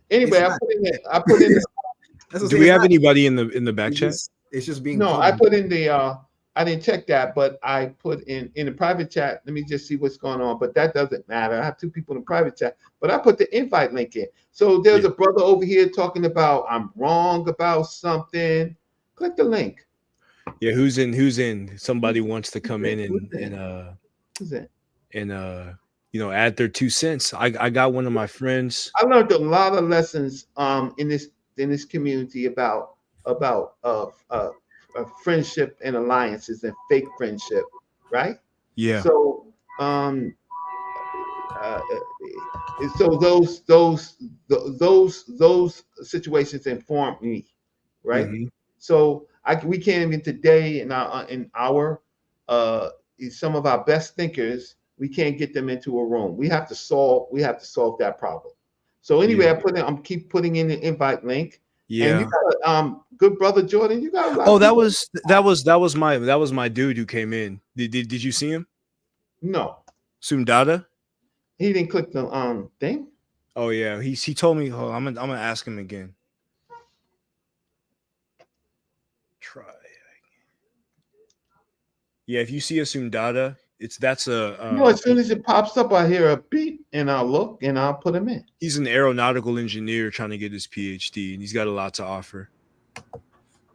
Anyway, I put in. Do we have anybody in the back chat? It's just being. No, I put in the. I didn't check that, but I put in the private chat. Let me just see what's going on. But that doesn't matter. I have two people in the private chat, but I put the invite link in. So there's a brother over here talking about I'm wrong about something. Click the link. Yeah, who's in? Somebody wants to come in and add their 2 cents. I got one of my friends. I learned a lot of lessons in this community about friendship and alliances and fake friendship, right? Yeah. So so those situations informed me, right? Mm-hmm. So we can't even today in our some of our best thinkers, we can't get them into a room. We have to solve that problem. So anyway, I keep putting in the invite link. Yeah. And you got a good brother Jordan. You got a lot. Oh, that was my dude who came in. Did you see him? No. Sundada? He didn't click the thing. Oh yeah, he told me. Hold on, I'm gonna ask him again. Try. Yeah, if you see a Sundada, that's a as soon as it pops up, I hear a beep and I'll look and I'll put him in. he's an aeronautical engineer trying to get his PhD, and he's got a lot to offer.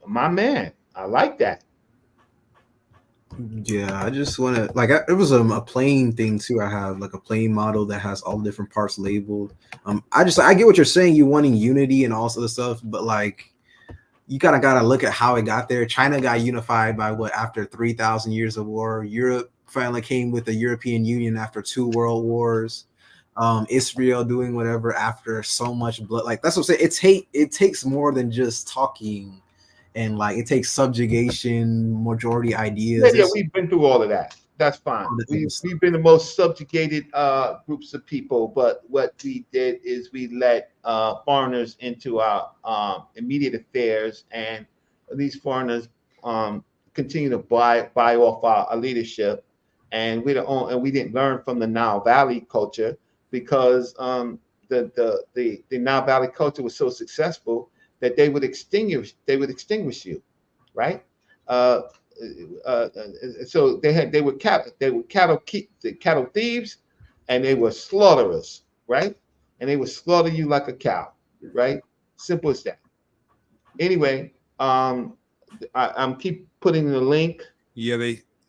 My man, I like that. Yeah, I just want to it was a plane thing too. I have like a plane model that has all the different parts labeled. I get what you're saying. You wanting unity and all sort of stuff, but like you kind of got to look at how it got there. China got unified by after 3,000 years of war. Europe finally came with the European Union after 2 world wars. Israel doing whatever after so much blood. Like that's what I'm saying. It takes more than just talking. And like it takes subjugation, majority ideas. Yeah, we've been through all of that. That's fine. We've been the most subjugated groups of people, but what we did is we let foreigners into our immediate affairs, and these foreigners continue to buy off our leadership, and we didn't learn from the Nile Valley culture because the Nile Valley culture was so successful that they would extinguish you, right? So they were cattle thieves, and they were slaughterers, right? And they would slaughter you like a cow, right? Simple as that. Anyway, I'm keep putting the link. Yeah,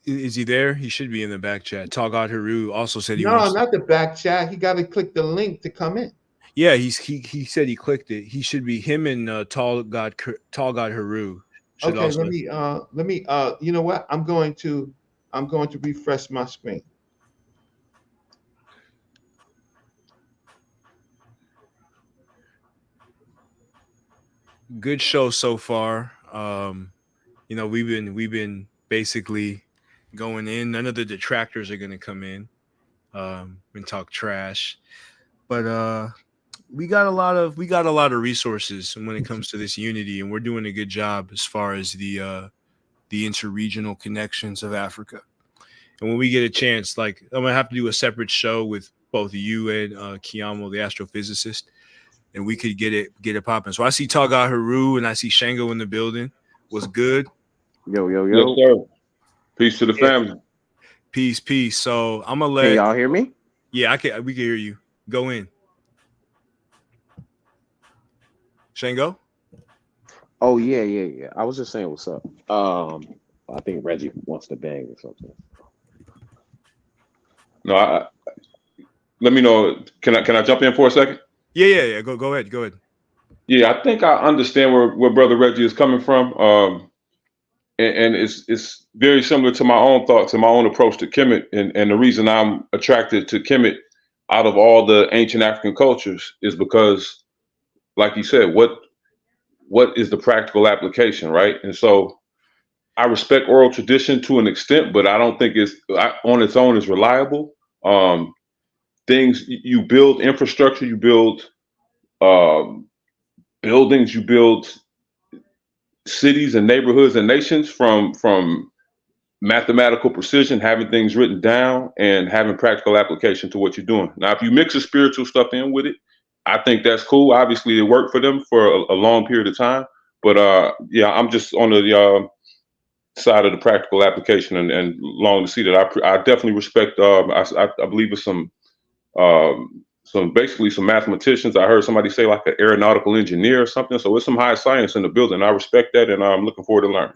is he there? He should be in the back chat. Talgad Haru also said not the back chat. He got to click the link to come in. Yeah, he said he clicked it. He should be him and Talgad Haru. Okay, let me you know what? I'm going to refresh my screen. Good show so far. We've been basically going in. None of the detractors are gonna come in and talk trash. But we got a lot of resources when it comes to this unity, and we're doing a good job as far as the interregional connections of Africa. And when we get a chance, like I'm gonna have to do a separate show with both you and Kiamo, the astrophysicist, and we could get it popping. So I see Talgad Haru and I see Shango in the building. What's good? Yo. Yes, sir. Peace to the family. Peace. So I'm gonna let. Can y'all hear me? Yeah, we can hear you. Go in. Shango? Oh yeah. I was just saying what's up. I think Reggie wants to bang or something. No, let me know. Can I jump in for a second? Yeah. Go ahead. Yeah, I think I understand where Brother Reggie is coming from. And it's very similar to my own thoughts and my own approach to Kemet. And the reason I'm attracted to Kemet out of all the ancient African cultures is because, like you said, what is the practical application, right? And so I respect oral tradition to an extent, but I don't think it's on its own is reliable. Things you build infrastructure, you build buildings, you build cities and neighborhoods and nations from mathematical precision, having things written down and having practical application to what you're doing. Now, if you mix the spiritual stuff in with it, I think that's cool. Obviously, it worked for them for a long period of time. But yeah, I'm just on the side of the practical application and long to see that I definitely respect. I believe it's some basically some mathematicians. I heard somebody say like an aeronautical engineer or something. So it's some high science in the building. I respect that, and I'm looking forward to learning.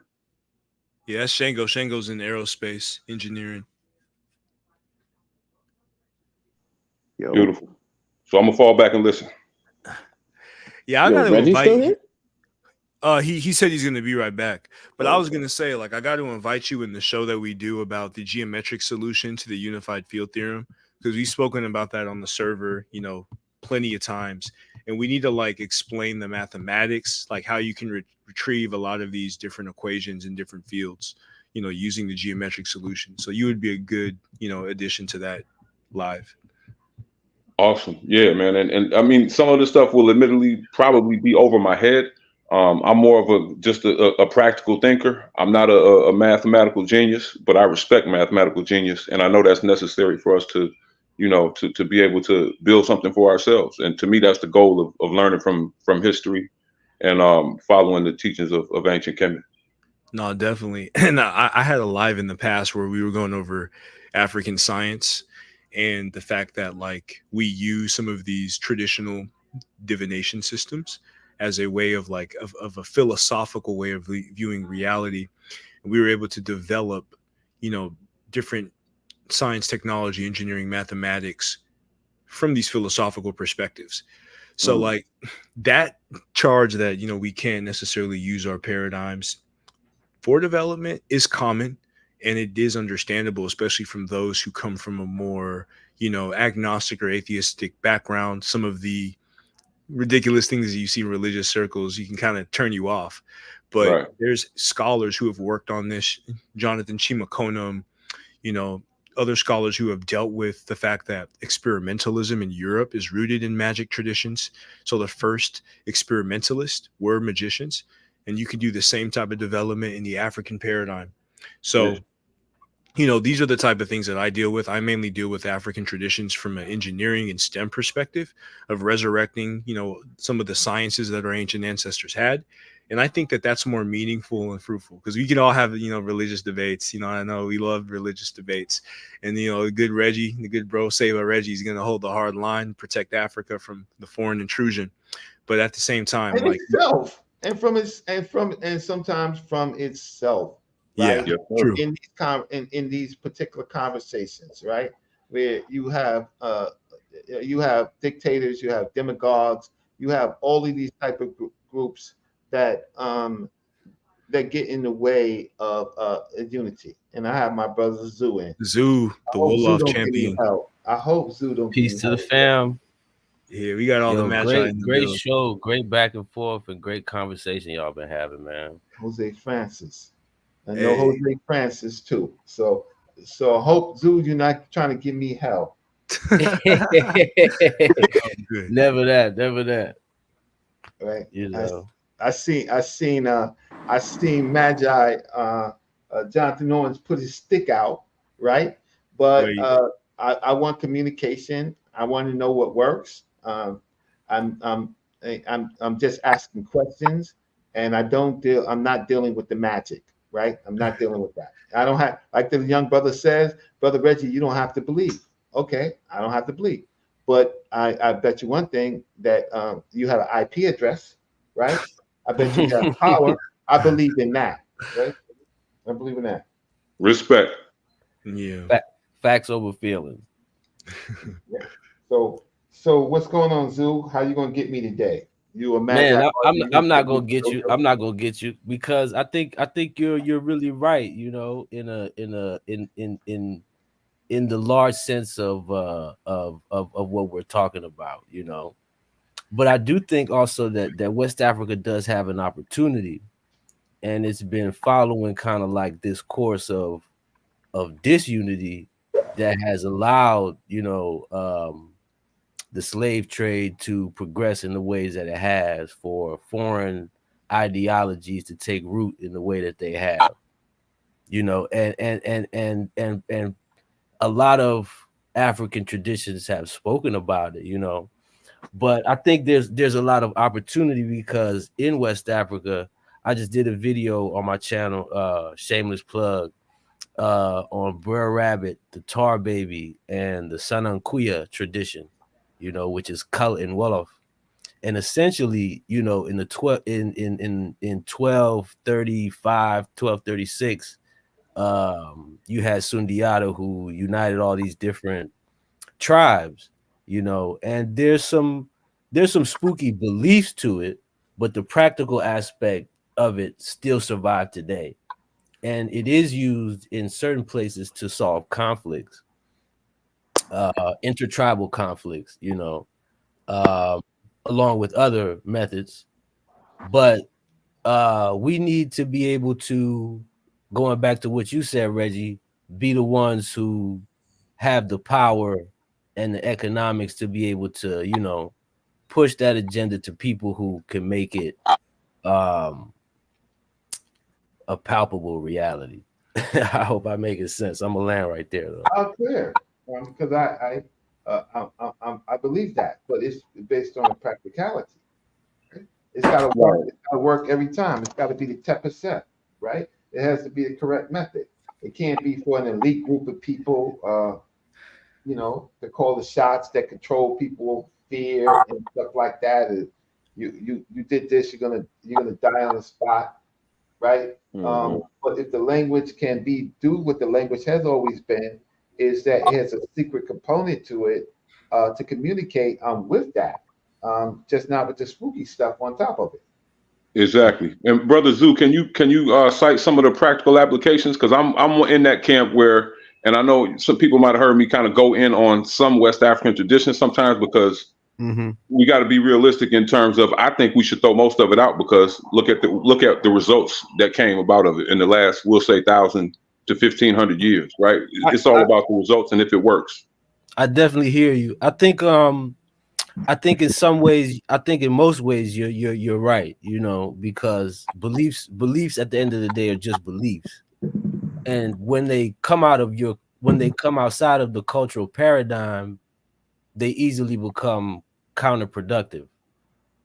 Yeah, that's Shango. Shango's in aerospace engineering. Yo. Beautiful. So I'm gonna fall back and listen. Yeah, I gotta invite you. He said he's gonna be right back. But I was gonna say, like, I got to invite you in the show that we do about the geometric solution to the unified field theorem, because we've spoken about that on the server, plenty of times. And we need to like explain the mathematics, like how you can retrieve a lot of these different equations in different fields, using the geometric solution. So you would be a good, addition to that live. Awesome. Yeah, man. And I mean, some of the stuff will admittedly probably be over my head. I'm more of just a practical thinker. I'm not a mathematical genius, but I respect mathematical genius. And I know that's necessary for us to, to be able to build something for ourselves. And to me, that's the goal of learning from history and following the teachings of ancient Kemet. No, definitely. And I had a live in the past where we were going over African science and the fact that like we use some of these traditional divination systems as a way of like of a philosophical way of viewing reality. And we were able to develop, you know, different science, technology, engineering, mathematics from these philosophical perspectives. So like that charge that, you know, we can't necessarily use our paradigms for development is common, and it is understandable, especially from those who come from a more, you know, agnostic or atheistic background. Some of the ridiculous things that you see in religious circles, you can kind of turn you off. But Right. there's scholars who have worked on this, Jonathan Chimakonam, you know, other scholars who have dealt with the fact that experimentalism in Europe is rooted in magic traditions. So the first experimentalists were magicians, and you can do the same type of development in the African paradigm. So, Yes. you know, these are the type of things that I deal with. I mainly deal with African traditions from an engineering and STEM perspective of resurrecting, you know, some of the sciences that our ancient ancestors had. And I think that that's more meaningful and fruitful because we can all have, you know, religious debates. You know, I know we love religious debates. And, you know, the good Reggie, the good bro, Seba Reggie is going to hold the hard line, protect Africa from the foreign intrusion. But at the same time, And like, itself, and from its and sometimes from itself, right? yeah, Yes, sir. true. In these particular conversations, right, where you have dictators, you have demagogues, you have all of these type of groups that that get in the way of unity. And I have my brother Zoo in. Zoo, I the hope Zoo Wollof don't give me champion. help. I hope Zoo don't give Peace me to the help. fam. Yeah, we got all the Yo, magi in the great building. show, great back and forth, and great conversation y'all been having, man. Jose Francis. I Hey. know Jose Francis too. So I hope Zoo, you're not trying to give me hell. Good. Never that. Right. You know. I seen Magi Jonathan Owens put his stick out, right? But Wait. I want communication. I want to know what works. I'm just asking questions, and I'm not dealing with the magic, right? I'm not dealing with that. I don't have, like the young brother says, Brother Reggie, you don't have to believe. Okay, I don't have to believe. But I bet you one thing that you have an IP address, right? I bet you have power. I believe in that, right? I believe in that. Respect. Yeah. Facts over feelings. Yeah. So what's going on, Zoo? How you gonna get me today? You a Man, Magi? I'm not gonna get you. I'm not gonna get you because I think you're really right. You know, in the large sense of what we're talking about. You know, but I do think also that West Africa does have an opportunity, and it's been following kind of like this course of disunity that has allowed, you know, the slave trade to progress in the ways that it has, for foreign ideologies to take root in the way that they have, you know, and a lot of African traditions have spoken about it, you know, but I think there's a lot of opportunity because in West Africa, I just did a video on my channel, shameless plug, on Brer Rabbit, the Tar Baby, and the Sanankuya tradition, you know, which is Kul and Wollof. And essentially, you know, in 1235, 1236, you had Sundiata who united all these different tribes, you know, and there's some spooky beliefs to it, but the practical aspect of it still survive today. And it is used in certain places to solve conflicts, intertribal conflicts, you know, along with other methods. But we need to be able to, going back to what you said, Reggie, be the ones who have the power and the economics to be able to, you know, push that agenda to people who can make it a palpable reality. I hope I'm making sense. I'm gonna land right there, though. Oh, clear. Because I believe that, but it's based on the practicality. Right? It's got to work. It's got to work every time. It's got to be the 10%, right? It has to be the correct method. It can't be for an elite group of people, to call the shots, that control people, fear and stuff like that. You did this, you're gonna die on the spot, right? But if the language can do what the language has always been, is that it has a secret component to it to communicate with that, just not with the spooky stuff on top of it. Exactly. And Brother Zoo, can you cite some of the practical applications? Because I'm in that camp where, and I know some people might have heard me kind of go in on some West African traditions sometimes, because we got to be realistic in terms of, I think we should throw most of it out, because look at the results that came about of it in the last, we'll say, 1,000 to 1,500 years, right? It's all about the results and if it works. I definitely hear you. I think in some ways, I think in most ways you're right, because beliefs at the end of the day are just beliefs. And when they come outside of the cultural paradigm, they easily become counterproductive.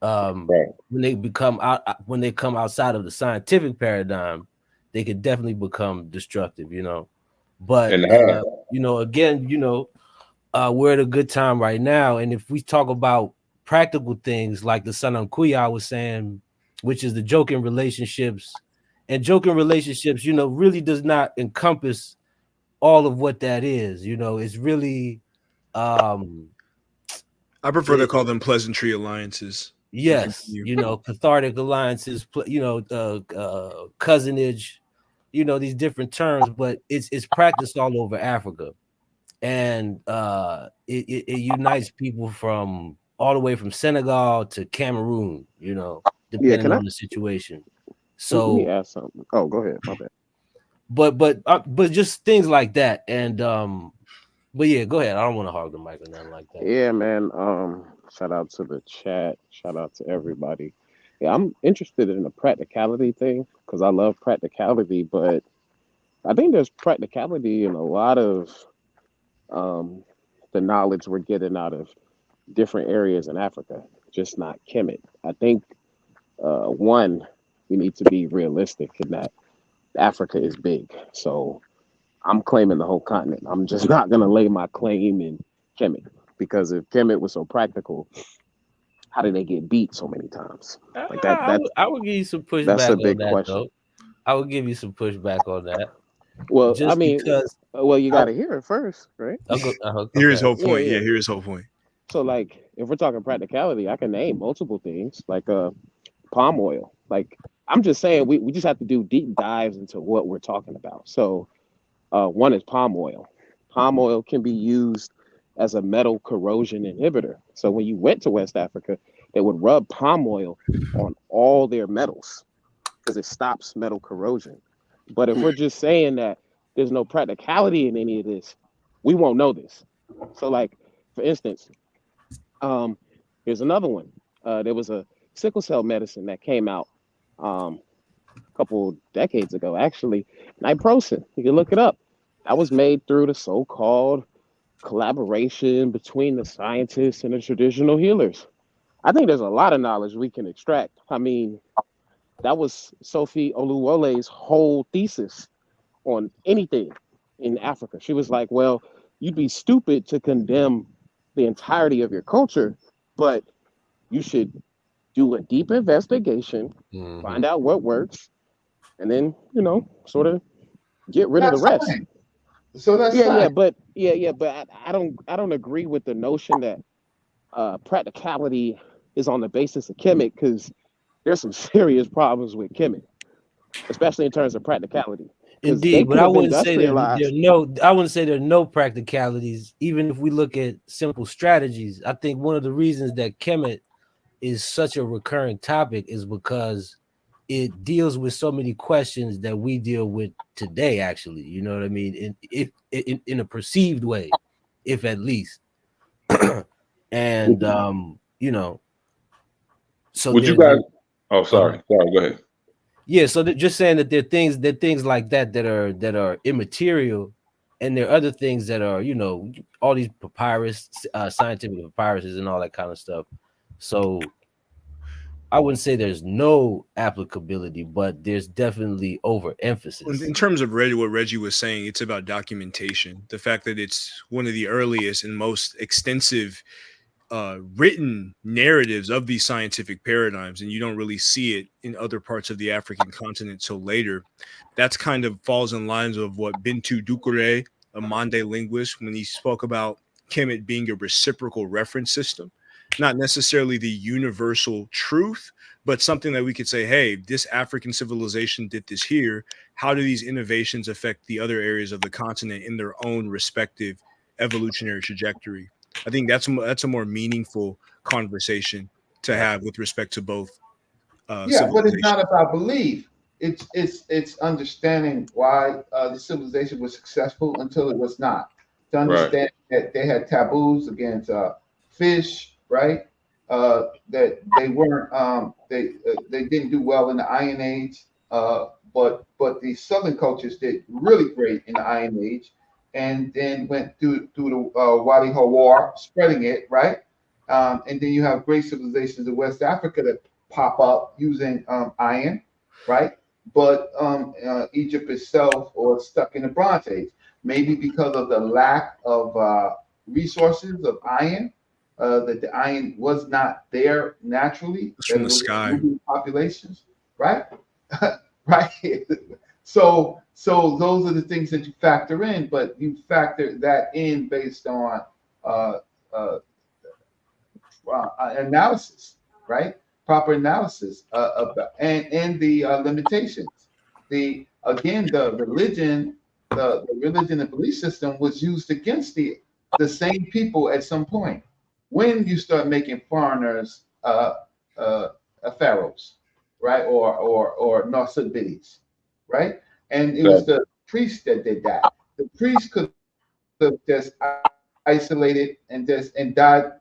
When they come outside of the scientific paradigm, they could definitely become destructive, But again, we're at a good time right now, and if we talk about practical things like the Sanam Kuya was saying, which is the joking relationships, and joking relationships, really does not encompass all of what that is. It's really I prefer to call them pleasantry alliances. Yes, cathartic alliances, cousinage, these different terms, but it's practiced all over Africa. And it unites people from all the way from Senegal to Cameroon, depending on the situation. So let me ask something. Oh, go ahead. My bad. But just things like that. And but yeah, go ahead. I don't want to hog the mic or nothing like that. Yeah, man. Shout out to the chat. Shout out to everybody. Yeah, I'm interested in the practicality thing because I love practicality, but I think there's practicality in a lot of the knowledge we're getting out of different areas in Africa, just not Kemet. I think one, we need to be realistic in that Africa is big. So I'm claiming the whole continent. I'm just not gonna lay my claim in Kemet, because if Kemet was so practical, how did they get beat so many times? Like that. I would give you some pushback. That's a big on that, question. Though. I would give you some pushback on that. Well, just I mean, because. Well, you got to hear it first, right? Here's his whole point. Yeah, here's his whole point. So, like, if we're talking practicality, I can name multiple things, like palm oil. Like, I'm just saying, we just have to do deep dives into what we're talking about. So, one is palm oil. Palm oil can be used as a metal corrosion inhibitor. So when you went to West Africa, they would rub palm oil on all their metals because it stops metal corrosion. But if we're just saying that there's no practicality in any of this, we won't know this. So, like, for instance, here's another one. There was a sickle cell medicine that came out a couple decades ago, actually, Leprosy. You can look it up. That was made through the so-called collaboration between the scientists and the traditional healers. I think there's a lot of knowledge we can extract. I mean, that was Sophie Oluwole's whole thesis on anything in Africa. She was like, well, you'd be stupid to condemn the entirety of your culture, but you should do a deep investigation, find out what works, and then, sort of get rid of the rest. Fine. So that's fine. But I don't agree with the notion that practicality is on the basis of Kemet, because there's some serious problems with Kemet, especially in terms of practicality. Indeed, but I wouldn't say there are no practicalities. Even if we look at simple strategies, I think one of the reasons that Kemet is such a recurring topic is because it deals with so many questions that we deal with today. Actually, you know what I mean? In a perceived way, if at least. And so would you guys? Oh, sorry. Go ahead. Yeah, so just saying that there are things like that are immaterial, and there are other things that are, all these papyrus, scientific papyruses and all that kind of stuff. So I wouldn't say there's no applicability, but there's definitely overemphasis. In terms of what Reggie was saying, it's about documentation. The fact that it's one of the earliest and most extensive written narratives of these scientific paradigms, and you don't really see it in other parts of the African continent till later. That's kind of falls in lines of what Bintu Dukure, a Mande linguist, when he spoke about Kemet being a reciprocal reference system, not necessarily the universal truth, but something that we could say, hey, this African civilization did this here. How do these innovations affect the other areas of the continent in their own respective evolutionary trajectory? I think that's a more meaningful conversation to have with respect to both. Yeah, but it's not about belief. It's understanding why the civilization was successful until it was not. To understand that they had taboos against fish, right? That they weren't they didn't do well in the Iron Age, but the Southern cultures did really great in the Iron Age, and then went through the Wadi War, spreading it, right? And then you have great civilizations in West Africa that pop up using iron, right? But Egypt itself was stuck in the Bronze Age, maybe because of the lack of resources of iron. That the iron was not there naturally. It's from the sky. Populations, right? Right. So those are the things that you factor in, but you factor that in based on analysis, right? Proper analysis and the limitations. The religion and belief system was used against the same people at some point. When you start making foreigners pharaohs, right, or Narcissids, right, and it was the priest that did that. The priest could have just isolated and died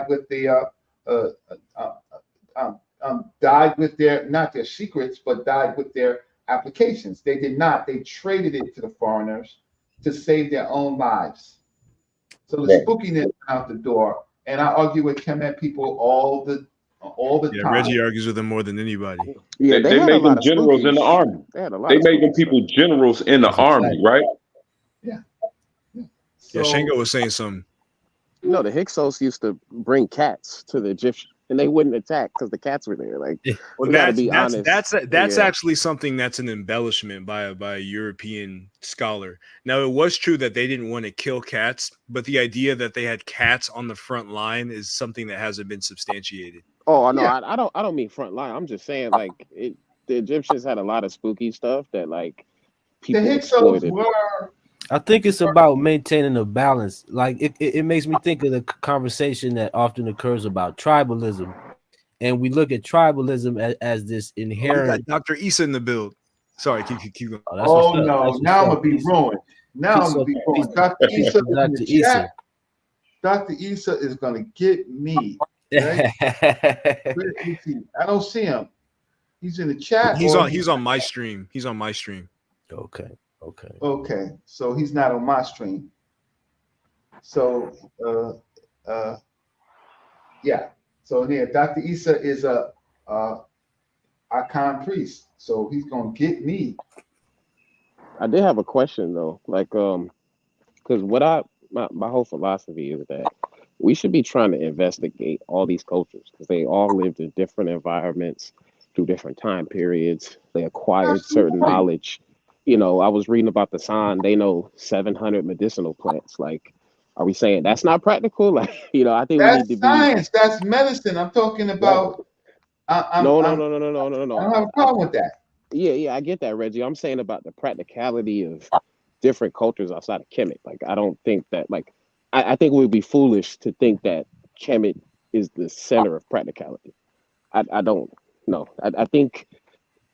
with the died with their, not their secrets, but died with their applications. They did not. They traded it to the foreigners to save their own lives. So the spookiness out the door, and I argue with Kemet people all the time. Reggie argues with them more than anybody. Yeah, they made them generals in the army. They made them people generals in the army, right? Yeah. Yeah, Shango was saying something. No, the Hyksos used to bring cats to the Egyptians, and they wouldn't attack because the cats were there. Like, well, we gotta be honest. That's actually something that's an embellishment by a European scholar. Now, it was true that they didn't want to kill cats, but the idea that they had cats on the front line is something that hasn't been substantiated. Oh no, yeah. I don't mean front line. I'm just saying like the Egyptians had a lot of spooky stuff that like people exploited. I think it's about maintaining a balance. Like it makes me think of the conversation that often occurs about tribalism, and we look at tribalism as this inherent. Dr. Issa in the build. Sorry, keep going. Oh no! Now I'm gonna be ruined. Now I'm gonna be ruined. Dr. Issa in the chat. Dr. Issa is gonna get me. Right? I don't see him. He's in the chat. He's on my stream. He's on my stream. Okay. So he's not on my stream. So yeah. So yeah, Dr. Issa is a icon priest. So he's gonna get me. I did have a question though, like because my whole philosophy is that we should be trying to investigate all these cultures because they all lived in different environments through different time periods. They acquired certain knowledge. You know, I was reading about the San. They know 700 medicinal plants. Like, are we saying that's not practical? Like, you know, I think that's we need to science. That's medicine. I'm talking about. No. I don't have a problem with that. Yeah, I get that, Reggie. I'm saying about the practicality of different cultures outside of Kemet. Like, I don't think that, like, I think it would be foolish to think that Kemet is the center of practicality. I don't know. I think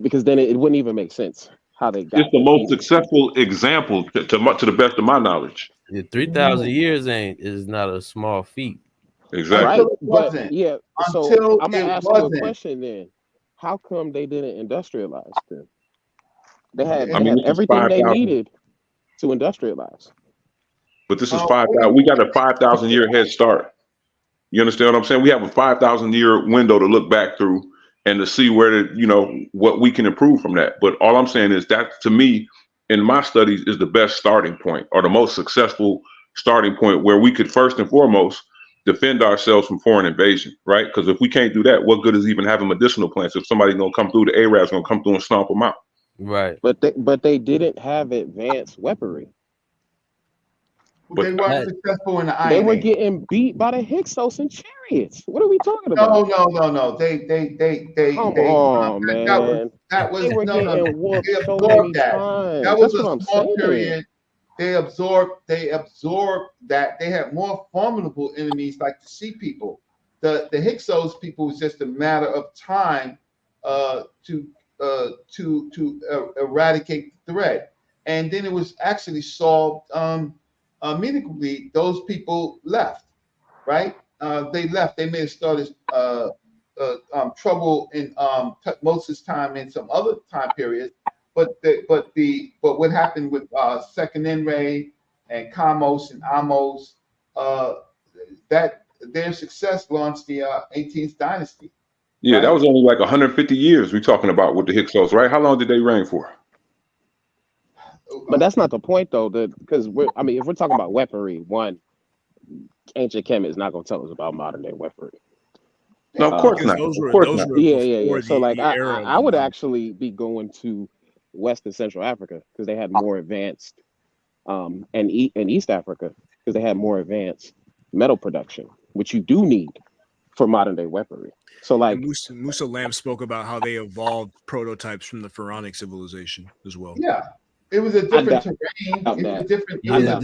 because then it wouldn't even make sense how they got. It's the most successful example to the best of my knowledge. Yeah, 3,000 years is not a small feat. Exactly. Right. But yeah. So I'm gonna ask you a question then. How come they didn't industrialize then? They had everything they needed to industrialize. But this is 5,000. We got a 5,000 year head start. You understand what I'm saying? We have a 5,000 year window to look back through and to see where, what we can improve from that. But all I'm saying is that, to me, in my studies, is the best starting point, or the most successful starting point, where we could first and foremost defend ourselves from foreign invasion, right? Because if we can't do that, what good is even having medicinal plants if somebody's gonna come through? The Arabs gonna come through and stomp them out. Right. But they didn't have advanced weaponry. They weren't successful in the Iron They were Age. getting beat by the Hyksos and chariots. What are we talking about? No. Come on, man. That was They were no. getting whooped They so many absorbed that. times. That was That's what a I'm small saying. period. They absorbed that. They had more formidable enemies like the Sea People. The Hyksos people was just a matter of time to eradicate the threat, and then it was actually solved amicably. Those people left, right? They left. They may have started trouble in Moses' time and some other time periods, but what happened with Second Enray and Kamos and Amos, that their success launched the 18th dynasty. Yeah, right? that was only like 150 years we're talking about with the Hyksos, right? How long did they reign for? But that's not the point, though, because if we're talking about weaponry, one, ancient Kemet is not going to tell us about modern day weaponry. No, of course not. Those Of were course not. Yeah. So, like, the era I would actually be going to West and Central Africa because they had more advanced, and East Africa because they had more advanced metal production, which you do need for modern day weaponry. So, like, Musa Lamb spoke about how they evolved prototypes from the pharaonic civilization as well. Yeah, it was a different terrain. It was that. different. Yeah,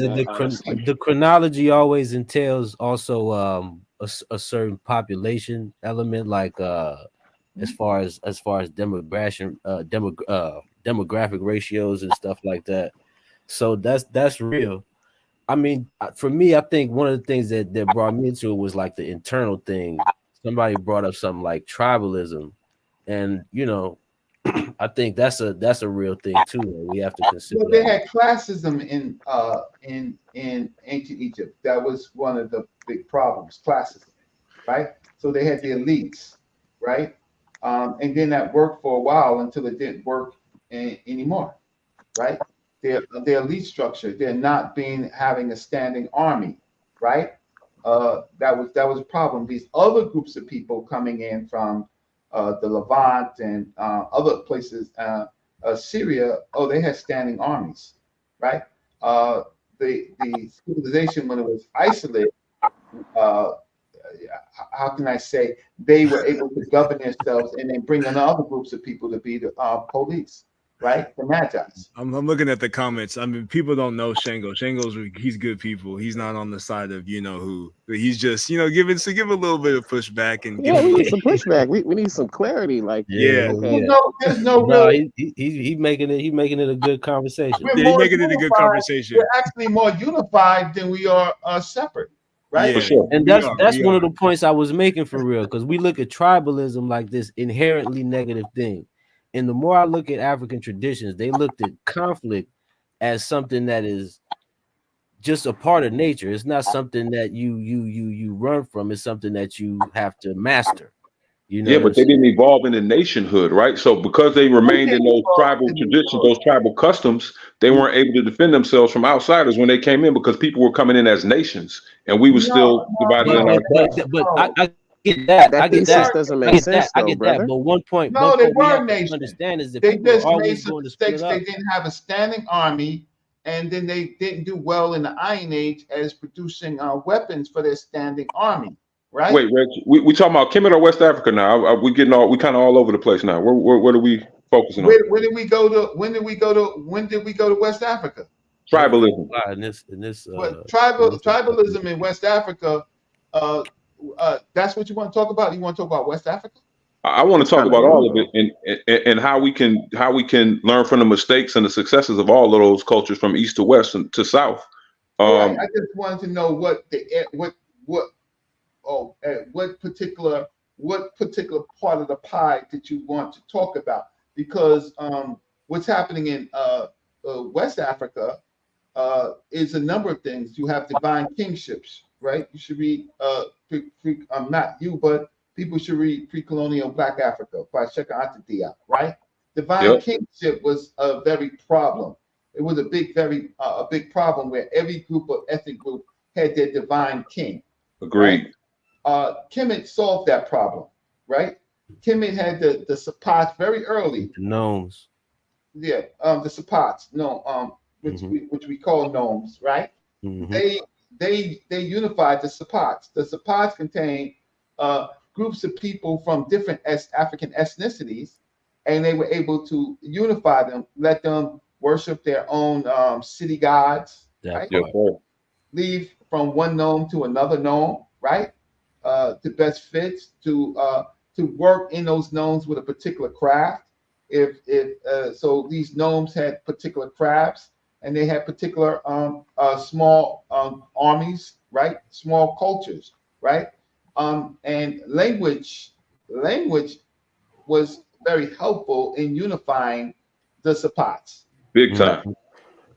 the chronology always entails also a certain population element, like as far as demographic ratios and stuff like that. So that's real. I mean, for me, I think one of the things that brought me into it was like the internal thing. Somebody brought up something like tribalism, and I think that's a real thing too. We have to consider. Well, they had classism in ancient Egypt. That was one of the big problems, classism, right? So they had the elites, right? And then that worked for a while until it didn't work anymore, right? Their elite structure, they're not having a standing army, right? That was a problem. These other groups of people coming in from the Levant and other places, Syria, they had standing armies, right? The civilization, when it was isolated, how can I say, they were able to govern themselves and then bring in other groups of people to be the police, right? The Magi's. I'm looking at the comments. I mean, people don't know Shango. He's good people. He's not on the side of who. He's just give a little bit of pushback and we need some pushback. We need some clarity. Like yeah. Okay. There's no real. He's making it a good conversation. We're actually more unified than we are separate. Right. For sure. And that's one of the points I was making for real, because we look at tribalism like this inherently negative thing. And the more I look at African traditions, they looked at conflict as something that is just a part of nature. It's not something that you run from. It's something that you have to master. Yeah, but they didn't evolve into nationhood, right? So because they remained in those tribal traditions, those tribal customs, they weren't able to defend themselves from outsiders when they came in, because people were coming in as nations, and we were still divided in our tribes. But I get that. That thesis doesn't make sense, though, brother. But one point, no, they weren't nations. Understand is that they people just are made always some going to split mistakes. up. They didn't have a standing army, and then they didn't do well in the Iron Age as producing weapons for their standing army. Right. Wait, Reg, we talking about Kemet or West Africa now? We kind of all over the place now. Where are we focusing on? When did we go to West Africa? Tribalism. Tribalism in West Africa. That's what you want to talk about. You want to talk about West Africa? I want to talk about all of it and how we can learn from the mistakes and the successes of all of those cultures from east to west and to south. I just wanted to know what particular part of the pie that you want to talk about, because what's happening in West Africa is a number of things. You have divine kingships, right? You should read not you, but people should read Pre-Colonial Black Africa by Sheka Anta Diop, right? Divine kingship was a very problem. It was a big problem where every group of ethnic group had their divine king. Agreed. Right? Kemet solved that problem, right? Kemet had the Sapats very early. The gnomes. Yeah, the Sapats, which we call gnomes, right? They unified the Sapats. The Sapats contain groups of people from different African ethnicities, and they were able to unify them, let them worship their own city gods, right? Leave from one gnome to another gnome, right? To best fits, to work in those gnomes with a particular craft. So these gnomes had particular crafts, and they had particular small armies, right? Small cultures, right? And language was very helpful in unifying the Sapats. Big time.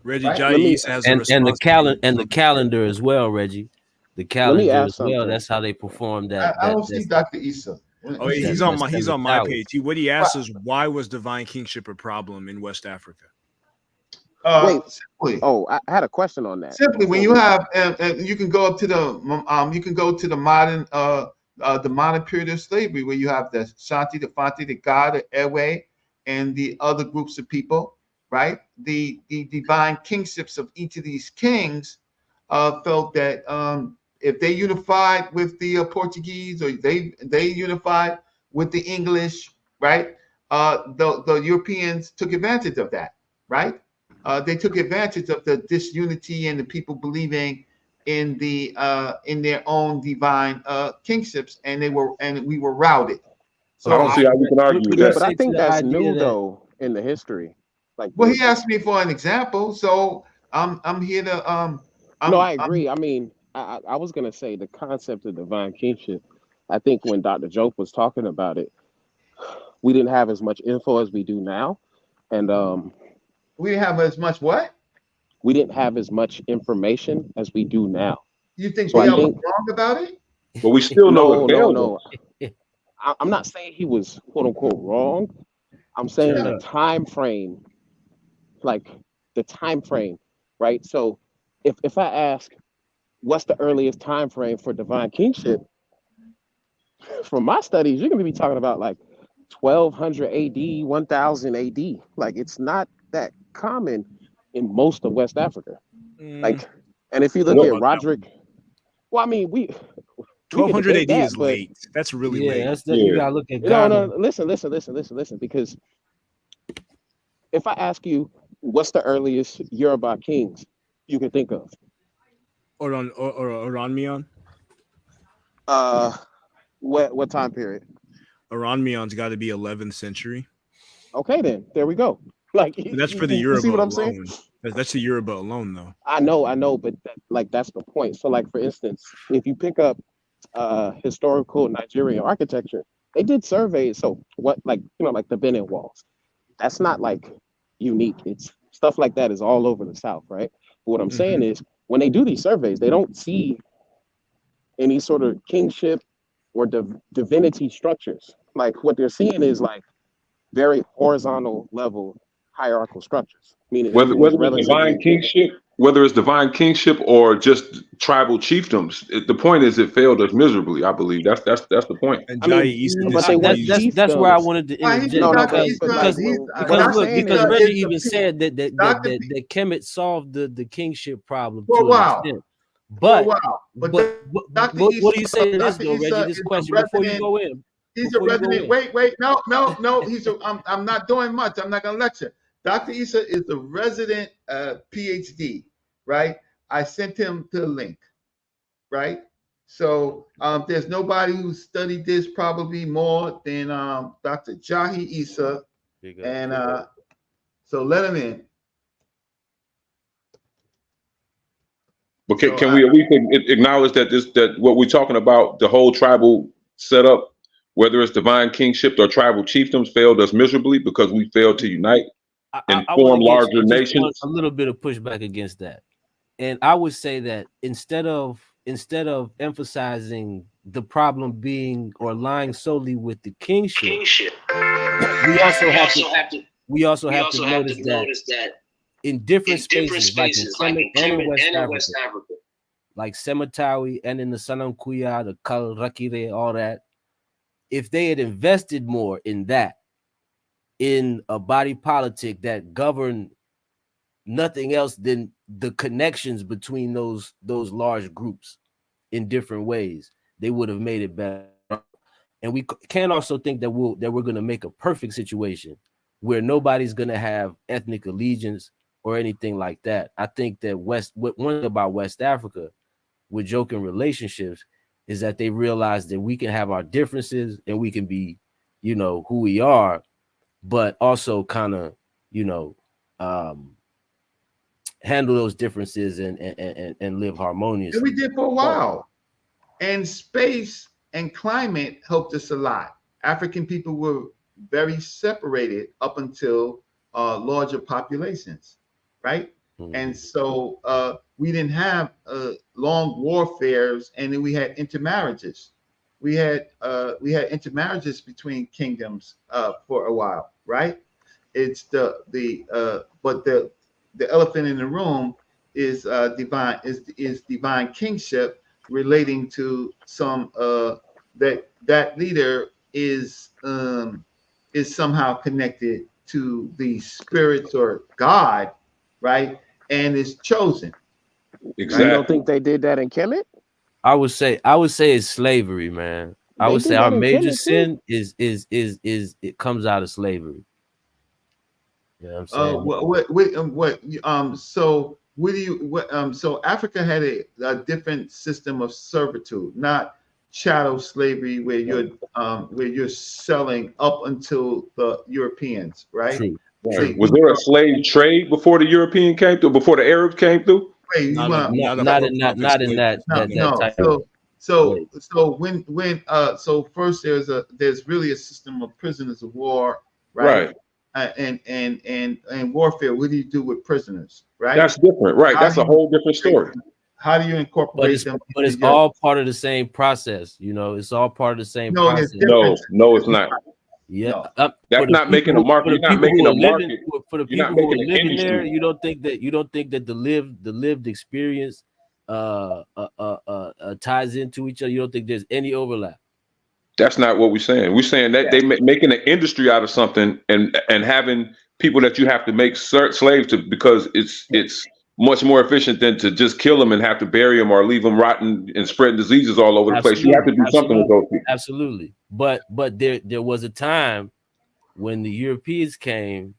Reggie Right? Jais has and the calendar as well, Reggie. The calendar as well. That's how they performed that. I don't see Dr. Issa. Oh, he's on my page. What he asks is, why was divine kingship a problem in West Africa? Wait. Simply. Oh, I had a question on that. Simply, when you have, you can go up to the modern period of slavery, where you have the Ashanti, the Fanti, the Gaga, the Ewe, and the other groups of people, right? The divine kingships of each of these kings felt that if they unified with the Portuguese, or they unified with the English, right? The Europeans took advantage of that, right? They took advantage of the disunity and the people believing in their own divine kingships, and we were routed. So I don't see how you can argue with that. But I think that's new though in the history. Like, well, he asked me for an example, so I'm here to no, I agree. I mean, I was gonna say the concept of divine kingship. I think when Dr. Diop was talking about it, we didn't have as much info as we do now, and we didn't have as much what? We didn't have as much information as we do now. You think we are wrong about it? But we still know no. I'm not saying he was quote unquote wrong. I'm saying the time frame, like the time frame, right? So if I ask, what's the earliest time frame for divine kingship? From my studies, you're gonna be talking about like 1200 AD, 1000 AD. Like, it's not that common in most of West Africa. Like, and if you look at Roderick, well, I mean, 1200 AD is late. That's really late. You gotta look at no. Listen. Because if I ask you, what's the earliest Yoruba kings you can think of? Oranmion. What time period? Oranmion's got to be 11th century. Okay, then there we go. Like, that's for the Yoruba. See what I'm alone. saying? That's the Yoruba alone, though. I know, but that's the point. So, like, for instance, if you pick up historical Nigerian architecture, they did surveys. So what, like the Benin walls, that's not like unique. It's stuff like that is all over the South, right? But what I'm saying is, when they do these surveys, they don't see any sort of kingship or divinity structures. Like, what they're seeing is like very horizontal level hierarchical structures. Meaning whether it's divine kingship or just tribal chiefdoms, the point is it failed us miserably. I believe that's the point. And that's where I wanted to interject because Reggie even said that Kemet solved the kingship problem to an extent. But what do you say to this though, Reggie? This question before you go in. He's a resident. Wait, no. I'm not doing much. I'm not gonna lecture. Dr. Issa is the resident PhD, right? I sent him the link, right? So there's nobody who studied this probably more than Dr. Jahi Issa, and so let him in. But can we at least acknowledge that what we're talking about, the whole tribal setup, whether it's divine kingship or tribal chiefdoms, failed us miserably because we failed to unite and form larger nations? A little bit of pushback against that. And I would say that instead of instead of emphasizing the problem being or lying solely with the kingship, we also have to notice that in different spaces, like in Kemet and in West Africa, like Sematawi and in the Sanankuya, the Kal Rakire, all that, if they had invested more in that, in a body politic that governed nothing else than the connections between those large groups in different ways, they would have made it better. And we can't also think that we're going to make a perfect situation where nobody's going to have ethnic allegiance or anything like that. I think that one thing about West Africa with joking relationships is that they realize that we can have our differences and we can be, you know, who we are, but also kind of, you know, handle those differences and live harmoniously. And we did for a while. And space and climate helped us a lot. African people were very separated up until larger populations, right? Mm-hmm. And so we didn't have long warfares, and then we had intermarriages. We had intermarriages between kingdoms for a while, right? It's but the elephant in the room is divine kingship, relating to some that leader is somehow connected to the spirits or God, right? And is chosen. Exactly. You don't think they did that in Kemet? I would say it's slavery, man. I would say our major sin is it comes out of slavery. You know what I'm saying? So what do you so Africa had a different system of servitude, not chattel slavery where you're selling up until the Europeans, right? True. Right. Was there a slave trade before the European came through, before the Arabs came through? Wait, not in that type of. So first there's really a system of prisoners of war, right? And warfare. What do you do with prisoners, right? That's different, right? That's a whole different story. How do you incorporate them? But it's all part of the same process, you know. It's all part of the same process. No, it's not. Yeah, that's not making a market. You're not making a market for the people who are living there. You don't think that the lived experience ties into each other. You don't think there's any overlap. That's not what we're saying. We're saying that they making an industry out of something and having people that you have to make slaves to, because it's much more efficient than to just kill them and have to bury them or leave them rotten and spreading diseases all over the place. You have to do something with those people. Absolutely. But there was a time when the Europeans came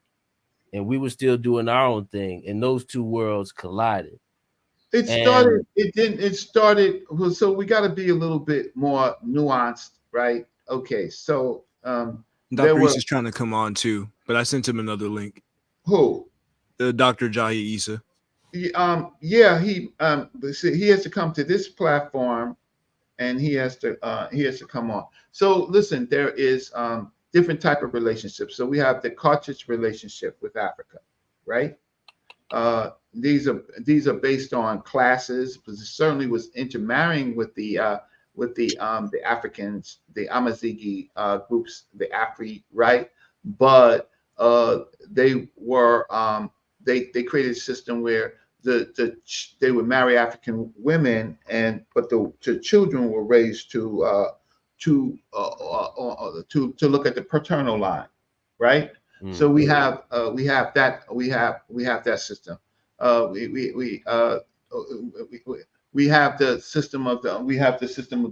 and we were still doing our own thing, and those two worlds collided. It started. So we got to be a little bit more nuanced, right? Okay, so Dr. Issa is trying to come on too, but I sent him another link. Who? Dr. Jahi Issa. He has to come to this platform, and he has to come on. So listen, there is different type of relationships. So we have the cartridge relationship with Africa, right? These are based on classes, because it certainly was intermarrying with the Africans, the Amazighi groups, the Afri, right? But they were they created a system where they would marry African women, but the children were raised to look at the paternal line, right? Mm-hmm. So we have that system. We have the system of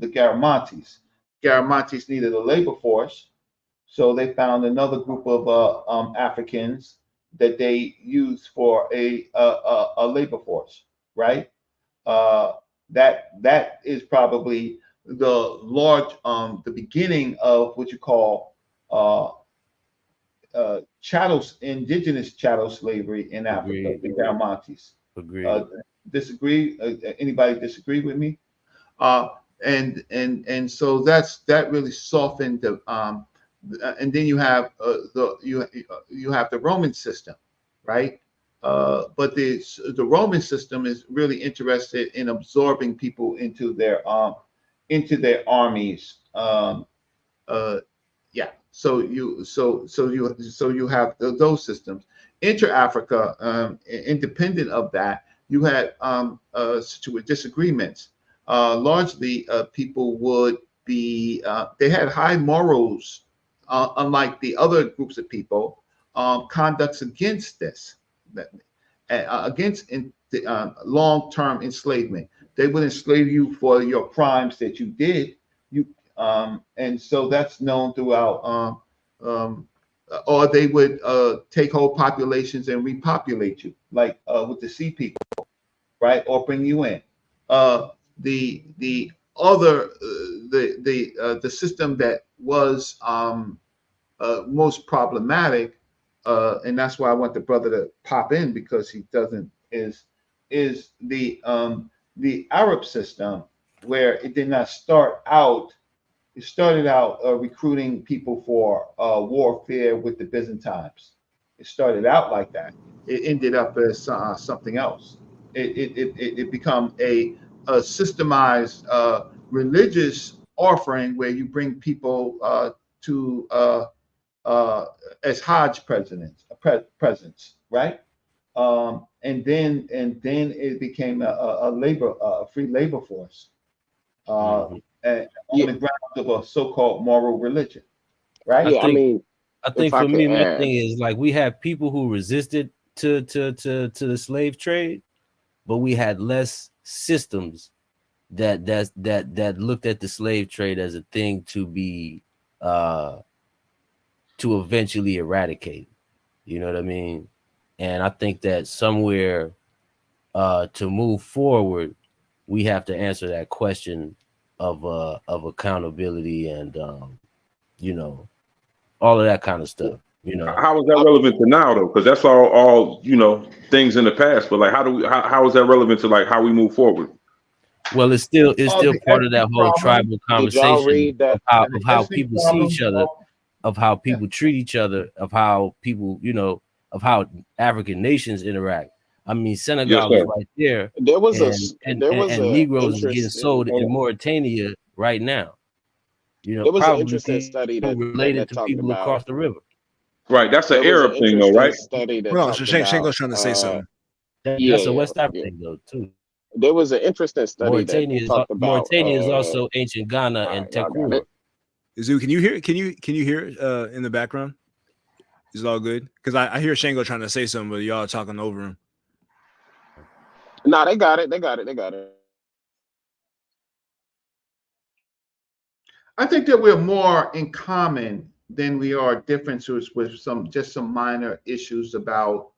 the Garamantes. Garamantes needed a labor force, so they found another group of Africans that they used for a labor force, right? That is probably the beginning of what you call indigenous chattel slavery in Africa. The Garamantes. Agree. Disagree? Anybody disagree with me? And so that really softened the and then you have the Roman system, right? But the Roman system is really interested in absorbing people into their armies. Yeah. So you have those systems. Inter-Africa, independent of that, you had disagreements. Largely, people would be they had high morals, unlike the other groups of people. Conducts against this, against long-term enslavement. They would enslave you for your crimes that you did. And so that's known throughout. Or they would take whole populations and repopulate you, like with the sea people, right? Or bring you in. The other the system that was most problematic, and that's why I want the brother to pop in, because he doesn't, is the Arab system, where it did not start out. It started out recruiting people for warfare with the Byzantines. It started out like that. It ended up as something else. It become a systemized religious offering, where you bring people to as Hajj presents, right? And then it became a free labor force. On the grounds of a so-called moral religion, right? Yeah, I think for me, my thing is, like, we have people who resisted to the slave trade, but we had less systems that looked at the slave trade as a thing to be to eventually eradicate. You know what I mean? And I think that somewhere to move forward, we have to answer that question of accountability and you know, all of that kind of stuff. You know, how is that relevant to now, though? Because that's all you know, things in the past. But like, how is that relevant to like how we move forward? Well, it's still part of that whole tribal conversation of how people see each other, of how people treat each other, of how people, you know, of how African nations interact. I mean, Senegal is right there. There was and Negroes is getting sold in Mauritania right now. You know, there was an probably interesting study that related to people across the river. Right, that's an Arab thing, though, right? Study that no, so Shango's trying to say something. That's a West African thing, though, too. There was an interesting study Mauritania is also ancient Ghana and Tekura. Zoo, can you hear? Can you hear in the background? Is it all good? Because I hear Shango trying to say something, but y'all are talking over him. No, they got it. I think that we're more in common than we are differences, with some minor issues about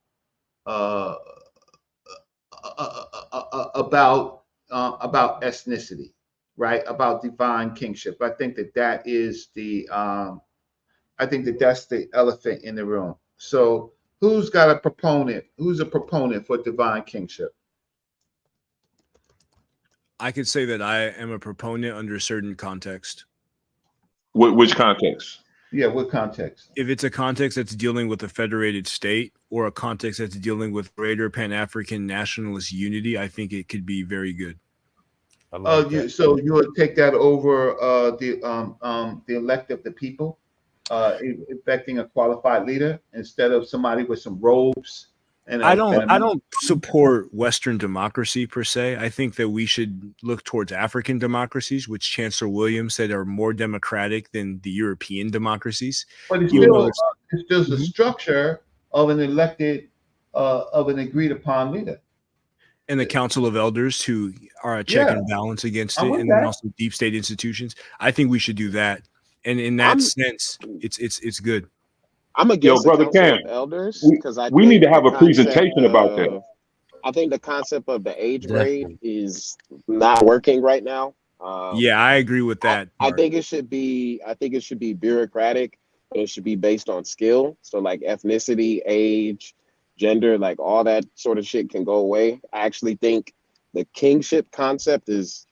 ethnicity, right? About divine kingship. I think that is the I think that's the elephant in the room. So who's got a proponent? Who's a proponent for divine kingship? I could say that I am a proponent under certain context. Which context? Yeah, what context? If it's a context that's dealing with a federated state, or a context that's dealing with greater Pan-African nationalist unity, I think it could be very good. So you would take that over the elect of the people, affecting a qualified leader instead of somebody with some robes. And I don't support Western democracy per se. I think that we should look towards African democracies, which Chancellor Williams said are more democratic than the European democracies. But it's still the structure of an elected, of an agreed upon leader. And the Council of Elders, who are a check and balance against it, and then also deep state institutions. I think we should do that. And in that sense, it's good. I'm against Brother Cam, elders, because we need to have a presentation about that. I think the concept of the age grade is not working right now. Yeah, I agree with that. I think it should be bureaucratic, and it should be based on skill. So like ethnicity, age, gender, like all that sort of shit can go away. I actually think the kingship concept is,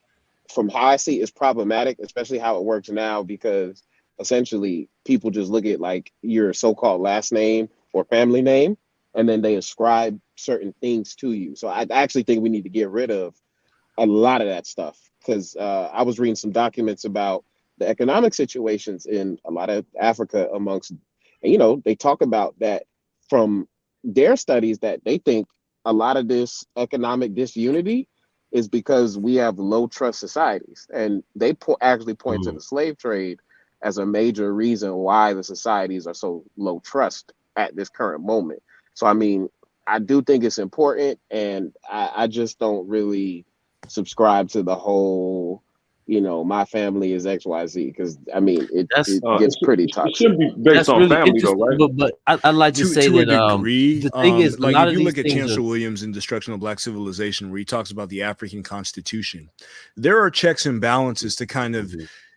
from how I see, is problematic, especially how it works now, because essentially people just look at like your so-called last name or family name, and then they ascribe certain things to you. So I actually think we need to get rid of a lot of that stuff, because I was reading some documents about the economic situations in a lot of Africa amongst, and, you know, they talk about that from their studies, that they think a lot of this economic disunity is because we have low trust societies, and they actually point to the slave trade as a major reason why the societies are so low trust at this current moment. So I mean, I do think it's important, and I just don't really subscribe to the whole, you know, my family is XYZ, because I mean it gets pretty toxic. It shouldn't be based on really family though, right? But I'd like to say to that a degree, the thing is, like a lot if of you these look at things Chancellor are, Williams in Destruction of Black Civilization, where he talks about the African Constitution, there are checks and balances to kind of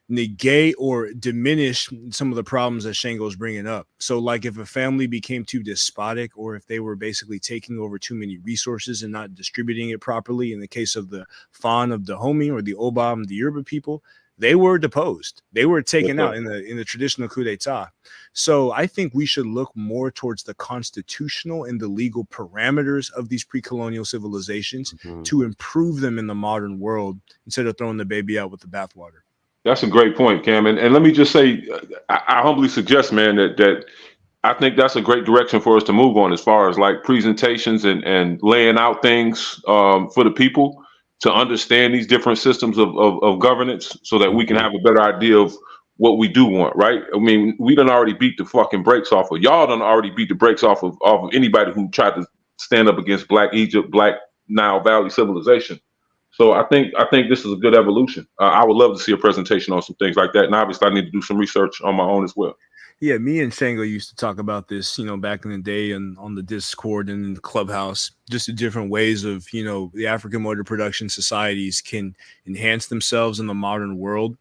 negate or diminish some of the problems that Shango's bringing up. So like if a family became too despotic, or if they were basically taking over too many resources and not distributing it properly, in the case of the Fan of Dahomey or the Obam, the Yoruba people, they were deposed. They were taken out in the traditional coup d'etat. So I think we should look more towards the constitutional and the legal parameters of these pre-colonial civilizations to improve them in the modern world, instead of throwing the baby out with the bathwater. That's a great point, Cam. And let me just say, I humbly suggest, man, that I think that's a great direction for us to move on, as far as like presentations and laying out things for the people to understand these different systems of governance, so that we can have a better idea of what we do want, right? I mean, we done already beat the fucking brakes off of y'all. Done already beat the brakes off of anybody who tried to stand up against Black Egypt, Black Nile Valley civilization. So I think this is a good evolution. I would love to see a presentation on some things like that, and obviously I need to do some research on my own as well. Yeah, me and Shango used to talk about this, you know, back in the day, and on the Discord and in the Clubhouse, just the different ways of, you know, the African motor production societies can enhance themselves in the modern world.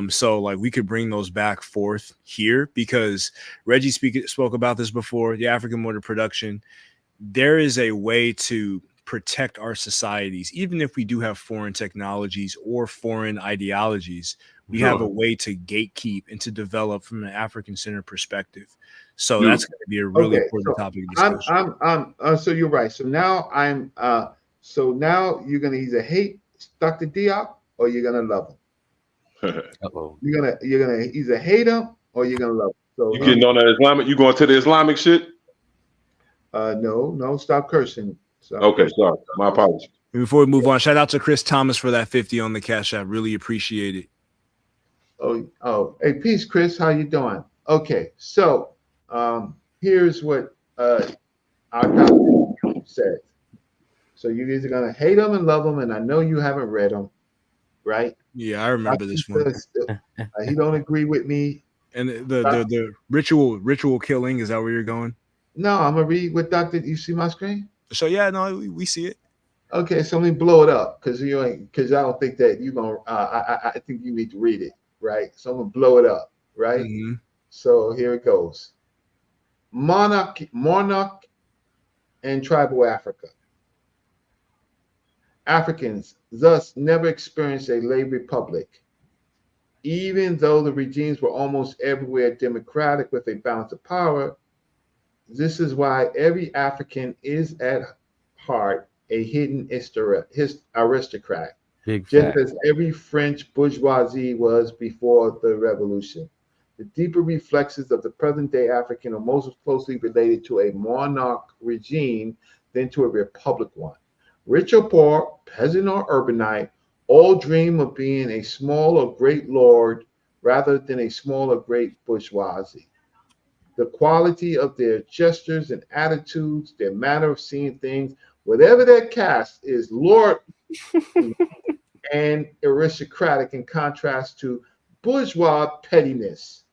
So like we could bring those back forth here, because Reggie spoke about this before, the African motor production. There is a way to protect our societies, even if we do have foreign technologies or foreign ideologies. We have a way to gatekeep and to develop from an African-centered perspective. So that's going to be a really important topic of discussion. So you're right. So now so now you're going to either hate Dr. Diop or you're going to love him. You're gonna either hate him or you're gonna love him. So you getting on that Islamic? You going to the Islamic shit? No, stop cursing. Okay, sorry. My apologies. And before we move on, shout out to Chris Thomas for that 50 on the Cash App. Really appreciate it. Oh, hey, peace, Chris. How you doing? Okay, so here's what our topic says. So you're either gonna hate him and love him, and I know you haven't read them, right? Yeah, I remember this one. He don't agree with me. And the ritual killing, is that where you're going? No, I'm gonna read what Dr. You see my screen? So yeah, no, we see it. Okay, so let me blow it up, because I don't think that you're gonna. I think you need to read it, right? So I'm gonna blow it up, right? Mm-hmm. So here it goes. Monarch and tribal Africa. Africans thus never experienced a lay republic, even though the regimes were almost everywhere democratic with a balance of power. This is why every African is at heart a hidden aristocrat, just as every French bourgeoisie was before the revolution. The deeper reflexes of the present-day African are most closely related to a monarch regime than to a republic one. Rich or poor, peasant or urbanite, all dream of being a small or great lord rather than a small or great bourgeoisie. The quality of their gestures and attitudes, their manner of seeing things, whatever their caste, is lord and aristocratic in contrast to bourgeois pettiness.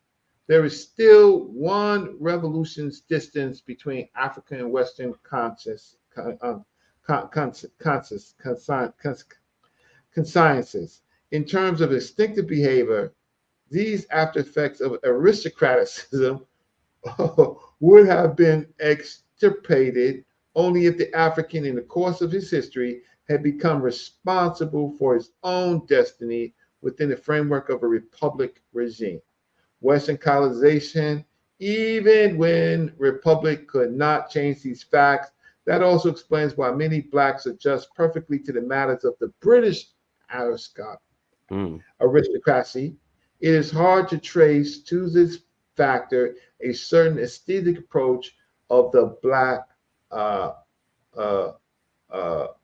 There is still one revolution's distance between African and Western consciences. In terms of instinctive behavior, these after effects of aristocraticism would have been extirpated only if the African, in the course of his history, had become responsible for his own destiny within the framework of a republic regime. Western colonization even when Republic could not change these facts. That also explains why many blacks adjust perfectly to the matters of the British aristocracy. It is hard to trace to this factor a certain aesthetic approach of the black,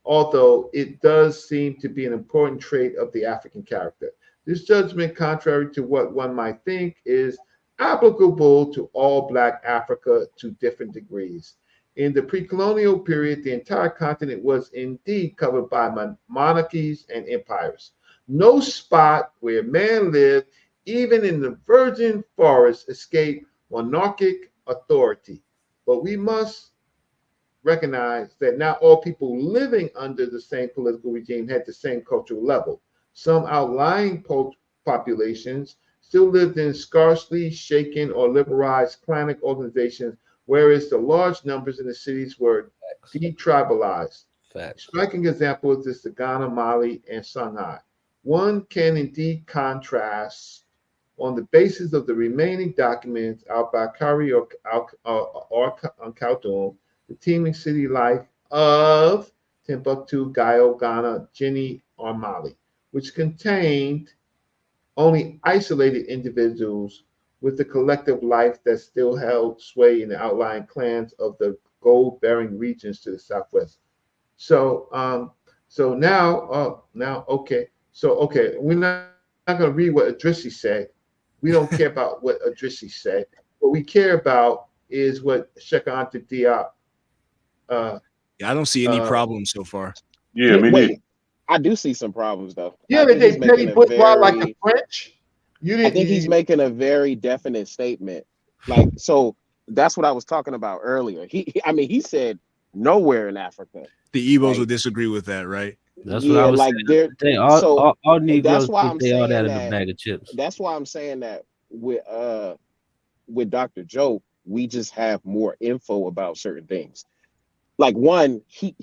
although it does seem to be an important trait of the African character. This judgment, contrary to what one might think, is applicable to all Black Africa to different degrees. In the pre-colonial period, the entire continent was indeed covered by monarchies and empires. No spot where man lived, even in the virgin forest, escaped monarchic authority. But we must recognize that not all people living under the same political regime had the same cultural level. Some outlying populations still lived in scarcely shaken or liberalized clanic organizations, whereas the large numbers in the cities were detribalized. A striking example is this: the Ghana, Mali, and Sonai. One can indeed contrast on the basis of the remaining documents al-Bakari or Khartoum, the teeming city life of Timbuktu, Gayo, Ghana, Guinea, or Mali, which contained only isolated individuals, with the collective life that still held sway in the outlying clans of the gold-bearing regions to the southwest. So now, we're not going to read what Idrissi said. We don't care about what Idrissi said. What we care about is what Sheikh Anta Diop. I don't see any problems so far. Yeah, me neither. I do see some problems though. Yeah, they petty bourgeois like the French. I think he's making a very definite statement. Like, so that's what I was talking about earlier. He said nowhere in Africa. The Igbos would disagree with that, right? That's what I was saying. All Negroes think they all that in a bag of chips. That's why I'm saying that with Dr. Joe, we just have more info about certain things. Like, one, he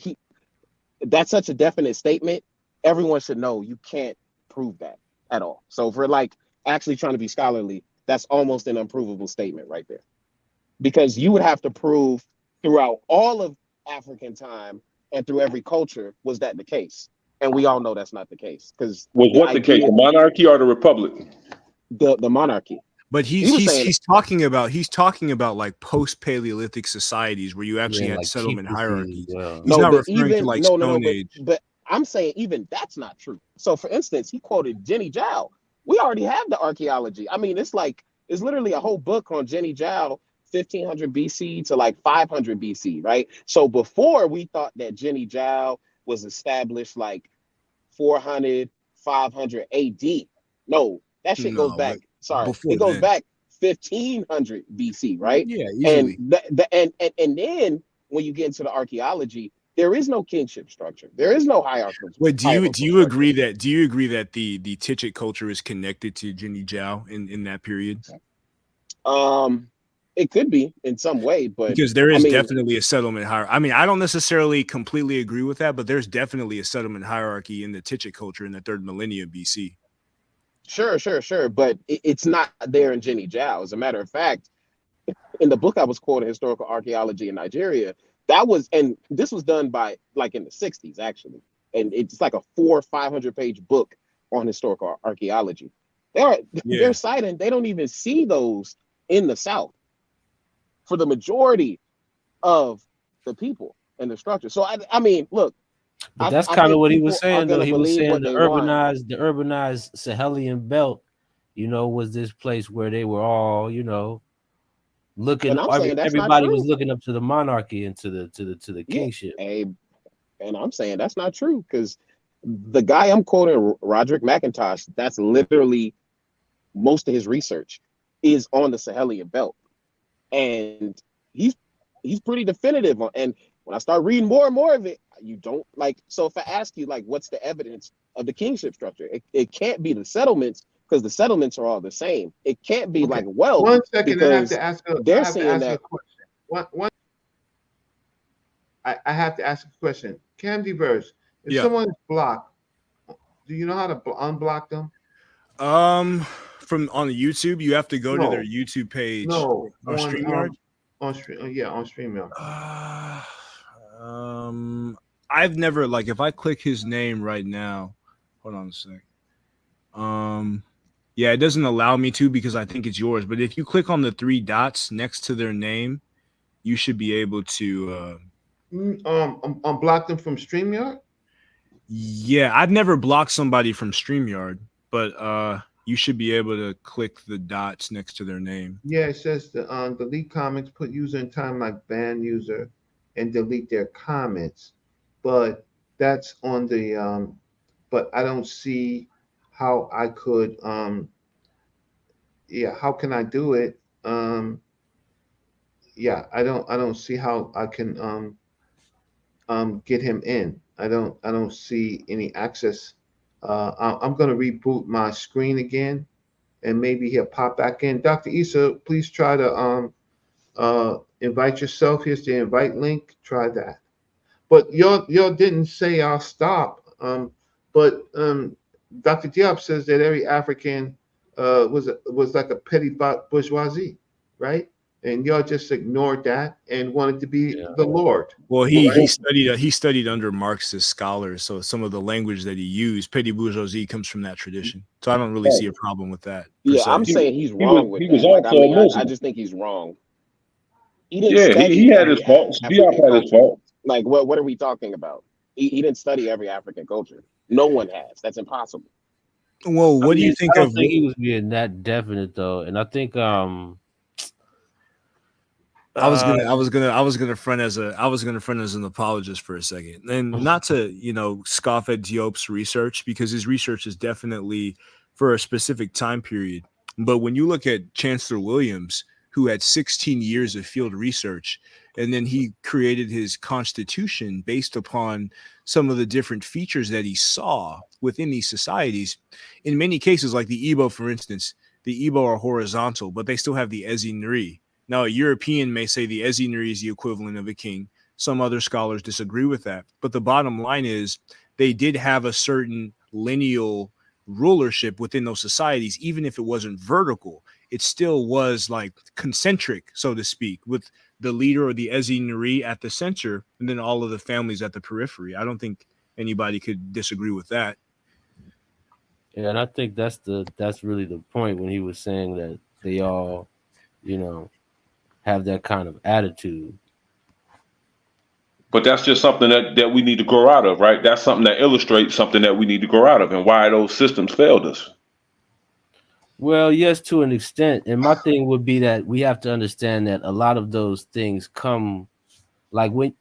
that's such a definite statement. Everyone should know you can't prove that at all. So if we're like actually trying to be scholarly, that's almost an unprovable statement right there. Because you would have to prove throughout all of African time and through every culture, was that the case? And we all know that's not the case. Because was what the case? The monarchy or the republic? The monarchy. But he's talking about like post-Paleolithic societies where you actually had like settlement hierarchies. He's not referring to like Stone Age. But I'm saying even that's not true. So for instance, he quoted Jenny Zhao. We already have the archaeology. I mean, it's literally a whole book on Jenny Zhao, 1500 BC to like 500 BC, right? So before we thought that Jenny Zhao was established like 400, 500 AD. No, that shit goes back. Sorry, it goes back 1500 BC, right? Yeah, easily. And then when you get into the archaeology, there is no kingship structure. There is no hierarchy. Wait, do you agree that the Tichit culture is connected to Jenny Zhao in that period? It could be in some way, but because there is definitely a settlement hierarchy. I mean, I don't necessarily completely agree with that, but there's definitely a settlement hierarchy in the Tichit culture in the 3rd millennium BC. Sure. But it's not there in Jenny Zhao. As a matter of fact, in the book I was quoting, Historical Archaeology in Nigeria, this was done by like in the 60s actually, and it's like a 400 or 500 page book on historical archaeology. They're citing, they don't even see those in the South for the majority of the people and the structure. So I mean, look, but that's kind of what he was saying though. He was saying the urbanized Sahelian belt, was this place where they were all, looking. Everybody was looking up to the monarchy and to the kingship. And I'm saying that's not true, because the guy I'm quoting, Roderick McIntosh, that's literally most of his research is on the Sahelian belt, and he's pretty definitive on. And when I start reading more and more of it, you don't like. So if I ask you like, what's the evidence of the kingship structure? It can't be the settlements, because the settlements are all the same. It can't be like wealth. 1 second, I have to ask a question. I have to ask a question. Candy verse. If someone is blocked, do you know how to unblock them? from on the YouTube, you have to go to their YouTube page. No, on StreamYard. On StreamYard. I've never like if I click his name right now. Hold on a sec. Yeah, it doesn't allow me to because I think it's yours. But if you click on the 3 dots next to their name, you should be able to. Unblock them from StreamYard. Yeah, I've never blocked somebody from StreamYard, but you should be able to click the dots next to their name. Yeah, it says the delete comments, put user in time like ban user, and delete their comments. But that's on the but I don't see how I could how can I do it? Yeah, I don't see how I can get him in. I don't see any access. I'm gonna reboot my screen again, and maybe he'll pop back in. Dr. Issa, please try to invite yourself. Here's the invite link. Try that. But y'all didn't say I'll stop. But Dr. Diop says that every African was like a petty bourgeoisie, right? And y'all just ignored that and wanted to be the Lord. Well, he studied under Marxist scholars, so some of the language that he used, petty bourgeoisie, comes from that tradition. So I don't really see a problem with that. Yeah, I'm saying he's wrong with that. I just think he's wrong. He didn't study he had his faults. Diop had his faults. Like what are we talking about? He didn't study every African culture. No one has. That's impossible. Well, what do you think I of? don't think he was being that definite though, and I think I was gonna front as an apologist for a second, and not to scoff at Diop's research, because his research is definitely for a specific time period. But when you look at Chancellor Williams, who had 16 years of field research, and then he created his constitution based upon some of the different features that he saw within these societies. In many cases, like the Igbo, for instance, the Igbo are horizontal, but they still have the Ezinri. Now, a European may say the Ezinri is the equivalent of a king. Some other scholars disagree with that. But the bottom line is they did have a certain lineal rulership within those societies. Even if it wasn't vertical, it still was like concentric, so to speak, with the leader or the Ezinri at the center and then all of the families at the periphery. I don't think anybody could disagree with that. Yeah, and I think that's really the point when he was saying that they all, have that kind of attitude. But that's just something that we need to grow out of, right? That's something that illustrates something that we need to grow out of and why those systems failed us. Well, yes, to an extent. And my thing would be that we have to understand that a lot of those things come, like when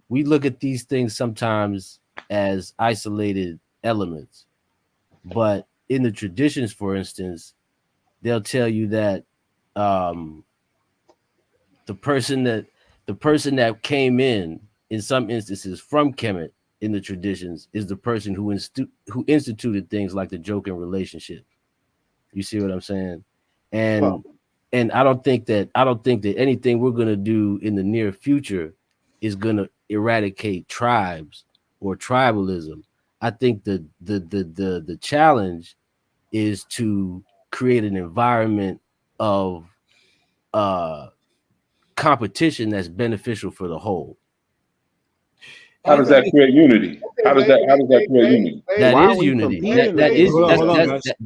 we look at these things sometimes as isolated elements. But in the traditions, for instance, they'll tell you that the person that came in some instances from Kemet in the traditions is the person who instituted things like the joking relationship. You see what I'm saying? And I don't think that anything we're gonna do in the near future is gonna eradicate tribes or tribalism. I think the challenge is to create an environment of competition that's beneficial for the whole. How does that create unity? How does that create unity? That is unity.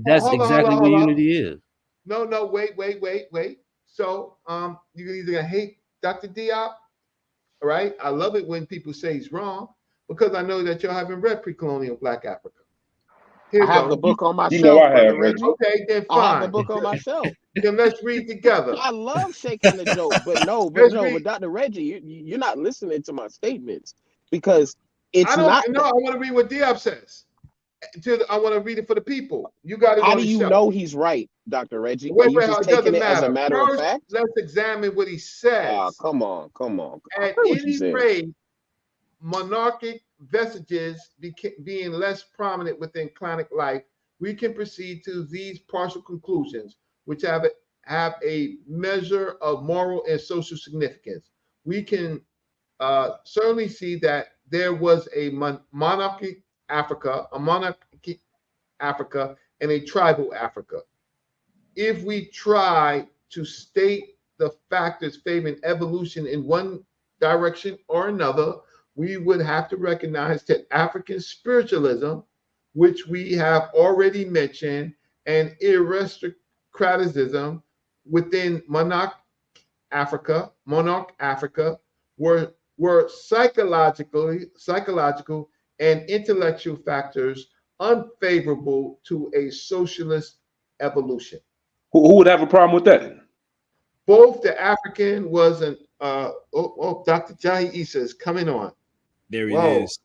That's exactly what unity is. No, wait. So you're either gonna hate Dr. Diop, right? I love it when people say he's wrong, because I know that y'all haven't read Pre-Colonial Black Africa. I have the book on my shelf. Okay, then fine. I have the book on my shelf. Then let's read together. I love shaking the joke, but Dr. Reggie, you're not listening to my statements, because it's not. No, I want to read what Diop says. I want to read it for the people. You got it. How do you know he's right, Dr. Reggie? Wait, you just taking it as a matter of fact? Let's examine what he says. Come on. At any rate, monarchic vestiges being less prominent within clanic life, we can proceed to these partial conclusions, which have a measure of moral and social significance. We can certainly see that there was a monarchic Africa, and a tribal Africa. if we try to state the factors favoring evolution in one direction or another, we would have to recognize that African spiritualism, which we have already mentioned, and aristocratism within monarch Africa were psychological and intellectual factors unfavorable to a socialist evolution. Who would have a problem with that? Both the African was an Dr. Jahi Issa is coming on. There he Whoa. is.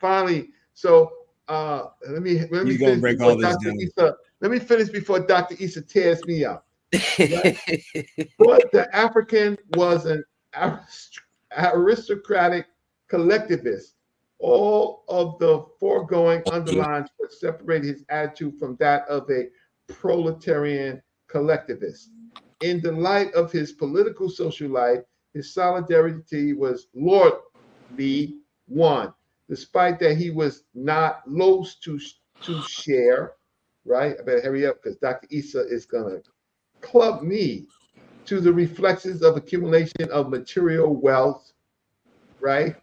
Finally, so let me He's finish gonna break before all this Dr. down. Issa. Let me finish before Dr. Issa tears me up. Right? But the African was an aristocratic collectivist. All of the foregoing underlines what separated his attitude from that of a proletarian collectivist. In the light of his political social life, his solidarity was lordly one, despite that he was not loath to share. Right? I better hurry up because Dr. Issa is gonna club me to the reflexes of accumulation of material wealth, right?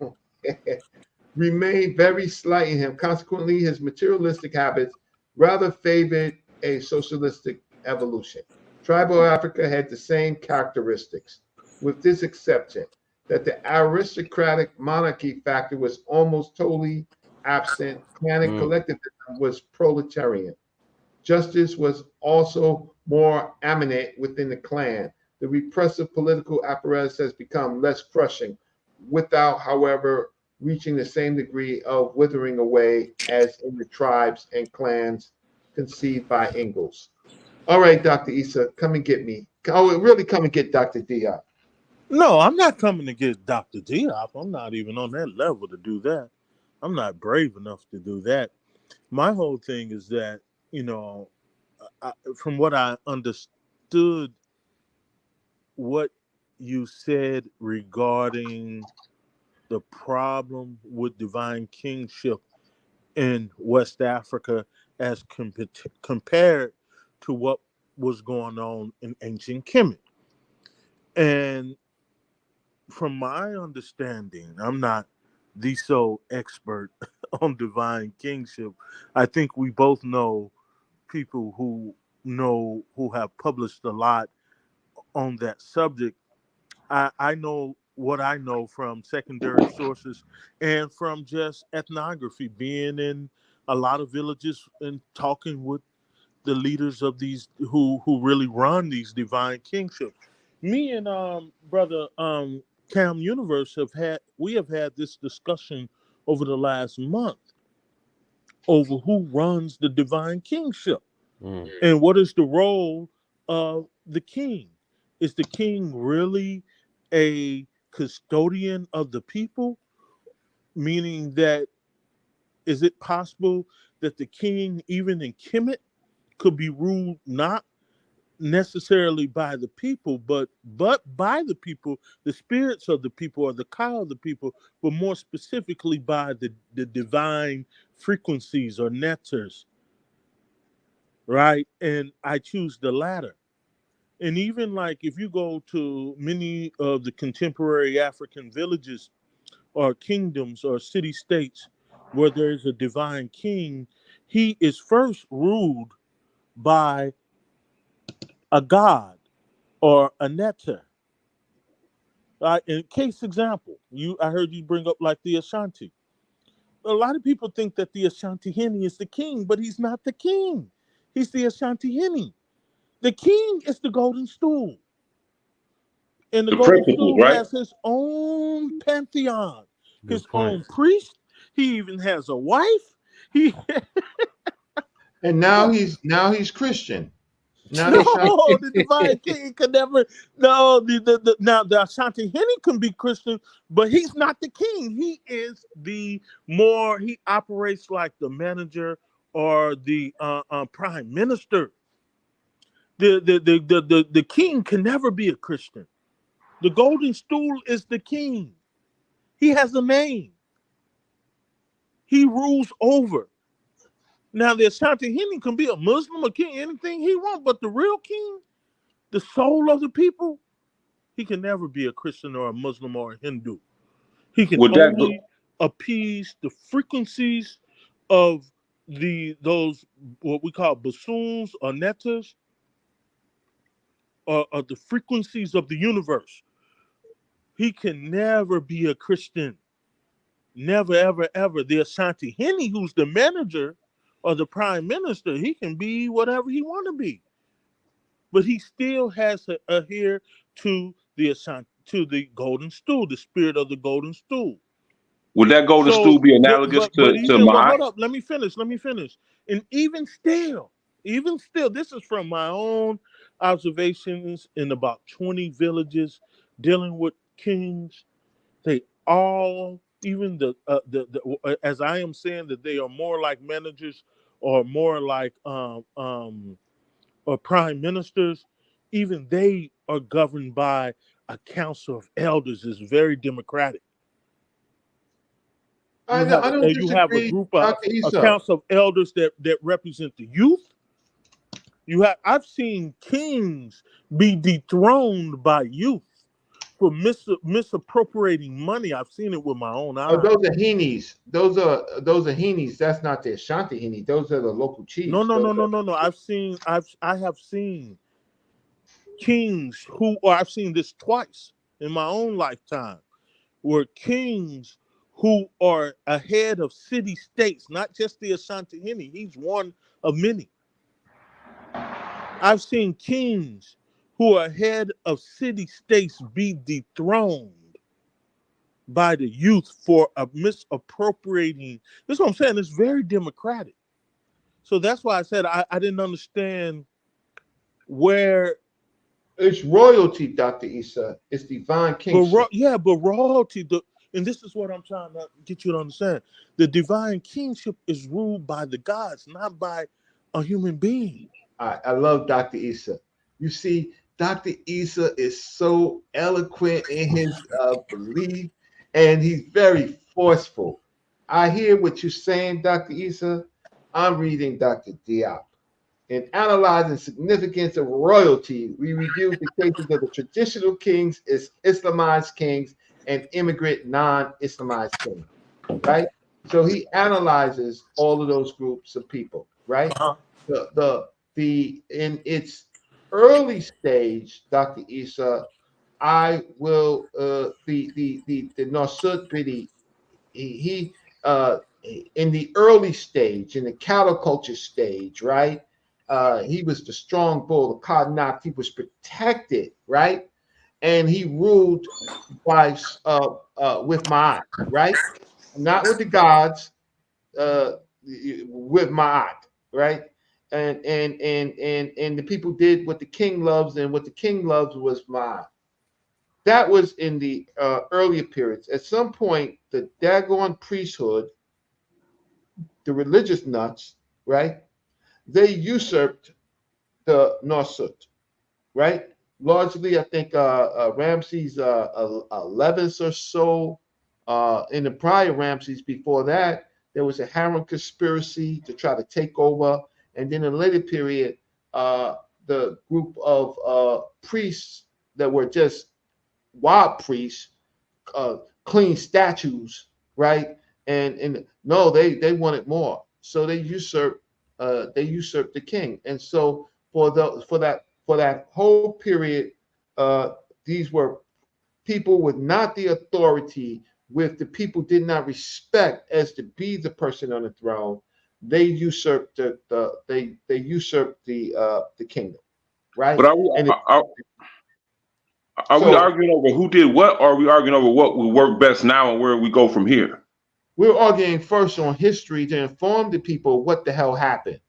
Remained very slight in him. Consequently, his materialistic habits rather favored a socialistic evolution. Tribal Africa had the same characteristics, with this exception that the aristocratic monarchy factor was almost totally absent. Clanic collectivism was proletarian. Justice was also more eminent within the clan. The repressive political apparatus has become less crushing, without, however, reaching the same degree of withering away as in the tribes and clans conceived by Ingalls. All right, Dr. Issa, come and get me. Oh, really come and get Dr. Diop. No, I'm not coming to get Dr. Diop. I'm not even on that level to do that. I'm not brave enough to do that. My whole thing is that, you know, from what I understood, what you said regarding the problem with divine kingship in West Africa as compared to what was going on in ancient Kemet. And from my understanding, I'm not the sole expert on divine kingship. I think we both know people who have published a lot on that subject. I know what I know from secondary sources and from just ethnography, being in a lot of villages and talking with the leaders of these who really run these divine kingship. Me and brother Cam Universe have had this discussion over the last month over who runs the divine kingship and what is the role of the king. Is the king really a custodian of the people? Meaning that, is it possible that the king, even in Kemet, could be ruled not necessarily by the people, but by the people, the spirits of the people, or the ka of the people, but more specifically by the divine frequencies or netters, right? And I choose the latter. And even like if you go to many of the contemporary African villages or kingdoms or city-states where there's a divine king, he is first ruled by a god or a netter. In case example, I heard you bring up like the Ashanti. A lot of people think that the Ashanti Henny is the king, but he's not the king. He's the Ashanti Henny. The king is the golden stool. And the golden principle, stool right? has his own pantheon, his point. own priest. He even has a wife. And now he's Christian. Now No, the divine king could never. No, now the Ashanti Henny can be Christian, but he's not the king. He is he operates like the manager or the prime minister. The king can never be a Christian. The golden stool is the king. He has a name. He rules over. Now the Ashanti can be a Muslim, a king, anything he wants, but the real king, the soul of the people, he can never be a Christian or a Muslim or a Hindu. He can Would that only appease the frequencies of those what we call bassoons or netters, or the frequencies of the universe. He can never be a Christian. Never, ever, ever. The Ashanti who's the manager or the prime minister, he can be whatever he want to be. But he still has to adhere to the Ashanti, to the golden stool, the spirit of the golden stool. Would that golden stool be analogous to well, my? hold up, let me finish. And even still, this is from my own observations in about 20 villages dealing with kings. They all, even the as I am saying that they are more like managers or more like or prime ministers, even they are governed by a council of elders. It's very democratic. I don't You have a disagree, group of Dr. a Issa. council of elders that represent the youth. I've seen kings be dethroned by youth for misappropriating money. I've seen it with my own eyes. Oh, those are Heenies. Those are Heenies. That's not the Ashanti Heenie. Those are the local chiefs. No. I have seen kings I've seen this twice in my own lifetime, where kings who are ahead of city states, not just the Ashanti Heenie. He's one of many. I've seen kings who are ahead of city states be dethroned by the youth for misappropriating. This is what I'm saying. It's very democratic. So that's why I said I didn't understand where. It's royalty, Dr. Issa. It's divine kingship. But royalty, and this is what I'm trying to get you to understand. The divine kingship is ruled by the gods, not by a human being. I love Dr. Issa. You see, Dr. Issa is so eloquent in his belief, and he's very forceful. I hear what you're saying, Dr. Issa. I'm reading Dr. Diop. In analyzing significance of royalty, we review the cases of the traditional kings, Islamized kings, and immigrant non-Islamized kings, right? So he analyzes all of those groups of people, right? In its early stage, Dr. Issa, I will the Nosut Bidi, he in the early stage, in the cattle culture stage, right? He was the strong bull, the Cotton. He was protected, right? And he ruled by with Ma'at, right? Not with the gods, with Ma'at, right? And the people did what the king loves, and what the king loves was Ma'at. That was in the earlier periods. At some point, the Dagon priesthood, the religious nuts, right? They usurped the Nosut, right? Largely, I think Ramses 11th or so. In the prior Ramses before that, there was a harem conspiracy to try to take over. And then in a later period, the group of priests that were just wild priests, clean statues, right? And no, they wanted more, so they usurped the king. And so for that whole period, these were people with not the authority, with the people did not respect as to be the person on the throne. They usurped the kingdom, right? But are we arguing over who did what, or are we arguing over what will work best now and where we go from here? We're arguing first on history to inform the people what the hell happened.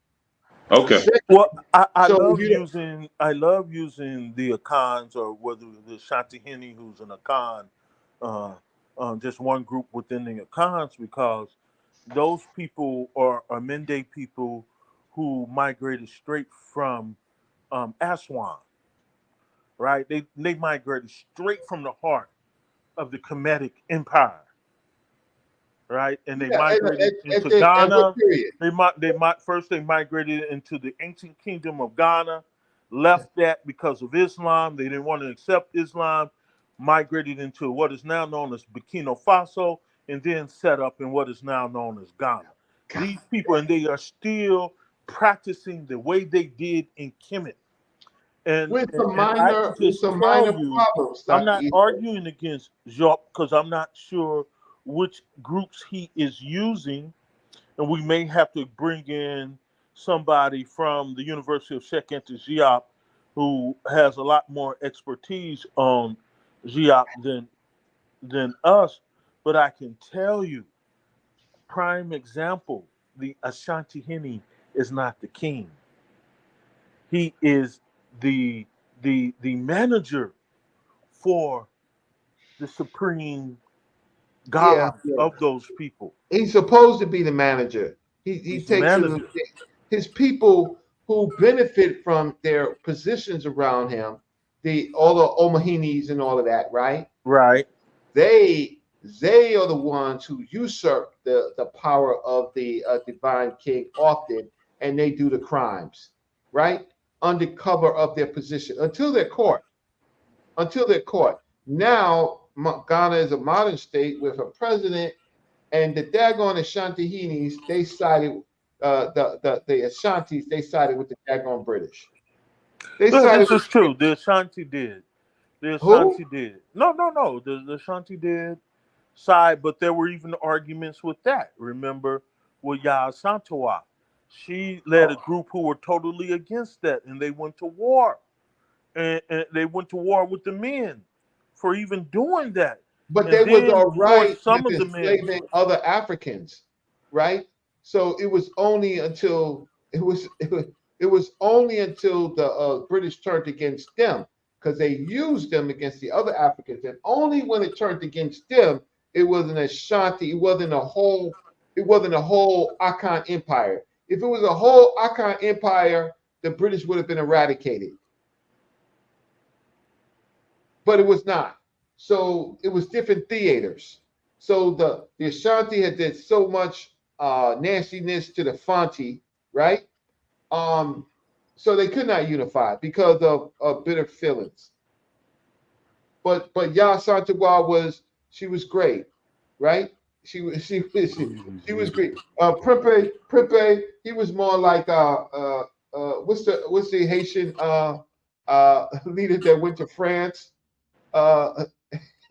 Okay. Well, I love using the Akans, or whether the Shantihini, who's an Akan, just one group within the Akans, because those people are Mende people who migrated straight from Aswan, right? They migrated straight from the heart of the Kemetic Empire, right? And they Yeah, migrated into at what Ghana. period? They migrated into the ancient kingdom of Ghana, left that because of Islam. They didn't want to accept Islam, migrated into what is now known as Burkina Faso, and then set up in what is now known as Ghana. These people, and they are still practicing the way they did in Kemet. And With some I can just some tell minor you, problems, I'm Dr. not Issa. arguing against Diop because I'm not sure which groups he is using, and we may have to bring in somebody from the University of Cheikh Anta Diop who has a lot more expertise on Diop than us. But I can tell you, prime example, the Ashanti Henny is not the king. He is the manager for the supreme god of those people. He's supposed to be the manager. He He's takes manager. his people who benefit from their positions around him, all the Omahinis and all of that, right? Right. They are the ones who usurp the power of the divine king often, and they do the crimes, right? Under cover of their position until they're caught. Now Ghana is a modern state with a president, and the daggone Ashantihinis, they sided the Ashantis, they sided with the daggone British. They sided This is true. The Ashanti did. The Ashanti did. No. The Ashanti did side, but there were even arguments with that. Remember with Yaa Asantewaa. She led a group who were totally against that, and they went to war. And they went to war with the men for even doing that. But and they was all right some with of the men enslaving other Africans, right? So it was only until the British turned against them, because they used them against the other Africans, and only when it turned against them, it was an Ashanti. It wasn't a whole Akan Empire. If it was a whole Akan Empire, the British would have been eradicated. But it was not. So it was different theaters. So the Ashanti had did so much nastiness to the Fanti, right? So they could not unify because of bitter feelings. But Yaa Asantewaa she was great, right? She was great. Prempeh, he was more like what's the Haitian leader that went to France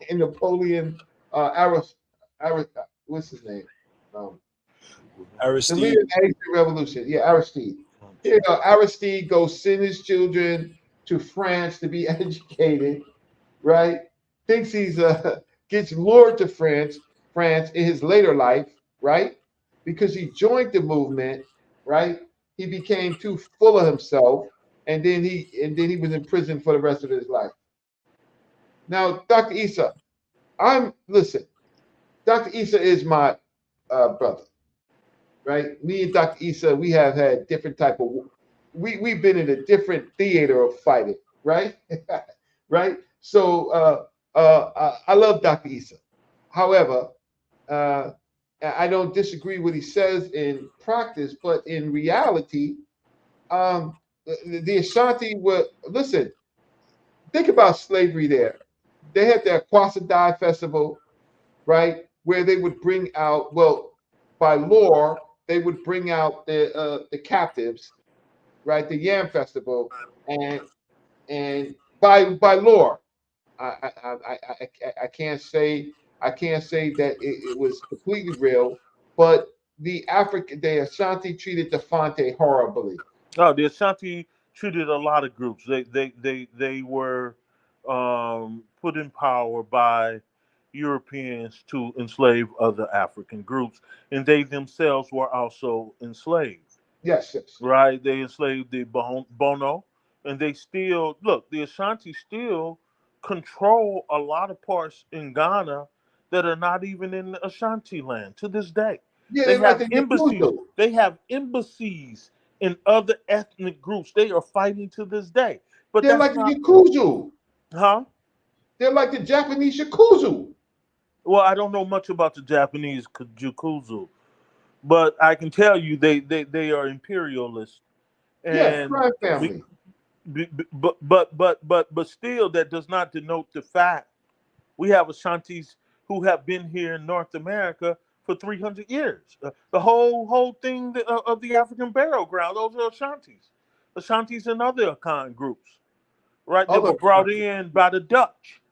in Napoleon, what's his name? Aristide. The leader of the Haitian Revolution. Yeah, Aristide. You know, Aristide goes send his children to France to be educated, right? Thinks he's gets lured to France in his later life, right? Because he joined the movement, right? He became too full of himself, and then he was in prison for the rest of his life. Now, Dr. Issa, Dr. Issa is my brother, right? Me and Dr. Issa, we have had different type of, we've been in a different theater of fighting, right? Right? So I love Dr. Issa. However, I don't disagree with what he says in practice, but in reality, the Ashanti were, listen, think about slavery there. They had their Kwasadai festival, right? Where they would bring out, well, by law, they would bring out the captives, right? The Yam Festival, and by law, I can't say that it was completely real, but the Ashanti treated the Fante horribly. No, the Ashanti treated a lot of groups. They were put in power by Europeans to enslave other African groups, and they themselves were also enslaved. Yes. Right? They enslaved the Bono, and they still the Ashanti still control a lot of parts in Ghana that are not even in Ashanti land to this day. Yeah, they have like embassies. They have embassies in other ethnic groups. They are fighting to this day. But they're like the Yakuza. Huh? They're like the Japanese Yakuza. Well, I don't know much about the Japanese Jukuzu, but I can tell you they are imperialists, Yes, and crime family. but still, that does not denote the fact we have Ashantis who have been here in North America for 300 years. The whole thing of the African burial ground, those are Ashantis and other Akan groups, right? That were Other brought in by the Dutch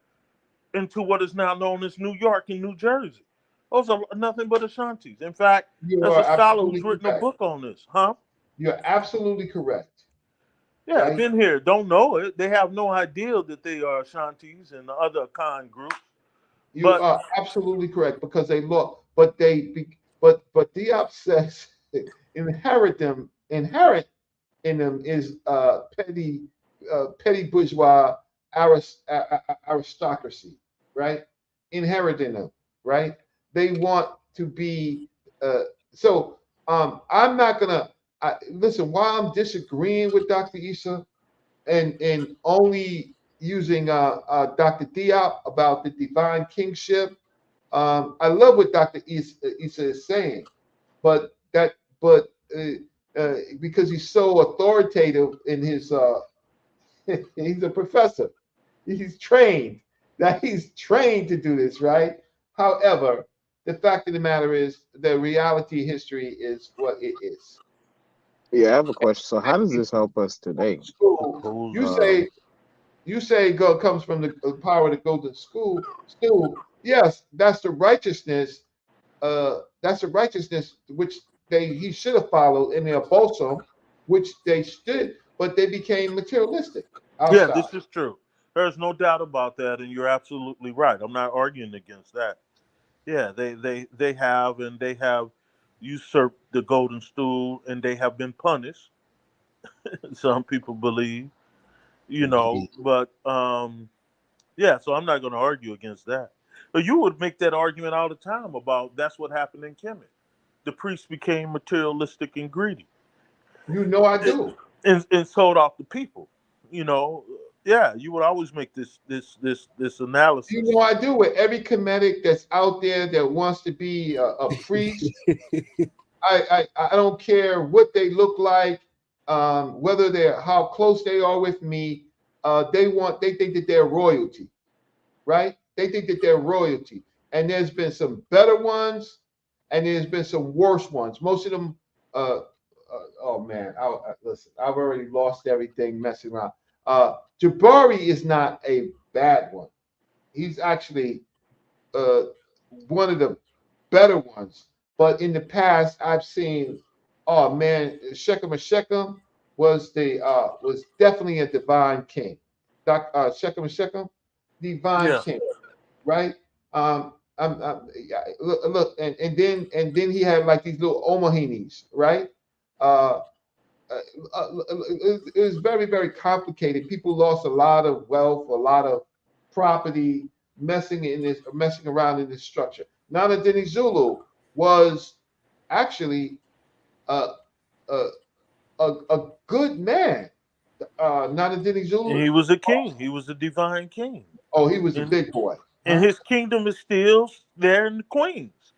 into what is now known as New York and New Jersey. Those are nothing but Ashantis. In fact, you there's are a scholar who's absolutely written a correct. book on this, huh? You're absolutely correct. Yeah, Right? been here, don't know it. They have no idea that they are Ashantis and the other Akan groups. You But are absolutely correct because they look, but Diop says inherent in them is petty bourgeois aristocracy, right? Inherent in them, right? They want to be so. I'm not gonna listen. While I'm disagreeing with Dr. Issa and only using Dr. Diop about the divine kingship, I love what Dr. Issa is saying, but because he's so authoritative in his he's a professor. He's trained. That he's trained to do this, right? However, the fact of the matter is the reality history is what it is. Yeah, I have a question. So, how does this help us today? School, you say God comes from the power to go to school. Still, yes, that's the righteousness. That's the righteousness which he should have followed in their bosom, which they stood, but they became materialistic outside. yeah, this is true. There's no doubt about that, and you're absolutely right. I'm not arguing against that. Yeah, they have usurped the golden stool, and they have been punished. Some people believe, but yeah. So I'm not going to argue against that. But you would make that argument all the time about that's what happened in Kemet. The priests became materialistic and greedy, You know I do. and sold off the people. You know, yeah, you would always make this analysis. You know I do. With every Kemetic that's out there that wants to be a priest, I don't care what they look like, whether they're how close they are with me. They think that they're royalty, right? They think that they're royalty. And there's been some better ones, and there's been some worse ones. Most of them, oh man, listen, I've already lost everything messing around. Jabari is not a bad one. He's actually one of the better ones. But in the past, I've seen, oh man, Shechem was definitely a divine king. Shechem, divine Yeah. king, right? Look, and then he had like these little Omahinis, right? It was very, very complicated. People lost a lot of wealth, a lot of property, messing around in this structure. Nana Dini Zulu was actually a good man. Nana Dini Zulu. And he was a king. He was a divine king. Oh, he was a big boy. And his kingdom is still there in the Queens.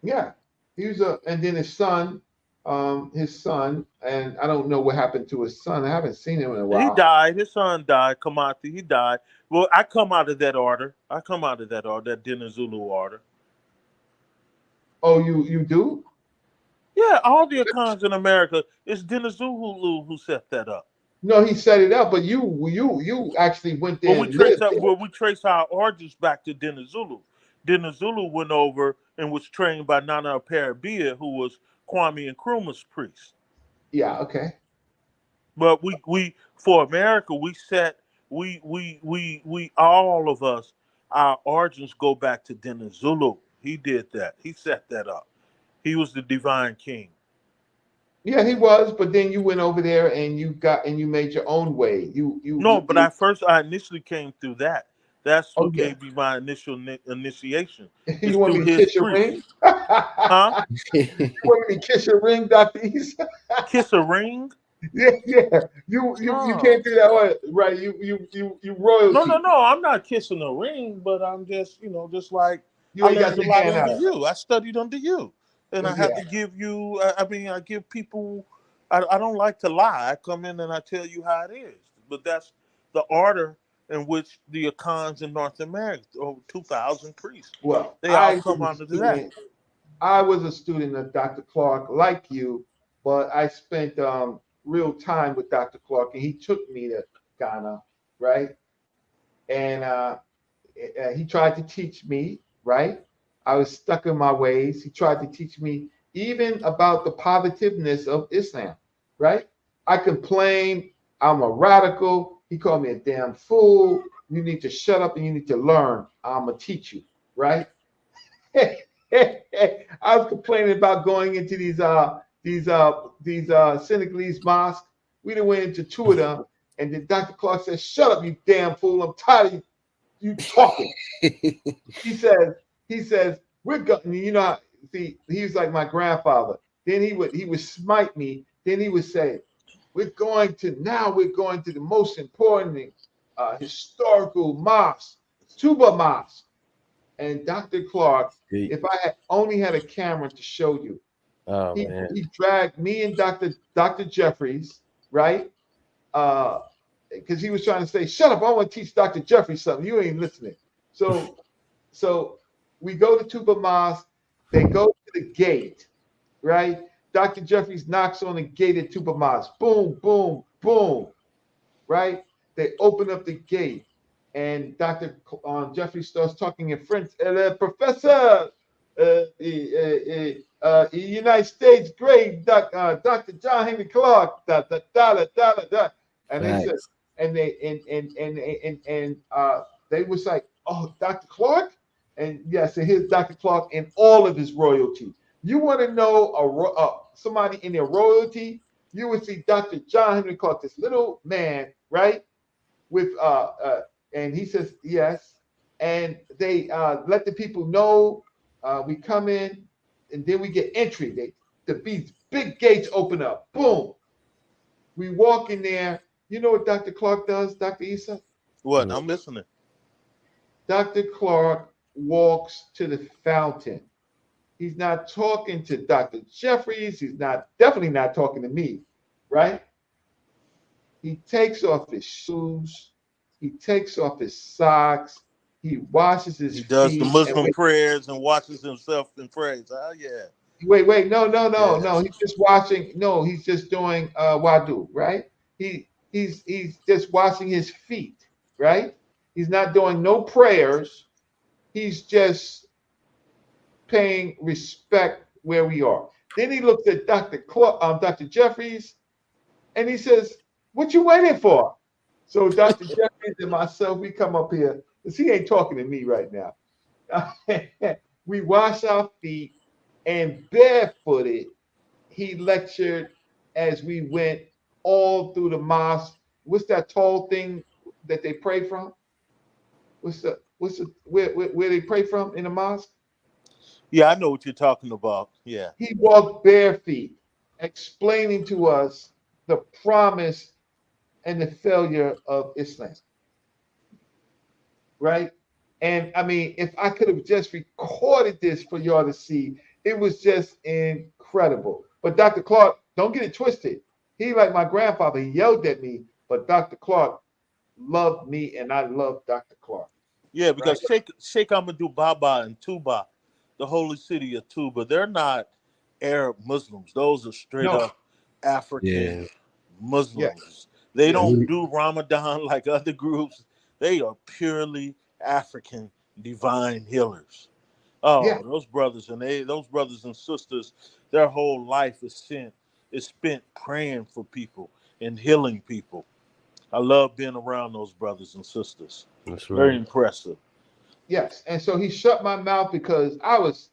Yeah, and then his son, and I don't know what happened to his son. I haven't seen him in a while. He died. His son died. Kamati, he died. Well, I come out of that order. That Dina Zulu order. Oh, you do? Yeah, all the Akans in America, it's Dina Zulu who set that up. No, he set it up, but you actually went there. We trace our origins back to Dina Zulu. Dina Zulu went over and was trained by Nana Parabia, who was Kwame Nkrumah's priest. Yeah, okay. But we for America, all of us, our origins go back to Dina Zulu. He did that. He set that up. He was the divine king. Yeah, he was, but then you went over there and you made your own way. I initially came through that. That's what gave me my initial initiation. You want me to kiss your ring? Huh? You want me to kiss your ring, Dr. East? Kiss a ring? Yeah. You can't do that way, right? You royalty. No. I'm not kissing the ring, but I'm just, just like You I ain't got learned a your lot hand under out. you. I studied under you, and I have Yeah. to give you. I give people. I don't like to lie. I come in and I tell you how it is. But that's the order in which the Akans in North America, over 2,000 priests, Well, they all come under that. I was a student of Dr. Clark, like you, but I spent real time with Dr. Clark, and he took me to Ghana, right? And he tried to teach me, right? I was stuck in my ways. He tried to teach me even about the positiveness of Islam, right? I complained, I'm a radical. He called me a damn fool. You need to shut up and you need to learn. I'm gonna teach you, right? I was complaining about going into these Senegalese mosques. We done went into two of them, and then Dr. Clark said, "Shut up, you damn fool! I'm tired of you talking." he says, "We're going." You know, see, he was like my grandfather. Then he would smite me. Then he would say, we're going to the most important historical mosque, Tuba Mosque." And Dr. Clark, if I had only had a camera to show you, he dragged me and Dr. Jeffries, right? Because he was trying to say, "Shut up! I want to teach Dr. Jeffries something. You ain't listening." So we go to Tuba Mosque. They go to the gate, right? Dr. Jeffries knocks on the gate at Tuba Mosque. Boom, boom, boom, right? They open up the gate. And Dr. Jeffrey starts talking in French. Professor, United States, great, Dr. John Henry Clark, and they said, and they was like, "Oh, Dr. Clark," and yes, and here's Dr. Clark in all of his royalty. You want to know somebody in their royalty? You would see Dr. John Henry Clark, this little man, right, with and he says yes, and they let the people know we come in, and then we get entry. The big gates open up. Boom. We walk in there. You know what Dr. Clark does, Dr. Issa? What? I'm listening. Dr. Clark walks to the fountain. He's not talking to Dr. Jeffries. He's definitely not talking to me, right? He takes off his shoes. He takes off his socks. He washes his feet. He does the Muslim prayers and washes himself and prays. Oh, yeah. Wait. No. He's just washing. No, he's just doing wadu, right? He's just washing his feet, right? He's not doing no prayers. He's just paying respect where we are. Then he looks at Dr. Jeffries, and he says, "What you waiting for?" So Dr. Jeffries and myself, we come up here, because he ain't talking to me right now. We wash our feet, and barefooted, he lectured as we went all through the mosque. What's that tall thing that they pray from? Where they pray from in the mosque? Yeah, I know what you're talking about. Yeah. He walked bare feet, explaining to us the promise and the failure of Islam. Right? And I mean, if I could have just recorded this for y'all to see, it was just incredible. But Dr. Clark, don't get it twisted. He, like my grandfather, he yelled at me, but Dr. Clark loved me, and I loved Dr. Clark. Yeah, because Sheikh Ahmadou Baba and Tuba, the holy city of Tuba, they're not Arab Muslims. Those are straight up African Muslims. They don't do Ramadan like other groups. They are purely African divine healers. Oh, those brothers and sisters, their whole life is spent praying for people and healing people. I love being around those brothers and sisters. That's right. Very impressive. Yes, and so he shut my mouth because I was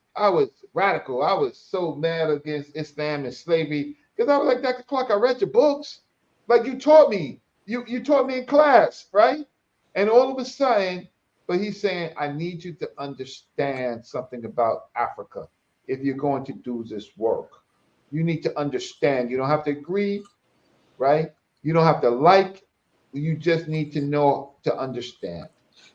radical. I was so mad against Islam and slavery because I was like, Dr. Clark, I read your books, like you taught me. You taught me in class, right? And all of a sudden, but he's saying, I need you to understand something about Africa if you're going to do this work. You need to understand. You don't have to agree, right? You don't have to like, you just need to know to understand.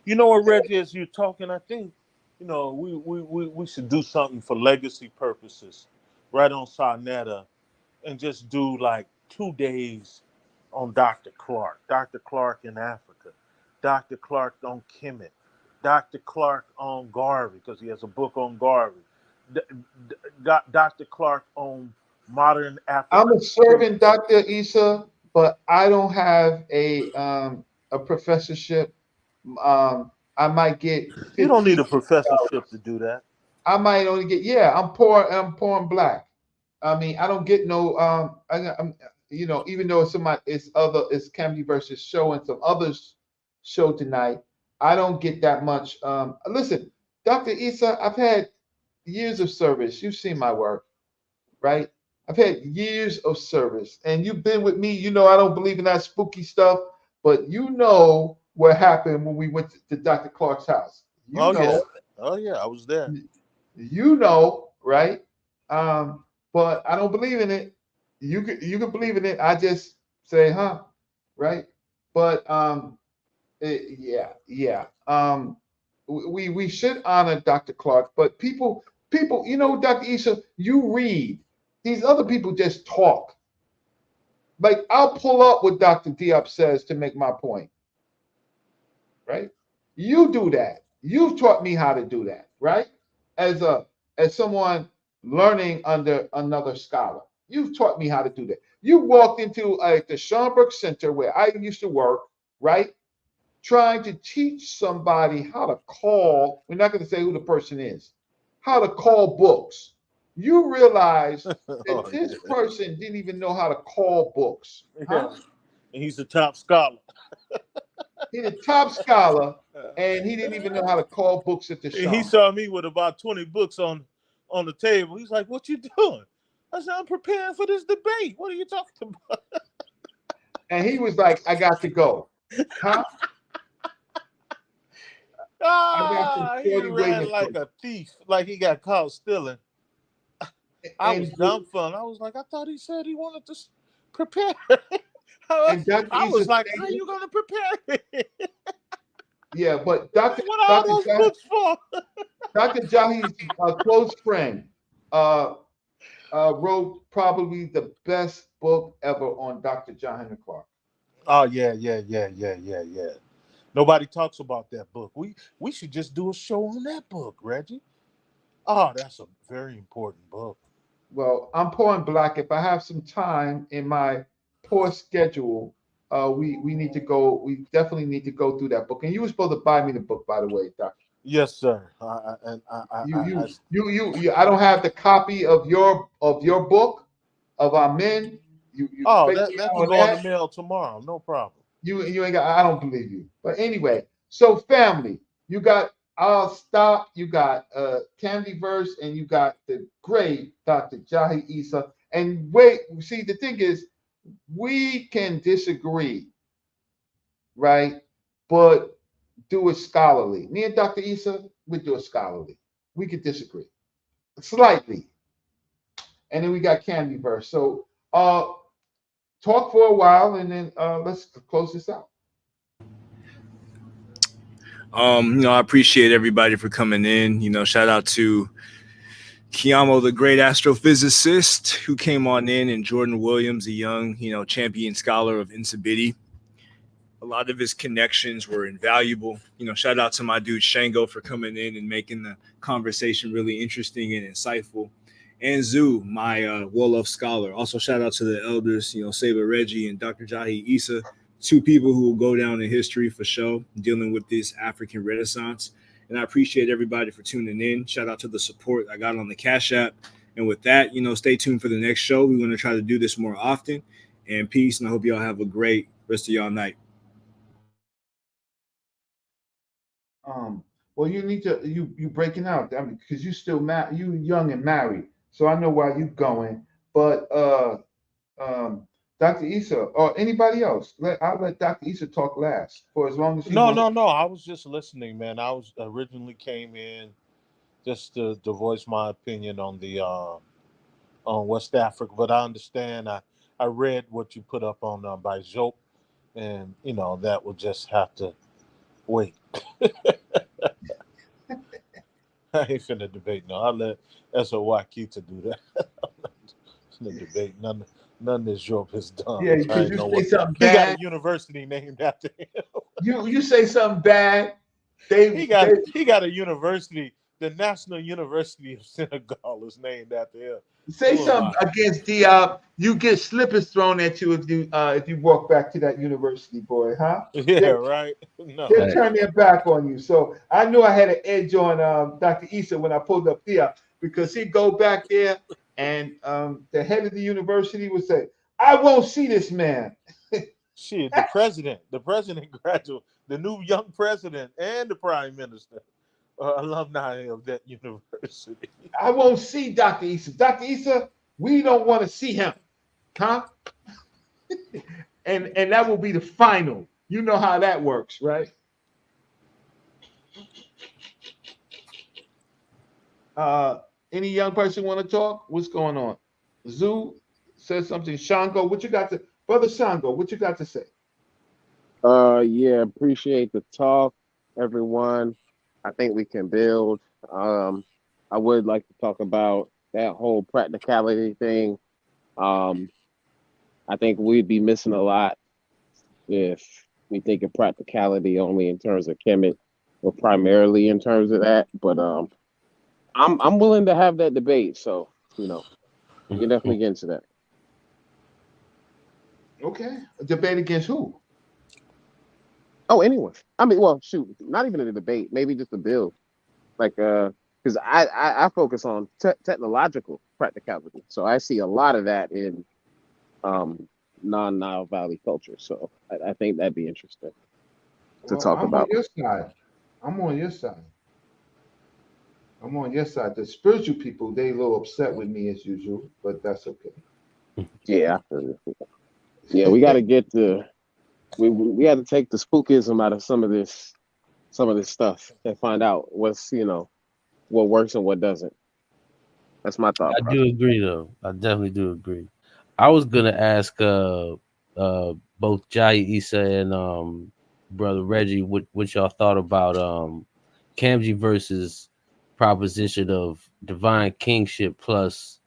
You know what, Reggie, as you're talking, I think, you know, we should do something for legacy purposes right on Sarnetta and just do like 2 days on Dr. Clark in Africa, Dr. Clark on Kemet, Dr. Clark on Garvey, because he has a book on Garvey, Dr. Clark on modern Africa. I'm a servant, Dr. Issa, but I don't have a professorship. I might get 15, you don't need a professorship to do that. I might only get, yeah, I'm poor and black. I mean, I don't get no I'm, you know, even though it's Kennedy versus show and some others show tonight, I don't get that much. Listen, Dr. Issa, I've had years of service. You've seen my work, right? I've had years of service, and you've been with me. You know, I don't believe in that spooky stuff, but you know what happened when we went to Dr. Clark's house. You know, yeah. Oh yeah, I was there. You know, right? But I don't believe in it. You can believe in it. I just say, huh, right? But yeah. We should honor Dr. Clark, but people, you know, Dr. Issa, you read. These other people just talk. Like, I'll pull up what Dr. Diop says to make my point. Right? You do that. You've taught me how to do that, right? As someone learning under another scholar. You've taught me how to do that. You walked into the Schomburg Center where I used to work, right? Trying to teach somebody how to call, we're not going to say who the person is, how to call books. You realize that this person didn't even know how to call books. Huh? Yeah. And he's the top scholar. He's the top scholar, and he didn't even know how to call books at the shop. He saw me with about 20 books on the table. He's like, "What you doing?" I said, "I'm preparing for this debate. What are you talking about?" And he was like, "I got to go." Huh? He ran like a thief, like he got caught stealing. I was dumbfounded. I was like, I thought he said he wanted to prepare. I was like, how are you going to prepare me? Yeah, but Dr. What are all those books for? Dr. Jahi's close friend wrote probably the best book ever on Dr. Jahi Clark. Oh, yeah. Nobody talks about that book. We should just do a show on that book, Reggie. Oh, that's a very important book. Well, I'm poor and black. If I have some time in my poor schedule, we need to go. We definitely need to go through that book. And you were supposed to buy me the book, by the way, Doc. Yes, sir. I don't have the copy of your book of our men. That can go on the mail tomorrow. No problem. You ain't got. I don't believe you. But anyway, so family, you got. I'll stop. You got Candy Verse, and you got the great Dr. Jahi Issa. And wait, see, the thing is, we can disagree, right? But do it scholarly. Me and Dr. Issa, we do it scholarly. We could disagree slightly. And then we got Candy Verse. So talk for a while, and then let's close this out. I appreciate everybody for coming in. Shout out to Kiamo, the great astrophysicist who came on in, and Jordan Williams, a young, champion scholar of Nsibidi. A lot of his connections were invaluable. Shout out to my dude Shango for coming in and making the conversation really interesting and insightful. And Zoo, my Wollof scholar. Also, shout out to the elders, Saber Reggie and Dr. Jahi Issa. Two people who will go down in history for sure, dealing with this African Renaissance. And I appreciate everybody for tuning in. Shout out to the support I got on the Cash App. And with that, stay tuned for the next show. We're going to try to do this more often. And peace. And I hope y'all have a great rest of y'all night. Well, you need to you breaking out. I mean, because you still you young and married, so I know why you going. But Dr. Issa or anybody else, I'll let Dr. Issa talk last for as long as No. I was just listening, man. I was originally came in just to voice my opinion on the on West Africa, but I understand. I read what you put up on by Diop, and that will just have to wait. I ain't finna debate. No, I'll let SOY to do that. I'm not finna debate none this Diop has done. Yeah, I because ain't you know say what something he got bad. a university named after him. You say something bad. He got a university. The National University of Senegal is named after him. Say Who am something I? against Diop, you get slippers thrown at you if you walk back to that university, boy, huh? Yeah, right. No. They'll turn their back on you. So I knew I had an edge on Dr. Issa when I pulled up Diop, because he'd go back there and the head of the university would say, "I won't see this man." Shit, the president graduate, the new young president and the prime minister are alumni of that university. I won't see Dr. Issa. Dr. Issa, we don't want to see him, huh? and that will be the final. You know how that works, right? Any young person want to talk? What's going on? Zoo says something. Shango, what you got to, brother Shango? What you got to say? Yeah, appreciate the talk, everyone. I think we can build. I would like to talk about that whole practicality thing. I think we'd be missing a lot if we think of practicality only in terms of Kemet or primarily in terms of that. But I'm willing to have that debate. So we can definitely get into that. Okay, a debate against who? Oh, anyone. I mean, well, shoot, not even a debate. Maybe just a build. Like, because I focus on technological practicality. So I see a lot of that in non-Nile Valley culture. So I think that'd be interesting to talk I'm about. on your side. I'm on your side. I'm on your side. The spiritual people, they a little upset with me as usual, but that's okay. Yeah. Yeah, we got to get the we got to take the spookism out of some of this stuff and find out what's what works and what doesn't. That's my thought. I do agree, though. I definitely do agree. I was gonna ask both Jai Issa and brother Reggie what y'all thought about Kamji versus proposition of divine kingship plus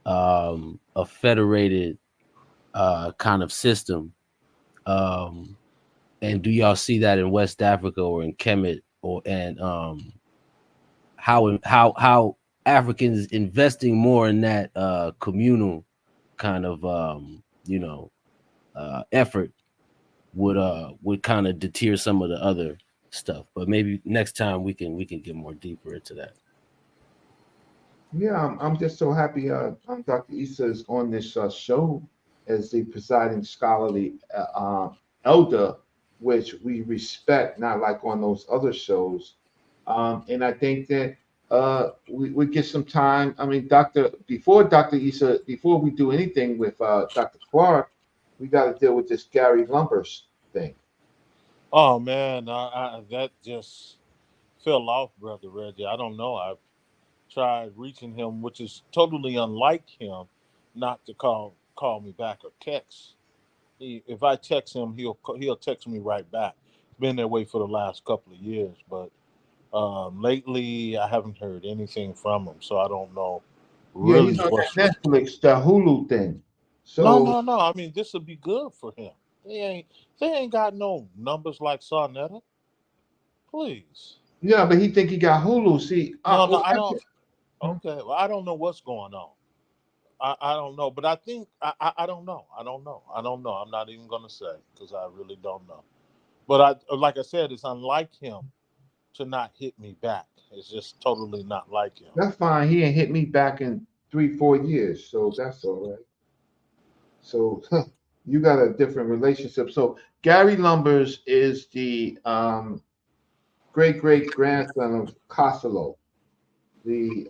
a federated kind of system. And do y'all see that in West Africa or in Kemet and how Africans investing more in that communal kind of effort would kind of deter some of the other stuff. But maybe next time we can get more deeper into that. Yeah, I'm just so happy Dr. Issa is on this show as the presiding scholarly elder, which we respect, not like on those other shows. And I think that we get some time. I mean, before Dr. Issa, before we do anything with Dr. Clark, we got to deal with this Gary Lumbers thing. Oh man, that just fell off, brother Reggie. I don't know. I've tried reaching him, which is totally unlike him, not to call me back or text. If I text him, he'll text me right back. It's been that way for the last couple of years, but lately I haven't heard anything from him, so I don't know really He's on what's. that Netflix, the Hulu thing. So No. I mean, this would be good for him. They ain't got no numbers like Sarnetta. Please. yeah, but he think he got Hulu. See, No, I don't. Okay, well, I don't know what's going on. I don't know, but I think I don't know. I don't know. I'm not even gonna say because I really don't know. But like I said, it's unlike him to not hit me back. It's just totally not like him. That's fine. He ain't hit me back in 3-4 years, so that's all right. So you got a different relationship. So Gary Lumbers is the great grandson of Costello, the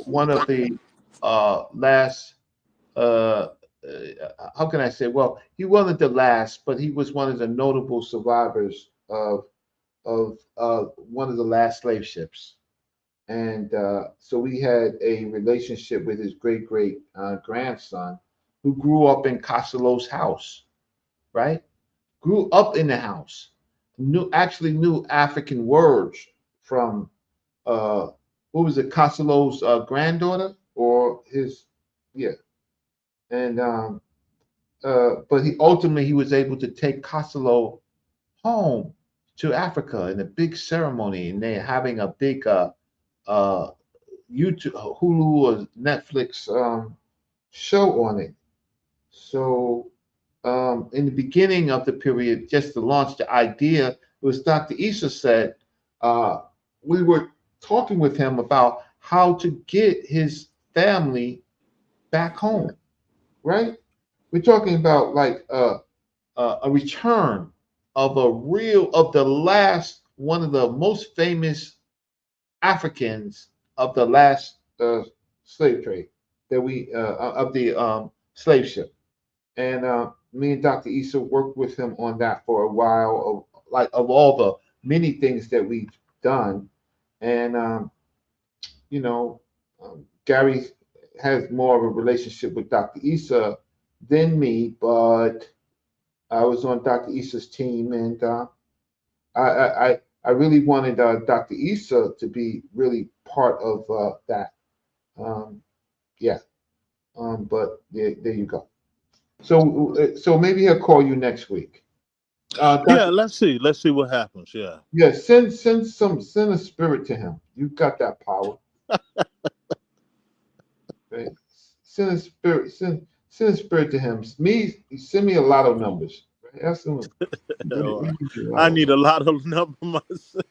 one of the last. How can I say? Well, he wasn't the last, but he was one of the notable survivors of one of the last slave ships. And so we had a relationship with his great grandson. who grew up in Kasilo's house, right? Grew up in the house, actually knew African words from what was it, Kasilo's granddaughter or his, yeah. And but he ultimately was able to take Kasilo home to Africa in a big ceremony, and they're having a big YouTube, Hulu or Netflix show on it. So in the beginning of the period, just to launch the idea, it was Dr. Issa said, we were talking with him about how to get his family back home, right? We're talking about like a return of the last, one of the most famous Africans of the last slave trade that we of the slave ship. And me and Dr. Issa worked with him on that for a while, of all the many things that we've done. And you know, Gary has more of a relationship with Dr. Issa than me, but I was on Dr. Issa's team, and I really wanted Dr. Issa to be really part of that. Yeah, but there you go. So maybe he'll call you next week. Yeah, let's see what happens. Yeah. Yeah, send a spirit to him. You got that power. Right? Send a spirit to him. Send me a lot of numbers. Right? Ask him. No, I need a lot of numbers myself.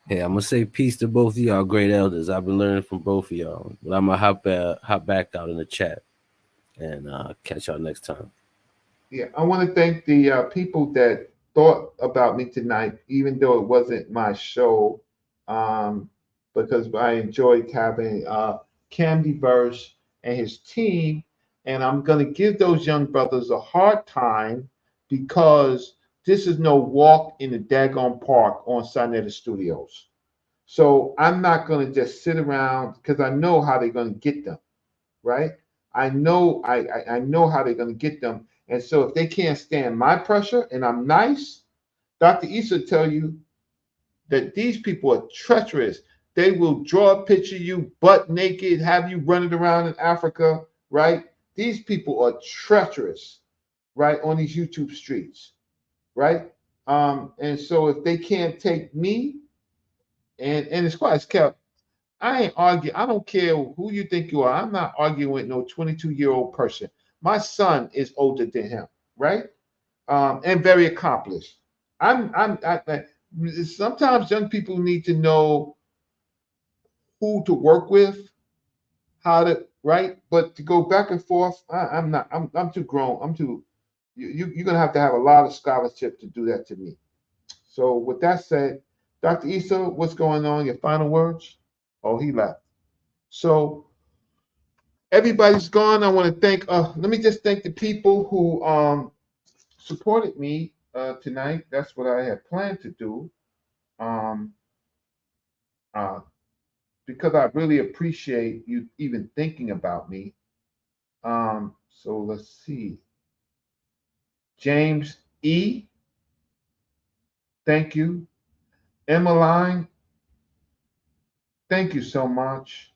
Hey, I'm gonna say peace to both of y'all, great elders. I've been learning from both of y'all, but I'm gonna hop back out in the chat and catch y'all next time. Yeah, I want to thank the people that thought about me tonight, even though it wasn't my show, because I enjoyed having Candy Verse and his team, and I'm going to give those young brothers a hard time because this is no walk in the daggone park on Sinetta Studios. So I'm not going to just sit around because I know how they're going to get them, right? I know how they're going to get them. And so if they can't stand my pressure and I'm nice, Dr. Issa will tell you that these people are treacherous. They will draw a picture of you butt naked, have you running around in Africa, right? These people are treacherous, right, on these YouTube streets, right? And so if they can't take me, and it's quite kept, I ain't arguing. I don't care who you think you are. I'm not arguing with no 22-year-old person. My son is older than him, right? And very accomplished. Sometimes young people need to know who to work with, how to, right? But to go back and forth, I'm not. I'm too grown. I'm too. You're gonna have to have a lot of scholarship to do that to me. So with that said, Dr. Issa, what's going on? Your final words? Oh, he left. So everybody's gone. I want to thank. Let me just thank the people who supported me tonight. That's what I had planned to do. Because I really appreciate you even thinking about me. So let's see. James E. Thank you. Emmeline. Thank you so much.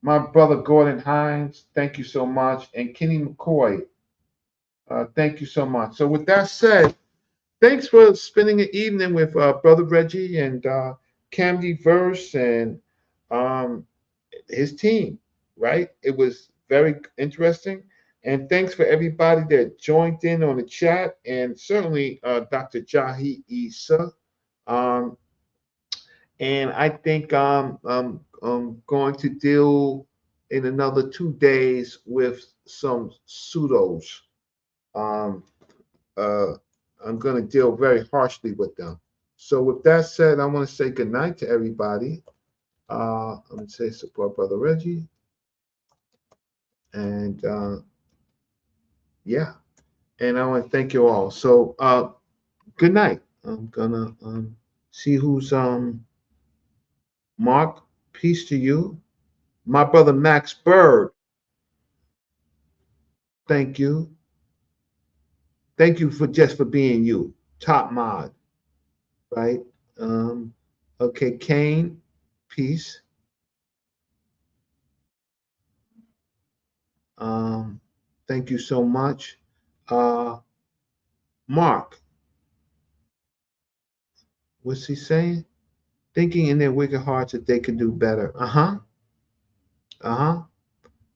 My brother Gordon Hines. Thank you so much. And Kenny McCoy. Thank you so much. So with that said, thanks for spending an evening with Brother Reggie and Camdy Verse and his team, right? It was very interesting. And thanks for everybody that joined in on the chat, and certainly Dr. Jahi Issa. And I think I'm going to deal in another 2 days with some pseudos. I'm going to deal very harshly with them. So with that said, I want to say good night to everybody. I'm going to say support Brother Reggie. And yeah, and I want to thank you all. So good night. I'm going to see who's Mark, peace to you. My brother Max Bird. Thank you. Thank you for just for being you. Top mod. Right? Okay, Kane, peace. Thank you so much. Mark, what's he saying? Thinking in their wicked hearts that they can do better.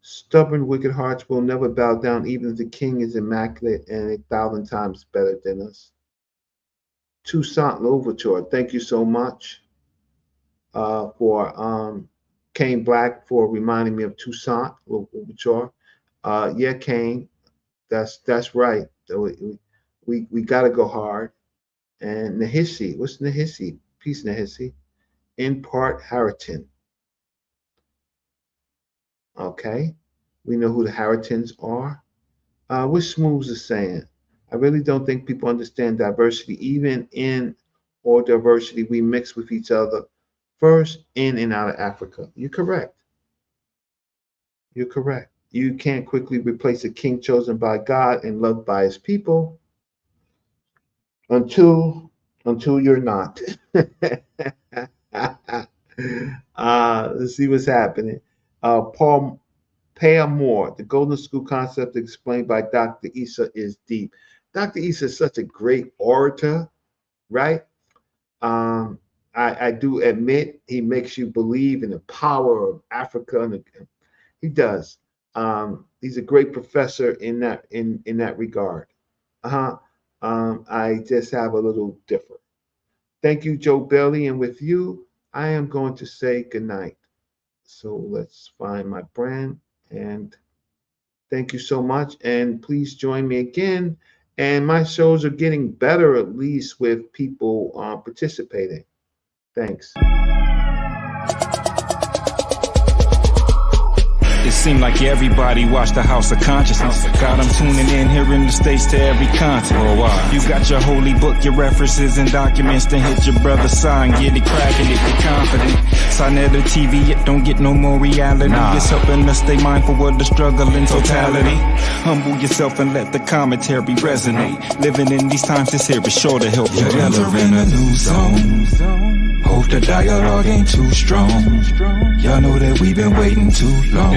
Stubborn wicked hearts will never bow down, even if the king is immaculate and 1,000 times better than us. Toussaint Louverture, thank you so much for Kane Black for reminding me of Toussaint Louverture. Yeah, Kane, that's right. We gotta go hard. And Nahisi, what's Nahisi? Peace, Nahisi. In part Harriton. Okay, we know who the Harritons are. What Smooths is saying. I really don't think people understand diversity. Even in all diversity, we mix with each other first in and out of Africa. You're correct. You're correct. You can't quickly replace a king chosen by God and loved by his people until you're not. Let's see what's happening. Paul Payamore, the golden school concept explained by Dr. Issa is deep. Dr. Issa is such a great orator, right? I do admit he makes you believe in the power of Africa, and he does. He's a great professor in that regard. I just have a little different. Thank you, Joe Bailey, and with you, I am going to say goodnight. So let's find my brand, and thank you so much, and please join me again. And my shows are getting better, at least with people participating. Thanks. It seemed like everybody watched the House of Consciousness. God, I'm tuning in here in the States to every continent. Worldwide. You got your holy book, your references and documents. Then hit your brother's sign, get it cracking if you're confident. Sign at the TV, it don't get no more reality. It's helping us stay mindful of the struggle in totality. Humble yourself and let the commentary resonate. Living in these times, this here is sure to help you entering a new zone. Hope the dialogue ain't too strong. Y'all know that we've been waiting too long.